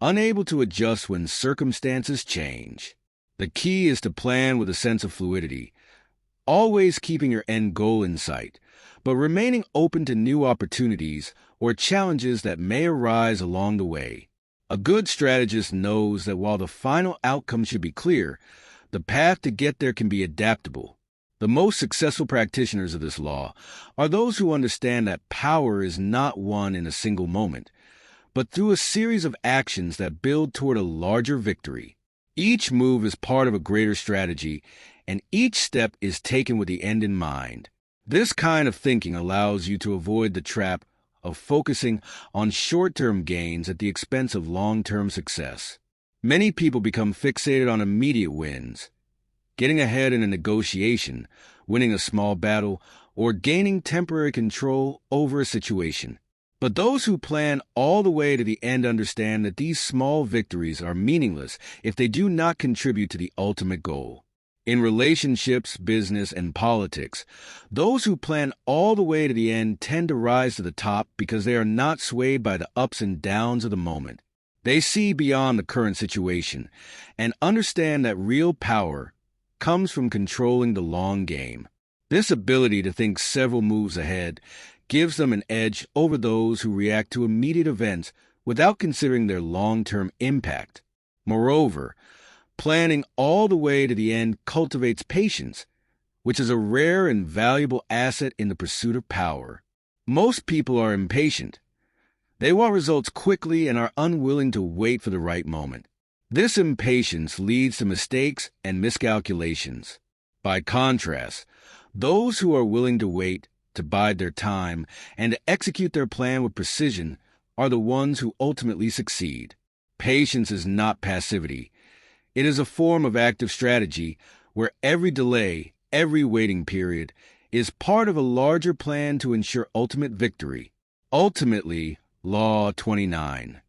unable to adjust when circumstances change. The key is to plan with a sense of fluidity, always keeping your end goal in sight, but remaining open to new opportunities or challenges that may arise along the way. A good strategist knows that while the final outcome should be clear, the path to get there can be adaptable. The most successful practitioners of this law are those who understand that power is not won in a single moment, but through a series of actions that build toward a larger victory. Each move is part of a greater strategy, and each step is taken with the end in mind. This kind of thinking allows you to avoid the trap of focusing on short-term gains at the expense of long-term success. Many people become fixated on immediate wins, getting ahead in a negotiation, winning a small battle, or gaining temporary control over a situation. But those who plan all the way to the end understand that these small victories are meaningless if they do not contribute to the ultimate goal. In relationships, business, and politics, those who plan all the way to the end tend to rise to the top because they are not swayed by the ups and downs of the moment. They see beyond the current situation and understand that real power comes from controlling the long game. This ability to think several moves ahead gives them an edge over those who react to immediate events without considering their long-term impact. Moreover, planning all the way to the end cultivates patience, which is a rare and valuable asset in the pursuit of power. Most people are impatient. They want results quickly and are unwilling to wait for the right moment. This impatience leads to mistakes and miscalculations. By contrast, those who are willing to wait, to bide their time, and to execute their plan with precision are the ones who ultimately succeed. Patience is not passivity. It is a form of active strategy where every delay, every waiting period, is part of a larger plan to ensure ultimate victory. Ultimately, Law 29.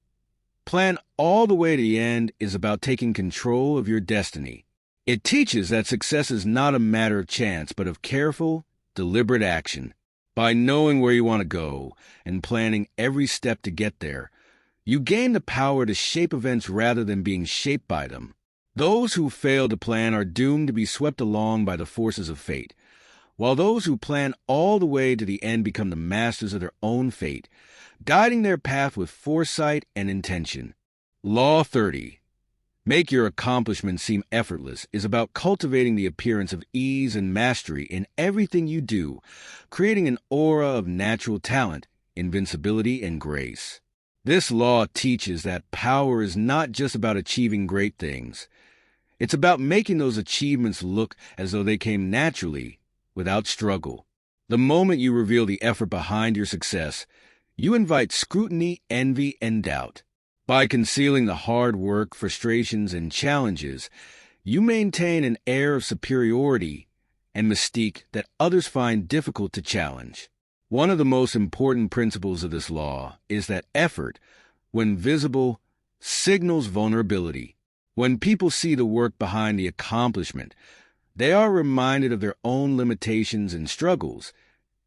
Plan all the way to the end is about taking control of your destiny. It teaches that success is not a matter of chance, but of careful, deliberate action. By knowing where you want to go and planning every step to get there, you gain the power to shape events rather than being shaped by them. Those who fail to plan are doomed to be swept along by the forces of fate, while those who plan all the way to the end become the masters of their own fate, guiding their path with foresight and intention. Law 30. Make your accomplishments seem effortless is about cultivating the appearance of ease and mastery in everything you do, creating an aura of natural talent, invincibility, and grace. This law teaches that power is not just about achieving great things. It's about making those achievements look as though they came naturally, without struggle. The moment you reveal the effort behind your success, you invite scrutiny, envy, and doubt. By concealing the hard work, frustrations, and challenges, you maintain an air of superiority and mystique that others find difficult to challenge. One of the most important principles of this law is that effort, when visible, signals vulnerability. When people see the work behind the accomplishment, they are reminded of their own limitations and struggles,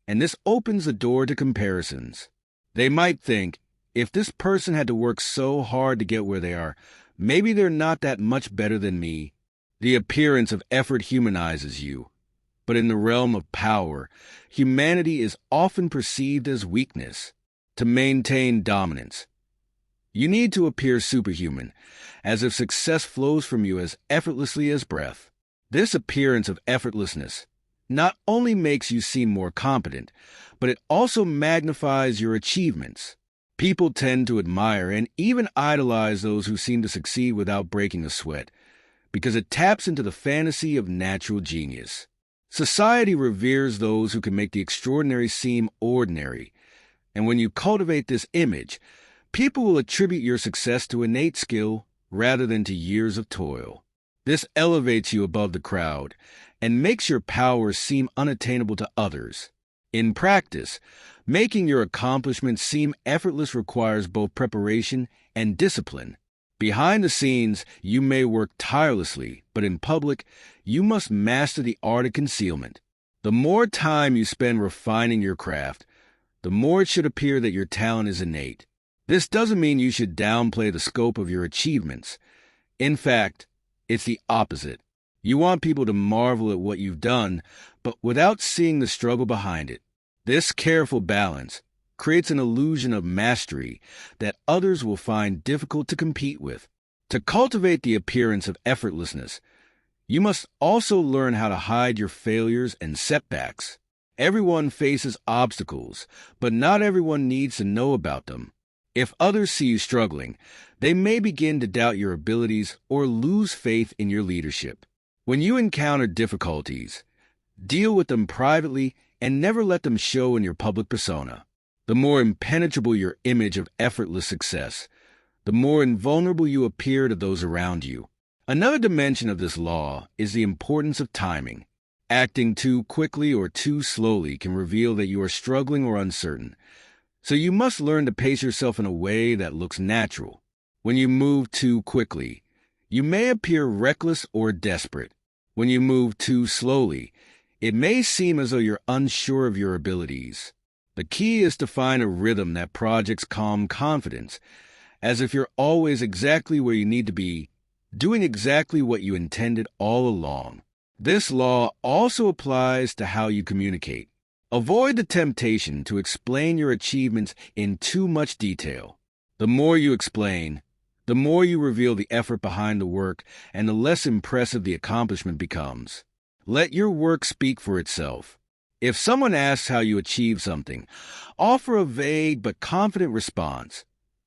and this opens the door to comparisons. They might think, if this person had to work so hard to get where they are, maybe they're not that much better than me. The appearance of effort humanizes you. But in the realm of power, humanity is often perceived as weakness. To maintain dominance, you need to appear superhuman, as if success flows from you as effortlessly as breath. This appearance of effortlessness not only makes you seem more competent, but it also magnifies your achievements. People tend to admire and even idolize those who seem to succeed without breaking a sweat, because it taps into the fantasy of natural genius. Society reveres those who can make the extraordinary seem ordinary, and when you cultivate this image, people will attribute your success to innate skill rather than to years of toil. This elevates you above the crowd and makes your power seem unattainable to others. In practice, making your accomplishments seem effortless requires both preparation and discipline. Behind the scenes, you may work tirelessly, but in public, you must master the art of concealment. The more time you spend refining your craft, the more it should appear that your talent is innate. This doesn't mean you should downplay the scope of your achievements. In fact, it's the opposite. You want people to marvel at what you've done, but without seeing the struggle behind it. This careful balance creates an illusion of mastery that others will find difficult to compete with. To cultivate the appearance of effortlessness, you must also learn how to hide your failures and setbacks. Everyone faces obstacles, but not everyone needs to know about them. If others see you struggling, they may begin to doubt your abilities or lose faith in your leadership. When you encounter difficulties, deal with them privately and never let them show in your public persona. The more impenetrable your image of effortless success, the more invulnerable you appear to those around you. Another dimension of this law is the importance of timing. Acting too quickly or too slowly can reveal that you are struggling or uncertain. So you must learn to pace yourself in a way that looks natural. When you move too quickly, you may appear reckless or desperate. When you move too slowly, it may seem as though you're unsure of your abilities. The key is to find a rhythm that projects calm confidence, as if you're always exactly where you need to be, doing exactly what you intended all along. This law also applies to how you communicate. Avoid the temptation to explain your achievements in too much detail. The more you explain, the more you reveal the effort behind the work, and the less impressive the accomplishment becomes. Let your work speak for itself. If someone asks how you achieved something, offer a vague but confident response,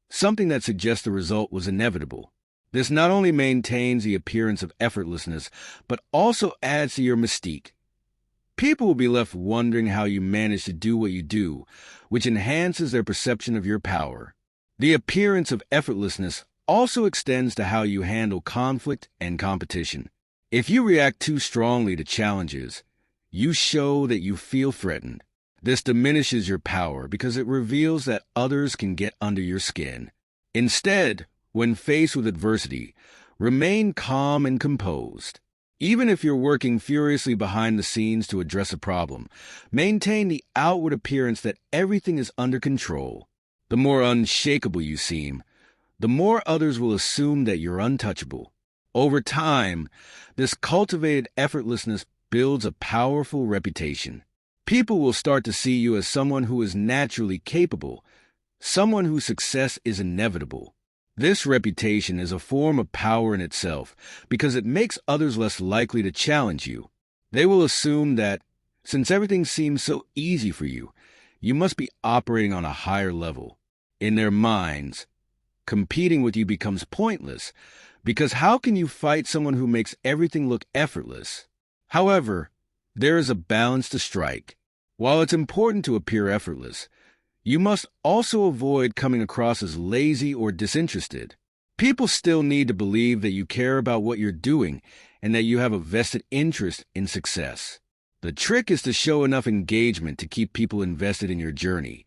something that suggests the result was inevitable. This not only maintains the appearance of effortlessness, but also adds to your mystique. People will be left wondering how you manage to do what you do, which enhances their perception of your power. The appearance of effortlessness also extends to how you handle conflict and competition. If you react too strongly to challenges, you show that you feel threatened. This diminishes your power because it reveals that others can get under your skin. Instead, when faced with adversity, remain calm and composed. Even if you're working furiously behind the scenes to address a problem, maintain the outward appearance that everything is under control. The more unshakable you seem, the more others will assume that you're untouchable. Over time, this cultivated effortlessness builds a powerful reputation. People will start to see you as someone who is naturally capable, someone whose success is inevitable. This reputation is a form of power in itself because it makes others less likely to challenge you. They will assume that, since everything seems so easy for you, you must be operating on a higher level. In their minds, competing with you becomes pointless, because how can you fight someone who makes everything look effortless? However, there is a balance to strike. While it's important to appear effortless, you must also avoid coming across as lazy or disinterested. People still need to believe that you care about what you're doing and that you have a vested interest in success. The trick is to show enough engagement to keep people invested in your journey,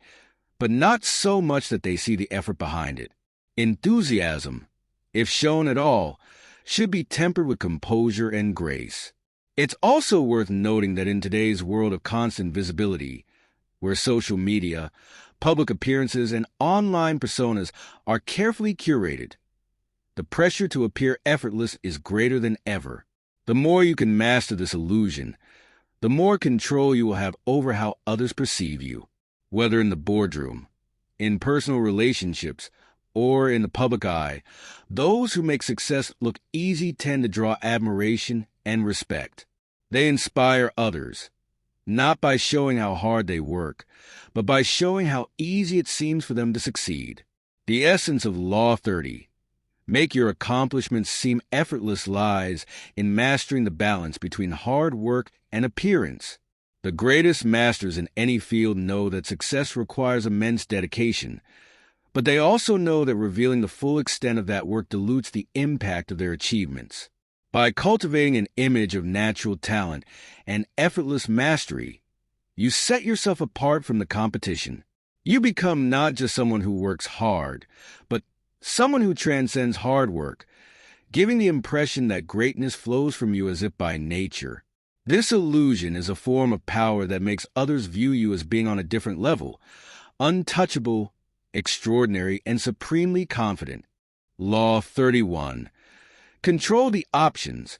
but not so much that they see the effort behind it. Enthusiasm, if shown at all, should be tempered with composure and grace. It's also worth noting that in today's world of constant visibility, where social media, public appearances, and online personas are carefully curated, the pressure to appear effortless is greater than ever. The more you can master this illusion, the more control you will have over how others perceive you. Whether in the boardroom, in personal relationships, or in the public eye, those who make success look easy tend to draw admiration and respect. They inspire others, not by showing how hard they work, but by showing how easy it seems for them to succeed. The essence of Law 30, make your accomplishments seem effortless, lies in mastering the balance between hard work and appearance. The greatest masters in any field know that success requires immense dedication, but they also know that revealing the full extent of that work dilutes the impact of their achievements. By cultivating an image of natural talent and effortless mastery, you set yourself apart from the competition. You become not just someone who works hard, but someone who transcends hard work, giving the impression that greatness flows from you as if by nature. This illusion is a form of power that makes others view you as being on a different level, untouchable, extraordinary, and supremely confident. Law 31. Control the options.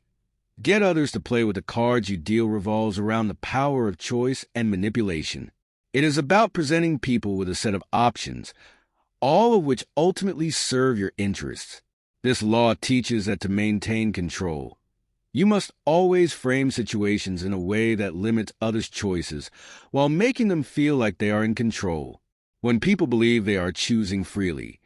Get others to play with the cards you deal revolves around the power of choice and manipulation. It is about presenting people with a set of options, all of which ultimately serve your interests. This law teaches that to maintain control, you must always frame situations in a way that limits others' choices while making them feel like they are in control. When people believe they are choosing freely,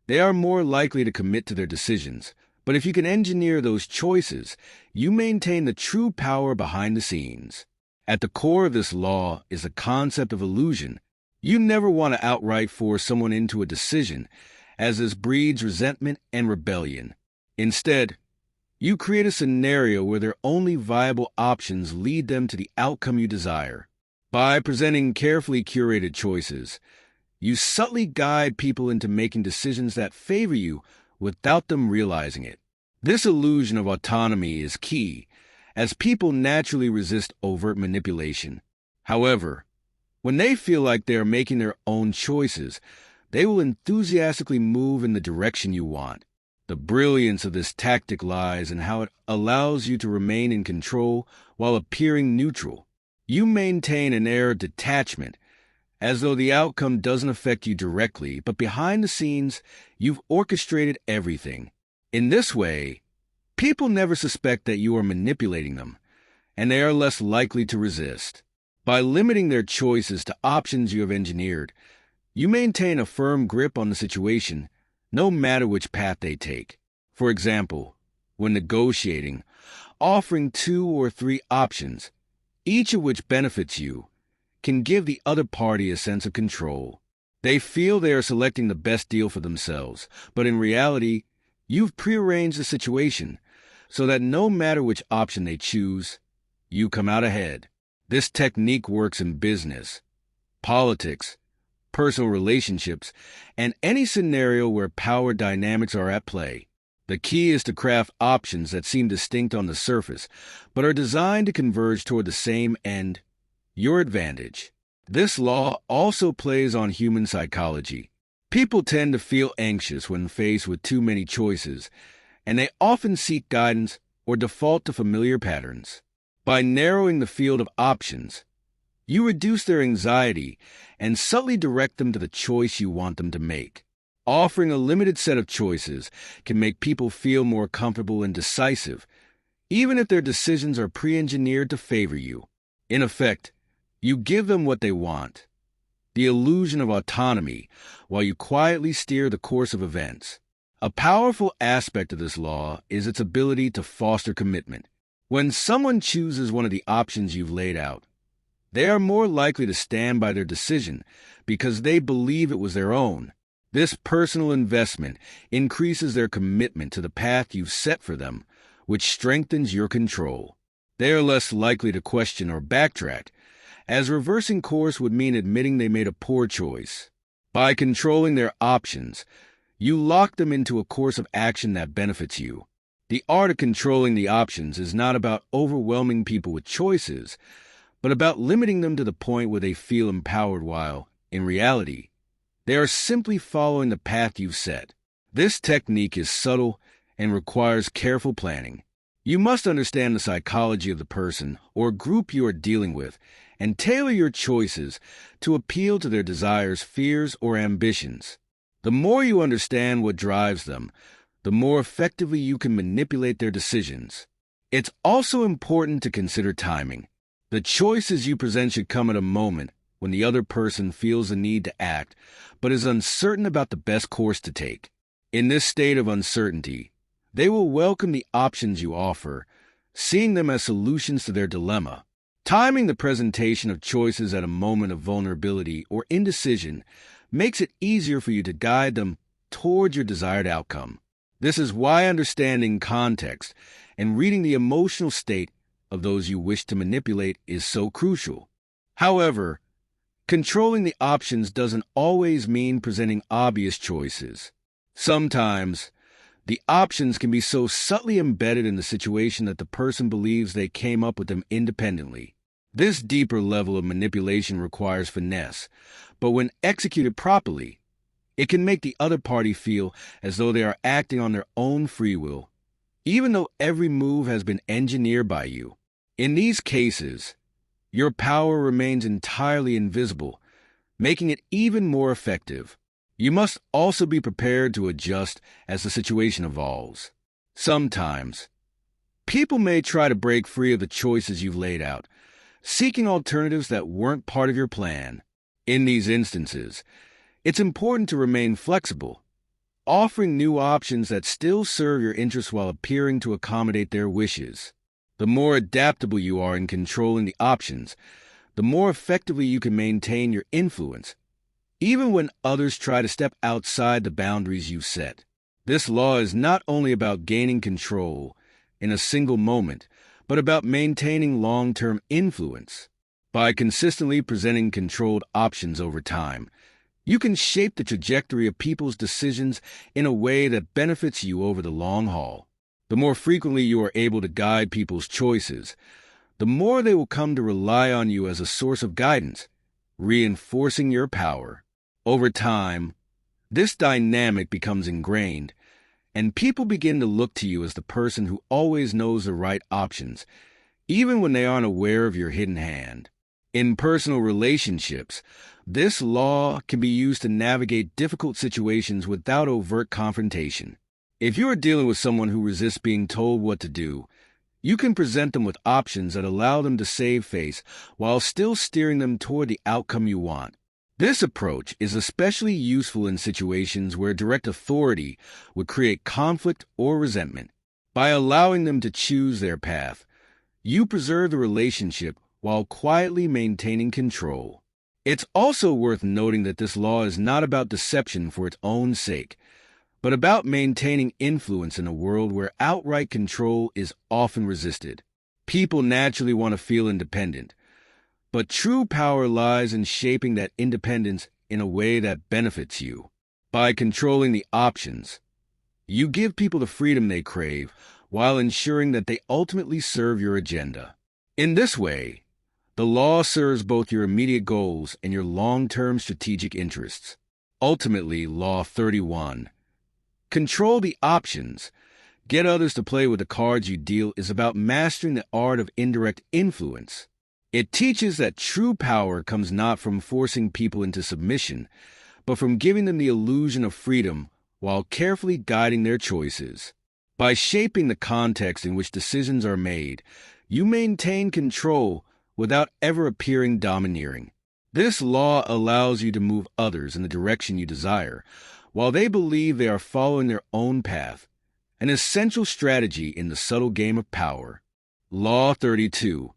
they are more likely to commit to their decisions. But if you can engineer those choices, you maintain the true power behind the scenes. At the core of this law is the concept of illusion. You never want to outright force someone into a decision, as this breeds resentment and rebellion. Instead, you create a scenario where their only viable options lead them to the outcome you desire. By presenting carefully curated choices, you subtly guide people into making decisions that favor you without them realizing it. This illusion of autonomy is key, as people naturally resist overt manipulation. However, when they feel like they are making their own choices, they will enthusiastically move in the direction you want. The brilliance of this tactic lies in how it allows you to remain in control while appearing neutral. You maintain an air of detachment, as though the outcome doesn't affect you directly, but behind the scenes, you've orchestrated everything. In this way, people never suspect that you are manipulating them, and they are less likely to resist. By limiting their choices to options you have engineered, you maintain a firm grip on the situation, no matter which path they take. For example, when negotiating, offering 2 or 3 options, each of which benefits you, can give the other party a sense of control. They feel they are selecting the best deal for themselves, but in reality, you've prearranged the situation so that no matter which option they choose, you come out ahead. This technique works in business, politics, personal relationships, and any scenario where power dynamics are at play. The key is to craft options that seem distinct on the surface, but are designed to converge toward the same end: your advantage. This law also plays on human psychology. People tend to feel anxious when faced with too many choices, and they often seek guidance or default to familiar patterns. By narrowing the field of options, you reduce their anxiety and subtly direct them to the choice you want them to make. Offering a limited set of choices can make people feel more comfortable and decisive, even if their decisions are pre-engineered to favor you. In effect, you give them what they want, the illusion of autonomy, while you quietly steer the course of events. A powerful aspect of this law is its ability to foster commitment. When someone chooses one of the options you've laid out, they are more likely to stand by their decision because they believe it was their own. This personal investment increases their commitment to the path you've set for them, which strengthens your control. They are less likely to question or backtrack, as reversing course would mean admitting they made a poor choice. By controlling their options, you lock them into a course of action that benefits you. The art of controlling the options is not about overwhelming people with choices, but about limiting them to the point where they feel empowered while, in reality, they are simply following the path you've set. This technique is subtle and requires careful planning. You must understand the psychology of the person or group you are dealing with and tailor your choices to appeal to their desires, fears, or ambitions. The more you understand what drives them, the more effectively you can manipulate their decisions. It's also important to consider timing. The choices you present should come at a moment when the other person feels the need to act, but is uncertain about the best course to take. In this state of uncertainty, they will welcome the options you offer, seeing them as solutions to their dilemma. Timing the presentation of choices at a moment of vulnerability or indecision makes it easier for you to guide them toward your desired outcome. This is why understanding context and reading the emotional state of those you wish to manipulate is so crucial. However, controlling the options doesn't always mean presenting obvious choices. Sometimes, the options can be so subtly embedded in the situation that the person believes they came up with them independently. This deeper level of manipulation requires finesse, but when executed properly, it can make the other party feel as though they are acting on their own free will, even though every move has been engineered by you. In these cases, your power remains entirely invisible, making it even more effective. You must also be prepared to adjust as the situation evolves. Sometimes, people may try to break free of the choices you've laid out, seeking alternatives that weren't part of your plan. In these instances, it's important to remain flexible, offering new options that still serve your interests while appearing to accommodate their wishes. The more adaptable you are in controlling the options, the more effectively you can maintain your influence, even when others try to step outside the boundaries you've set. This law is not only about gaining control in a single moment, but about maintaining long-term influence. By consistently presenting controlled options over time, you can shape the trajectory of people's decisions in a way that benefits you over the long haul. The more frequently you are able to guide people's choices, the more they will come to rely on you as a source of guidance, reinforcing your power. Over time, this dynamic becomes ingrained, and people begin to look to you as the person who always knows the right options, even when they aren't aware of your hidden hand. In personal relationships, this law can be used to navigate difficult situations without overt confrontation. If you are dealing with someone who resists being told what to do, you can present them with options that allow them to save face while still steering them toward the outcome you want. This approach is especially useful in situations where direct authority would create conflict or resentment. By allowing them to choose their path, you preserve the relationship while quietly maintaining control. It's also worth noting that this law is not about deception for its own sake, but about maintaining influence in a world where outright control is often resisted. People naturally want to feel independent, but true power lies in shaping that independence in a way that benefits you. By controlling the options, you give people the freedom they crave while ensuring that they ultimately serve your agenda. In this way, the law serves both your immediate goals and your long-term strategic interests. Ultimately, Law 31. Control the options. Get others to play with the cards you deal is about mastering the art of indirect influence. It teaches that true power comes not from forcing people into submission, but from giving them the illusion of freedom while carefully guiding their choices. By shaping the context in which decisions are made, you maintain control without ever appearing domineering. This law allows you to move others in the direction you desire, while they believe they are following their own path, an essential strategy in the subtle game of power. Law 32.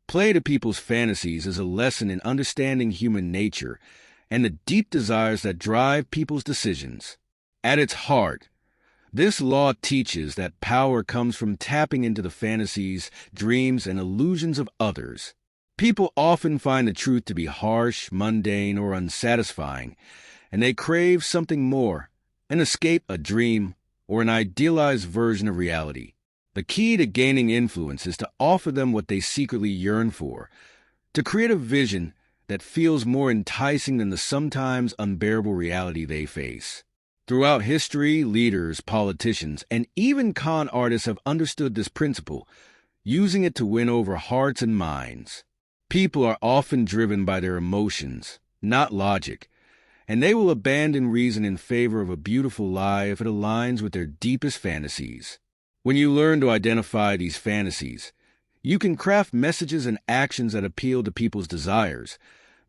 Play to people's fantasies is a lesson in understanding human nature and the deep desires that drive people's decisions. At its heart, this law teaches that power comes from tapping into the fantasies, dreams, and illusions of others. People often find the truth to be harsh, mundane, or unsatisfying, and they crave something more, an escape, a dream, or an idealized version of reality. The key to gaining influence is to offer them what they secretly yearn for, to create a vision that feels more enticing than the sometimes unbearable reality they face. Throughout history, leaders, politicians, and even con artists have understood this principle, using it to win over hearts and minds. People are often driven by their emotions, not logic, and they will abandon reason in favor of a beautiful lie if it aligns with their deepest fantasies. When you learn to identify these fantasies, You can craft messages and actions that appeal to people's desires,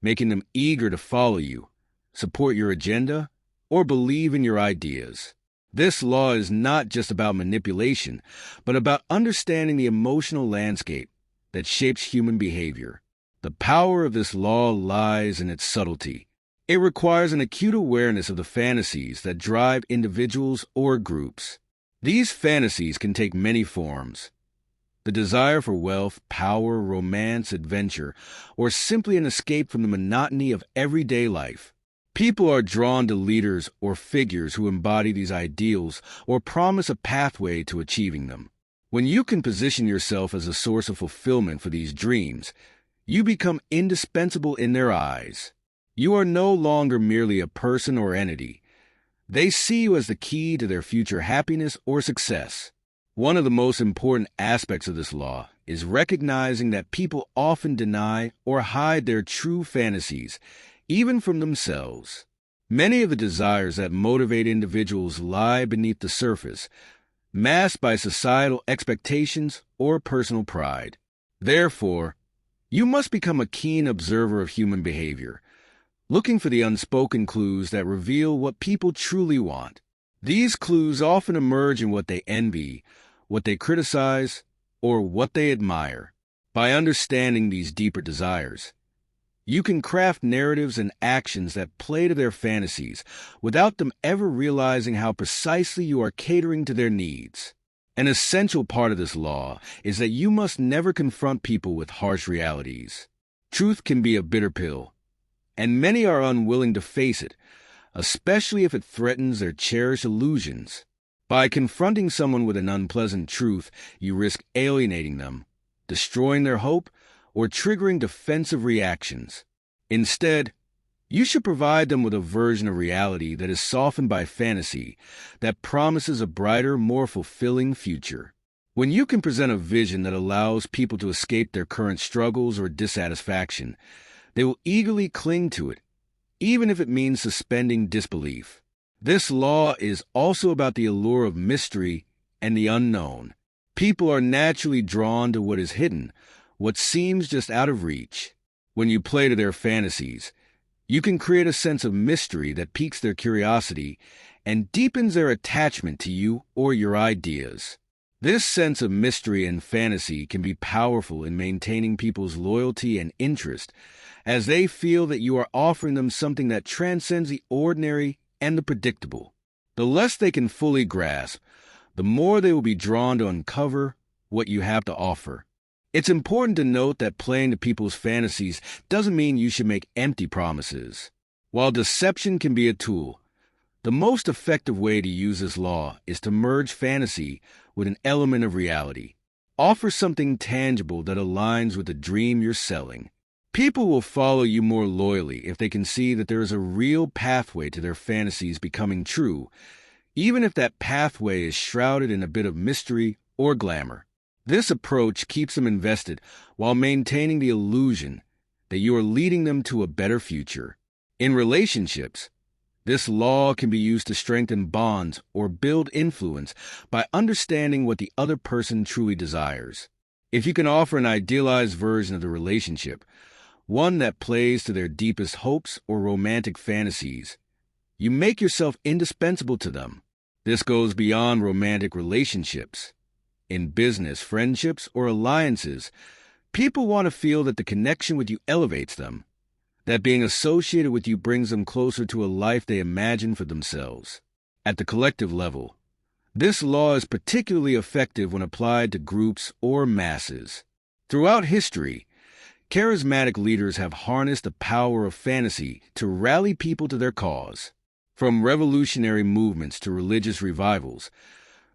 making them eager to follow you, support your agenda, or believe in your ideas. This law is not just about manipulation, but about understanding the emotional landscape that shapes human behavior. The power of this law lies in its subtlety. It requires an acute awareness of the fantasies that drive individuals or groups. These fantasies can take many forms. The desire for wealth, power, romance, adventure, or simply an escape from the monotony of everyday life. People are drawn to leaders or figures who embody these ideals or promise a pathway to achieving them. When you can position yourself as a source of fulfillment for these dreams, you become indispensable in their eyes. You are no longer merely a person or entity. They see you as the key to their future happiness or success. One of the most important aspects of this law is recognizing that people often deny or hide their true fantasies, even from themselves. Many of the desires that motivate individuals lie beneath the surface, masked by societal expectations or personal pride. Therefore, you must become a keen observer of human behavior, looking for the unspoken clues that reveal what people truly want. These clues often emerge in what they envy, what they criticize, or what they admire. By understanding these deeper desires, you can craft narratives and actions that play to their fantasies without them ever realizing how precisely you are catering to their needs. An essential part of this law is that you must never confront people with harsh realities. Truth can be a bitter pill, and many are unwilling to face it, especially if it threatens their cherished illusions. By confronting someone with an unpleasant truth, you risk alienating them, destroying their hope, or triggering defensive reactions. Instead, you should provide them with a version of reality that is softened by fantasy, that promises a brighter, more fulfilling future. When you can present a vision that allows people to escape their current struggles or dissatisfaction, they will eagerly cling to it, even if it means suspending disbelief. This law is also about the allure of mystery and the unknown. People are naturally drawn to what is hidden, what seems just out of reach. When you play to their fantasies, you can create a sense of mystery that piques their curiosity and deepens their attachment to you or your ideas. This sense of mystery and fantasy can be powerful in maintaining people's loyalty and interest, as they feel that you are offering them something that transcends the ordinary and the predictable. The less they can fully grasp, the more they will be drawn to uncover what you have to offer. It's important to note that playing to people's fantasies doesn't mean you should make empty promises. While deception can be a tool, the most effective way to use this law is to merge fantasy with an element of reality. Offer something tangible that aligns with the dream you're selling. People will follow you more loyally if they can see that there is a real pathway to their fantasies becoming true, even if that pathway is shrouded in a bit of mystery or glamour. This approach keeps them invested while maintaining the illusion that you are leading them to a better future. In relationships, this law can be used to strengthen bonds or build influence by understanding what the other person truly desires. If you can offer an idealized version of the relationship, one that plays to their deepest hopes or romantic fantasies, you make yourself indispensable to them. This goes beyond romantic relationships. In business, friendships, or alliances, people want to feel that the connection with you elevates them, that being associated with you brings them closer to a life they imagine for themselves. At the collective level, this law is particularly effective when applied to groups or masses. Throughout history, charismatic leaders have harnessed the power of fantasy to rally people to their cause. From revolutionary movements to religious revivals,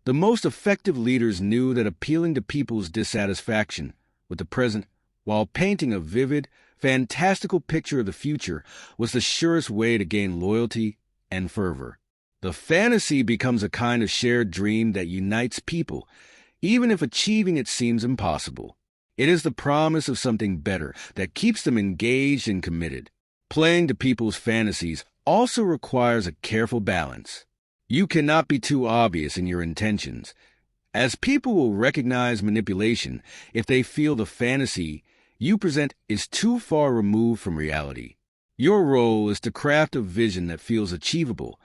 the most effective leaders knew that appealing to people's dissatisfaction with the present while painting a vivid, fantastical picture of the future was the surest way to gain loyalty and fervor. The fantasy becomes a kind of shared dream that unites people, even if achieving it seems impossible. It is the promise of something better that keeps them engaged and committed. Playing to people's fantasies also requires a careful balance. You cannot be too obvious in your intentions, as people will recognize manipulation if they feel the fantasy you present is too far removed from reality. Your role is to craft a vision that feels achievable,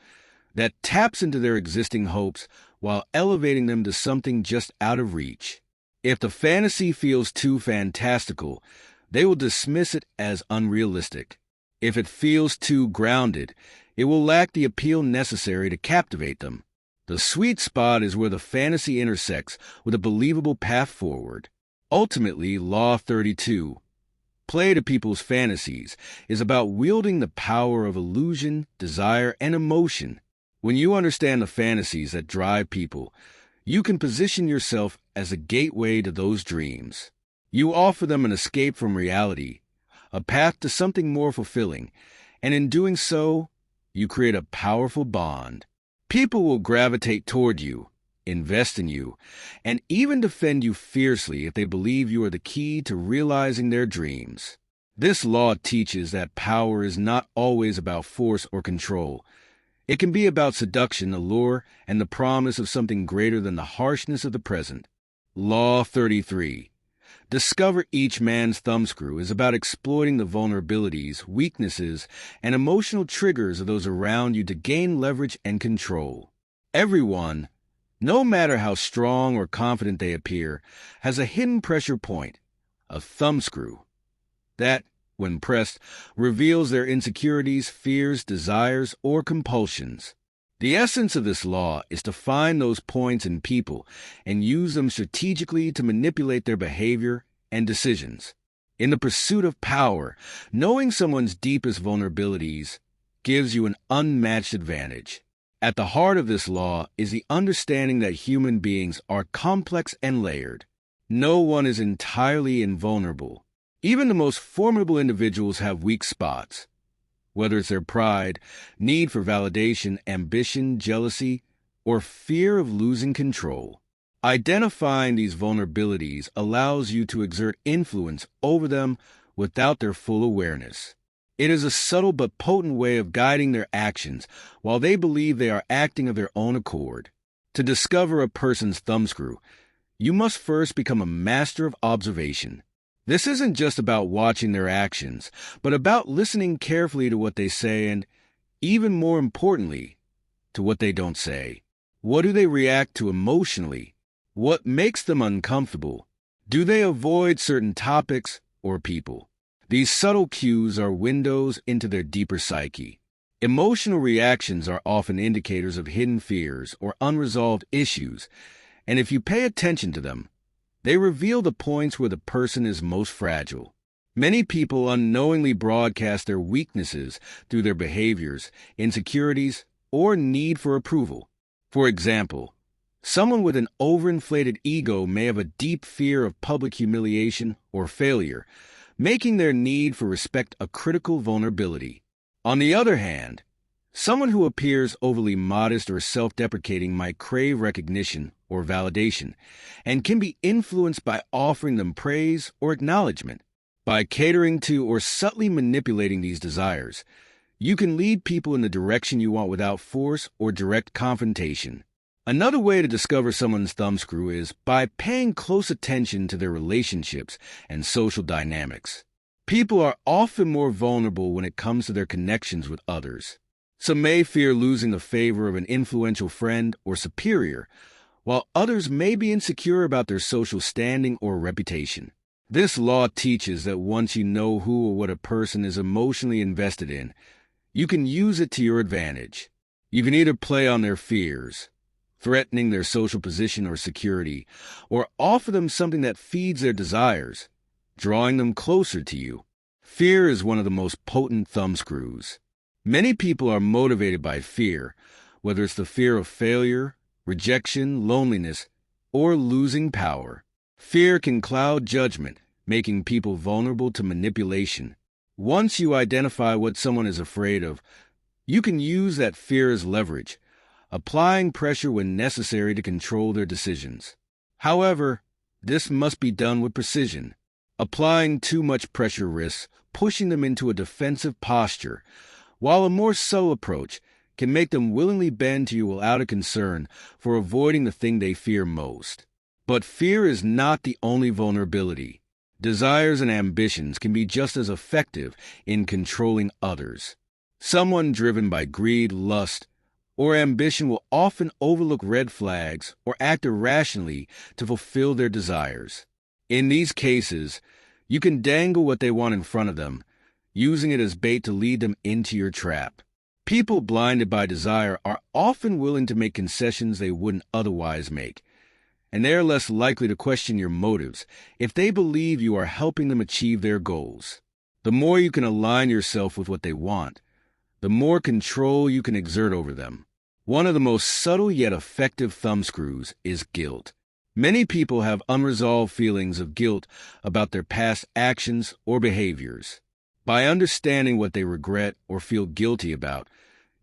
that taps into their existing hopes while elevating them to something just out of reach. If the fantasy feels too fantastical, they will dismiss it as unrealistic. If it feels too grounded, it will lack the appeal necessary to captivate them. The sweet spot is where the fantasy intersects with a believable path forward. Ultimately, Law 32, play to people's fantasies, is about wielding the power of illusion, desire, and emotion. When you understand the fantasies that drive people, you can position yourself as a gateway to those dreams. You offer them an escape from reality, a path to something more fulfilling, and in doing so, you create a powerful bond. People will gravitate toward you, invest in you, and even defend you fiercely if they believe you are the key to realizing their dreams. This law teaches that power is not always about force or control. It can be about seduction, allure, and the promise of something greater than the harshness of the present. Law 33. Discover each man's thumbscrew is about exploiting the vulnerabilities, weaknesses, and emotional triggers of those around you to gain leverage and control. Everyone, no matter how strong or confident they appear, has a hidden pressure point, a thumbscrew, that, when pressed, reveals their insecurities, fears, desires, or compulsions. The essence of this law is to find those points in people and use them strategically to manipulate their behavior and decisions. In the pursuit of power, knowing someone's deepest vulnerabilities gives you an unmatched advantage. At the heart of this law is the understanding that human beings are complex and layered. No one is entirely invulnerable. Even the most formidable individuals have weak spots. Whether it's their pride, need for validation, ambition, jealousy, or fear of losing control. Identifying these vulnerabilities allows you to exert influence over them without their full awareness. It is a subtle but potent way of guiding their actions while they believe they are acting of their own accord. To discover a person's thumbscrew, you must first become a master of observation. This isn't just about watching their actions, but about listening carefully to what they say and, even more importantly, to what they don't say. What do they react to emotionally? What makes them uncomfortable? Do they avoid certain topics or people? These subtle cues are windows into their deeper psyche. Emotional reactions are often indicators of hidden fears or unresolved issues, and if you pay attention to them, they reveal the points where the person is most fragile. Many people unknowingly broadcast their weaknesses through their behaviors, insecurities, or need for approval. For example, someone with an overinflated ego may have a deep fear of public humiliation or failure, making their need for respect a critical vulnerability. On the other hand, someone who appears overly modest or self-deprecating might crave recognition or validation, and can be influenced by offering them praise or acknowledgement. By catering to or subtly manipulating these desires, you can lead people in the direction you want without force or direct confrontation. Another way to discover someone's thumbscrew is by paying close attention to their relationships and social dynamics. People are often more vulnerable when it comes to their connections with others. Some may fear losing the favor of an influential friend or superior, while others may be insecure about their social standing or reputation. This law teaches that once you know who or what a person is emotionally invested in, you can use it to your advantage. You can either play on their fears, threatening their social position or security, or offer them something that feeds their desires, drawing them closer to you. Fear is one of the most potent thumbscrews. Many people are motivated by fear, whether it's the fear of failure, rejection, loneliness, or losing power. Fear can cloud judgment, making people vulnerable to manipulation. Once you identify what someone is afraid of, you can use that fear as leverage, applying pressure when necessary to control their decisions. However, this must be done with precision. Applying too much pressure risks pushing them into a defensive posture, while a more subtle approach can make them willingly bend to you without a concern for avoiding the thing they fear most. But fear is not the only vulnerability. Desires and ambitions can be just as effective in controlling others. Someone driven by greed, lust, or ambition will often overlook red flags or act irrationally to fulfill their desires. In these cases, you can dangle what they want in front of them, using it as bait to lead them into your trap. People blinded by desire are often willing to make concessions they wouldn't otherwise make, and they are less likely to question your motives if they believe you are helping them achieve their goals. The more you can align yourself with what they want, the more control you can exert over them. One of the most subtle yet effective thumbscrews is guilt. Many people have unresolved feelings of guilt about their past actions or behaviors. By understanding what they regret or feel guilty about,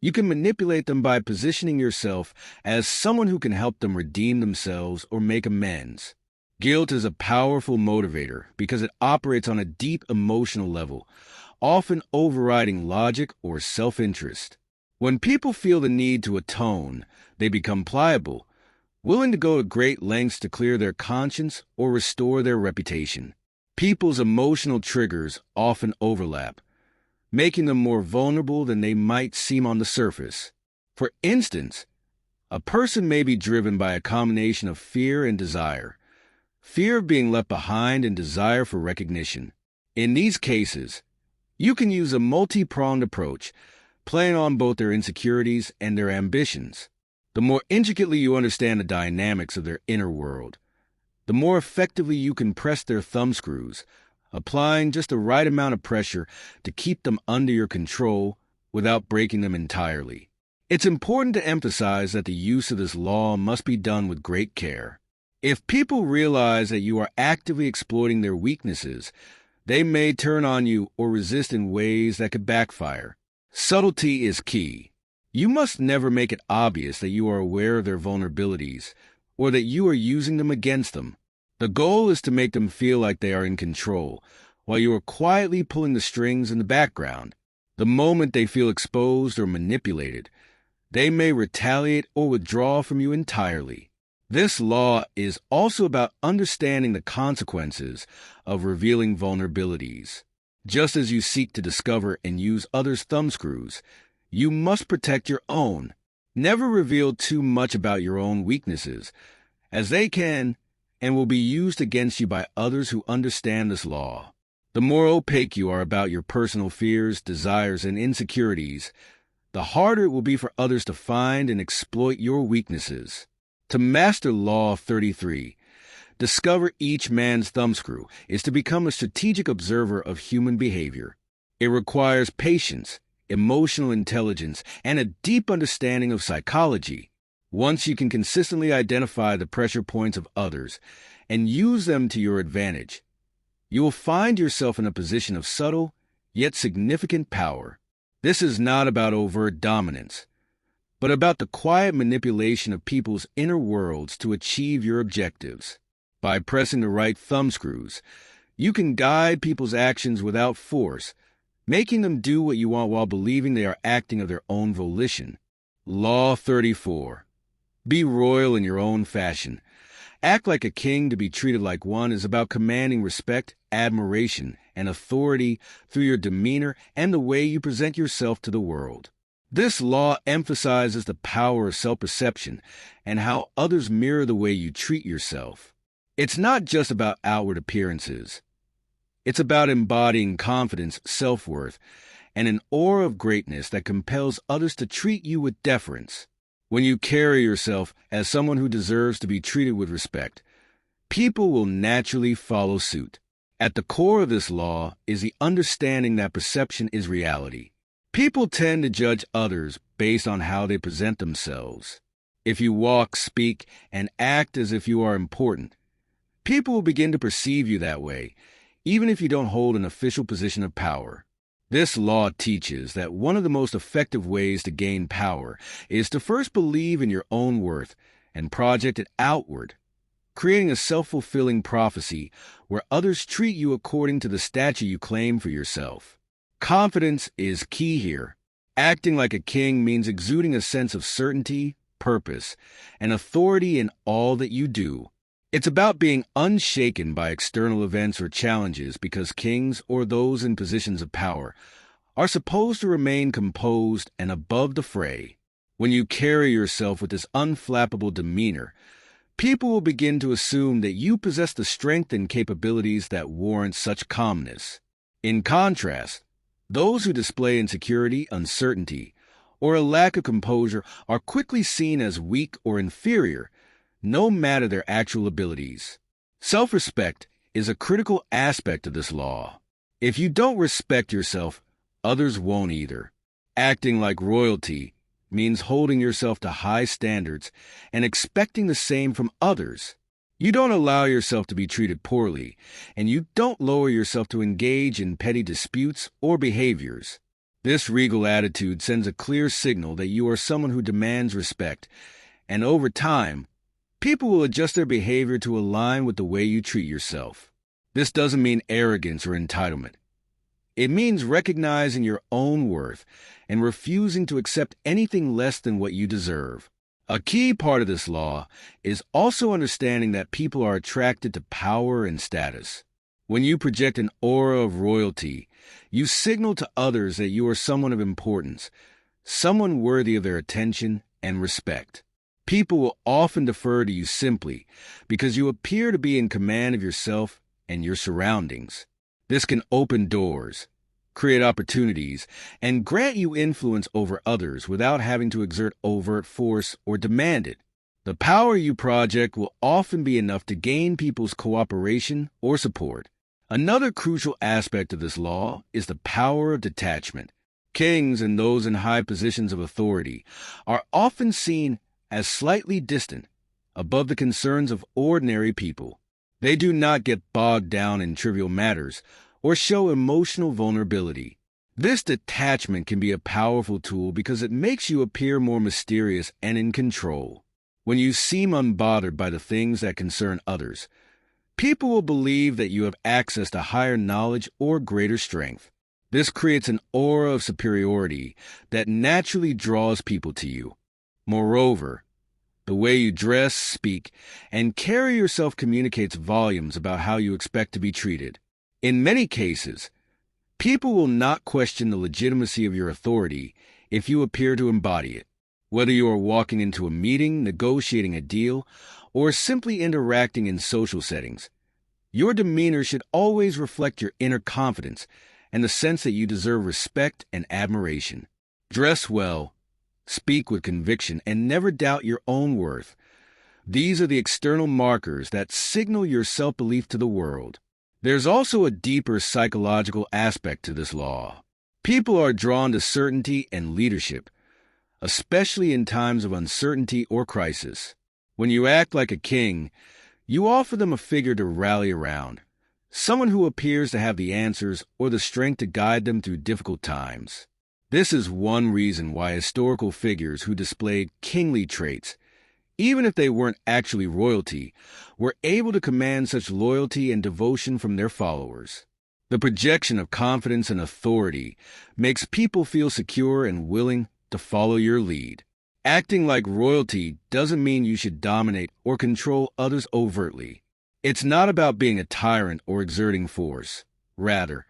you can manipulate them by positioning yourself as someone who can help them redeem themselves or make amends. Guilt is a powerful motivator because it operates on a deep emotional level, often overriding logic or self-interest. When people feel the need to atone, they become pliable, willing to go to great lengths to clear their conscience or restore their reputation. People's emotional triggers often overlap, making them more vulnerable than they might seem on the surface. For instance, a person may be driven by a combination of fear and desire. Fear of being left behind and desire for recognition. In these cases, you can use a multi-pronged approach, playing on both their insecurities and their ambitions. The more intricately you understand the dynamics of their inner world, the more effectively you can press their thumbscrews, applying just the right amount of pressure to keep them under your control without breaking them entirely. It's important to emphasize that the use of this law must be done with great care. If people realize that you are actively exploiting their weaknesses, they may turn on you or resist in ways that could backfire. Subtlety is key. You must never make it obvious that you are aware of their vulnerabilities or that you are using them against them. The goal is to make them feel like they are in control, while you are quietly pulling the strings in the background. The moment they feel exposed or manipulated, they may retaliate or withdraw from you entirely. This law is also about understanding the consequences of revealing vulnerabilities. Just as you seek to discover and use others' thumbscrews, you must protect your own. Never reveal too much about your own weaknesses, as they can and will be used against you by others who understand this law. The more opaque you are about your personal fears, desires, and insecurities, the harder it will be for others to find and exploit your weaknesses. To master Law 33, discover each man's thumbscrew, is to become a strategic observer of human behavior. It requires patience, emotional intelligence, and a deep understanding of psychology. Once you can consistently identify the pressure points of others and use them to your advantage, you will find yourself in a position of subtle, yet significant power. This is not about overt dominance, but about the quiet manipulation of people's inner worlds to achieve your objectives. By pressing the right thumbscrews, you can guide people's actions without force, making them do what you want while believing they are acting of their own volition. Law 34. Be royal in your own fashion. Act like a king to be treated like one is about commanding respect, admiration, and authority through your demeanor and the way you present yourself to the world. This law emphasizes the power of self-perception and how others mirror the way you treat yourself. It's not just about outward appearances. It's about embodying confidence, self-worth, and an aura of greatness that compels others to treat you with deference. When you carry yourself as someone who deserves to be treated with respect, people will naturally follow suit. At the core of this law is the understanding that perception is reality. People tend to judge others based on how they present themselves. If you walk, speak, and act as if you are important, people will begin to perceive you that way, even if you don't hold an official position of power. This law teaches that one of the most effective ways to gain power is to first believe in your own worth and project it outward, creating a self-fulfilling prophecy where others treat you according to the stature you claim for yourself. Confidence is key here. Acting like a king means exuding a sense of certainty, purpose, and authority in all that you do. It's about being unshaken by external events or challenges because kings or those in positions of power are supposed to remain composed and above the fray. When you carry yourself with this unflappable demeanor, people will begin to assume that you possess the strength and capabilities that warrant such calmness. In contrast, those who display insecurity, uncertainty, or a lack of composure are quickly seen as weak or inferior, no matter their actual abilities. Self-respect is a critical aspect of this law. If you don't respect yourself, others won't either. Acting like royalty means holding yourself to high standards and expecting the same from others. You don't allow yourself to be treated poorly, and you don't lower yourself to engage in petty disputes or behaviors. This regal attitude sends a clear signal that you are someone who demands respect, and over time, people will adjust their behavior to align with the way you treat yourself. This doesn't mean arrogance or entitlement. It means recognizing your own worth and refusing to accept anything less than what you deserve. A key part of this law is also understanding that people are attracted to power and status. When you project an aura of royalty, you signal to others that you are someone of importance, someone worthy of their attention and respect. People will often defer to you simply because you appear to be in command of yourself and your surroundings. This can open doors, create opportunities, and grant you influence over others without having to exert overt force or demand it. The power you project will often be enough to gain people's cooperation or support. Another crucial aspect of this law is the power of detachment. Kings and those in high positions of authority are often seen as slightly distant, above the concerns of ordinary people. They do not get bogged down in trivial matters or show emotional vulnerability. This detachment can be a powerful tool because it makes you appear more mysterious and in control. When you seem unbothered by the things that concern others, people will believe that you have access to higher knowledge or greater strength. This creates an aura of superiority that naturally draws people to you. Moreover, the way you dress, speak, and carry yourself communicates volumes about how you expect to be treated. In many cases, people will not question the legitimacy of your authority if you appear to embody it. Whether you are walking into a meeting, negotiating a deal, or simply interacting in social settings, your demeanor should always reflect your inner confidence and the sense that you deserve respect and admiration. Dress well, speak with conviction, and never doubt your own worth. These are the external markers that signal your self-belief to the world. There's also a deeper psychological aspect to this law. People are drawn to certainty and leadership, especially in times of uncertainty or crisis. When you act like a king, you offer them a figure to rally around, someone who appears to have the answers or the strength to guide them through difficult times. This is one reason why historical figures who displayed kingly traits, even if they weren't actually royalty, were able to command such loyalty and devotion from their followers. The projection of confidence and authority makes people feel secure and willing to follow your lead. Acting like royalty doesn't mean you should dominate or control others overtly. It's not about being a tyrant or exerting force. Rather,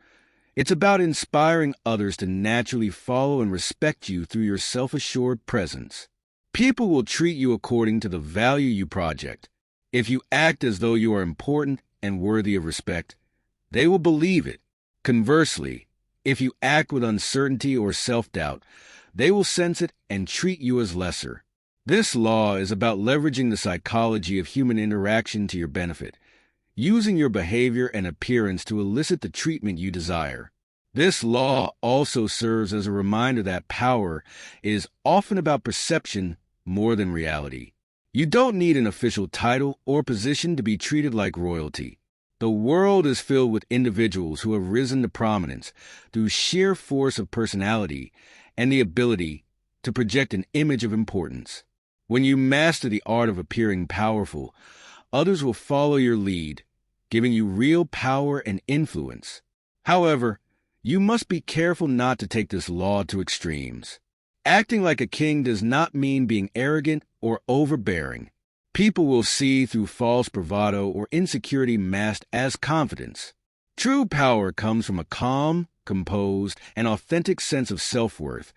it's about inspiring others to naturally follow and respect you through your self-assured presence. People will treat you according to the value you project. If you act as though you are important and worthy of respect, they will believe it. Conversely, if you act with uncertainty or self-doubt, they will sense it and treat you as lesser. This law is about leveraging the psychology of human interaction to your benefit, using your behavior and appearance to elicit the treatment you desire. This law also serves as a reminder that power is often about perception more than reality. You don't need an official title or position to be treated like royalty. The world is filled with individuals who have risen to prominence through sheer force of personality and the ability to project an image of importance. When you master the art of appearing powerful, others will follow your lead, giving you real power and influence. However, You must be careful not to take this law to extremes. Acting like a king does not mean being arrogant or overbearing. People will see through false bravado or insecurity masked as confidence. True power comes from a calm, composed, and authentic sense of self-worth,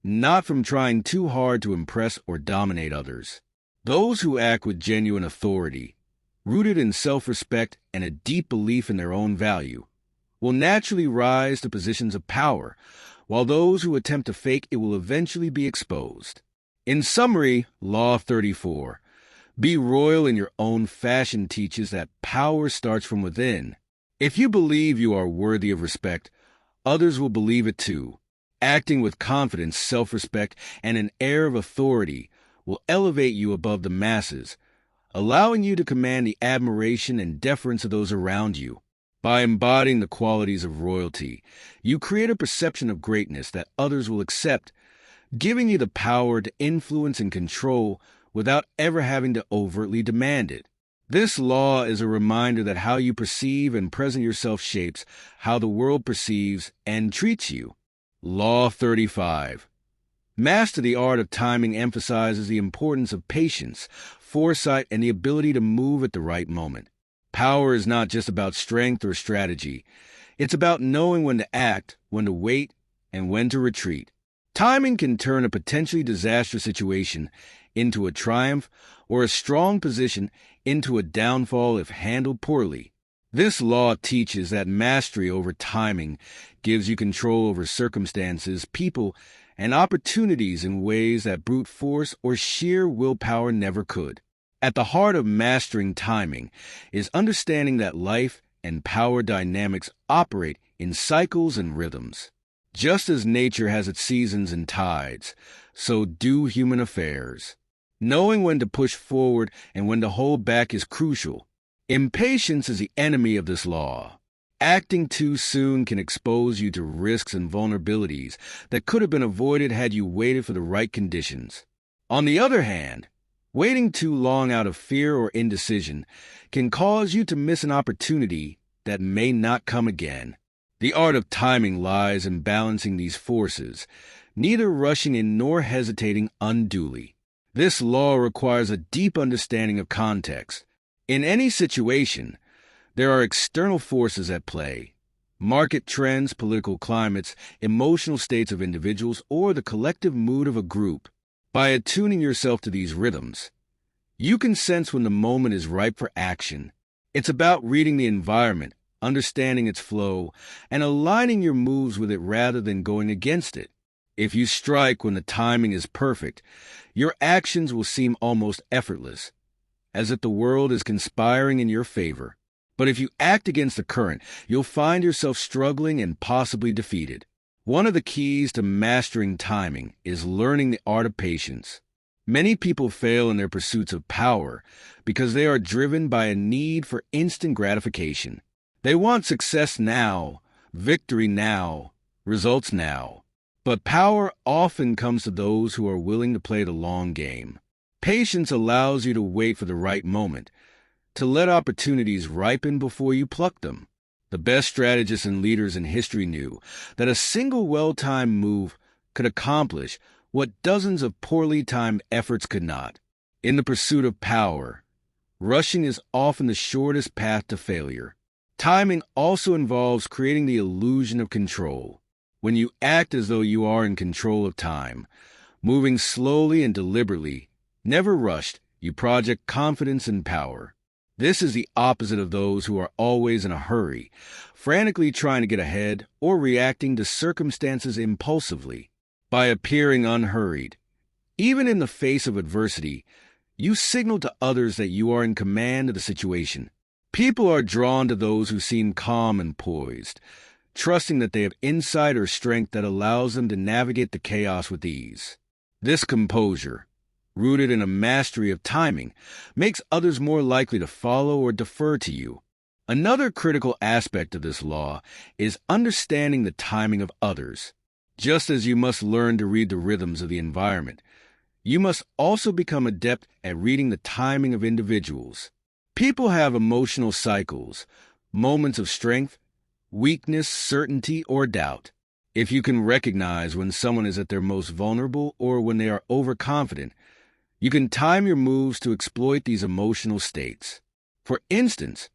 not from trying too hard to impress or dominate others. Those who act with genuine authority, rooted in self-respect and a deep belief in their own value, will naturally rise to positions of power, while those who attempt to fake it will eventually be exposed. In summary, Law 34, be royal in your own fashion teaches that power starts from within. If you believe you are worthy of respect, others will believe it too. Acting with confidence, self-respect, and an air of authority will elevate you above the masses, allowing you to command the admiration and deference of those around you. By embodying the qualities of royalty, you create a perception of greatness that others will accept, giving you the power to influence and control without ever having to overtly demand it. This law is a reminder that how you perceive and present yourself shapes how the world perceives and treats you. Law 35. Master the art of timing emphasizes the importance of patience, foresight, and the ability to move at the right moment. Power is not just about strength or strategy. It's about knowing when to act, when to wait, and when to retreat. Timing can turn a potentially disastrous situation into a triumph or a strong position into a downfall if handled poorly. This law teaches that mastery over timing gives you control over circumstances, people, and opportunities in ways that brute force or sheer willpower never could. At the heart of mastering timing is understanding that life and power dynamics operate in cycles and rhythms. Just as nature has its seasons and tides, so do human affairs. Knowing when to push forward and when to hold back is crucial. Impatience is the enemy of this law. Acting too soon can expose you to risks and vulnerabilities that could have been avoided had you waited for the right conditions. On the other hand, waiting too long out of fear or indecision can cause you to miss an opportunity that may not come again. The art of timing lies in balancing these forces, neither rushing in nor hesitating unduly. This law requires a deep understanding of context. In any situation, there are external forces at play: market trends, political climates, emotional states of individuals, or the collective mood of a group. By attuning yourself to these rhythms, you can sense when the moment is ripe for action. It's about reading the environment, understanding its flow, and aligning your moves with it rather than going against it. If you strike when the timing is perfect, your actions will seem almost effortless, as if the world is conspiring in your favor. But if you act against the current, you'll find yourself struggling and possibly defeated. One of the keys to mastering timing is learning the art of patience. Many people fail in their pursuits of power because they are driven by a need for instant gratification. They want success now, victory now, results now. But power often comes to those who are willing to play the long game. Patience allows you to wait for the right moment, to let opportunities ripen before you pluck them. The best strategists and leaders in history knew that a single well-timed move could accomplish what dozens of poorly timed efforts could not. In the pursuit of power, rushing is often the shortest path to failure. Timing also involves creating the illusion of control. When you act as though you are in control of time, moving slowly and deliberately, never rushed, you project confidence and power. This is the opposite of those who are always in a hurry, frantically trying to get ahead or reacting to circumstances impulsively. By appearing unhurried, even in the face of adversity, you signal to others that you are in command of the situation. People are drawn to those who seem calm and poised, trusting that they have insight or strength that allows them to navigate the chaos with ease. This composure, rooted in a mastery of timing, makes others more likely to follow or defer to you. Another critical aspect of this law is understanding the timing of others. Just as you must learn to read the rhythms of the environment, you must also become adept at reading the timing of individuals. People have emotional cycles, moments of strength, weakness, certainty, or doubt. If you can recognize when someone is at their most vulnerable or when they are overconfident, you can time your moves to exploit these emotional states. For instance,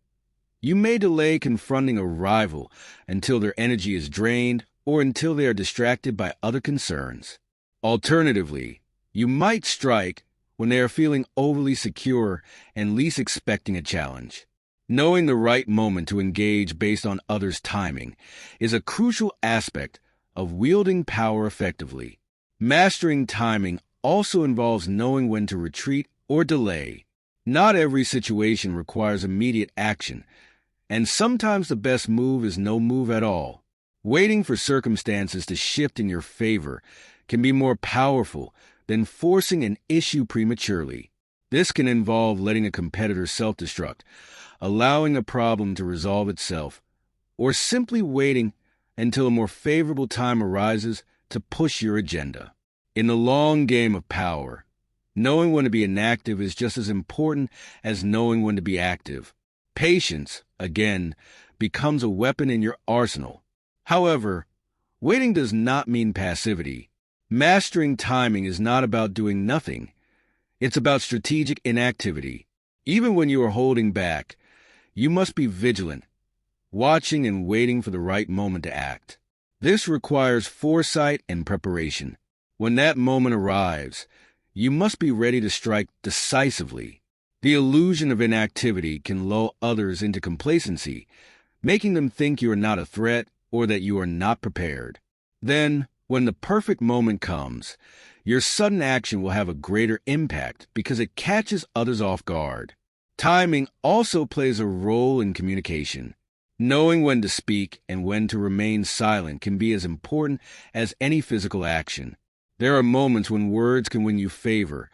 you may delay confronting a rival until their energy is drained or until they are distracted by other concerns. Alternatively, you might strike when they are feeling overly secure and least expecting a challenge. Knowing the right moment to engage based on others' timing is a crucial aspect of wielding power effectively. Mastering timing also involves knowing when to retreat or delay. Not every situation requires immediate action, and sometimes the best move is no move at all. Waiting for circumstances to shift in your favor can be more powerful than forcing an issue prematurely. This can involve letting a competitor self-destruct, allowing a problem to resolve itself, or simply waiting until a more favorable time arises to push your agenda. In the long game of power, knowing when to be inactive is just as important as knowing when to be active. Patience, again, becomes a weapon in your arsenal. However, waiting does not mean passivity. Mastering timing is not about doing nothing. It's about strategic inactivity. Even when you are holding back, you must be vigilant, watching and waiting for the right moment to act. This requires foresight and preparation. When that moment arrives, you must be ready to strike decisively. The illusion of inactivity can lull others into complacency, making them think you are not a threat or that you are not prepared. Then, when the perfect moment comes, your sudden action will have a greater impact because it catches others off guard. Timing also plays a role in communication. Knowing when to speak and when to remain silent can be as important as any physical action. There are moments when words can win you favor,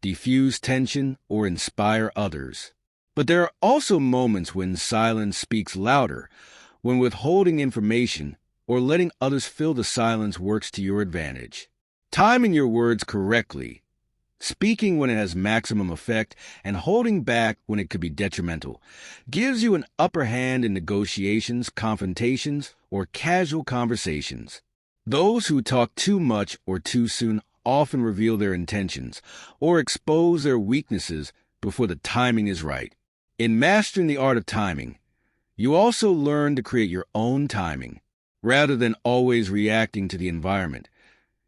diffuse tension, or inspire others. But there are also moments when silence speaks louder, when withholding information or letting others fill the silence works to your advantage. Timing your words correctly, speaking when it has maximum effect, and holding back when it could be detrimental, gives you an upper hand in negotiations, confrontations, or casual conversations. Those who talk too much or too soon often reveal their intentions or expose their weaknesses before the timing is right. In mastering the art of timing, you also learn to create your own timing. Rather than always reacting to the environment,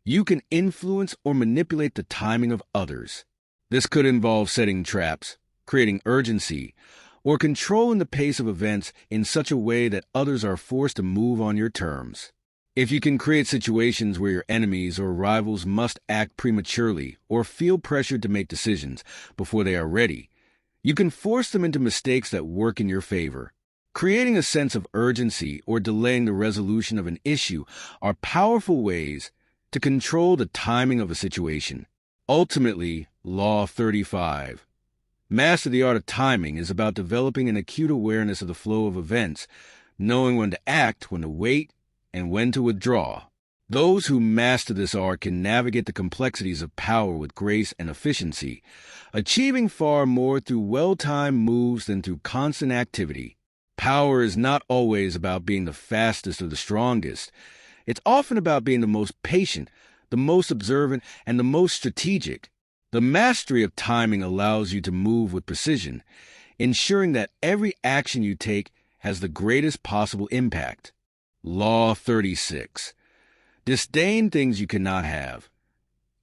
you can influence or manipulate the timing of others. This could involve setting traps, creating urgency, or controlling the pace of events in such a way that others are forced to move on your terms. If you can create situations where your enemies or rivals must act prematurely or feel pressured to make decisions before they are ready, you can force them into mistakes that work in your favor. Creating a sense of urgency or delaying the resolution of an issue are powerful ways to control the timing of a situation. Ultimately, Law 35. Master the art of timing is about developing an acute awareness of the flow of events, knowing when to act, when to wait, and when to withdraw. Those who master this art can navigate the complexities of power with grace and efficiency, achieving far more through well-timed moves than through constant activity. Power is not always about being the fastest or the strongest. It's often about being the most patient, the most observant, and the most strategic. The mastery of timing allows you to move with precision, ensuring that every action you take has the greatest possible impact. Law 36. Disdain things you cannot have.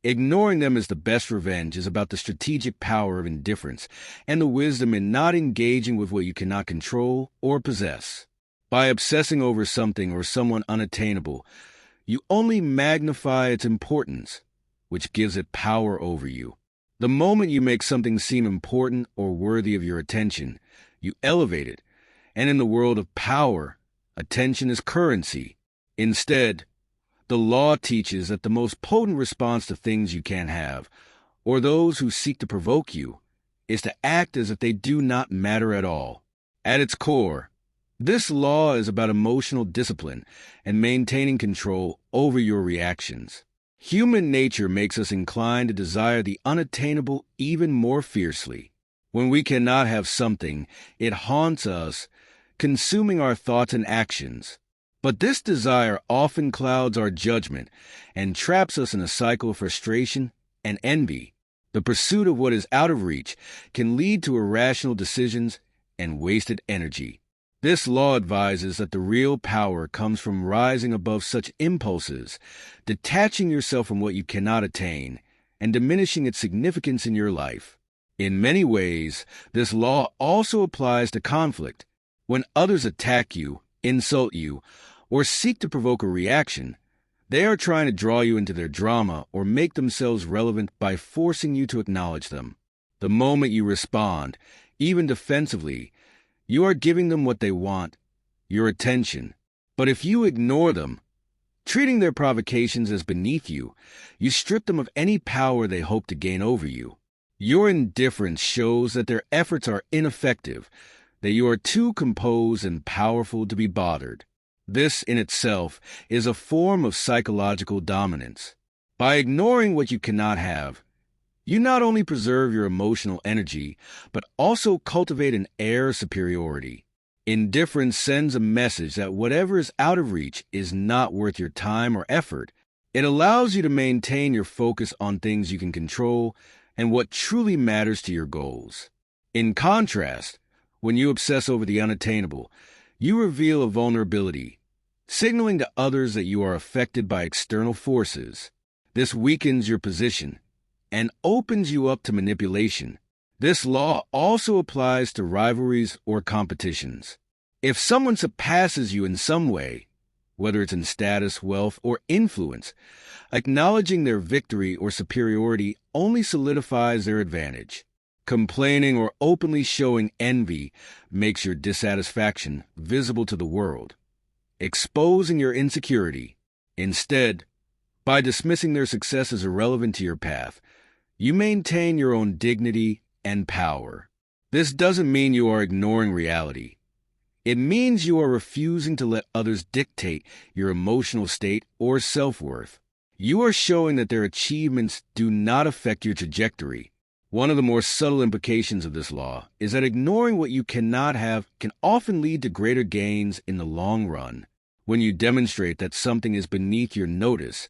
Ignoring them as the best revenge is about the strategic power of indifference and the wisdom in not engaging with what you cannot control or possess. By obsessing over something or someone unattainable, you only magnify its importance, which gives it power over you. The moment you make something seem important or worthy of your attention, you elevate it, and in the world of power, attention is currency. Instead, the law teaches that the most potent response to things you can't have, or those who seek to provoke you, is to act as if they do not matter at all. At its core, this law is about emotional discipline and maintaining control over your reactions. Human nature makes us inclined to desire the unattainable even more fiercely. When we cannot have something, it haunts us, consuming our thoughts and actions. But this desire often clouds our judgment and traps us in a cycle of frustration and envy. The pursuit of what is out of reach can lead to irrational decisions and wasted energy. This law advises that the real power comes from rising above such impulses, detaching yourself from what you cannot attain, and diminishing its significance in your life. In many ways, this law also applies to conflict. When others attack you, insult you, or seek to provoke a reaction, they are trying to draw you into their drama or make themselves relevant by forcing you to acknowledge them. The moment you respond, even defensively, you are giving them what they want, your attention. But if you ignore them, treating their provocations as beneath you, you strip them of any power they hope to gain over you. Your indifference shows that their efforts are ineffective, that you are too composed and powerful to be bothered. This in itself is a form of psychological dominance. By ignoring what you cannot have, you not only preserve your emotional energy, but also cultivate an air of superiority. Indifference sends a message that whatever is out of reach is not worth your time or effort. It allows you to maintain your focus on things you can control and what truly matters to your goals. In contrast, when you obsess over the unattainable, you reveal a vulnerability, signaling to others that you are affected by external forces. This weakens your position and opens you up to manipulation. This law also applies to rivalries or competitions. If someone surpasses you in some way, whether it's in status, wealth, or influence, acknowledging their victory or superiority only solidifies their advantage. Complaining or openly showing envy makes your dissatisfaction visible to the world, exposing your insecurity. Instead, by dismissing their success as irrelevant to your path, you maintain your own dignity and power. This doesn't mean you are ignoring reality. It means you are refusing to let others dictate your emotional state or self-worth. You are showing that their achievements do not affect your trajectory. One of the more subtle implications of this law is that ignoring what you cannot have can often lead to greater gains in the long run. When you demonstrate that something is beneath your notice,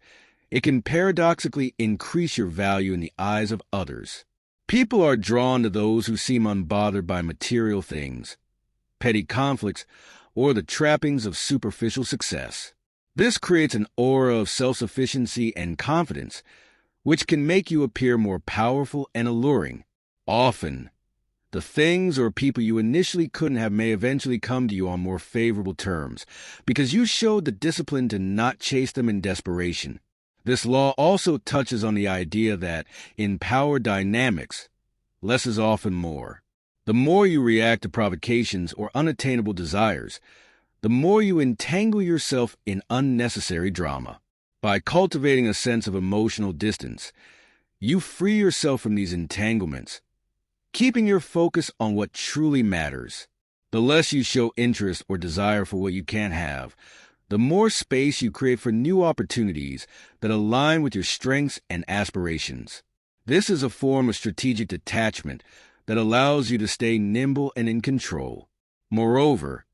it can paradoxically increase your value in the eyes of others. People are drawn to those who seem unbothered by material things, petty conflicts, or the trappings of superficial success. This creates an aura of self-sufficiency and confidence, which can make you appear more powerful and alluring. Often, the things or people you initially couldn't have may eventually come to you on more favorable terms, because you showed the discipline to not chase them in desperation. This law also touches on the idea that, in power dynamics, less is often more. The more you react to provocations or unattainable desires, the more you entangle yourself in unnecessary drama. By cultivating a sense of emotional distance, you free yourself from these entanglements, keeping your focus on what truly matters. The less you show interest or desire for what you can't have, the more space you create for new opportunities that align with your strengths and aspirations. This is a form of strategic detachment that allows you to stay nimble and in control. Moreover,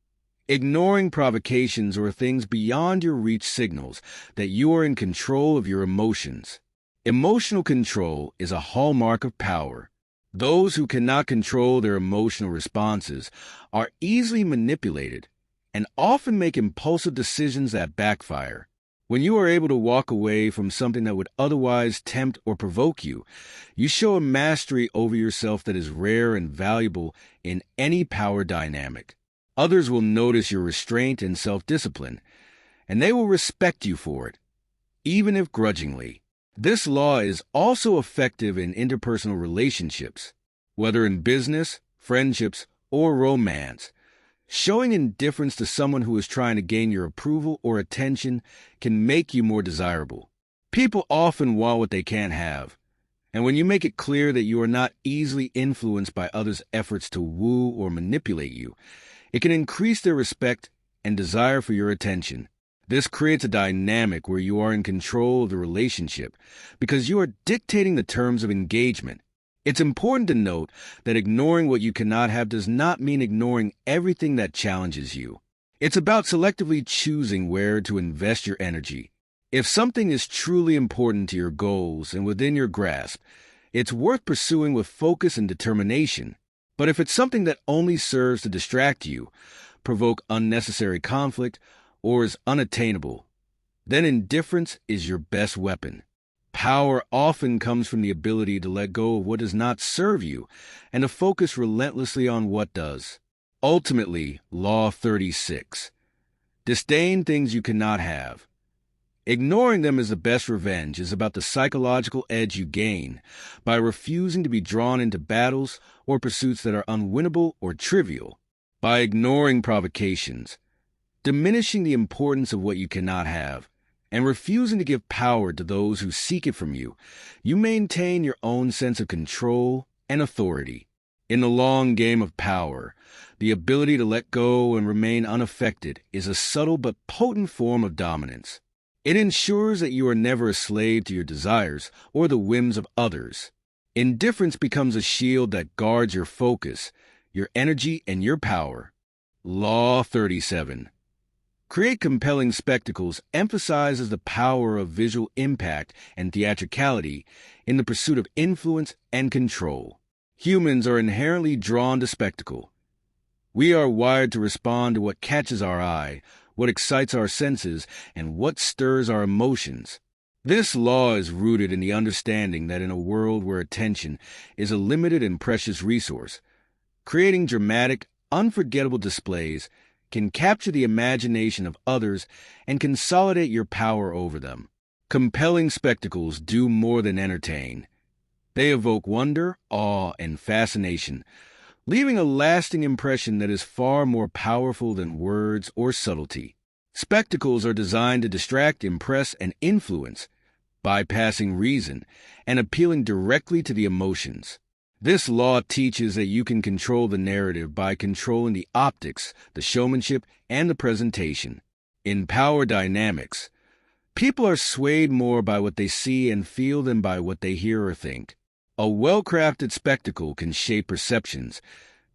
ignoring provocations or things beyond your reach signals that you are in control of your emotions. Emotional control is a hallmark of power. Those who cannot control their emotional responses are easily manipulated and often make impulsive decisions that backfire. When you are able to walk away from something that would otherwise tempt or provoke you, you show a mastery over yourself that is rare and valuable in any power dynamic. Others will notice your restraint and self-discipline, and they will respect you for it, even if grudgingly. This law is also effective in interpersonal relationships, whether in business, friendships, or romance. Showing indifference to someone who is trying to gain your approval or attention can make you more desirable. People often want what they can't have, and when you make it clear that you are not easily influenced by others' efforts to woo or manipulate you, it can increase their respect and desire for your attention. This creates a dynamic where you are in control of the relationship because you are dictating the terms of engagement. It's important to note that ignoring what you cannot have does not mean ignoring everything that challenges you. It's about selectively choosing where to invest your energy. If something is truly important to your goals and within your grasp, it's worth pursuing with focus and determination. But if it's something that only serves to distract you, provoke unnecessary conflict, or is unattainable, then indifference is your best weapon. Power often comes from the ability to let go of what does not serve you and to focus relentlessly on what does. Ultimately, Law 36. Disdain things you cannot have. Ignoring them as the best revenge is about the psychological edge you gain by refusing to be drawn into battles or pursuits that are unwinnable or trivial. By ignoring provocations, diminishing the importance of what you cannot have, and refusing to give power to those who seek it from you, you maintain your own sense of control and authority. In the long game of power, the ability to let go and remain unaffected is a subtle but potent form of dominance. It ensures that you are never a slave to your desires or the whims of others. Indifference becomes a shield that guards your focus, your energy, and your power. Law 37. Create compelling spectacles emphasizes the power of visual impact and theatricality in the pursuit of influence and control. Humans are inherently drawn to spectacle. We are wired to respond to what catches our eye, what excites our senses, and what stirs our emotions. This law is rooted in the understanding that in a world where attention is a limited and precious resource, creating dramatic, unforgettable displays can capture the imagination of others and consolidate your power over them. Compelling spectacles do more than entertain. They evoke wonder, awe, and fascination, leaving a lasting impression that is far more powerful than words or subtlety. Spectacles are designed to distract, impress, and influence, bypassing reason and appealing directly to the emotions. This law teaches that you can control the narrative by controlling the optics, the showmanship, and the presentation. In power dynamics, people are swayed more by what they see and feel than by what they hear or think. A well-crafted spectacle can shape perceptions,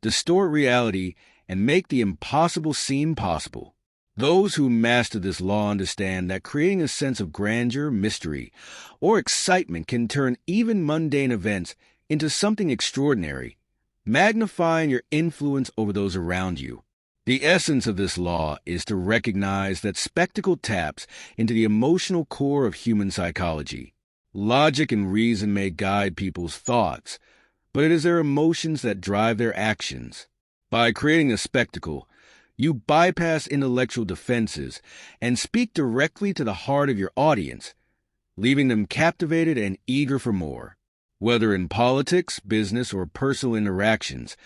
distort reality, and make the impossible seem possible. Those who master this law understand that creating a sense of grandeur, mystery, or excitement can turn even mundane events into something extraordinary, magnifying your influence over those around you. The essence of this law is to recognize that spectacle taps into the emotional core of human psychology. Logic and reason may guide people's thoughts, but it is their emotions that drive their actions. By creating a spectacle, you bypass intellectual defenses and speak directly to the heart of your audience, leaving them captivated and eager for more. Whether in politics, business, or personal interactions,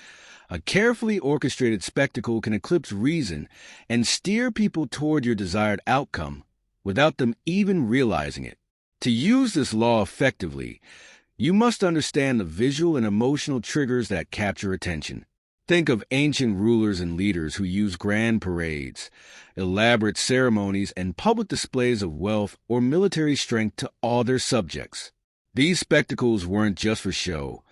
a carefully orchestrated spectacle can eclipse reason and steer people toward your desired outcome without them even realizing it. To use this law effectively, you must understand the visual and emotional triggers that capture attention. Think of ancient rulers and leaders who used grand parades, elaborate ceremonies, and public displays of wealth or military strength to awe their subjects. These spectacles weren't just for show.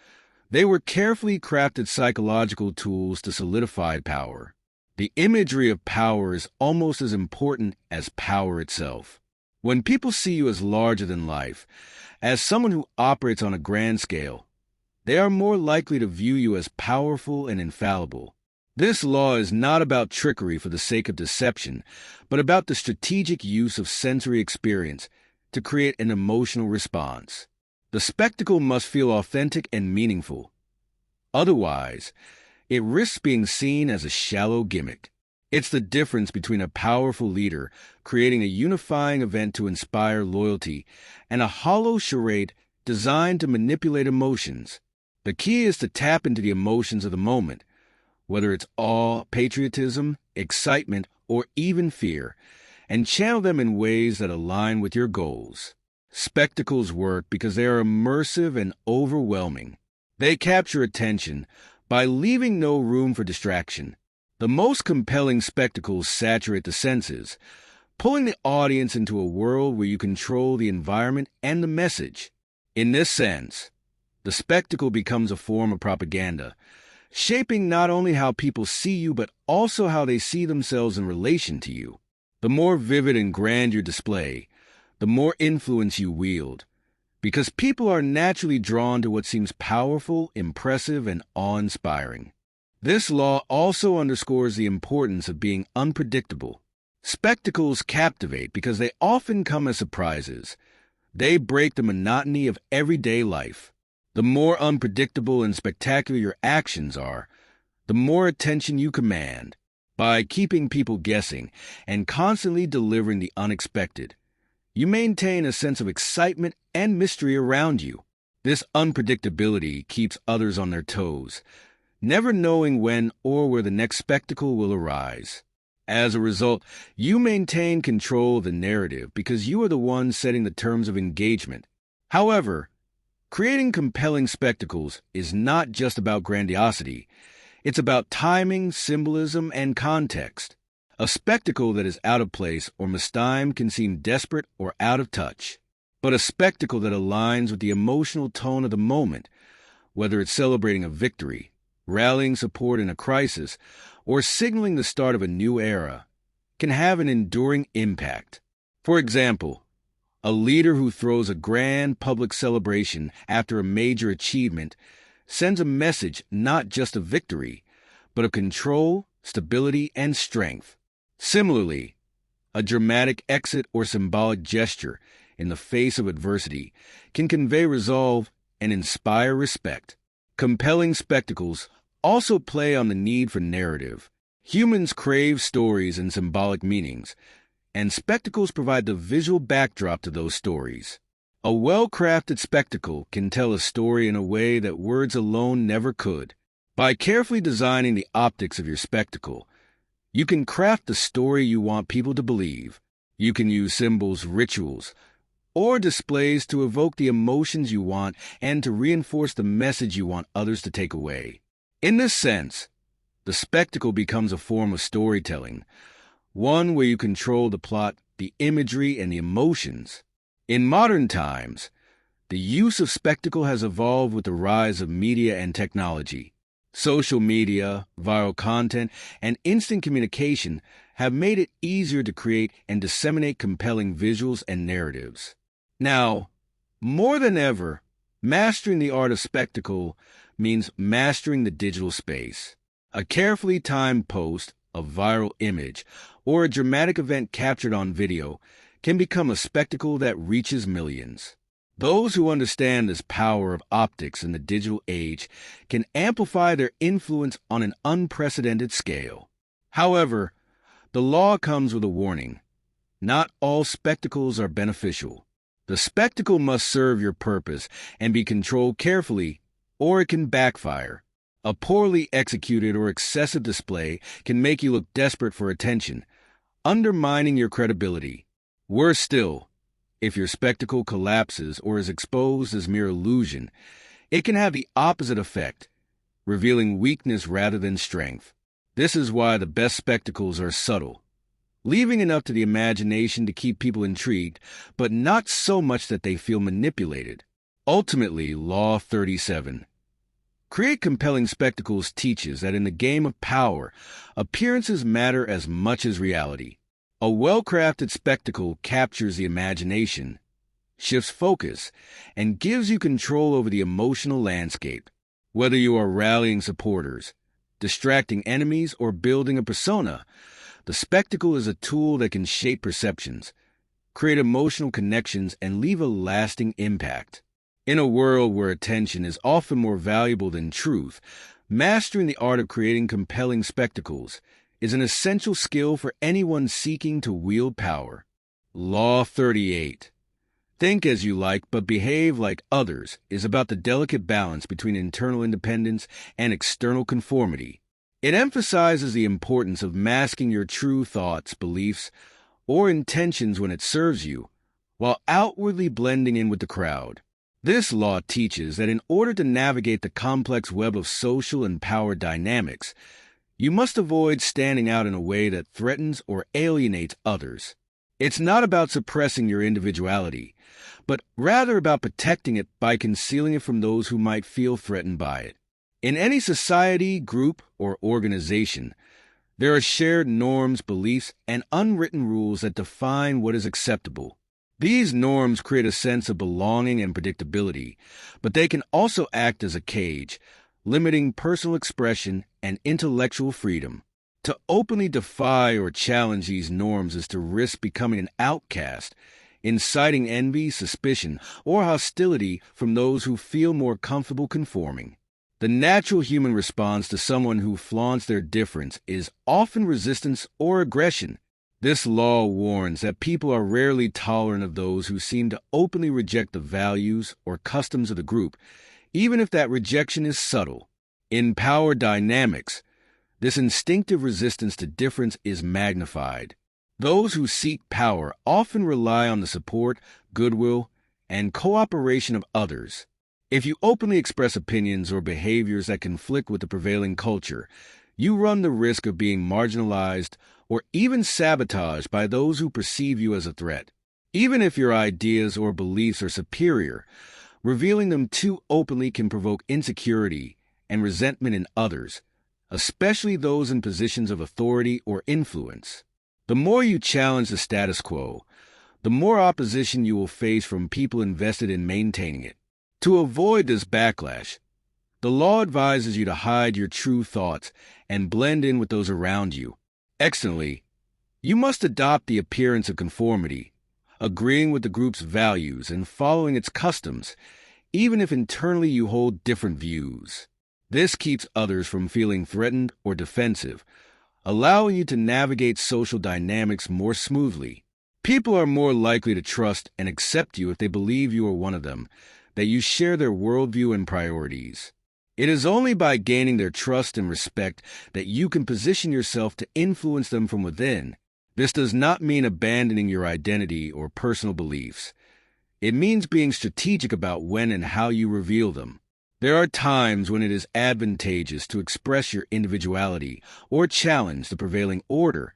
They were carefully crafted psychological tools to solidify power. The imagery of power is almost as important as power itself. When people see you as larger than life, as someone who operates on a grand scale, they are more likely to view you as powerful and infallible. This law is not about trickery for the sake of deception, but about the strategic use of sensory experience to create an emotional response. The spectacle must feel authentic and meaningful. Otherwise, it risks being seen as a shallow gimmick. It's the difference between a powerful leader creating a unifying event to inspire loyalty and a hollow charade designed to manipulate emotions. The key is to tap into the emotions of the moment, whether it's awe, patriotism, excitement, or even fear, and channel them in ways that align with your goals. Spectacles work because they are immersive and overwhelming. They capture attention by leaving no room for distraction. The most compelling spectacles saturate the senses, pulling the audience into a world where you control the environment and the message. In this sense, The spectacle becomes a form of propaganda, shaping not only how people see you, but also how they see themselves in relation to you. The more vivid and grand your display, the more influence you wield, because people are naturally drawn to what seems powerful, impressive, and awe-inspiring. This law also underscores the importance of being unpredictable. Spectacles captivate because they often come as surprises. They break the monotony of everyday life. The more unpredictable and spectacular your actions are, the more attention you command. By keeping people guessing and constantly delivering the unexpected, you maintain a sense of excitement and mystery around you. This unpredictability keeps others on their toes, never knowing when or where the next spectacle will arise. As a result, you maintain control of the narrative because you are the one setting the terms of engagement. However, creating compelling spectacles is not just about grandiosity. It's about timing, symbolism, and context. A spectacle that is out of place or mistimed can seem desperate or out of touch. But a spectacle that aligns with the emotional tone of the moment, whether it's celebrating a victory, rallying support in a crisis, or signaling the start of a new era, can have an enduring impact. For example, a leader who throws a grand public celebration after a major achievement sends a message not just of victory, but of control, stability, and strength. Similarly, a dramatic exit or symbolic gesture in the face of adversity can convey resolve and inspire respect. Compelling spectacles also play on the need for narrative. Humans crave stories and symbolic meanings, and spectacles provide the visual backdrop to those stories. A well-crafted spectacle can tell a story in a way that words alone never could. By carefully designing the optics of your spectacle, you can craft the story you want people to believe. You can use symbols, rituals, or displays to evoke the emotions you want and to reinforce the message you want others to take away. In this sense, the spectacle becomes a form of storytelling, one where you control the plot, the imagery, and the emotions. In modern times, the use of spectacle has evolved with the rise of media and technology. Social media, viral content, and instant communication have made it easier to create and disseminate compelling visuals and narratives. Now, more than ever, mastering the art of spectacle means mastering the digital space. A carefully timed post, a viral image, or a dramatic event captured on video can become a spectacle that reaches millions. Those who understand this power of optics in the digital age can amplify their influence on an unprecedented scale. However, the law comes with a warning. Not all spectacles are beneficial. The spectacle must serve your purpose and be controlled carefully, or it can backfire. A poorly executed or excessive display can make you look desperate for attention, undermining your credibility. Worse still, if your spectacle collapses or is exposed as mere illusion, it can have the opposite effect, revealing weakness rather than strength. This is why the best spectacles are subtle, leaving enough to the imagination to keep people intrigued, but not so much that they feel manipulated. Ultimately, Law 37. Create compelling spectacles teaches that in the game of power, appearances matter as much as reality. A well-crafted spectacle captures the imagination, shifts focus, and gives you control over the emotional landscape. Whether you are rallying supporters, distracting enemies, or building a persona, the spectacle is a tool that can shape perceptions, create emotional connections, and leave a lasting impact. In a world where attention is often more valuable than truth, mastering the art of creating compelling spectacles is an essential skill for anyone seeking to wield power. Law 38. Think as you like, but behave like others is about the delicate balance between internal independence and external conformity. It emphasizes the importance of masking your true thoughts, beliefs, or intentions when it serves you, while outwardly blending in with the crowd. This law teaches that in order to navigate the complex web of social and power dynamics, you must avoid standing out in a way that threatens or alienates others. It's not about suppressing your individuality, but rather about protecting it by concealing it from those who might feel threatened by it. In any society, group, or organization, there are shared norms, beliefs, and unwritten rules that define what is acceptable. These norms create a sense of belonging and predictability, but they can also act as a cage, limiting personal expression and intellectual freedom. To openly defy or challenge these norms is to risk becoming an outcast, inciting envy, suspicion, or hostility from those who feel more comfortable conforming. The natural human response to someone who flaunts their difference is often resistance or aggression. This law warns that people are rarely tolerant of those who seem to openly reject the values or customs of the group, even if that rejection is subtle. In power dynamics, this instinctive resistance to difference is magnified. Those who seek power often rely on the support, goodwill, and cooperation of others. If you openly express opinions or behaviors that conflict with the prevailing culture, you run the risk of being marginalized or even sabotaged by those who perceive you as a threat. Even if your ideas or beliefs are superior, revealing them too openly can provoke insecurity and resentment in others, especially those in positions of authority or influence. The more you challenge the status quo, the more opposition you will face from people invested in maintaining it. To avoid this backlash, the law advises you to hide your true thoughts and blend in with those around you. Externally, you must adopt the appearance of conformity, agreeing with the group's values and following its customs, even if internally you hold different views. This keeps others from feeling threatened or defensive, allowing you to navigate social dynamics more smoothly. People are more likely to trust and accept you if they believe you are one of them, that you share their worldview and priorities. It is only by gaining their trust and respect that you can position yourself to influence them from within. This does not mean abandoning your identity or personal beliefs. It means being strategic about when and how you reveal them. There are times when it is advantageous to express your individuality or challenge the prevailing order,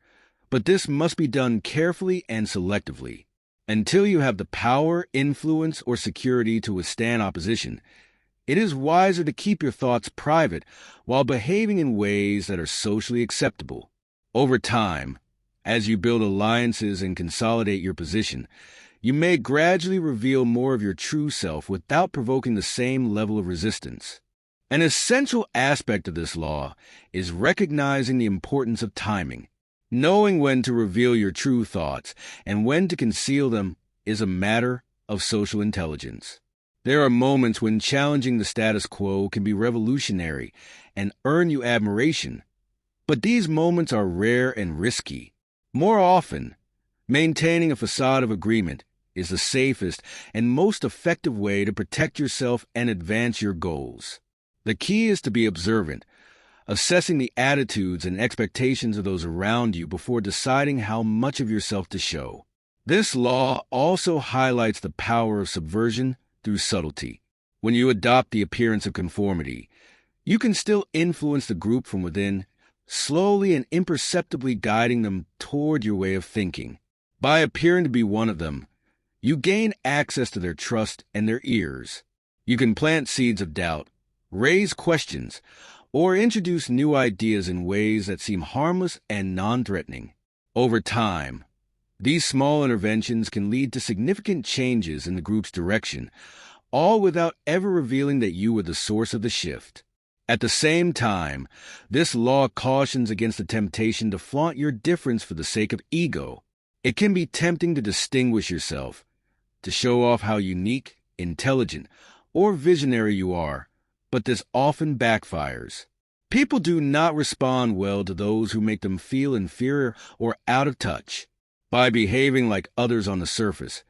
but this must be done carefully and selectively. Until you have the power, influence, or security to withstand opposition, it is wiser to keep your thoughts private while behaving in ways that are socially acceptable. Over time, as you build alliances and consolidate your position, you may gradually reveal more of your true self without provoking the same level of resistance. An essential aspect of this law is recognizing the importance of timing. Knowing when to reveal your true thoughts and when to conceal them is a matter of social intelligence. There are moments when challenging the status quo can be revolutionary and earn you admiration, but these moments are rare and risky. More often, maintaining a facade of agreement is the safest and most effective way to protect yourself and advance your goals. The key is to be observant, assessing the attitudes and expectations of those around you before deciding how much of yourself to show. This law also highlights the power of subversion through subtlety. When you adopt the appearance of conformity, you can still influence the group from within, slowly and imperceptibly guiding them toward your way of thinking. By appearing to be one of them, you gain access to their trust and their ears. You can plant seeds of doubt, raise questions, or introduce new ideas in ways that seem harmless and non-threatening. Over time, these small interventions can lead to significant changes in the group's direction, all without ever revealing that you were the source of the shift. At the same time, this law cautions against the temptation to flaunt your difference for the sake of ego. It can be tempting to distinguish yourself, to show off how unique, intelligent, or visionary you are, but this often backfires. People do not respond well to those who make them feel inferior or out of touch. By behaving like others on the surface,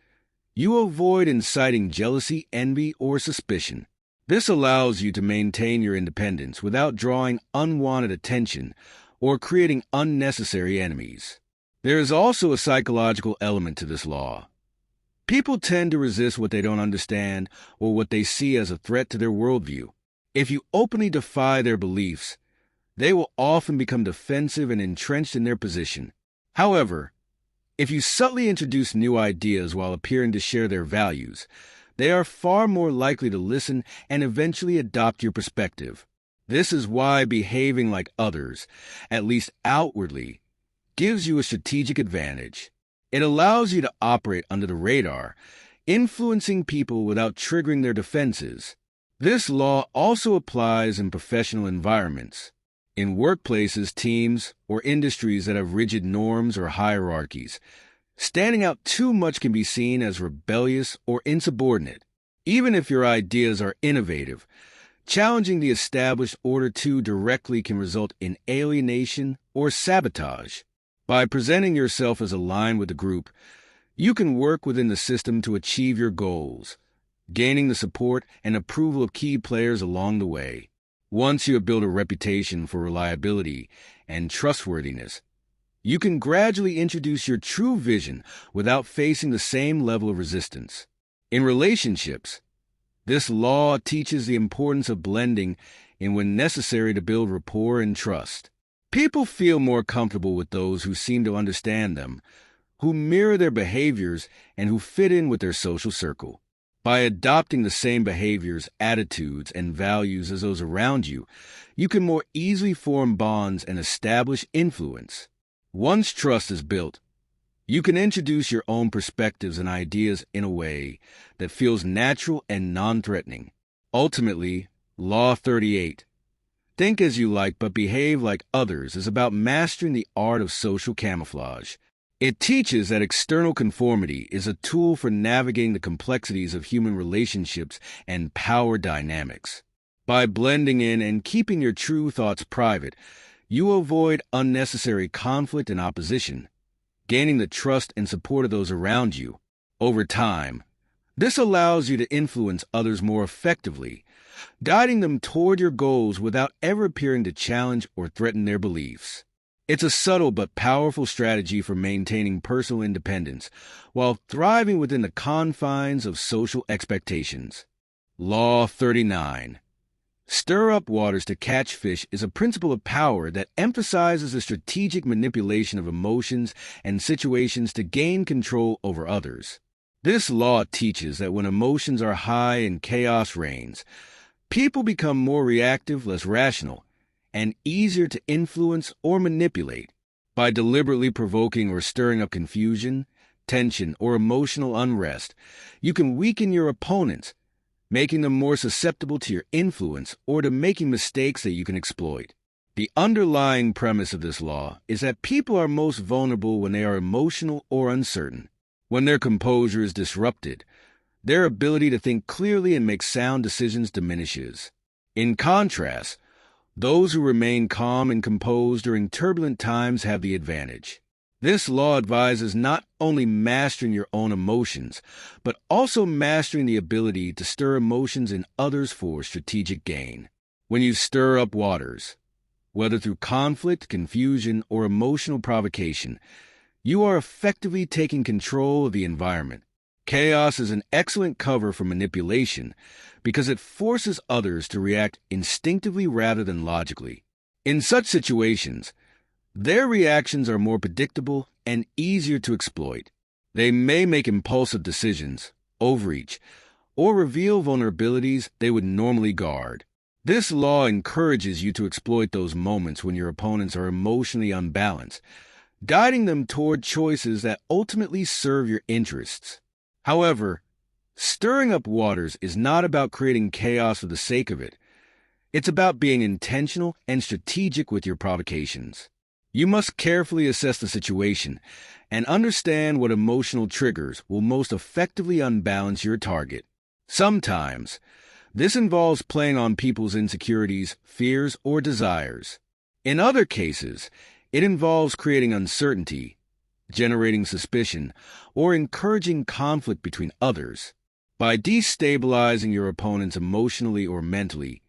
you avoid inciting jealousy, envy, or suspicion. This allows you to maintain your independence without drawing unwanted attention or creating unnecessary enemies. There is also a psychological element to this law. People tend to resist what they don't understand or what they see as a threat to their worldview. If you openly defy their beliefs, they will often become defensive and entrenched in their position. However, If you subtly introduce new ideas while appearing to share their values, they are far more likely to listen and eventually adopt your perspective. This is why behaving like others, at least outwardly, gives you a strategic advantage. It allows you to operate under the radar, influencing people without triggering their defenses. This law also applies in professional environments, in workplaces, teams, or industries that have rigid norms or hierarchies. Standing out too much can be seen as rebellious or insubordinate. Even if your ideas are innovative, challenging the established order too directly can result in alienation or sabotage. By presenting yourself as aligned with the group, you can work within the system to achieve your goals, gaining the support and approval of key players along the way. Once you have built a reputation for reliability and trustworthiness, you can gradually introduce your true vision without facing the same level of resistance. In relationships, this law teaches the importance of blending in when necessary to build rapport and trust. People feel more comfortable with those who seem to understand them, who mirror their behaviors, and who fit in with their social circle. By adopting the same behaviors, attitudes, and values as those around you, you can more easily form bonds and establish influence. Once trust is built, you can introduce your own perspectives and ideas in a way that feels natural and non-threatening. Ultimately, Law 38, think as you like but behave like others, is about mastering the art of social camouflage. It teaches that external conformity is a tool for navigating the complexities of human relationships and power dynamics. By blending in and keeping your true thoughts private, you avoid unnecessary conflict and opposition, gaining the trust and support of those around you. Over time, this allows you to influence others more effectively, guiding them toward your goals without ever appearing to challenge or threaten their beliefs. It's a subtle but powerful strategy for maintaining personal independence while thriving within the confines of social expectations. Law 39. Stir up waters to catch fish is a principle of power that emphasizes the strategic manipulation of emotions and situations to gain control over others. This law teaches that when emotions are high and chaos reigns, people become more reactive, less rational, and easier to influence or manipulate. By deliberately provoking or stirring up confusion, tension, or emotional unrest, you can weaken your opponents, making them more susceptible to your influence or to making mistakes that you can exploit. The underlying premise of this law is that people are most vulnerable when they are emotional or uncertain. When their composure is disrupted, their ability to think clearly and make sound decisions diminishes. In contrast, those who remain calm and composed during turbulent times have the advantage. This law advises not only mastering your own emotions, but also mastering the ability to stir emotions in others for strategic gain. When you stir up waters, whether through conflict, confusion, or emotional provocation, you are effectively taking control of the environment. Chaos is an excellent cover for manipulation because it forces others to react instinctively rather than logically. In such situations, their reactions are more predictable and easier to exploit. They may make impulsive decisions, overreach, or reveal vulnerabilities they would normally guard. This law encourages you to exploit those moments when your opponents are emotionally unbalanced, guiding them toward choices that ultimately serve your interests. However, stirring up waters is not about creating chaos for the sake of it. It's about being intentional and strategic with your provocations. You must carefully assess the situation and understand what emotional triggers will most effectively unbalance your target. Sometimes, this involves playing on people's insecurities, fears, or desires. In other cases, it involves creating uncertainty, generating suspicion, or encouraging conflict between others. By destabilizing your opponents emotionally or mentally,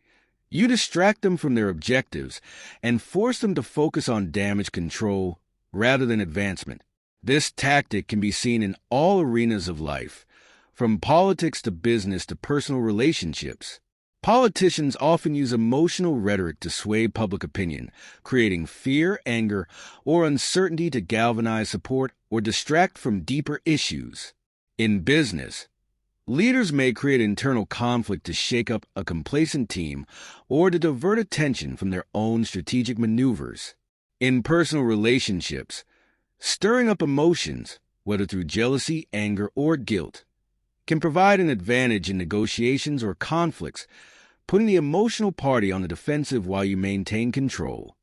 you distract them from their objectives and force them to focus on damage control rather than advancement. This tactic can be seen in all arenas of life, from politics to business to personal relationships. Politicians often use emotional rhetoric to sway public opinion, creating fear, anger, or uncertainty to galvanize support or distract from deeper issues. In business, leaders may create internal conflict to shake up a complacent team or to divert attention from their own strategic maneuvers. In personal relationships, stirring up emotions, whether through jealousy, anger, or guilt, can provide an advantage in negotiations or conflicts, putting the emotional party on the defensive while you maintain control.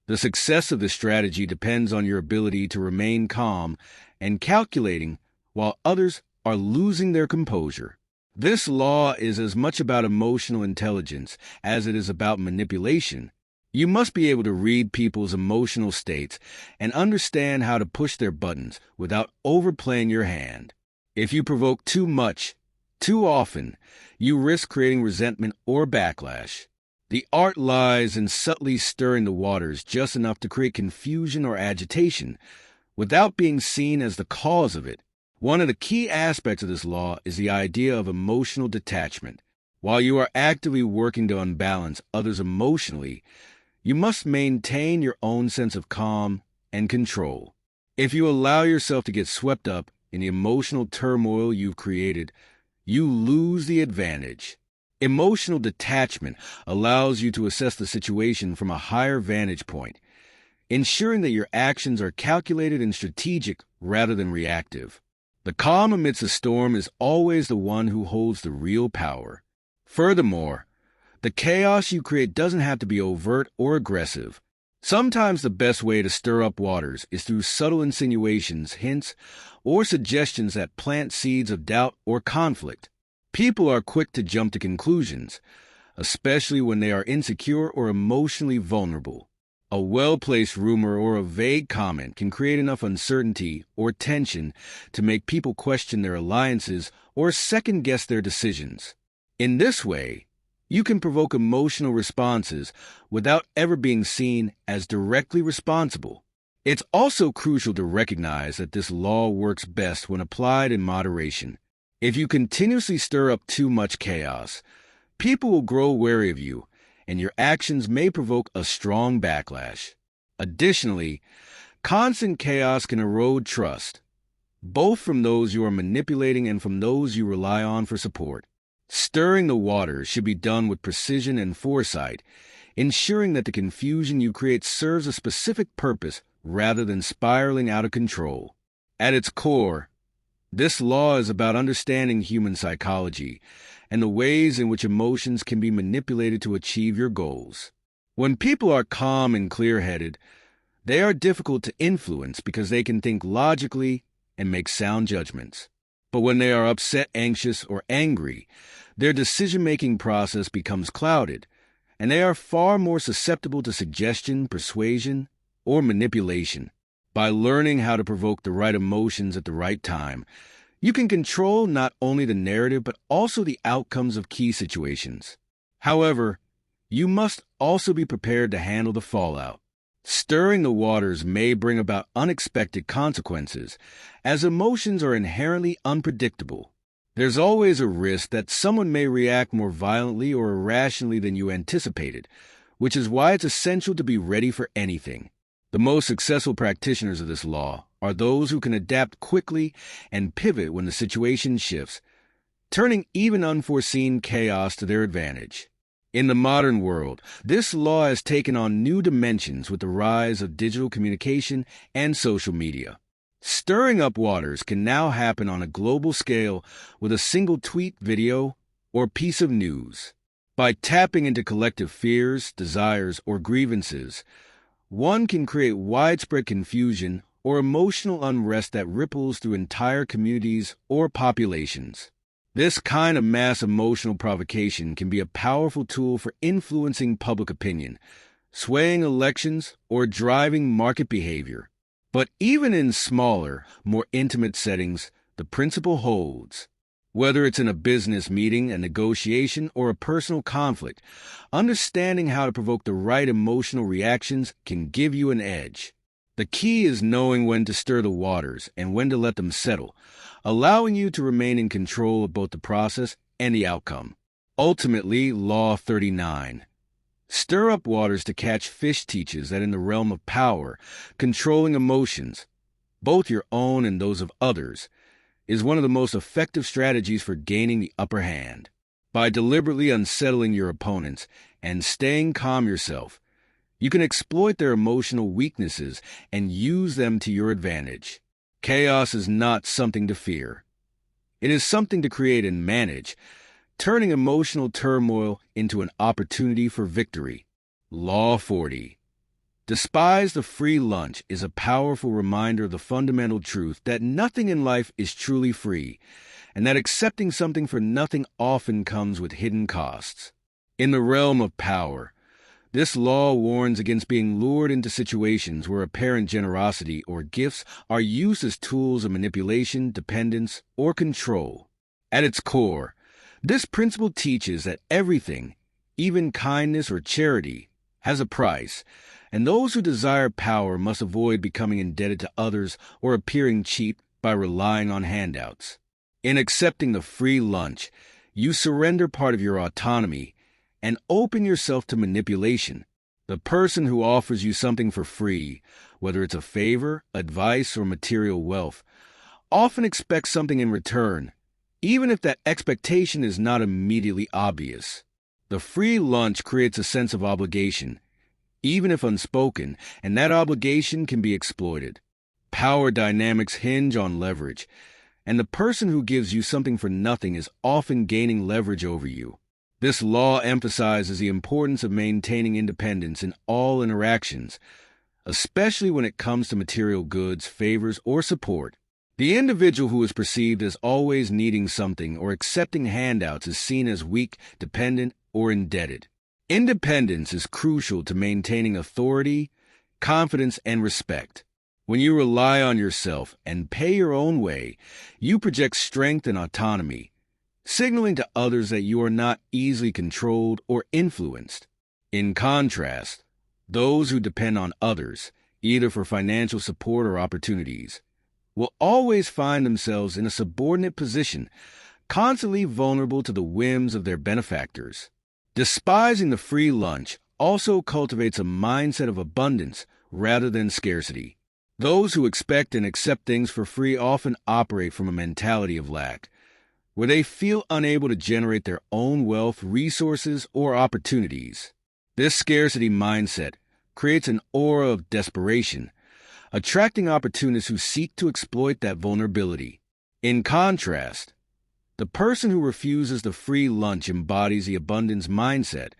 The success of this strategy depends on your ability to remain calm and calculating while others are losing their composure. This law is as much about emotional intelligence as it is about manipulation. You must be able to read people's emotional states and understand how to push their buttons without overplaying your hand. If you provoke too much, too often, you risk creating resentment or backlash. The art lies in subtly stirring the waters just enough to create confusion or agitation, without being seen as the cause of it. One of the key aspects of this law is the idea of emotional detachment. While you are actively working to unbalance others emotionally, you must maintain your own sense of calm and control. If you allow yourself to get swept up in the emotional turmoil you've created, you lose the advantage. Emotional detachment allows you to assess the situation from a higher vantage point, ensuring that your actions are calculated and strategic rather than reactive. The calm amidst a storm is always the one who holds the real power. Furthermore, the chaos you create doesn't have to be overt or aggressive. Sometimes the best way to stir up waters is through subtle insinuations, hints, or suggestions that plant seeds of doubt or conflict. People are quick to jump to conclusions, especially when they are insecure or emotionally vulnerable. A well-placed rumor or a vague comment can create enough uncertainty or tension to make people question their alliances or second-guess their decisions. In this way, you can provoke emotional responses without ever being seen as directly responsible. It's also crucial to recognize that this law works best when applied in moderation. If you continuously stir up too much chaos, people will grow wary of you, and your actions may provoke a strong backlash. Additionally, constant chaos can erode trust, both from those you are manipulating and from those you rely on for support. Stirring the waters should be done with precision and foresight, ensuring that the confusion you create serves a specific purpose rather than spiraling out of control. At its core, this law is about understanding human psychology and the ways in which emotions can be manipulated to achieve your goals. When people are calm and clear-headed, they are difficult to influence because they can think logically and make sound judgments. But when they are upset, anxious, or angry, their decision-making process becomes clouded, and they are far more susceptible to suggestion, persuasion, or manipulation. By learning how to provoke the right emotions at the right time, you can control not only the narrative but also the outcomes of key situations. However, you must also be prepared to handle the fallout. Stirring the waters may bring about unexpected consequences, as emotions are inherently unpredictable. There's always a risk that someone may react more violently or irrationally than you anticipated, which is why it's essential to be ready for anything. The most successful practitioners of this law are those who can adapt quickly and pivot when the situation shifts, turning even unforeseen chaos to their advantage. In the modern world, this law has taken on new dimensions with the rise of digital communication and social media. Stirring up waters can now happen on a global scale with a single tweet, video, or piece of news. By tapping into collective fears, desires, or grievances, one can create widespread confusion or emotional unrest that ripples through entire communities or populations. This kind of mass emotional provocation can be a powerful tool for influencing public opinion, swaying elections, or driving market behavior. But even in smaller, more intimate settings, the principle holds. Whether it's in a business meeting, a negotiation, or a personal conflict, understanding how to provoke the right emotional reactions can give you an edge. The key is knowing when to stir the waters and when to let them settle, allowing you to remain in control of both the process and the outcome. Ultimately, Law 39. Stir up waters to catch fish teaches that in the realm of power, controlling emotions, both your own and those of others, is one of the most effective strategies for gaining the upper hand. By deliberately unsettling your opponents and staying calm yourself, you can exploit their emotional weaknesses and use them to your advantage. Chaos is not something to fear. It is something to create and manage, turning emotional turmoil into an opportunity for victory. Law 40. Despise the free lunch is a powerful reminder of the fundamental truth that nothing in life is truly free, and that accepting something for nothing often comes with hidden costs. In the realm of power, this law warns against being lured into situations where apparent generosity or gifts are used as tools of manipulation, dependence, or control. At its core, this principle teaches that everything, even kindness or charity, has a price, and those who desire power must avoid becoming indebted to others or appearing cheap by relying on handouts. In accepting the free lunch, you surrender part of your autonomy and open yourself to manipulation. The person who offers you something for free, whether it's a favor, advice, or material wealth, often expects something in return, even if that expectation is not immediately obvious. The free lunch creates a sense of obligation, even if unspoken, and that obligation can be exploited. Power dynamics hinge on leverage, and the person who gives you something for nothing is often gaining leverage over you. This law emphasizes the importance of maintaining independence in all interactions, especially when it comes to material goods, favors, or support. The individual who is perceived as always needing something or accepting handouts is seen as weak, dependent, or indebted. Independence is crucial to maintaining authority, confidence, and respect. When you rely on yourself and pay your own way, you project strength and autonomy, signaling to others that you are not easily controlled or influenced. In contrast, those who depend on others, either for financial support or opportunities, will always find themselves in a subordinate position, constantly vulnerable to the whims of their benefactors. Despising the free lunch also cultivates a mindset of abundance rather than scarcity. Those who expect and accept things for free often operate from a mentality of lack, where they feel unable to generate their own wealth, resources, or opportunities. This scarcity mindset creates an aura of desperation, attracting opportunists who seek to exploit that vulnerability. In contrast, the person who refuses the free lunch embodies the abundance mindset,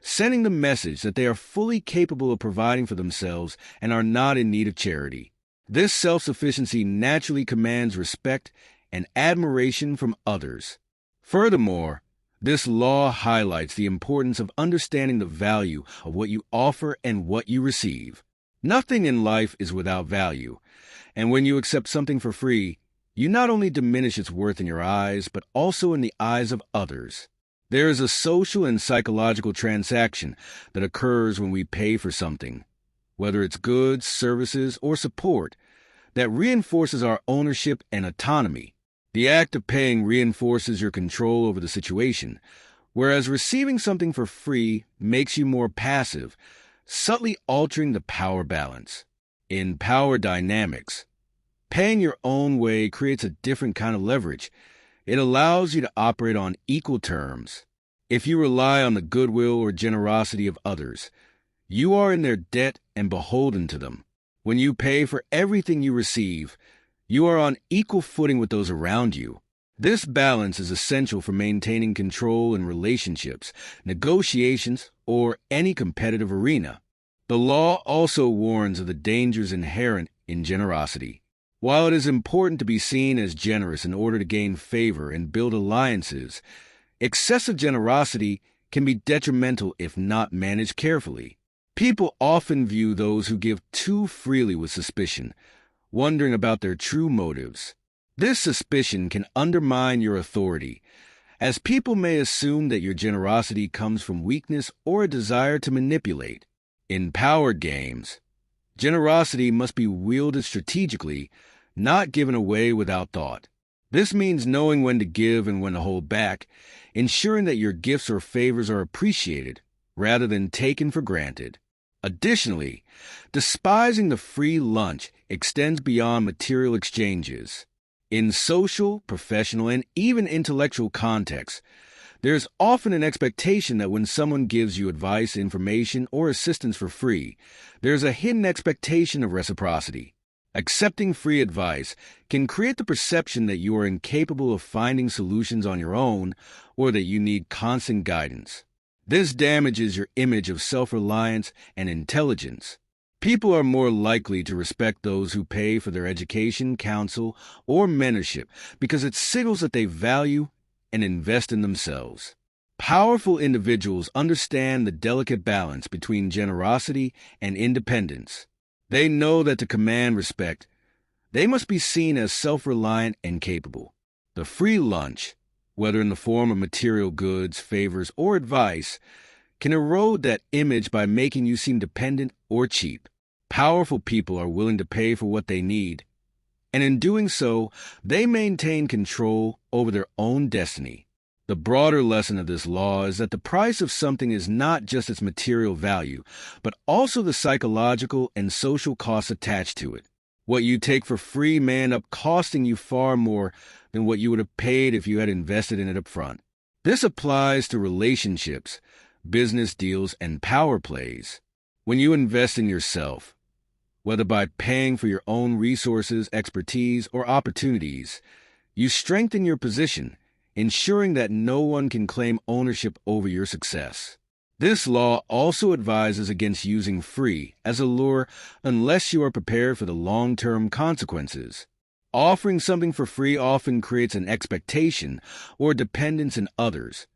sending the message that they are fully capable of providing for themselves and are not in need of charity. This self-sufficiency naturally commands respect and admiration from others. Furthermore, this law highlights the importance of understanding the value of what you offer and what you receive. Nothing in life is without value, and when you accept something for free, you not only diminish its worth in your eyes, but also in the eyes of others. There is a social and psychological transaction that occurs when we pay for something, whether it's goods, services, or support, that reinforces our ownership and autonomy. The act of paying reinforces your control over the situation, whereas receiving something for free makes you more passive, subtly altering the power balance. In power dynamics, paying your own way creates a different kind of leverage. It allows you to operate on equal terms. If you rely on the goodwill or generosity of others, you are in their debt and beholden to them. When you pay for everything you receive, you are on equal footing with those around you. This balance is essential for maintaining control in relationships, negotiations, or any competitive arena. The law also warns of the dangers inherent in generosity. While it is important to be seen as generous in order to gain favor and build alliances, excessive generosity can be detrimental if not managed carefully. People often view those who give too freely with suspicion, wondering about their true motives. This suspicion can undermine your authority, as people may assume that your generosity comes from weakness or a desire to manipulate. In power games, generosity must be wielded strategically, not given away without thought. This means knowing when to give and when to hold back, ensuring that your gifts or favors are appreciated rather than taken for granted. Additionally, despising the free lunch extends beyond material exchanges. In social, professional, and even intellectual contexts, there's often an expectation that when someone gives you advice, information, or assistance for free, there's a hidden expectation of reciprocity. Accepting free advice can create the perception that you are incapable of finding solutions on your own or that you need constant guidance. This damages your image of self-reliance and intelligence. People are more likely to respect those who pay for their education, counsel, or mentorship because it signals that they value and invest in themselves. Powerful individuals understand the delicate balance between generosity and independence. They know that to command respect, they must be seen as self-reliant and capable. The free lunch, whether in the form of material goods, favors, or advice, can erode that image by making you seem dependent or cheap. Powerful people are willing to pay for what they need, and in doing so, they maintain control over their own destiny. The broader lesson of this law is that the price of something is not just its material value, but also the psychological and social costs attached to it. What you take for free may end up costing you far more than what you would have paid if you had invested in it up front. This applies to relationships, business deals, and power plays. When you invest in yourself, whether by paying for your own resources, expertise, or opportunities, you strengthen your position, ensuring that no one can claim ownership over your success. This law also advises against using free as a lure unless you are prepared for the long-term consequences. Offering something for free often creates an expectation or dependence in others,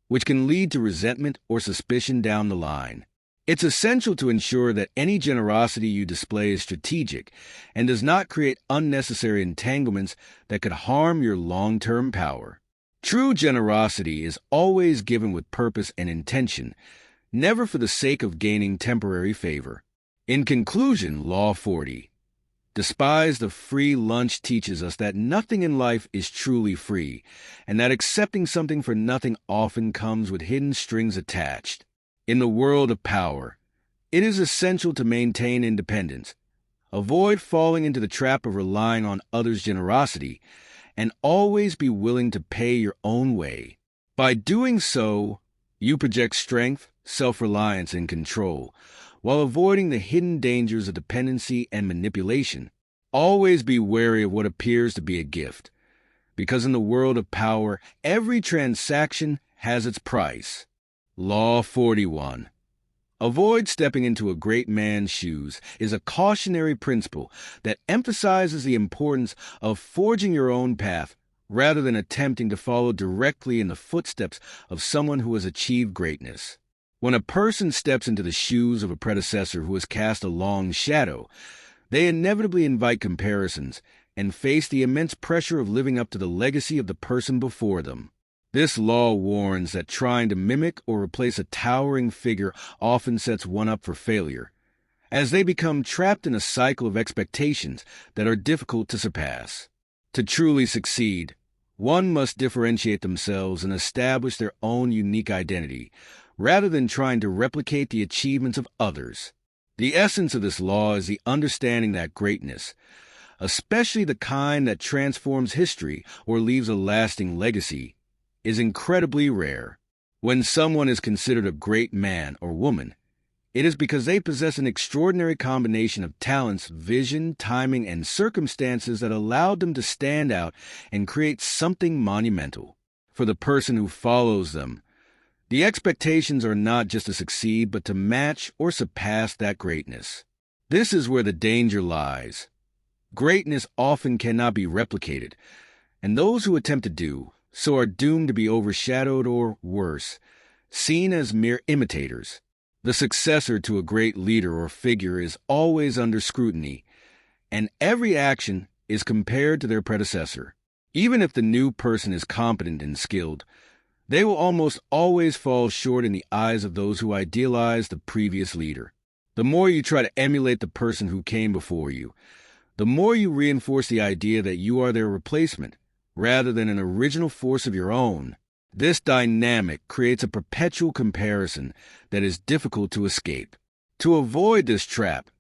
which can lead to resentment or suspicion down the line. It's essential to ensure that any generosity you display is strategic and does not create unnecessary entanglements that could harm your long-term power. True generosity is always given with purpose and intention, never for the sake of gaining temporary favor. In conclusion, Law 40. Despise the free lunch teaches us that nothing in life is truly free, and that accepting something for nothing often comes with hidden strings attached. In the world of power, it is essential to maintain independence, avoid falling into the trap of relying on others' generosity, and always be willing to pay your own way. By doing so, you project strength, self-reliance, and control, while avoiding the hidden dangers of dependency and manipulation. Always be wary of what appears to be a gift, because in the world of power, every transaction has its price. Law 41. Avoid stepping into a great man's shoes is a cautionary principle that emphasizes the importance of forging your own path rather than attempting to follow directly in the footsteps of someone who has achieved greatness. When a person steps into the shoes of a predecessor who has cast a long shadow, they inevitably invite comparisons and face the immense pressure of living up to the legacy of the person before them. This law warns that trying to mimic or replace a towering figure often sets one up for failure, as they become trapped in a cycle of expectations that are difficult to surpass. To truly succeed, one must differentiate themselves and establish their own unique identity, rather than trying to replicate the achievements of others. The essence of this law is the understanding that greatness, especially the kind that transforms history or leaves a lasting legacy, is incredibly rare. When someone is considered a great man or woman, it is because they possess an extraordinary combination of talents, vision, timing, and circumstances that allowed them to stand out and create something monumental. For the person who follows them, the expectations are not just to succeed, but to match or surpass that greatness. This is where the danger lies. Greatness often cannot be replicated, and those who attempt to do so are doomed to be overshadowed or, worse, seen as mere imitators. The successor to a great leader or figure is always under scrutiny, and every action is compared to their predecessor. Even if the new person is competent and skilled, they will almost always fall short in the eyes of those who idealize the previous leader. The more you try to emulate the person who came before you, the more you reinforce the idea that you are their replacement, rather than an original force of your own. This dynamic creates a perpetual comparison that is difficult to escape. To avoid this trap,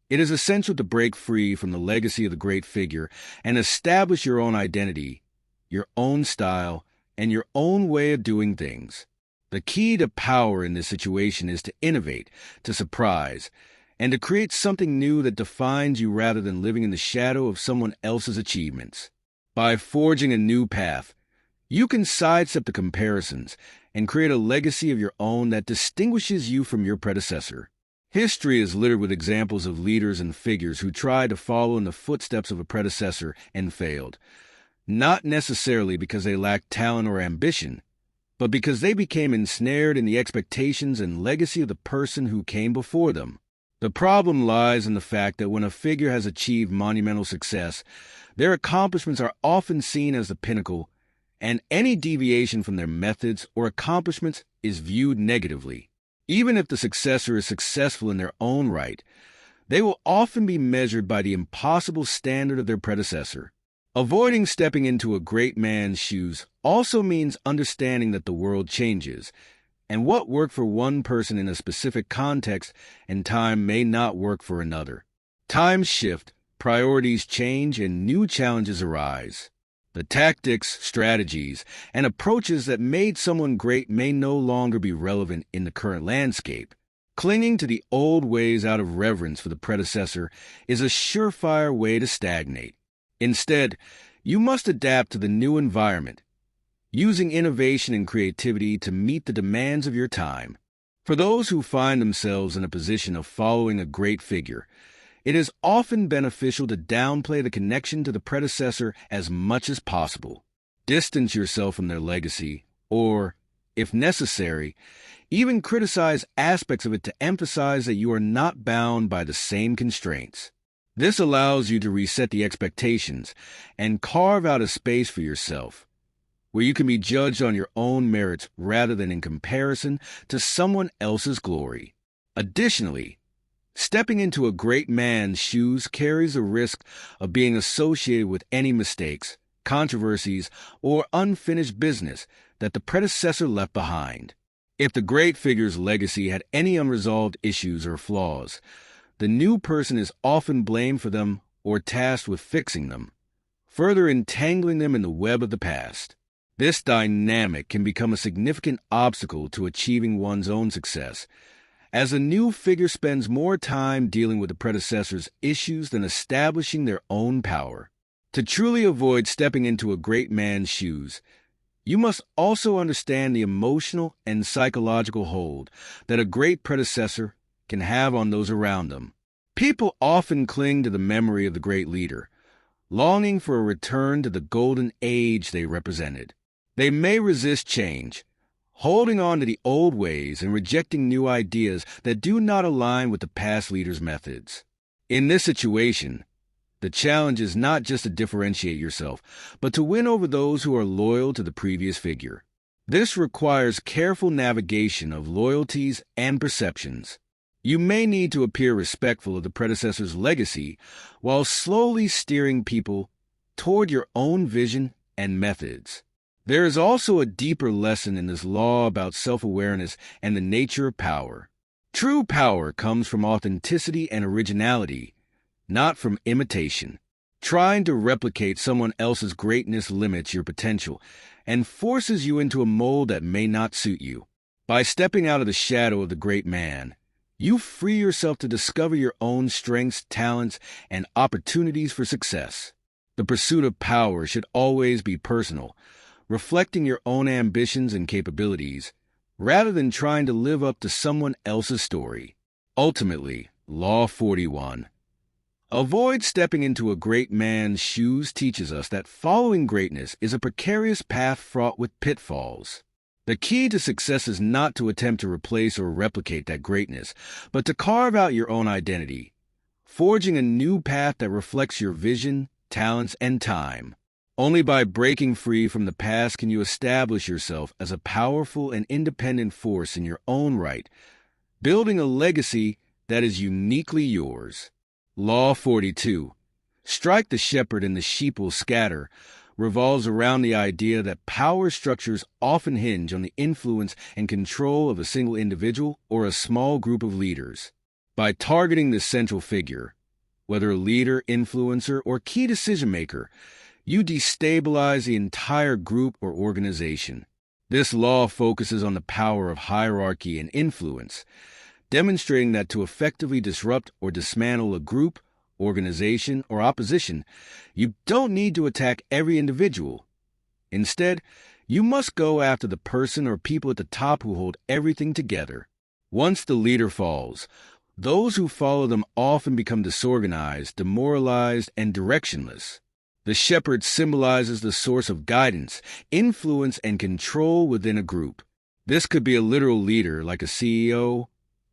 it is essential to break free from the legacy of the great figure and establish your own identity, your own style, and your own way of doing things. The key to power in this situation is to innovate, to surprise, and to create something new that defines you rather than living in the shadow of someone else's achievements. By forging a new path, you can sidestep the comparisons and create a legacy of your own that distinguishes you from your predecessor. History is littered with examples of leaders and figures who tried to follow in the footsteps of a predecessor and failed, not necessarily because they lacked talent or ambition, but because they became ensnared in the expectations and legacy of the person who came before them. The problem lies in the fact that when a figure has achieved monumental success, their accomplishments are often seen as the pinnacle, and any deviation from their methods or accomplishments is viewed negatively. Even if the successor is successful in their own right, they will often be measured by the impossible standard of their predecessor. Avoiding stepping into a great man's shoes also means understanding that the world changes, and what worked for one person in a specific context and time may not work for another. Times shift, priorities change, and new challenges arise. The tactics, strategies, and approaches that made someone great may no longer be relevant in the current landscape. Clinging to the old ways out of reverence for the predecessor is a surefire way to stagnate. Instead, you must adapt to the new environment, using innovation and creativity to meet the demands of your time. For those who find themselves in a position of following a great figure, it is often beneficial to downplay the connection to the predecessor as much as possible. Distance yourself from their legacy, or, if necessary, even criticize aspects of it to emphasize that you are not bound by the same constraints. This allows you to reset the expectations and carve out a space for yourself, where you can be judged on your own merits rather than in comparison to someone else's glory. Additionally, stepping into a great man's shoes carries the risk of being associated with any mistakes, controversies, or unfinished business that the predecessor left behind. If the great figure's legacy had any unresolved issues or flaws, the new person is often blamed for them or tasked with fixing them, further entangling them in the web of the past. This dynamic can become a significant obstacle to achieving one's own success, as a new figure spends more time dealing with the predecessor's issues than establishing their own power. To truly avoid stepping into a great man's shoes, you must also understand the emotional and psychological hold that a great predecessor can have on those around them. People often cling to the memory of the great leader, longing for a return to the golden age they represented. They may resist change, holding on to the old ways and rejecting new ideas that do not align with the past leader's methods. In this situation, the challenge is not just to differentiate yourself, but to win over those who are loyal to the previous figure. This requires careful navigation of loyalties and perceptions. You may need to appear respectful of the predecessor's legacy while slowly steering people toward your own vision and methods. There is also a deeper lesson in this law about self-awareness and the nature of power. True power comes from authenticity and originality, not from imitation. Trying to replicate someone else's greatness limits your potential and forces you into a mold that may not suit you. By stepping out of the shadow of the great man, you free yourself to discover your own strengths, talents, and opportunities for success. The pursuit of power should always be personal, reflecting your own ambitions and capabilities, rather than trying to live up to someone else's story. Ultimately, Law 41. Avoid stepping into a great man's shoes teaches us that following greatness is a precarious path fraught with pitfalls. The key to success is not to attempt to replace or replicate that greatness, but to carve out your own identity, forging a new path that reflects your vision, talents, and time. Only by breaking free from the past can you establish yourself as a powerful and independent force in your own right, building a legacy that is uniquely yours. Law 42. Strike the shepherd and the sheep will scatter, revolves around the idea that power structures often hinge on the influence and control of a single individual or a small group of leaders. By targeting this central figure, whether a leader, influencer, or key decision-maker, you destabilize the entire group or organization. This law focuses on the power of hierarchy and influence, demonstrating that to effectively disrupt or dismantle a group, organization, or opposition, you don't need to attack every individual. Instead, you must go after the person or people at the top who hold everything together. Once the leader falls, those who follow them often become disorganized, demoralized, and directionless. The shepherd symbolizes the source of guidance, influence, and control within a group. This could be a literal leader like a CEO,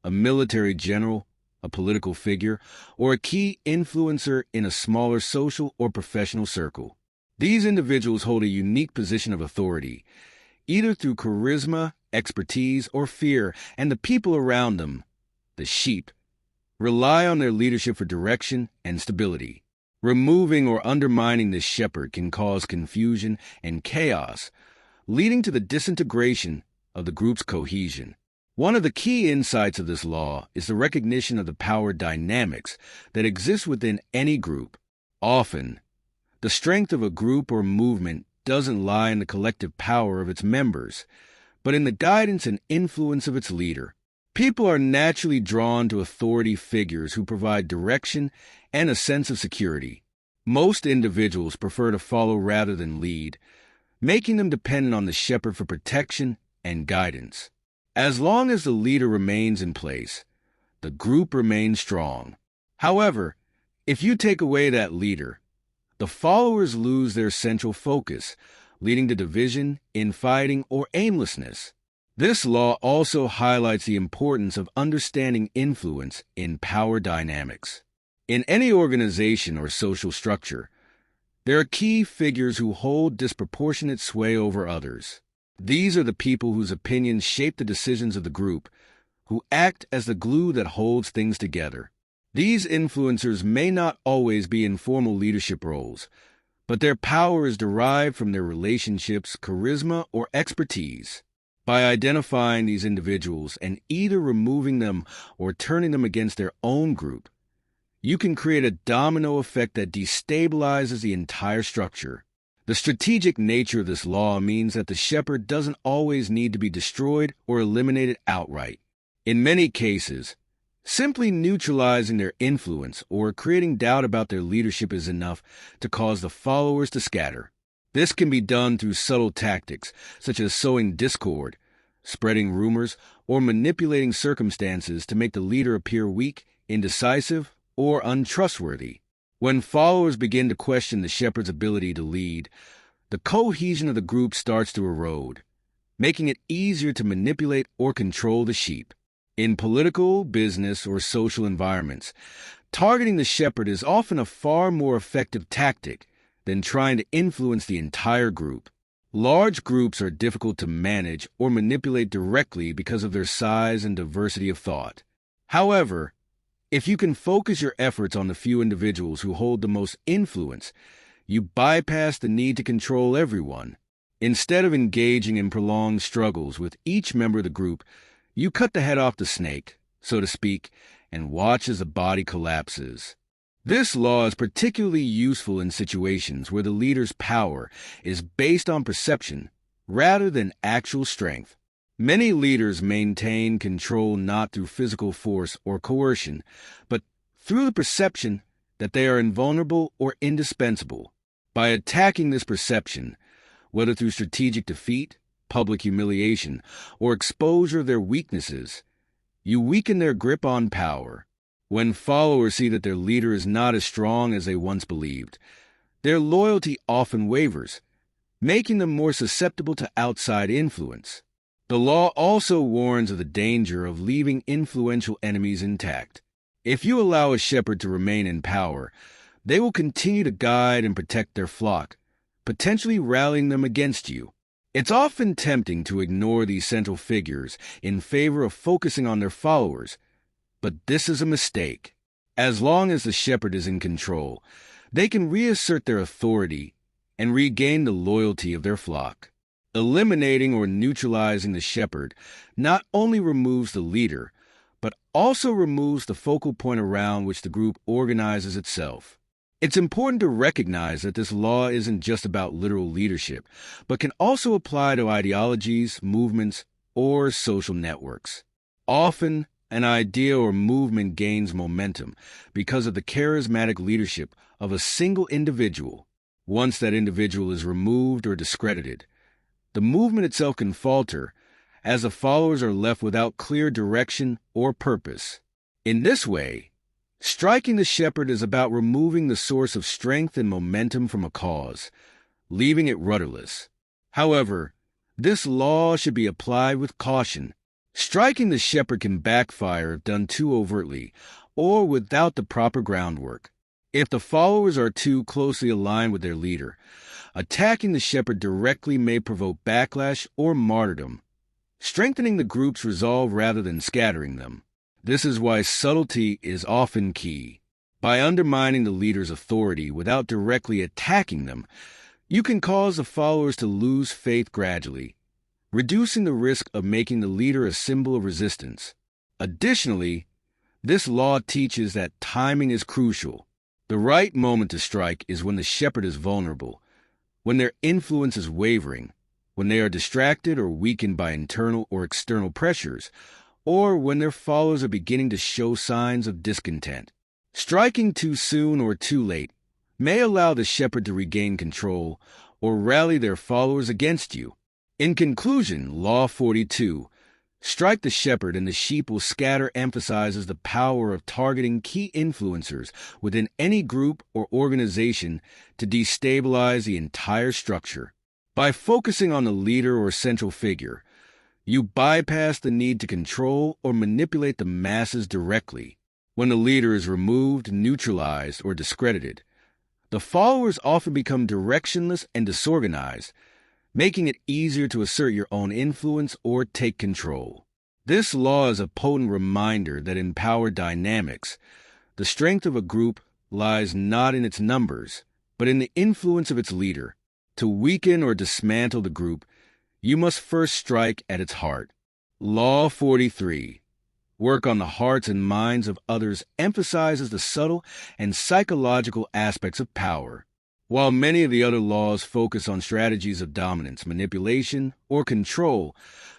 a military general, a political figure, or a key influencer in a smaller social or professional circle. These individuals hold a unique position of authority, either through charisma, expertise, or fear, and the people around them, the sheep, rely on their leadership for direction and stability. Removing or undermining this shepherd can cause confusion and chaos, leading to the disintegration of the group's cohesion. One of the key insights of this law is the recognition of the power dynamics that exist within any group. Often, the strength of a group or movement doesn't lie in the collective power of its members, but in the guidance and influence of its leader. People are naturally drawn to authority figures who provide direction and a sense of security. Most individuals prefer to follow rather than lead, making them dependent on the shepherd for protection and guidance. As long as the leader remains in place, the group remains strong. However, if you take away that leader, the followers lose their central focus, leading to division, infighting, or aimlessness. This law also highlights the importance of understanding influence in power dynamics. In any organization or social structure, there are key figures who hold disproportionate sway over others. These are the people whose opinions shape the decisions of the group, who act as the glue that holds things together. These influencers may not always be in formal leadership roles, but their power is derived from their relationships, charisma, or expertise. By identifying these individuals and either removing them or turning them against their own group, you can create a domino effect that destabilizes the entire structure. The strategic nature of this law means that the shepherd doesn't always need to be destroyed or eliminated outright. In many cases, simply neutralizing their influence or creating doubt about their leadership is enough to cause the followers to scatter. This can be done through subtle tactics, such as sowing discord, spreading rumors, or manipulating circumstances to make the leader appear weak, indecisive, or untrustworthy. When followers begin to question the shepherd's ability to lead, the cohesion of the group starts to erode, making it easier to manipulate or control the sheep. In political, business, or social environments, targeting the shepherd is often a far more effective tactic than trying to influence the entire group. Large groups are difficult to manage or manipulate directly because of their size and diversity of thought. However, if you can focus your efforts on the few individuals who hold the most influence, you bypass the need to control everyone. Instead of engaging in prolonged struggles with each member of the group, you cut the head off the snake, so to speak, and watch as the body collapses. This law is particularly useful in situations where the leader's power is based on perception rather than actual strength. Many leaders maintain control not through physical force or coercion, but through the perception that they are invulnerable or indispensable. By attacking this perception, whether through strategic defeat, public humiliation, or exposure of their weaknesses, you weaken their grip on power. When followers see that their leader is not as strong as they once believed, their loyalty often wavers, making them more susceptible to outside influence. The law also warns of the danger of leaving influential enemies intact. If you allow a shepherd to remain in power, they will continue to guide and protect their flock, potentially rallying them against you. It's often tempting to ignore these central figures in favor of focusing on their followers, but this is a mistake. As long as the shepherd is in control, they can reassert their authority and regain the loyalty of their flock. Eliminating or neutralizing the shepherd not only removes the leader, but also removes the focal point around which the group organizes itself. It's important to recognize that this law isn't just about literal leadership, but can also apply to ideologies, movements, or social networks. Often, an idea or movement gains momentum because of the charismatic leadership of a single individual. Once that individual is removed or discredited, the movement itself can falter, as the followers are left without clear direction or purpose. In this way, striking the shepherd is about removing the source of strength and momentum from a cause, leaving it rudderless. However, this law should be applied with caution. Striking the shepherd can backfire if done too overtly or without the proper groundwork. If the followers are too closely aligned with their leader, attacking the shepherd directly may provoke backlash or martyrdom, strengthening the group's resolve rather than scattering them. This is why subtlety is often key. By undermining the leader's authority without directly attacking them, you can cause the followers to lose faith gradually, reducing the risk of making the leader a symbol of resistance. Additionally, this law teaches that timing is crucial. The right moment to strike is when the shepherd is vulnerable, when their influence is wavering, when they are distracted or weakened by internal or external pressures, or when their followers are beginning to show signs of discontent. Striking too soon or too late may allow the shepherd to regain control or rally their followers against you. In conclusion, Law 42, strike the shepherd and the sheep will scatter, emphasizes the power of targeting key influencers within any group or organization to destabilize the entire structure. By focusing on the leader or central figure, you bypass the need to control or manipulate the masses directly. When the leader is removed, neutralized, or discredited, the followers often become directionless and disorganized, making it easier to assert your own influence or take control. This law is a potent reminder that in power dynamics, the strength of a group lies not in its numbers, but in the influence of its leader. To weaken or dismantle the group, you must first strike at its heart. Law 43. Work on the hearts and minds of others emphasizes the subtle and psychological aspects of power. While many of the other laws focus on strategies of dominance, manipulation, or control,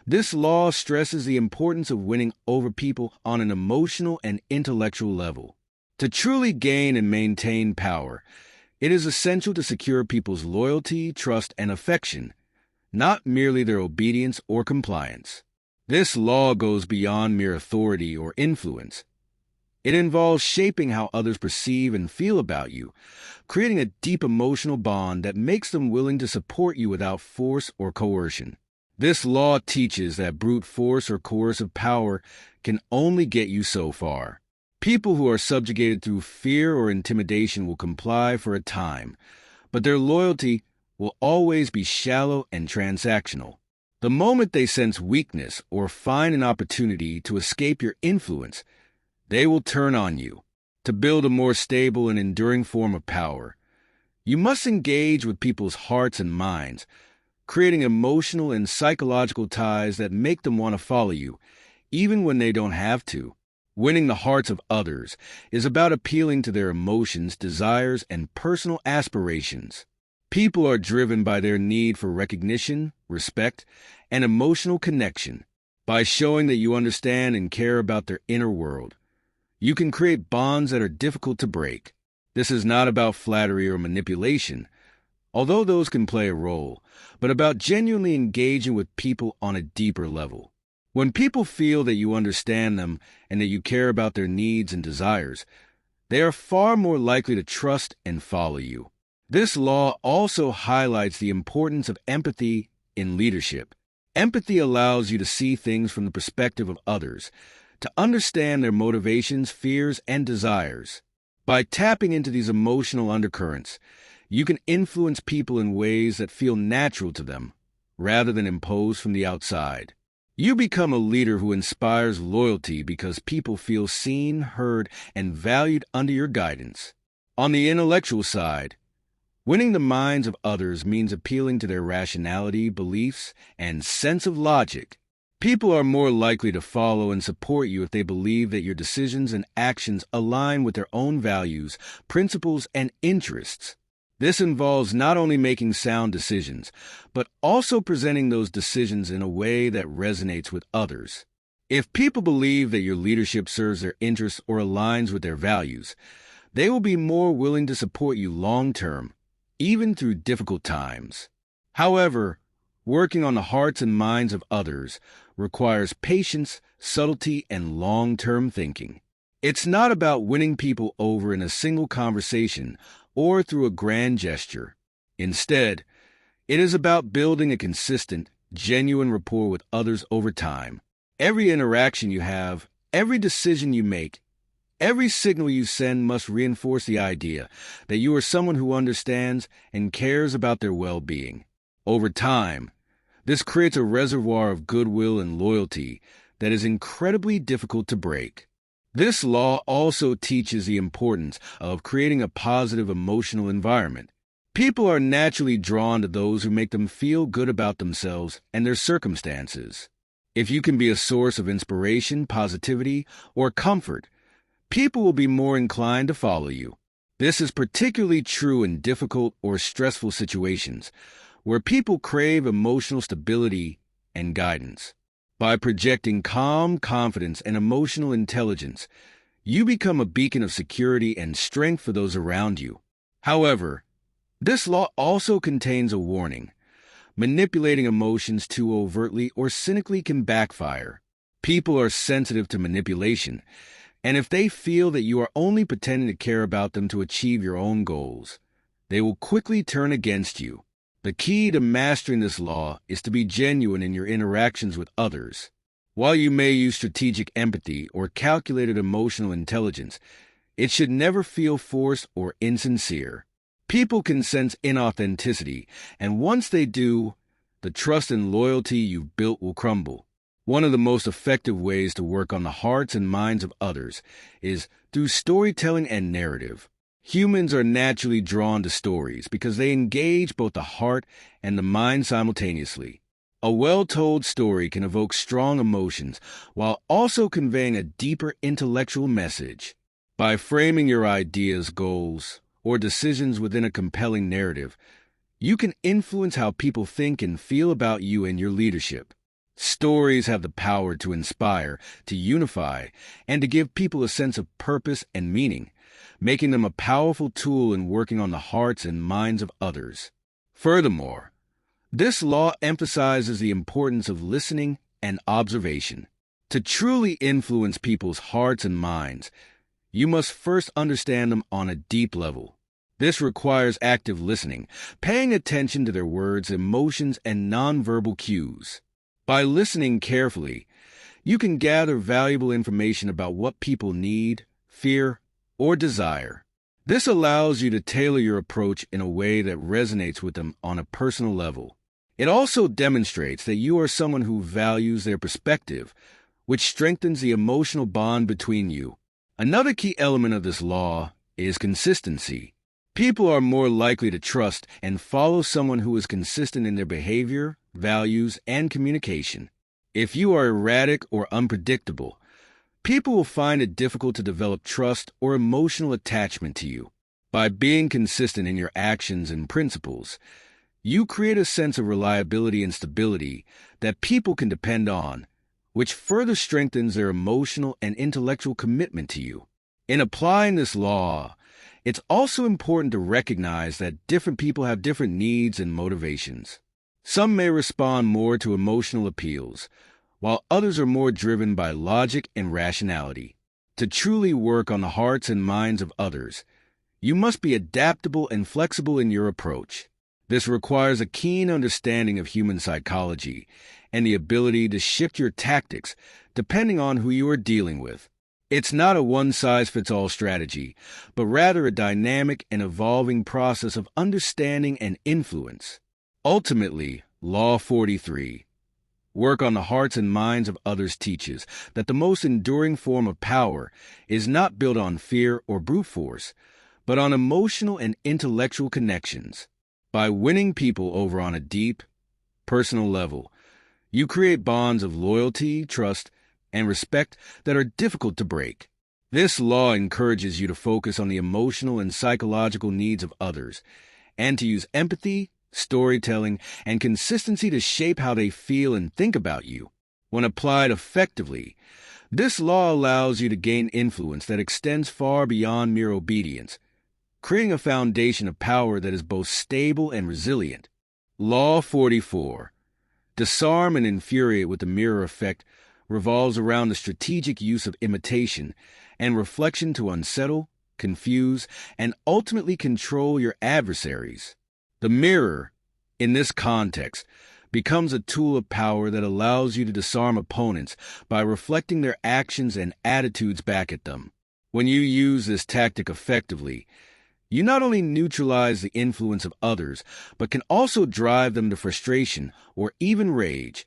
this law stresses the importance of winning over people on an emotional and intellectual level. To truly gain and maintain power, it is essential to secure people's loyalty, trust, and affection, not merely their obedience or compliance. This law goes beyond mere authority or influence. It involves shaping how others perceive and feel about you, creating a deep emotional bond that makes them willing to support you without force or coercion. This law teaches that brute force or coercive power can only get you so far. People who are subjugated through fear or intimidation will comply for a time, but their loyalty will always be shallow and transactional. The moment they sense weakness or find an opportunity to escape your influence, they will turn on you. To build a more stable and enduring form of power, you must engage with people's hearts and minds, creating emotional and psychological ties that make them want to follow you, even when they don't have to. Winning the hearts of others is about appealing to their emotions, desires, and personal aspirations. People are driven by their need for recognition, respect, and emotional connection. By showing that you understand and care about their inner world, you can create bonds that are difficult to break. This is not about flattery or manipulation, although those can play a role, but about genuinely engaging with people on a deeper level. When people feel that you understand them and that you care about their needs and desires, they are far more likely to trust and follow you. This law also highlights the importance of empathy in leadership. Empathy allows you to see things from the perspective of others, to understand their motivations, fears, and desires. By tapping into these emotional undercurrents, you can influence people in ways that feel natural to them, rather than imposed from the outside. You become a leader who inspires loyalty because people feel seen, heard, and valued under your guidance. On the intellectual side, Winning the minds of others means appealing to their rationality, beliefs, and sense of logic. People are more likely to follow and support you if they believe that your decisions and actions align with their own values, principles, and interests. This involves not only making sound decisions, but also presenting those decisions in a way that resonates with others. If people believe that your leadership serves their interests or aligns with their values, they will be more willing to support you long-term, even through difficult times. However, working on the hearts and minds of others requires patience, subtlety, and long-term thinking. It's not about winning people over in a single conversation or through a grand gesture. Instead, it is about building a consistent, genuine rapport with others over time. Every interaction you have, every decision you make, every signal you send must reinforce the idea that you are someone who understands and cares about their well-being. Over time, this creates a reservoir of goodwill and loyalty that is incredibly difficult to break. This law also teaches the importance of creating a positive emotional environment. People are naturally drawn to those who make them feel good about themselves and their circumstances. If you can be a source of inspiration, positivity, or comfort, people will be more inclined to follow you. This is particularly true in difficult or stressful situations, where people crave emotional stability and guidance. By projecting calm, confidence, and emotional intelligence, you become a beacon of security and strength for those around you. However, this law also contains a warning. Manipulating emotions too overtly or cynically can backfire. People are sensitive to manipulation, and if they feel that you are only pretending to care about them to achieve your own goals, they will quickly turn against you. The key to mastering this law is to be genuine in your interactions with others. While you may use strategic empathy or calculated emotional intelligence, it should never feel forced or insincere. People can sense inauthenticity, and once they do, the trust and loyalty you've built will crumble. One of the most effective ways to work on the hearts and minds of others is through storytelling and narrative. Humans are naturally drawn to stories because they engage both the heart and the mind simultaneously. A well-told story can evoke strong emotions while also conveying a deeper intellectual message. By framing your ideas, goals, or decisions within a compelling narrative, you can influence how people think and feel about you and your leadership. Stories have the power to inspire, to unify, and to give people a sense of purpose and meaning, making them a powerful tool in working on the hearts and minds of others. Furthermore, this law emphasizes the importance of listening and observation. To truly influence people's hearts and minds, you must first understand them on a deep level. This requires active listening, paying attention to their words, emotions, and nonverbal cues. By listening carefully, you can gather valuable information about what people need, fear, or desire. This allows you to tailor your approach in a way that resonates with them on a personal level. It also demonstrates that you are someone who values their perspective, which strengthens the emotional bond between you. Another key element of this law is consistency. People are more likely to trust and follow someone who is consistent in their behavior, values, and communication. If you are erratic or unpredictable, people will find it difficult to develop trust or emotional attachment to you. By being consistent in your actions and principles, you create a sense of reliability and stability that people can depend on, which further strengthens their emotional and intellectual commitment to you. In applying this law, it's also important to recognize that different people have different needs and motivations. Some may respond more to emotional appeals, while others are more driven by logic and rationality. To truly work on the hearts and minds of others, you must be adaptable and flexible in your approach. This requires a keen understanding of human psychology and the ability to shift your tactics depending on who you are dealing with. It's not a one-size-fits-all strategy, but rather a dynamic and evolving process of understanding and influence. Ultimately, Law 43, work on the hearts and minds of others, teaches that the most enduring form of power is not built on fear or brute force, but on emotional and intellectual connections. By winning people over on a deep, personal level, you create bonds of loyalty, trust, and respect that are difficult to break. This law encourages you to focus on the emotional and psychological needs of others, and to use empathy, storytelling, and consistency to shape how they feel and think about you. When applied effectively, this law allows you to gain influence that extends far beyond mere obedience, creating a foundation of power that is both stable and resilient. Law 44. Disarm and infuriate with the mirror effect revolves around the strategic use of imitation and reflection to unsettle, confuse, and ultimately control your adversaries. The mirror, in this context, becomes a tool of power that allows you to disarm opponents by reflecting their actions and attitudes back at them. When you use this tactic effectively, you not only neutralize the influence of others, but can also drive them to frustration or even rage,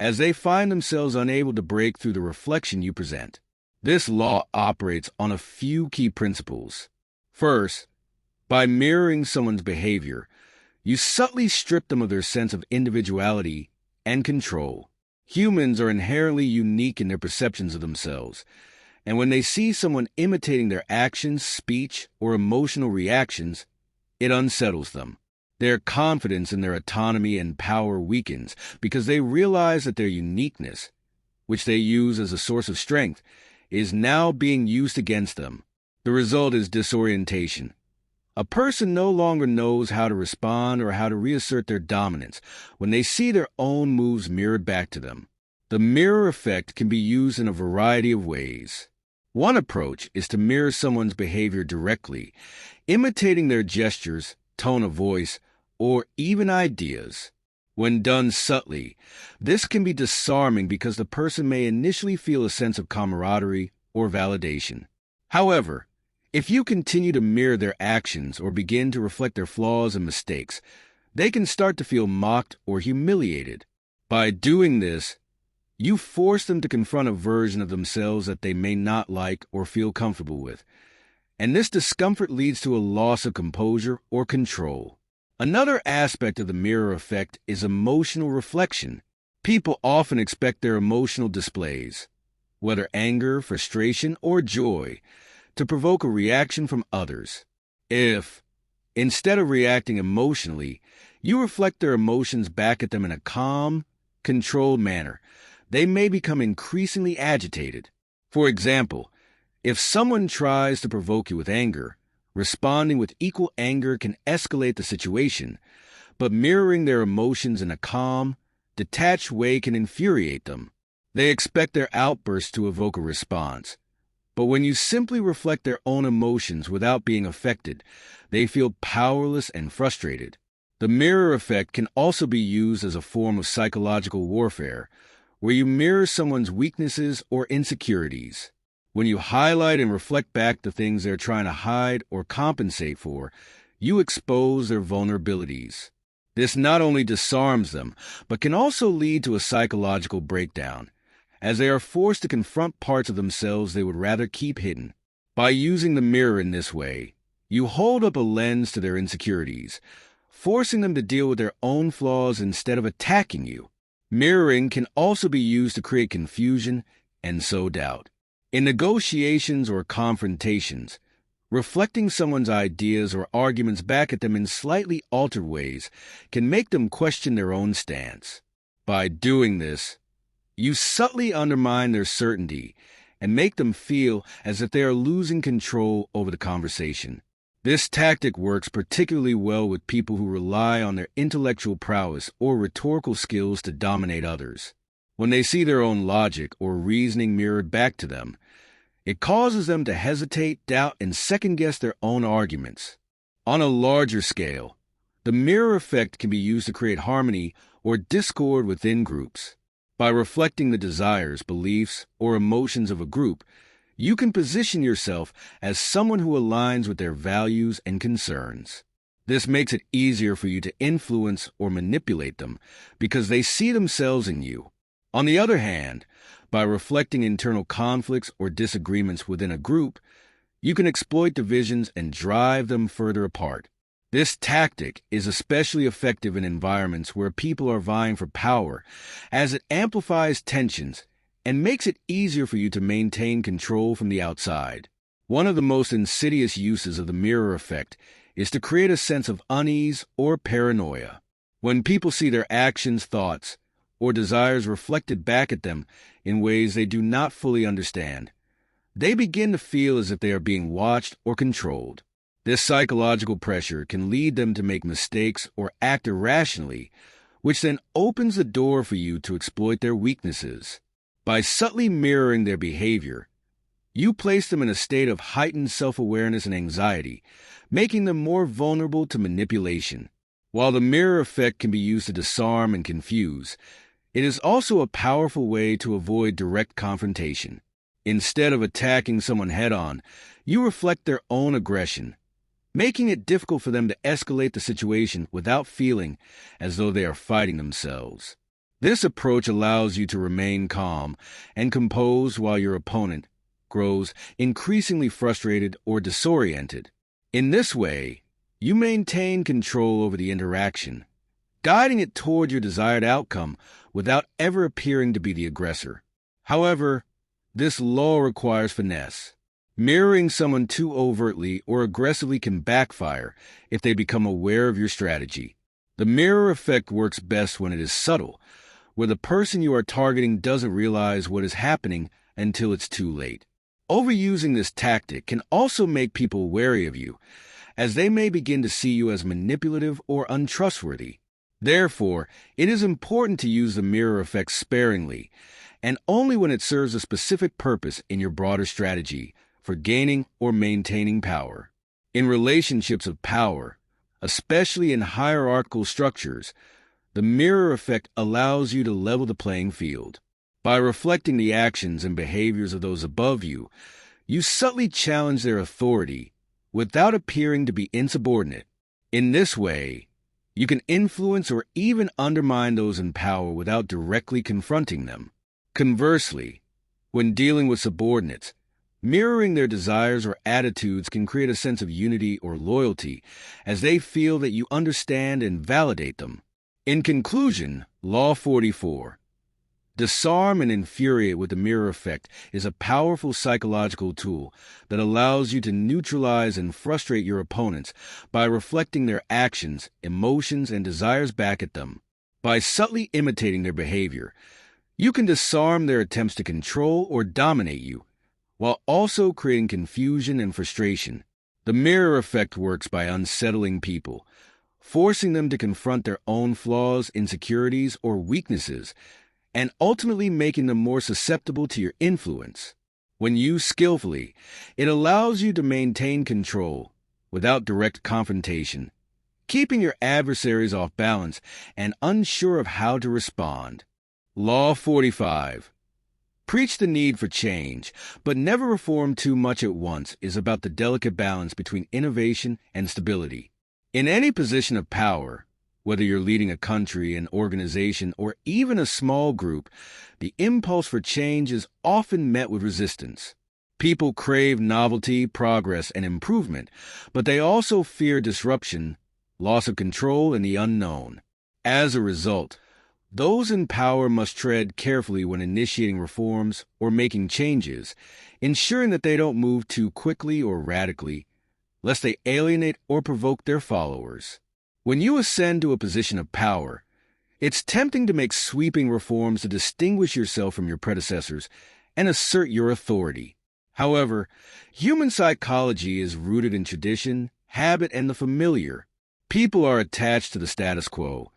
as they find themselves unable to break through the reflection you present. This law operates on a few key principles. First, by mirroring someone's behavior, you subtly strip them of their sense of individuality and control. Humans are inherently unique in their perceptions of themselves, and when they see someone imitating their actions, speech, or emotional reactions, it unsettles them. Their confidence in their autonomy and power weakens because they realize that their uniqueness, which they use as a source of strength, is now being used against them. The result is disorientation. A person no longer knows how to respond or how to reassert their dominance when they see their own moves mirrored back to them. The mirror effect can be used in a variety of ways. One approach is to mirror someone's behavior directly, imitating their gestures, tone of voice, or even ideas. When done subtly, this can be disarming because the person may initially feel a sense of camaraderie or validation. However, if you continue to mirror their actions or begin to reflect their flaws and mistakes, they can start to feel mocked or humiliated. By doing this, you force them to confront a version of themselves that they may not like or feel comfortable with, and this discomfort leads to a loss of composure or control. Another aspect of the mirror effect is emotional reflection. People often expect their emotional displays, whether anger, frustration, or joy, to provoke a reaction from others. If, instead of reacting emotionally, you reflect their emotions back at them in a calm, controlled manner, they may become increasingly agitated. For example, if someone tries to provoke you with anger, responding with equal anger can escalate the situation, but mirroring their emotions in a calm, detached way can infuriate them. They expect their outbursts to evoke a response, but when you simply reflect their own emotions without being affected, they feel powerless and frustrated. The mirror effect can also be used as a form of psychological warfare, where you mirror someone's weaknesses or insecurities. When you highlight and reflect back the things they're trying to hide or compensate for, you expose their vulnerabilities. This not only disarms them, but can also lead to a psychological breakdown, as they are forced to confront parts of themselves they would rather keep hidden. By using the mirror in this way, you hold up a lens to their insecurities, forcing them to deal with their own flaws instead of attacking you. Mirroring can also be used to create confusion and sow doubt. In negotiations or confrontations, reflecting someone's ideas or arguments back at them in slightly altered ways can make them question their own stance. By doing this, you subtly undermine their certainty and make them feel as if they are losing control over the conversation. This tactic works particularly well with people who rely on their intellectual prowess or rhetorical skills to dominate others. When they see their own logic or reasoning mirrored back to them, it causes them to hesitate, doubt, and second-guess their own arguments. On a larger scale, the mirror effect can be used to create harmony or discord within groups. By reflecting the desires, beliefs, or emotions of a group, you can position yourself as someone who aligns with their values and concerns. This makes it easier for you to influence or manipulate them because they see themselves in you. On the other hand, by reflecting internal conflicts or disagreements within a group, you can exploit divisions and drive them further apart. This tactic is especially effective in environments where people are vying for power, as it amplifies tensions and makes it easier for you to maintain control from the outside. One of the most insidious uses of the mirror effect is to create a sense of unease or paranoia. When people see their actions, thoughts, or desires reflected back at them in ways they do not fully understand, they begin to feel as if they are being watched or controlled. This psychological pressure can lead them to make mistakes or act irrationally, which then opens the door for you to exploit their weaknesses. By subtly mirroring their behavior, you place them in a state of heightened self-awareness and anxiety, making them more vulnerable to manipulation. While the mirror effect can be used to disarm and confuse, it is also a powerful way to avoid direct confrontation. Instead of attacking someone head-on, you reflect their own aggression, making it difficult for them to escalate the situation without feeling as though they are fighting themselves. This approach allows you to remain calm and composed while your opponent grows increasingly frustrated or disoriented. In this way, you maintain control over the interaction, guiding it toward your desired outcome without ever appearing to be the aggressor. However, this law requires finesse. Mirroring someone too overtly or aggressively can backfire if they become aware of your strategy. The mirror effect works best when it is subtle, where the person you are targeting doesn't realize what is happening until it's too late. Overusing this tactic can also make people wary of you, as they may begin to see you as manipulative or untrustworthy. Therefore, it is important to use the mirror effect sparingly, and only when it serves a specific purpose in your broader strategy for gaining or maintaining power. In relationships of power, especially in hierarchical structures, the mirror effect allows you to level the playing field. By reflecting the actions and behaviors of those above you, you subtly challenge their authority without appearing to be insubordinate. In this way, you can influence or even undermine those in power without directly confronting them. Conversely, when dealing with subordinates, mirroring their desires or attitudes can create a sense of unity or loyalty, as they feel that you understand and validate them. In conclusion, Law 44. Disarm and infuriate with the mirror effect is a powerful psychological tool that allows you to neutralize and frustrate your opponents by reflecting their actions, emotions, and desires back at them. By subtly imitating their behavior, you can disarm their attempts to control or dominate you, while also creating confusion and frustration. The mirror effect works by unsettling people, forcing them to confront their own flaws, insecurities, or weaknesses, and ultimately making them more susceptible to your influence. When used skillfully, it allows you to maintain control without direct confrontation, keeping your adversaries off balance and unsure of how to respond. Law 45. Preach the need for change, but never reform too much at once is about the delicate balance between innovation and stability. In any position of power, whether you're leading a country, an organization, or even a small group, the impulse for change is often met with resistance. People crave novelty, progress, and improvement, but they also fear disruption, loss of control, and the unknown. As a result, those in power must tread carefully when initiating reforms or making changes, ensuring that they don't move too quickly or radically, lest they alienate or provoke their followers. When you ascend to a position of power, it's tempting to make sweeping reforms to distinguish yourself from your predecessors and assert your authority. However, human psychology is rooted in tradition, habit, and the familiar. People are attached to the status quo,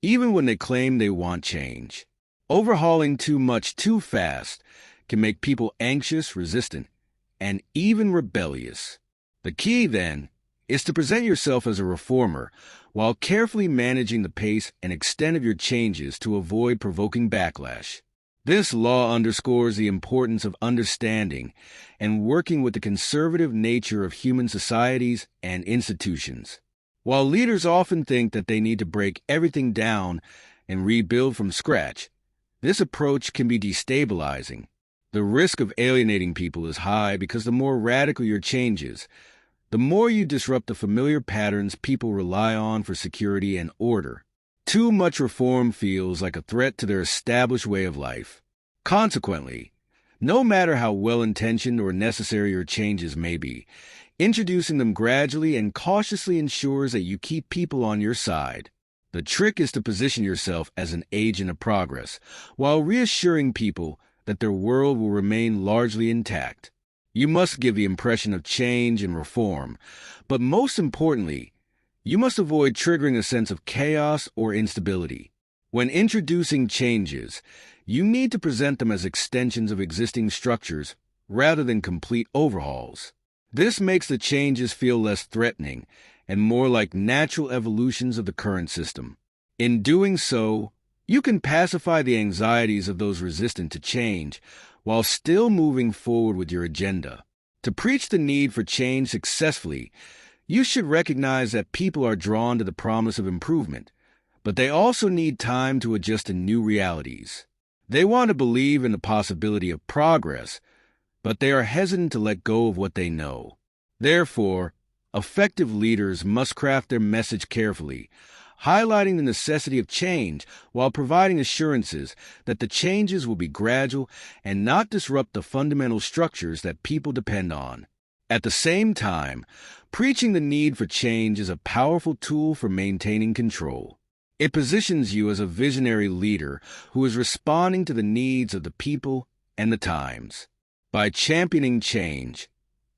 even when they claim they want change. Overhauling too much too fast can make people anxious, resistant, and even rebellious. The key, then, is to present yourself as a reformer while carefully managing the pace and extent of your changes to avoid provoking backlash. This law underscores the importance of understanding and working with the conservative nature of human societies and institutions. While leaders often think that they need to break everything down and rebuild from scratch, this approach can be destabilizing. The risk of alienating people is high because the more radical your changes, the more you disrupt the familiar patterns people rely on for security and order. Too much reform feels like a threat to their established way of life. Consequently, no matter how well-intentioned or necessary your changes may be, introducing them gradually and cautiously ensures that you keep people on your side. The trick is to position yourself as an agent of progress, while reassuring people that their world will remain largely intact. You must give the impression of change and reform, but most importantly, you must avoid triggering a sense of chaos or instability. When introducing changes, you need to present them as extensions of existing structures rather than complete overhauls. This makes the changes feel less threatening and more like natural evolutions of the current system. In doing so, you can pacify the anxieties of those resistant to change while still moving forward with your agenda. To preach the need for change successfully, you should recognize that people are drawn to the promise of improvement, but they also need time to adjust to new realities. They want to believe in the possibility of progress, but they are hesitant to let go of what they know. Therefore, effective leaders must craft their message carefully, highlighting the necessity of change while providing assurances that the changes will be gradual and not disrupt the fundamental structures that people depend on. At the same time, preaching the need for change is a powerful tool for maintaining control. It positions you as a visionary leader who is responding to the needs of the people and the times. By championing change,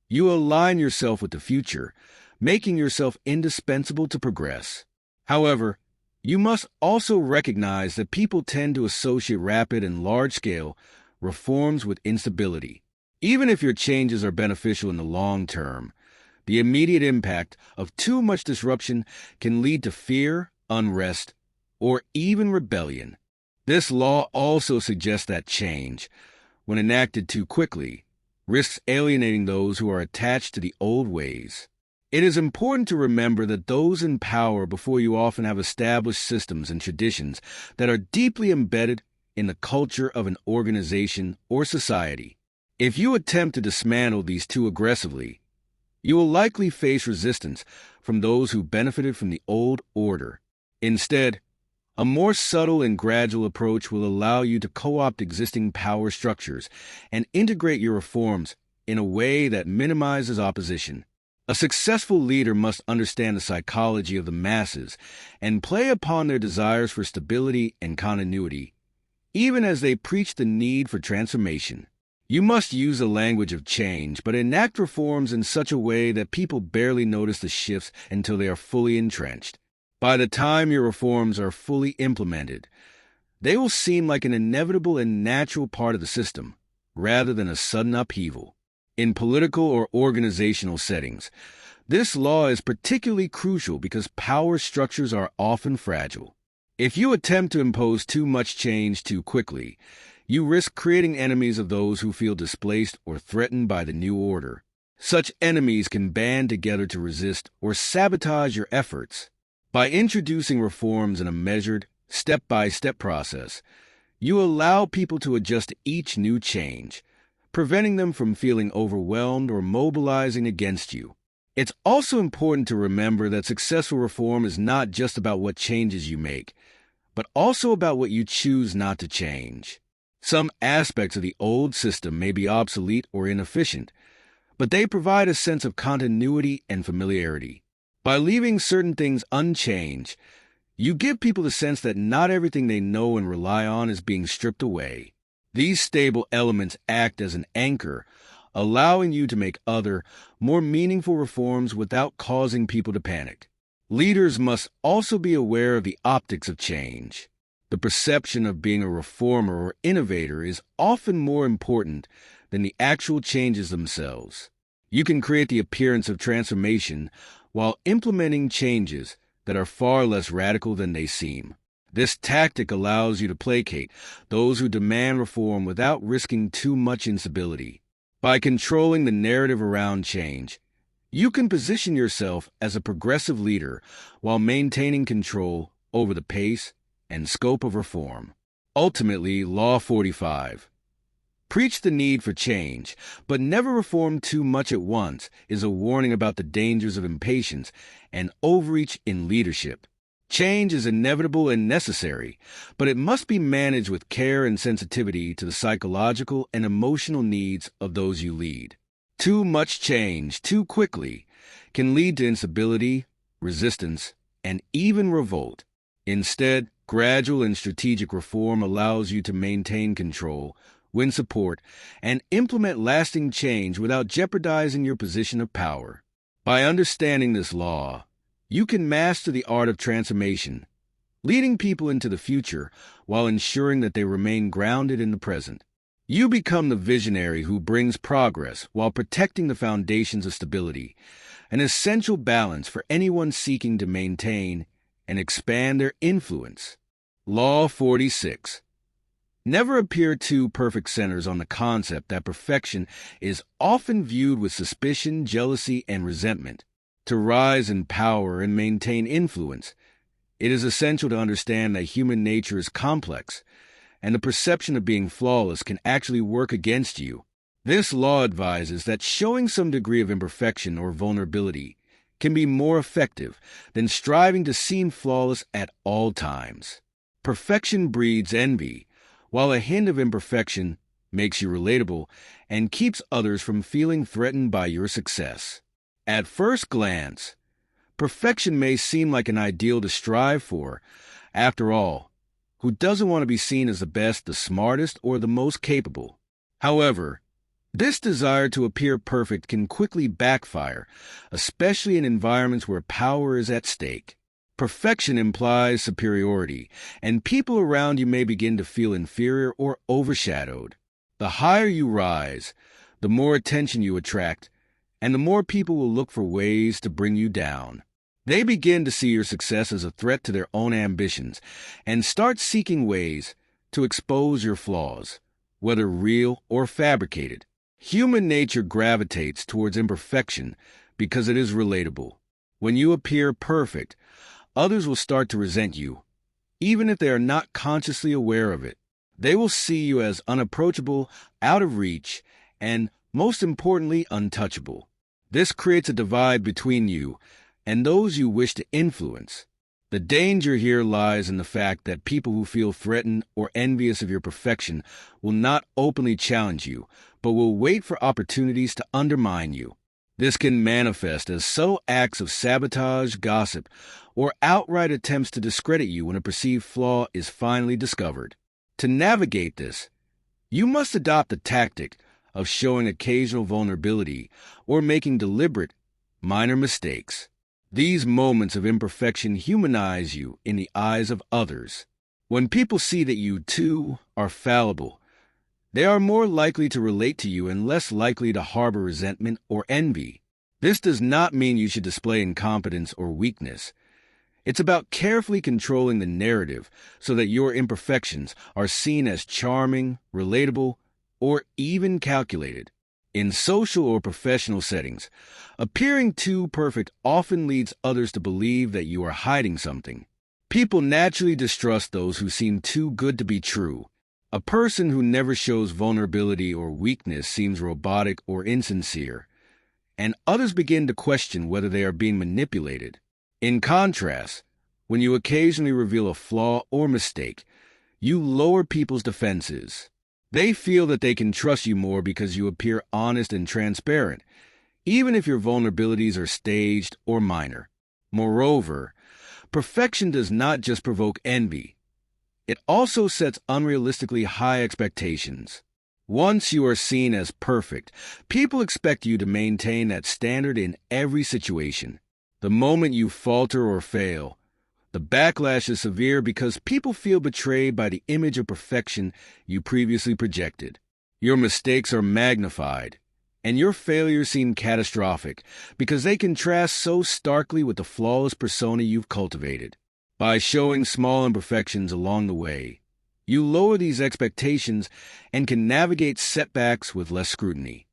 you align yourself with the future, making yourself indispensable to progress. However, you must also recognize that people tend to associate rapid and large-scale reforms with instability. Even if your changes are beneficial in the long term, the immediate impact of too much disruption can lead to fear, unrest, or even rebellion. This law also suggests that change, when enacted too quickly, risks alienating those who are attached to the old ways. It is important to remember that those in power before you often have established systems and traditions that are deeply embedded in the culture of an organization or society. If you attempt to dismantle these too aggressively, you will likely face resistance from those who benefited from the old order. Instead, a more subtle and gradual approach will allow you to co-opt existing power structures and integrate your reforms in a way that minimizes opposition. A successful leader must understand the psychology of the masses and play upon their desires for stability and continuity, even as they preach the need for transformation. You must use the language of change, but enact reforms in such a way that people barely notice the shifts until they are fully entrenched. By the time your reforms are fully implemented, they will seem like an inevitable and natural part of the system, rather than a sudden upheaval. In political or organizational settings, this law is particularly crucial because power structures are often fragile. If you attempt to impose too much change too quickly, you risk creating enemies of those who feel displaced or threatened by the new order. Such enemies can band together to resist or sabotage your efforts. By introducing reforms in a measured, step-by-step process, you allow people to adjust to each new change, preventing them from feeling overwhelmed or mobilizing against you. It's also important to remember that successful reform is not just about what changes you make, but also about what you choose not to change. Some aspects of the old system may be obsolete or inefficient, but they provide a sense of continuity and familiarity. By leaving certain things unchanged, you give people the sense that not everything they know and rely on is being stripped away. These stable elements act as an anchor, allowing you to make other, more meaningful reforms without causing people to panic. Leaders must also be aware of the optics of change. The perception of being a reformer or innovator is often more important than the actual changes themselves. You can create the appearance of transformation while implementing changes that are far less radical than they seem. This tactic allows you to placate those who demand reform without risking too much instability. By controlling the narrative around change, you can position yourself as a progressive leader while maintaining control over the pace and scope of reform. Ultimately, Law 45, Preach the need for change, but never reform too much at once is a warning about the dangers of impatience and overreach in leadership. Change is inevitable and necessary, but it must be managed with care and sensitivity to the psychological and emotional needs of those you lead. Too much change too quickly can lead to instability, resistance, and even revolt. Instead, gradual and strategic reform allows you to maintain control, win support, and implement lasting change without jeopardizing your position of power. By understanding this law, you can master the art of transformation, leading people into the future while ensuring that they remain grounded in the present. You become the visionary who brings progress while protecting the foundations of stability, an essential balance for anyone seeking to maintain and expand their influence. Law 46. Never appear too perfect centers on the concept that perfection is often viewed with suspicion, jealousy, and resentment. To rise in power and maintain influence, it is essential to understand that human nature is complex, and the perception of being flawless can actually work against you. This law advises that showing some degree of imperfection or vulnerability can be more effective than striving to seem flawless at all times. Perfection breeds envy, while a hint of imperfection makes you relatable and keeps others from feeling threatened by your success. At first glance, perfection may seem like an ideal to strive for. After all, who doesn't want to be seen as the best, the smartest, or the most capable? However, this desire to appear perfect can quickly backfire, especially in environments where power is at stake. Perfection implies superiority, and people around you may begin to feel inferior or overshadowed. The higher you rise, the more attention you attract, and the more people will look for ways to bring you down. They begin to see your success as a threat to their own ambitions and start seeking ways to expose your flaws, whether real or fabricated. Human nature gravitates towards imperfection because it is relatable. When you appear perfect, others will start to resent you, even if they are not consciously aware of it. They will see you as unapproachable, out of reach, and, most importantly, untouchable. This creates a divide between you and those you wish to influence. The danger here lies in the fact that people who feel threatened or envious of your perfection will not openly challenge you, but will wait for opportunities to undermine you. This can manifest as subtle acts of sabotage, gossip, or outright attempts to discredit you when a perceived flaw is finally discovered. To navigate this, you must adopt the tactic of showing occasional vulnerability or making deliberate, minor mistakes. These moments of imperfection humanize you in the eyes of others. When people see that you, too, are fallible, they are more likely to relate to you and less likely to harbor resentment or envy. This does not mean you should display incompetence or weakness. It's about carefully controlling the narrative so that your imperfections are seen as charming, relatable, or even calculated. In social or professional settings, appearing too perfect often leads others to believe that you are hiding something. People naturally distrust those who seem too good to be true. A person who never shows vulnerability or weakness seems robotic or insincere, and others begin to question whether they are being manipulated. In contrast, when you occasionally reveal a flaw or mistake, you lower people's defenses. They feel that they can trust you more because you appear honest and transparent, even if your vulnerabilities are staged or minor. Moreover, perfection does not just provoke envy. It also sets unrealistically high expectations. Once you are seen as perfect, people expect you to maintain that standard in every situation. The moment you falter or fail, the backlash is severe because people feel betrayed by the image of perfection you previously projected. Your mistakes are magnified, and your failures seem catastrophic because they contrast so starkly with the flawless persona you've cultivated. By showing small imperfections along the way, you lower these expectations and can navigate setbacks with less scrutiny.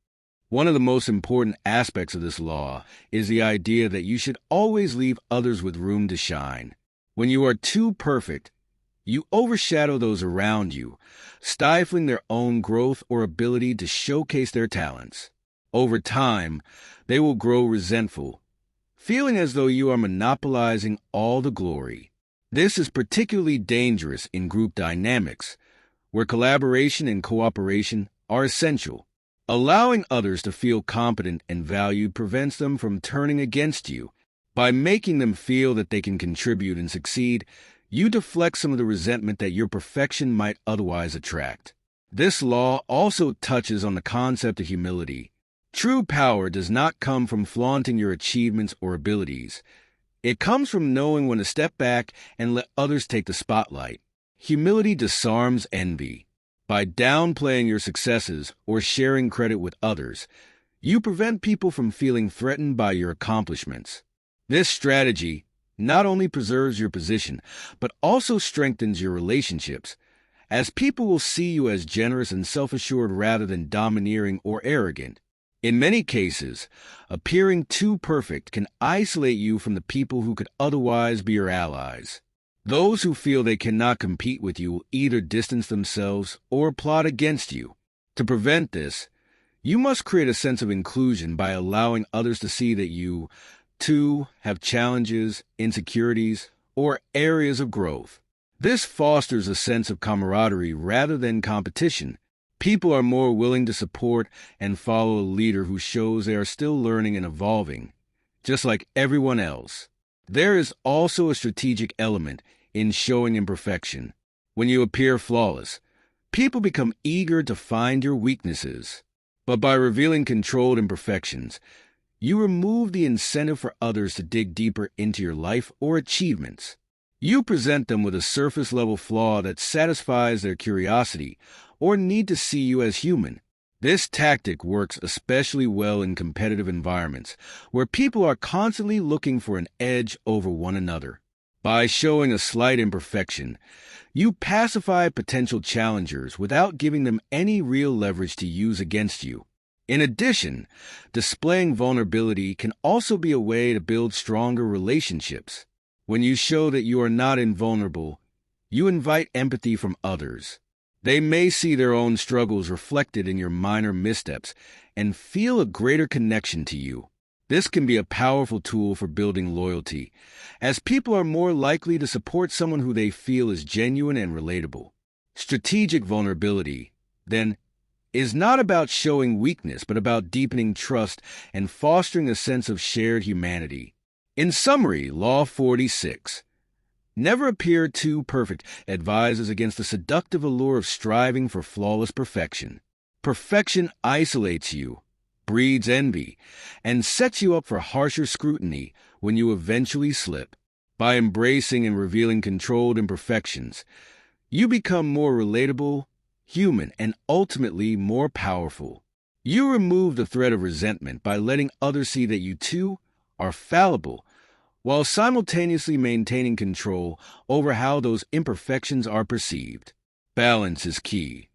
One of the most important aspects of this law is the idea that you should always leave others with room to shine. When you are too perfect, You overshadow those around you, stifling their own growth or ability to showcase their talents. Over time, they will grow resentful, feeling as though you are monopolizing all the glory. This is particularly dangerous in group dynamics, where collaboration and cooperation are essential. Allowing others to feel competent and valued prevents them from turning against you. By making them feel that they can contribute and succeed, you deflect some of the resentment that your perfection might otherwise attract. This law also touches on the concept of humility. True power does not come from flaunting your achievements or abilities. It comes from knowing when to step back and let others take the spotlight. Humility disarms envy. By downplaying your successes or sharing credit with others, you prevent people from feeling threatened by your accomplishments. This strategy not only preserves your position, but also strengthens your relationships, as people will see you as generous and self-assured rather than domineering or arrogant. In many cases, appearing too perfect can isolate you from the people who could otherwise be your allies. Those who feel they cannot compete with you will either distance themselves or plot against you. To prevent this, you must create a sense of inclusion by allowing others to see that you, too, have challenges, insecurities, or areas of growth. This fosters a sense of camaraderie rather than competition. People are more willing to support and follow a leader who shows they are still learning and evolving, just like everyone else. There is also a strategic element in showing imperfection. When you appear flawless, people become eager to find your weaknesses. But by revealing controlled imperfections, you remove the incentive for others to dig deeper into your life or achievements. You present them with a surface-level flaw that satisfies their curiosity or need to see you as human. This tactic works especially well in competitive environments where people are constantly looking for an edge over one another. By showing a slight imperfection, you pacify potential challengers without giving them any real leverage to use against you. In addition, displaying vulnerability can also be a way to build stronger relationships. When you show that you are not invulnerable, you invite empathy from others. They may see their own struggles reflected in your minor missteps and feel a greater connection to you. This can be a powerful tool for building loyalty, as people are more likely to support someone who they feel is genuine and relatable. Strategic vulnerability, then, is not about showing weakness, but about deepening trust and fostering a sense of shared humanity. In summary, Law 46. Never appear too perfect advises against the seductive allure of striving for flawless perfection. Perfection isolates you, breeds envy, and sets you up for harsher scrutiny when you eventually slip. By embracing and revealing controlled imperfections, you become more relatable, human, and ultimately more powerful. You remove the threat of resentment by letting others see that you too are fallible, while simultaneously maintaining control over how those imperfections are perceived. Balance is key.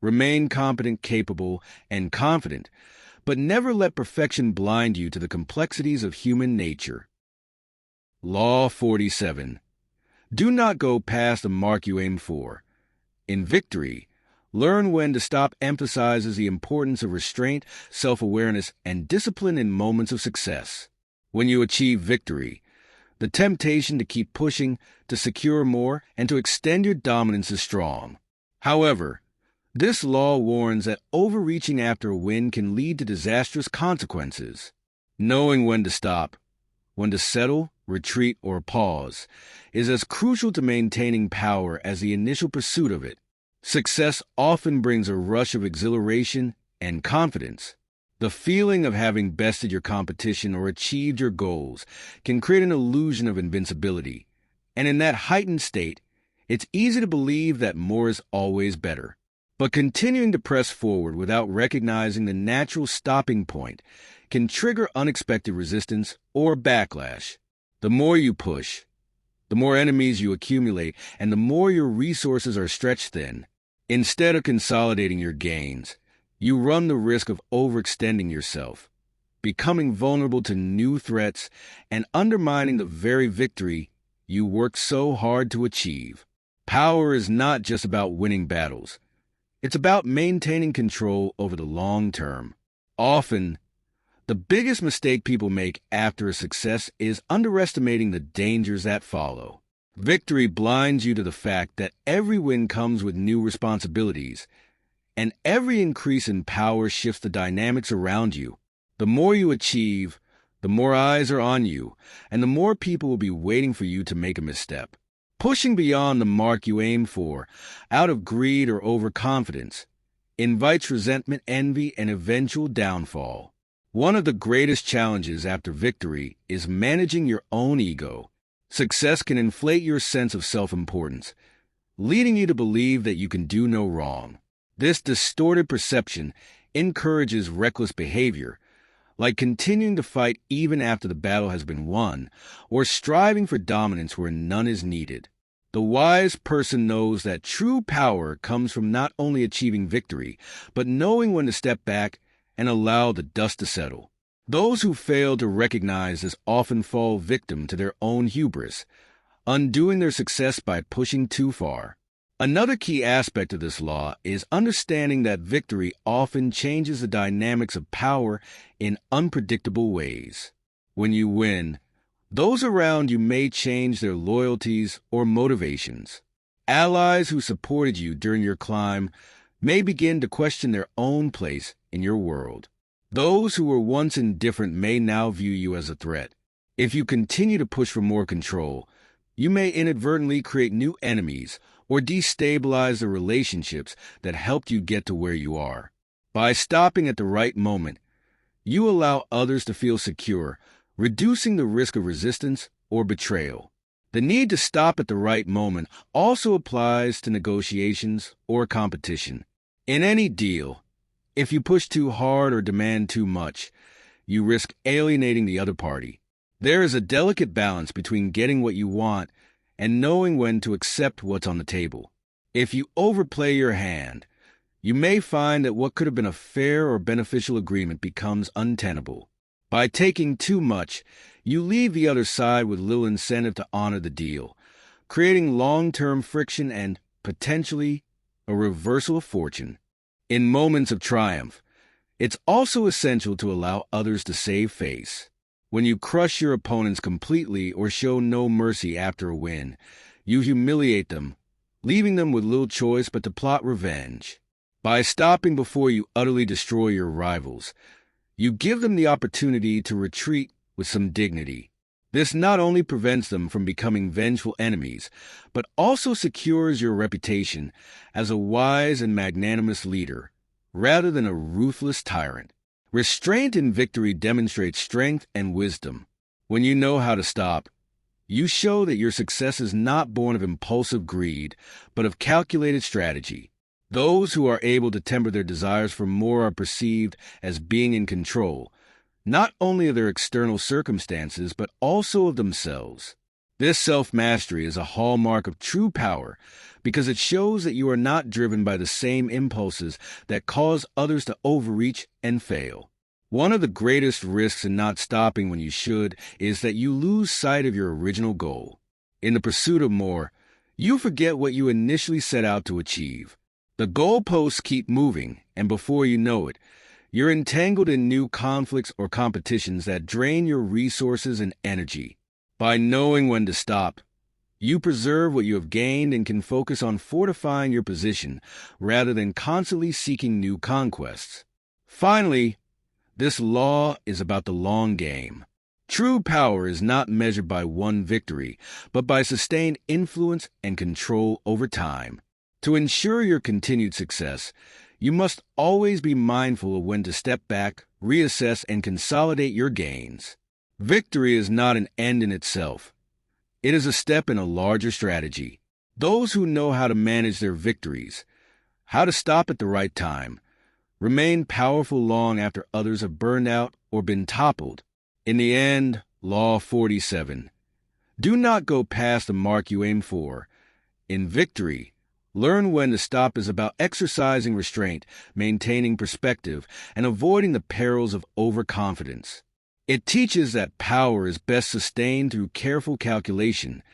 Remain competent, capable, and confident, but never let perfection blind you to the complexities of human nature. Law 47. Do not go past the mark you aim for. In victory, learn when to stop emphasizes the importance of restraint, self-awareness, and discipline in moments of success. When you achieve victory, the temptation to keep pushing, to secure more, and to extend your dominance is strong. However, this law warns that overreaching after a win can lead to disastrous consequences. Knowing when to stop, when to settle, retreat, or pause is as crucial to maintaining power as the initial pursuit of it. Success often brings a rush of exhilaration and confidence. The feeling of having bested your competition or achieved your goals can create an illusion of invincibility, and in that heightened state, it's easy to believe that more is always better. But continuing to press forward without recognizing the natural stopping point can trigger unexpected resistance or backlash. The more you push, the more enemies you accumulate, and the more your resources are stretched thin. Instead of consolidating your gains, you run the risk of overextending yourself, becoming vulnerable to new threats, and undermining the very victory you worked so hard to achieve. Power is not just about winning battles. It's about maintaining control over the long term. Often, the biggest mistake people make after a success is underestimating the dangers that follow. Victory blinds you to the fact that every win comes with new responsibilities, and every increase in power shifts the dynamics around you. The more you achieve, the more eyes are on you, and the more people will be waiting for you to make a misstep. Pushing beyond the mark you aim for, out of greed or overconfidence, invites resentment, envy, and eventual downfall. One of the greatest challenges after victory is managing your own ego. Success can inflate your sense of self-importance, leading you to believe that you can do no wrong. This distorted perception encourages reckless behavior, like continuing to fight even after the battle has been won, or striving for dominance where none is needed. The wise person knows that true power comes from not only achieving victory, but knowing when to step back and allow the dust to settle. Those who fail to recognize this often fall victim to their own hubris, undoing their success by pushing too far. Another key aspect of this law is understanding that victory often changes the dynamics of power in unpredictable ways. When you win, those around you may change their loyalties or motivations. Allies who supported you during your climb may begin to question their own place in your world. Those who were once indifferent may now view you as a threat. If you continue to push for more control, you may inadvertently create new enemies or destabilize the relationships that helped you get to where you are. By stopping at the right moment, you allow others to feel secure, reducing the risk of resistance or betrayal. The need to stop at the right moment also applies to negotiations or competition. In any deal, if you push too hard or demand too much, you risk alienating the other party. There is a delicate balance between getting what you want and knowing when to accept what's on the table. If you overplay your hand, you may find that what could have been a fair or beneficial agreement becomes untenable. By taking too much, you leave the other side with little incentive to honor the deal, creating long-term friction and, potentially, a reversal of fortune. In moments of triumph, it's also essential to allow others to save face. When you crush your opponents completely or show no mercy after a win, you humiliate them, leaving them with little choice but to plot revenge. By stopping before you utterly destroy your rivals, you give them the opportunity to retreat with some dignity. This not only prevents them from becoming vengeful enemies, but also secures your reputation as a wise and magnanimous leader, rather than a ruthless tyrant. Restraint in victory demonstrates strength and wisdom. When you know how to stop, you show that your success is not born of impulsive greed, but of calculated strategy. Those who are able to temper their desires for more are perceived as being in control, not only of their external circumstances, but also of themselves. This self-mastery is a hallmark of true power because it shows that you are not driven by the same impulses that cause others to overreach and fail. One of the greatest risks in not stopping when you should is that you lose sight of your original goal. In the pursuit of more, you forget what you initially set out to achieve. The goalposts keep moving, and before you know it, you're entangled in new conflicts or competitions that drain your resources and energy. By knowing when to stop, you preserve what you have gained and can focus on fortifying your position rather than constantly seeking new conquests. Finally, this law is about the long game. True power is not measured by one victory, but by sustained influence and control over time. To ensure your continued success, you must always be mindful of when to step back, reassess, and consolidate your gains. Victory is not an end in itself. It is a step in a larger strategy. Those who know how to manage their victories, how to stop at the right time, remain powerful long after others have burned out or been toppled. In the end, Law 47. Do not go past the mark you aim for. In victory, learn when to stop is about exercising restraint, maintaining perspective, and avoiding the perils of overconfidence. It teaches that power is best sustained through careful calculation,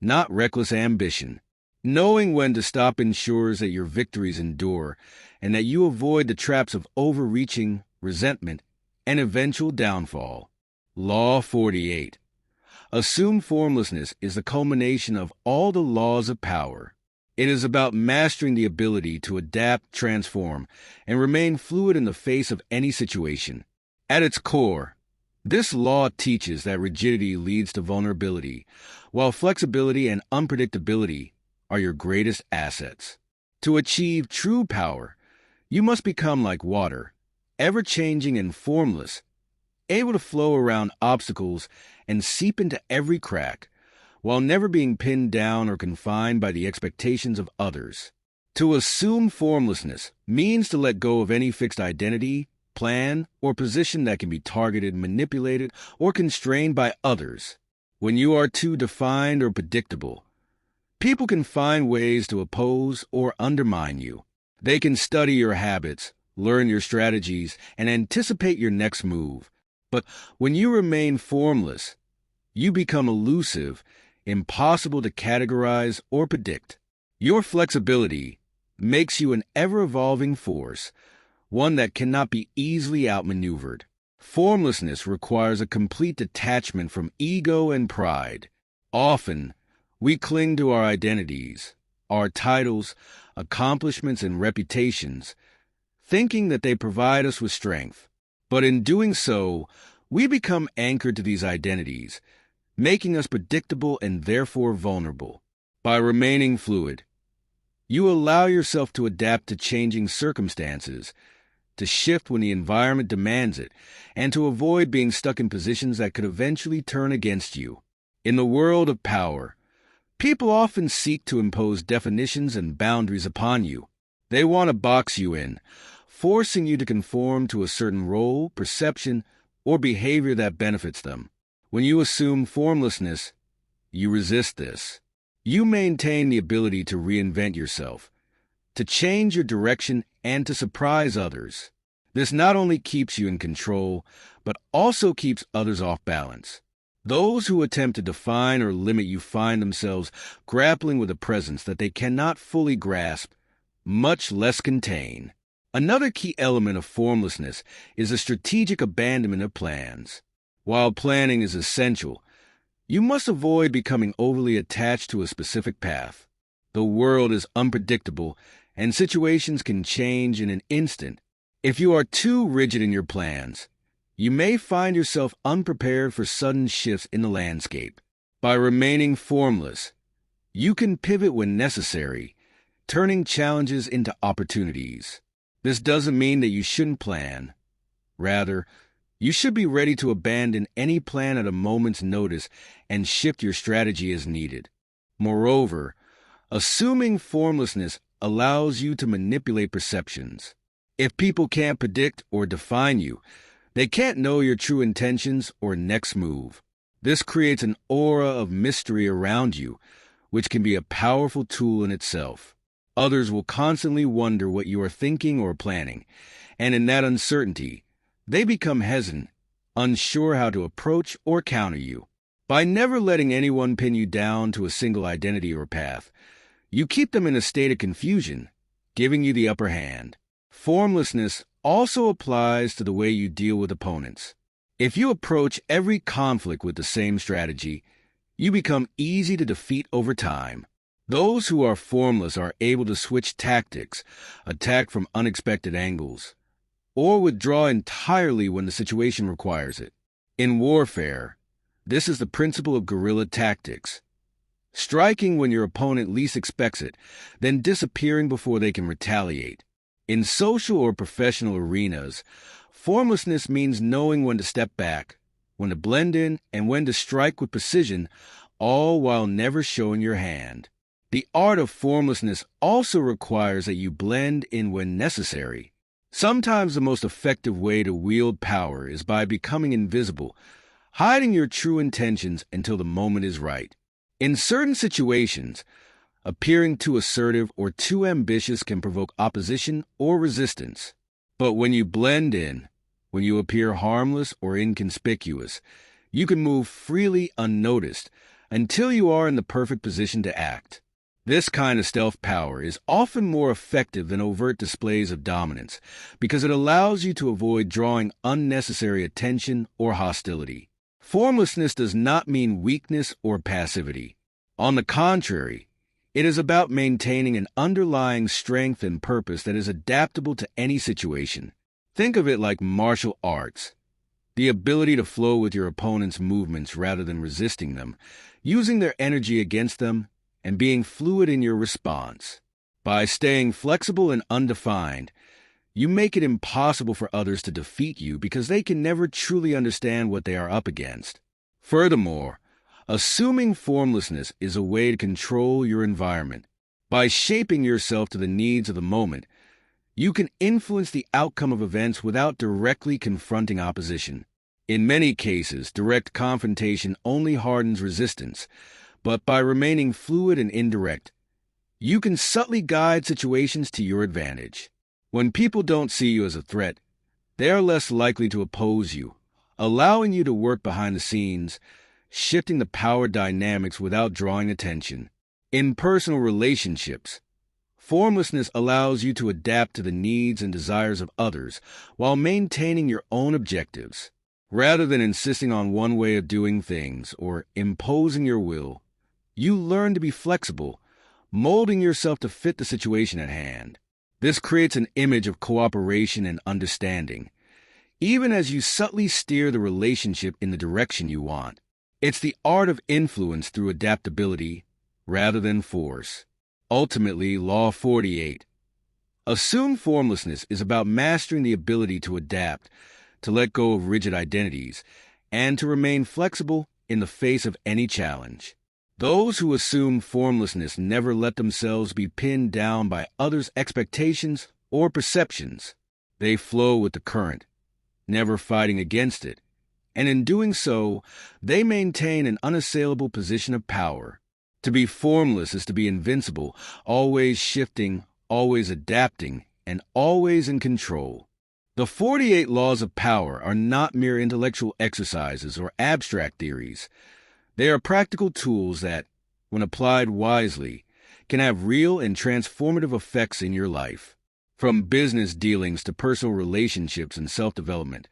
not reckless ambition. Knowing when to stop ensures that your victories endure and that you avoid the traps of overreaching, resentment, and eventual downfall. Law 48. Assumed formlessness is the culmination of all the laws of power. It is about mastering the ability to adapt, transform, and remain fluid in the face of any situation. At its core, this law teaches that rigidity leads to vulnerability, while flexibility and unpredictability are your greatest assets. To achieve true power, you must become like water, ever-changing and formless, able to flow around obstacles and seep into every crack, while never being pinned down or confined by the expectations of others. To assume formlessness means to let go of any fixed identity, plan, or position that can be targeted, manipulated, or constrained by others. When you are too defined or predictable, people can find ways to oppose or undermine you. They can study your habits, learn your strategies, and anticipate your next move. But when you remain formless, you become elusive, impossible to categorize or predict. Your flexibility makes you an ever-evolving force, one that cannot be easily outmaneuvered. Formlessness requires a complete detachment from ego and pride. Often, we cling to our identities, our titles, accomplishments, and reputations, thinking that they provide us with strength. But in doing so, we become anchored to these identities, making us predictable and therefore vulnerable. By remaining fluid, you allow yourself to adapt to changing circumstances, to shift when the environment demands it, and to avoid being stuck in positions that could eventually turn against you. In the world of power, people often seek to impose definitions and boundaries upon you. They want to box you in, forcing you to conform to a certain role, perception, or behavior that benefits them. When you assume formlessness, you resist this. You maintain the ability to reinvent yourself, to change your direction, and to surprise others. This not only keeps you in control, but also keeps others off balance. Those who attempt to define or limit you find themselves grappling with a presence that they cannot fully grasp, much less contain. Another key element of formlessness is the strategic abandonment of plans. While planning is essential, you must avoid becoming overly attached to a specific path. The world is unpredictable, and situations can change in an instant. If you are too rigid in your plans, you may find yourself unprepared for sudden shifts in the landscape. By remaining formless, you can pivot when necessary, turning challenges into opportunities. This doesn't mean that you shouldn't plan. Rather, you should be ready to abandon any plan at a moment's notice and shift your strategy as needed. Moreover, assuming formlessness allows you to manipulate perceptions. If people can't predict or define you, they can't know your true intentions or next move. This creates an aura of mystery around you, which can be a powerful tool in itself. Others will constantly wonder what you are thinking or planning, and in that uncertainty, they become hesitant, unsure how to approach or counter you. By never letting anyone pin you down to a single identity or path, you keep them in a state of confusion, giving you the upper hand. Formlessness also applies to the way you deal with opponents. If you approach every conflict with the same strategy, you become easy to defeat over time. Those who are formless are able to switch tactics, attack from unexpected angles, or withdraw entirely when the situation requires it. In warfare, this is the principle of guerrilla tactics. Striking when your opponent least expects it, then disappearing before they can retaliate. In social or professional arenas, formlessness means knowing when to step back, when to blend in, and when to strike with precision, all while never showing your hand. The art of formlessness also requires that you blend in when necessary. Sometimes the most effective way to wield power is by becoming invisible, hiding your true intentions until the moment is right. In certain situations, appearing too assertive or too ambitious can provoke opposition or resistance. But when you blend in, when you appear harmless or inconspicuous, you can move freely unnoticed until you are in the perfect position to act. This kind of stealth power is often more effective than overt displays of dominance because it allows you to avoid drawing unnecessary attention or hostility. Formlessness does not mean weakness or passivity. On the contrary, it is about maintaining an underlying strength and purpose that is adaptable to any situation. Think of it like martial arts. The ability to flow with your opponent's movements rather than resisting them, using their energy against them, and being fluid in your response. By staying flexible and undefined, you make it impossible for others to defeat you because they can never truly understand what they are up against. Furthermore, assuming formlessness is a way to control your environment. By shaping yourself to the needs of the moment, you can influence the outcome of events without directly confronting opposition. In many cases, direct confrontation only hardens resistance, but by remaining fluid and indirect, you can subtly guide situations to your advantage. When people don't see you as a threat, they are less likely to oppose you, allowing you to work behind the scenes, shifting the power dynamics without drawing attention. In personal relationships, formlessness allows you to adapt to the needs and desires of others while maintaining your own objectives. Rather than insisting on one way of doing things or imposing your will, you learn to be flexible, molding yourself to fit the situation at hand. This creates an image of cooperation and understanding, even as you subtly steer the relationship in the direction you want. It's the art of influence through adaptability rather than force. Ultimately, Law 48. Assumed formlessness is about mastering the ability to adapt, to let go of rigid identities, and to remain flexible in the face of any challenge. Those who assume formlessness never let themselves be pinned down by others' expectations or perceptions. They flow with the current, never fighting against it, and in doing so, they maintain an unassailable position of power. To be formless is to be invincible, always shifting, always adapting, and always in control. The 48 laws of power are not mere intellectual exercises or abstract theories. They are practical tools that, when applied wisely, can have real and transformative effects in your life. From business dealings to personal relationships and self-development,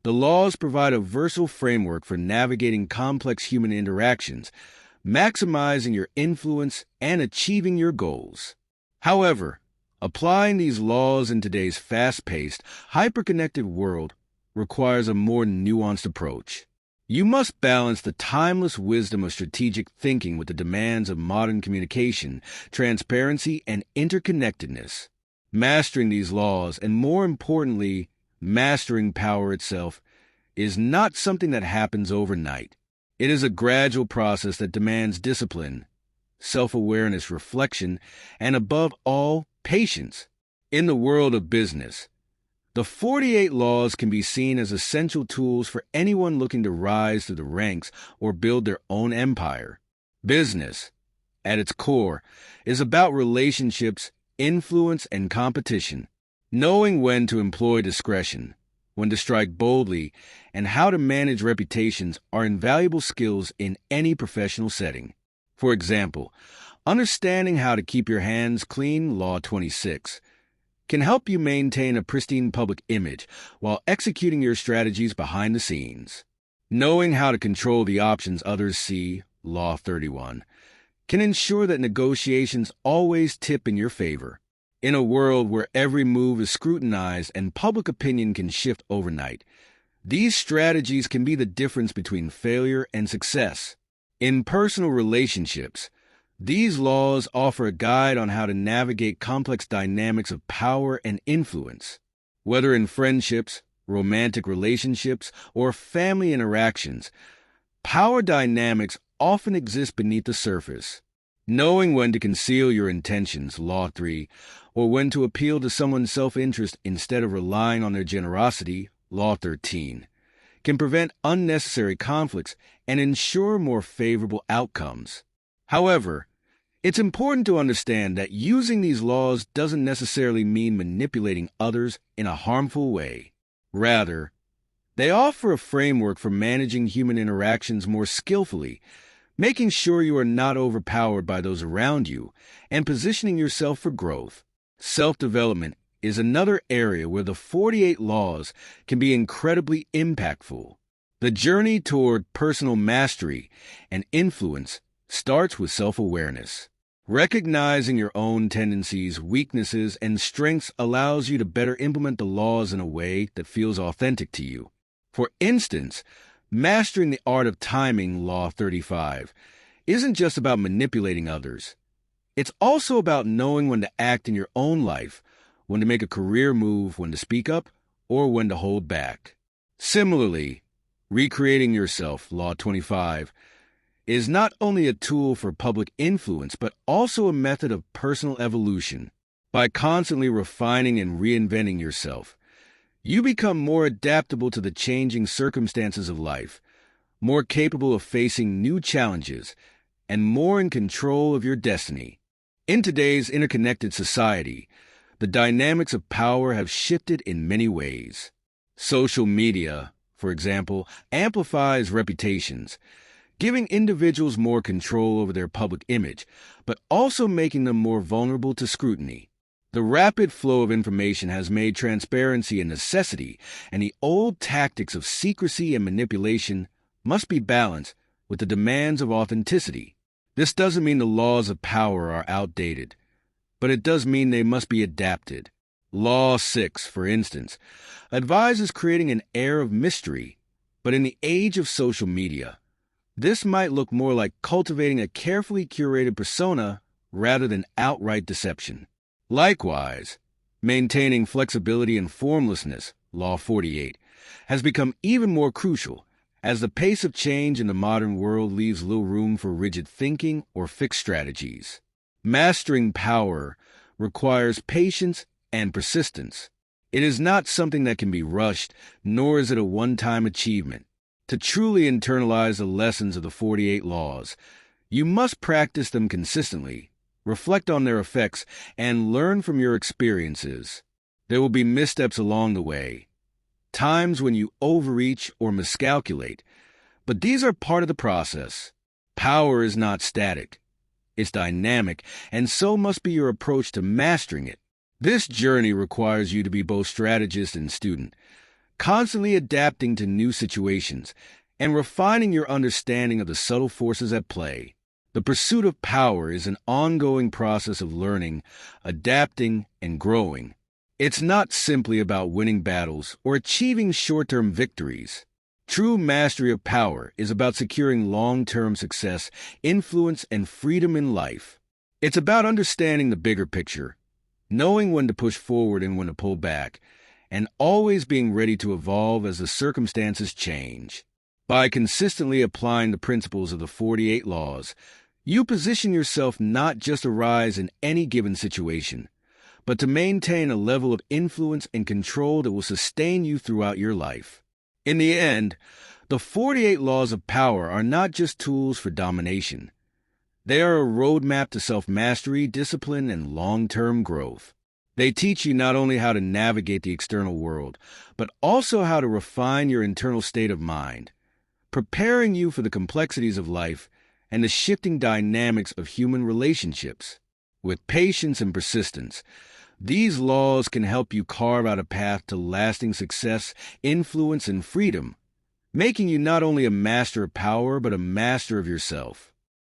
the laws provide a versatile framework for navigating complex human interactions, maximizing your influence, and achieving your goals. However, applying these laws in today's fast-paced, hyper-connected world requires a more nuanced approach. You must balance the timeless wisdom of strategic thinking with the demands of modern communication, transparency, and interconnectedness. Mastering these laws, and more importantly, mastering power itself, is not something that happens overnight. It is a gradual process that demands discipline, self-awareness, reflection, and above all, patience. In the world of business, the 48 laws can be seen as essential tools for anyone looking to rise through the ranks or build their own empire. Business, at its core, is about relationships, influence, and competition. Knowing when to employ discretion, when to strike boldly, and how to manage reputations are invaluable skills in any professional setting. For example, understanding how to keep your hands clean, Law 26, can help you maintain a pristine public image while executing your strategies behind the scenes. Knowing how to control the options others see, Law 31, can ensure that negotiations always tip in your favor. In a world where every move is scrutinized and public opinion can shift overnight, these strategies can be the difference between failure and success. In personal relationships, these laws offer a guide on how to navigate complex dynamics of power and influence. Whether in friendships, romantic relationships, or family interactions, power dynamics often exist beneath the surface. Knowing when to conceal your intentions, Law 3, or when to appeal to someone's self-interest instead of relying on their generosity, Law 13, can prevent unnecessary conflicts and ensure more favorable outcomes. However, it's important to understand that using these laws doesn't necessarily mean manipulating others in a harmful way. Rather, they offer a framework for managing human interactions more skillfully, making sure you are not overpowered by those around you, and positioning yourself for growth. Self-development is another area where the 48 laws can be incredibly impactful. The journey toward personal mastery and influence starts with self-awareness. Recognizing your own tendencies, weaknesses, and strengths allows you to better implement the laws in a way that feels authentic to you. For instance, mastering the art of timing, Law 35, isn't just about manipulating others. It's also about knowing when to act in your own life, when to make a career move, when to speak up, or when to hold back. Similarly, recreating yourself, Law 25, is not only a tool for public influence, but also a method of personal evolution. By constantly refining and reinventing yourself, you become more adaptable to the changing circumstances of life, more capable of facing new challenges, and more in control of your destiny. In today's interconnected society, the dynamics of power have shifted in many ways. Social media, for example, amplifies reputations, giving individuals more control over their public image, but also making them more vulnerable to scrutiny. The rapid flow of information has made transparency a necessity, and the old tactics of secrecy and manipulation must be balanced with the demands of authenticity. This doesn't mean the laws of power are outdated, but it does mean they must be adapted. Law 6, for instance, advises creating an air of mystery, but in the age of social media, this might look more like cultivating a carefully curated persona rather than outright deception. Likewise, maintaining flexibility and formlessness, Law 48, has become even more crucial, as the pace of change in the modern world leaves little room for rigid thinking or fixed strategies. Mastering power requires patience and persistence. It is not something that can be rushed, nor is it a one-time achievement. To truly internalize the lessons of the 48 laws, you must practice them consistently, reflect on their effects, and learn from your experiences. There will be missteps along the way, times when you overreach or miscalculate, but these are part of the process. Power is not static. It's dynamic, and so must be your approach to mastering it. This journey requires you to be both strategist and student, constantly adapting to new situations and refining your understanding of the subtle forces at play. The pursuit of power is an ongoing process of learning, adapting, and growing. It's not simply about winning battles or achieving short-term victories. True mastery of power is about securing long-term success, influence, and freedom in life. It's about understanding the bigger picture, knowing when to push forward and when to pull back, and always being ready to evolve as the circumstances change. By consistently applying the principles of the 48 laws, you position yourself not just to rise in any given situation, but to maintain a level of influence and control that will sustain you throughout your life. In the end, the 48 laws of power are not just tools for domination. They are a roadmap to self-mastery, discipline, and long-term growth. They teach you not only how to navigate the external world, but also how to refine your internal state of mind, preparing you for the complexities of life and the shifting dynamics of human relationships. With patience and persistence, these laws can help you carve out a path to lasting success, influence, and freedom, making you not only a master of power, but a master of yourself.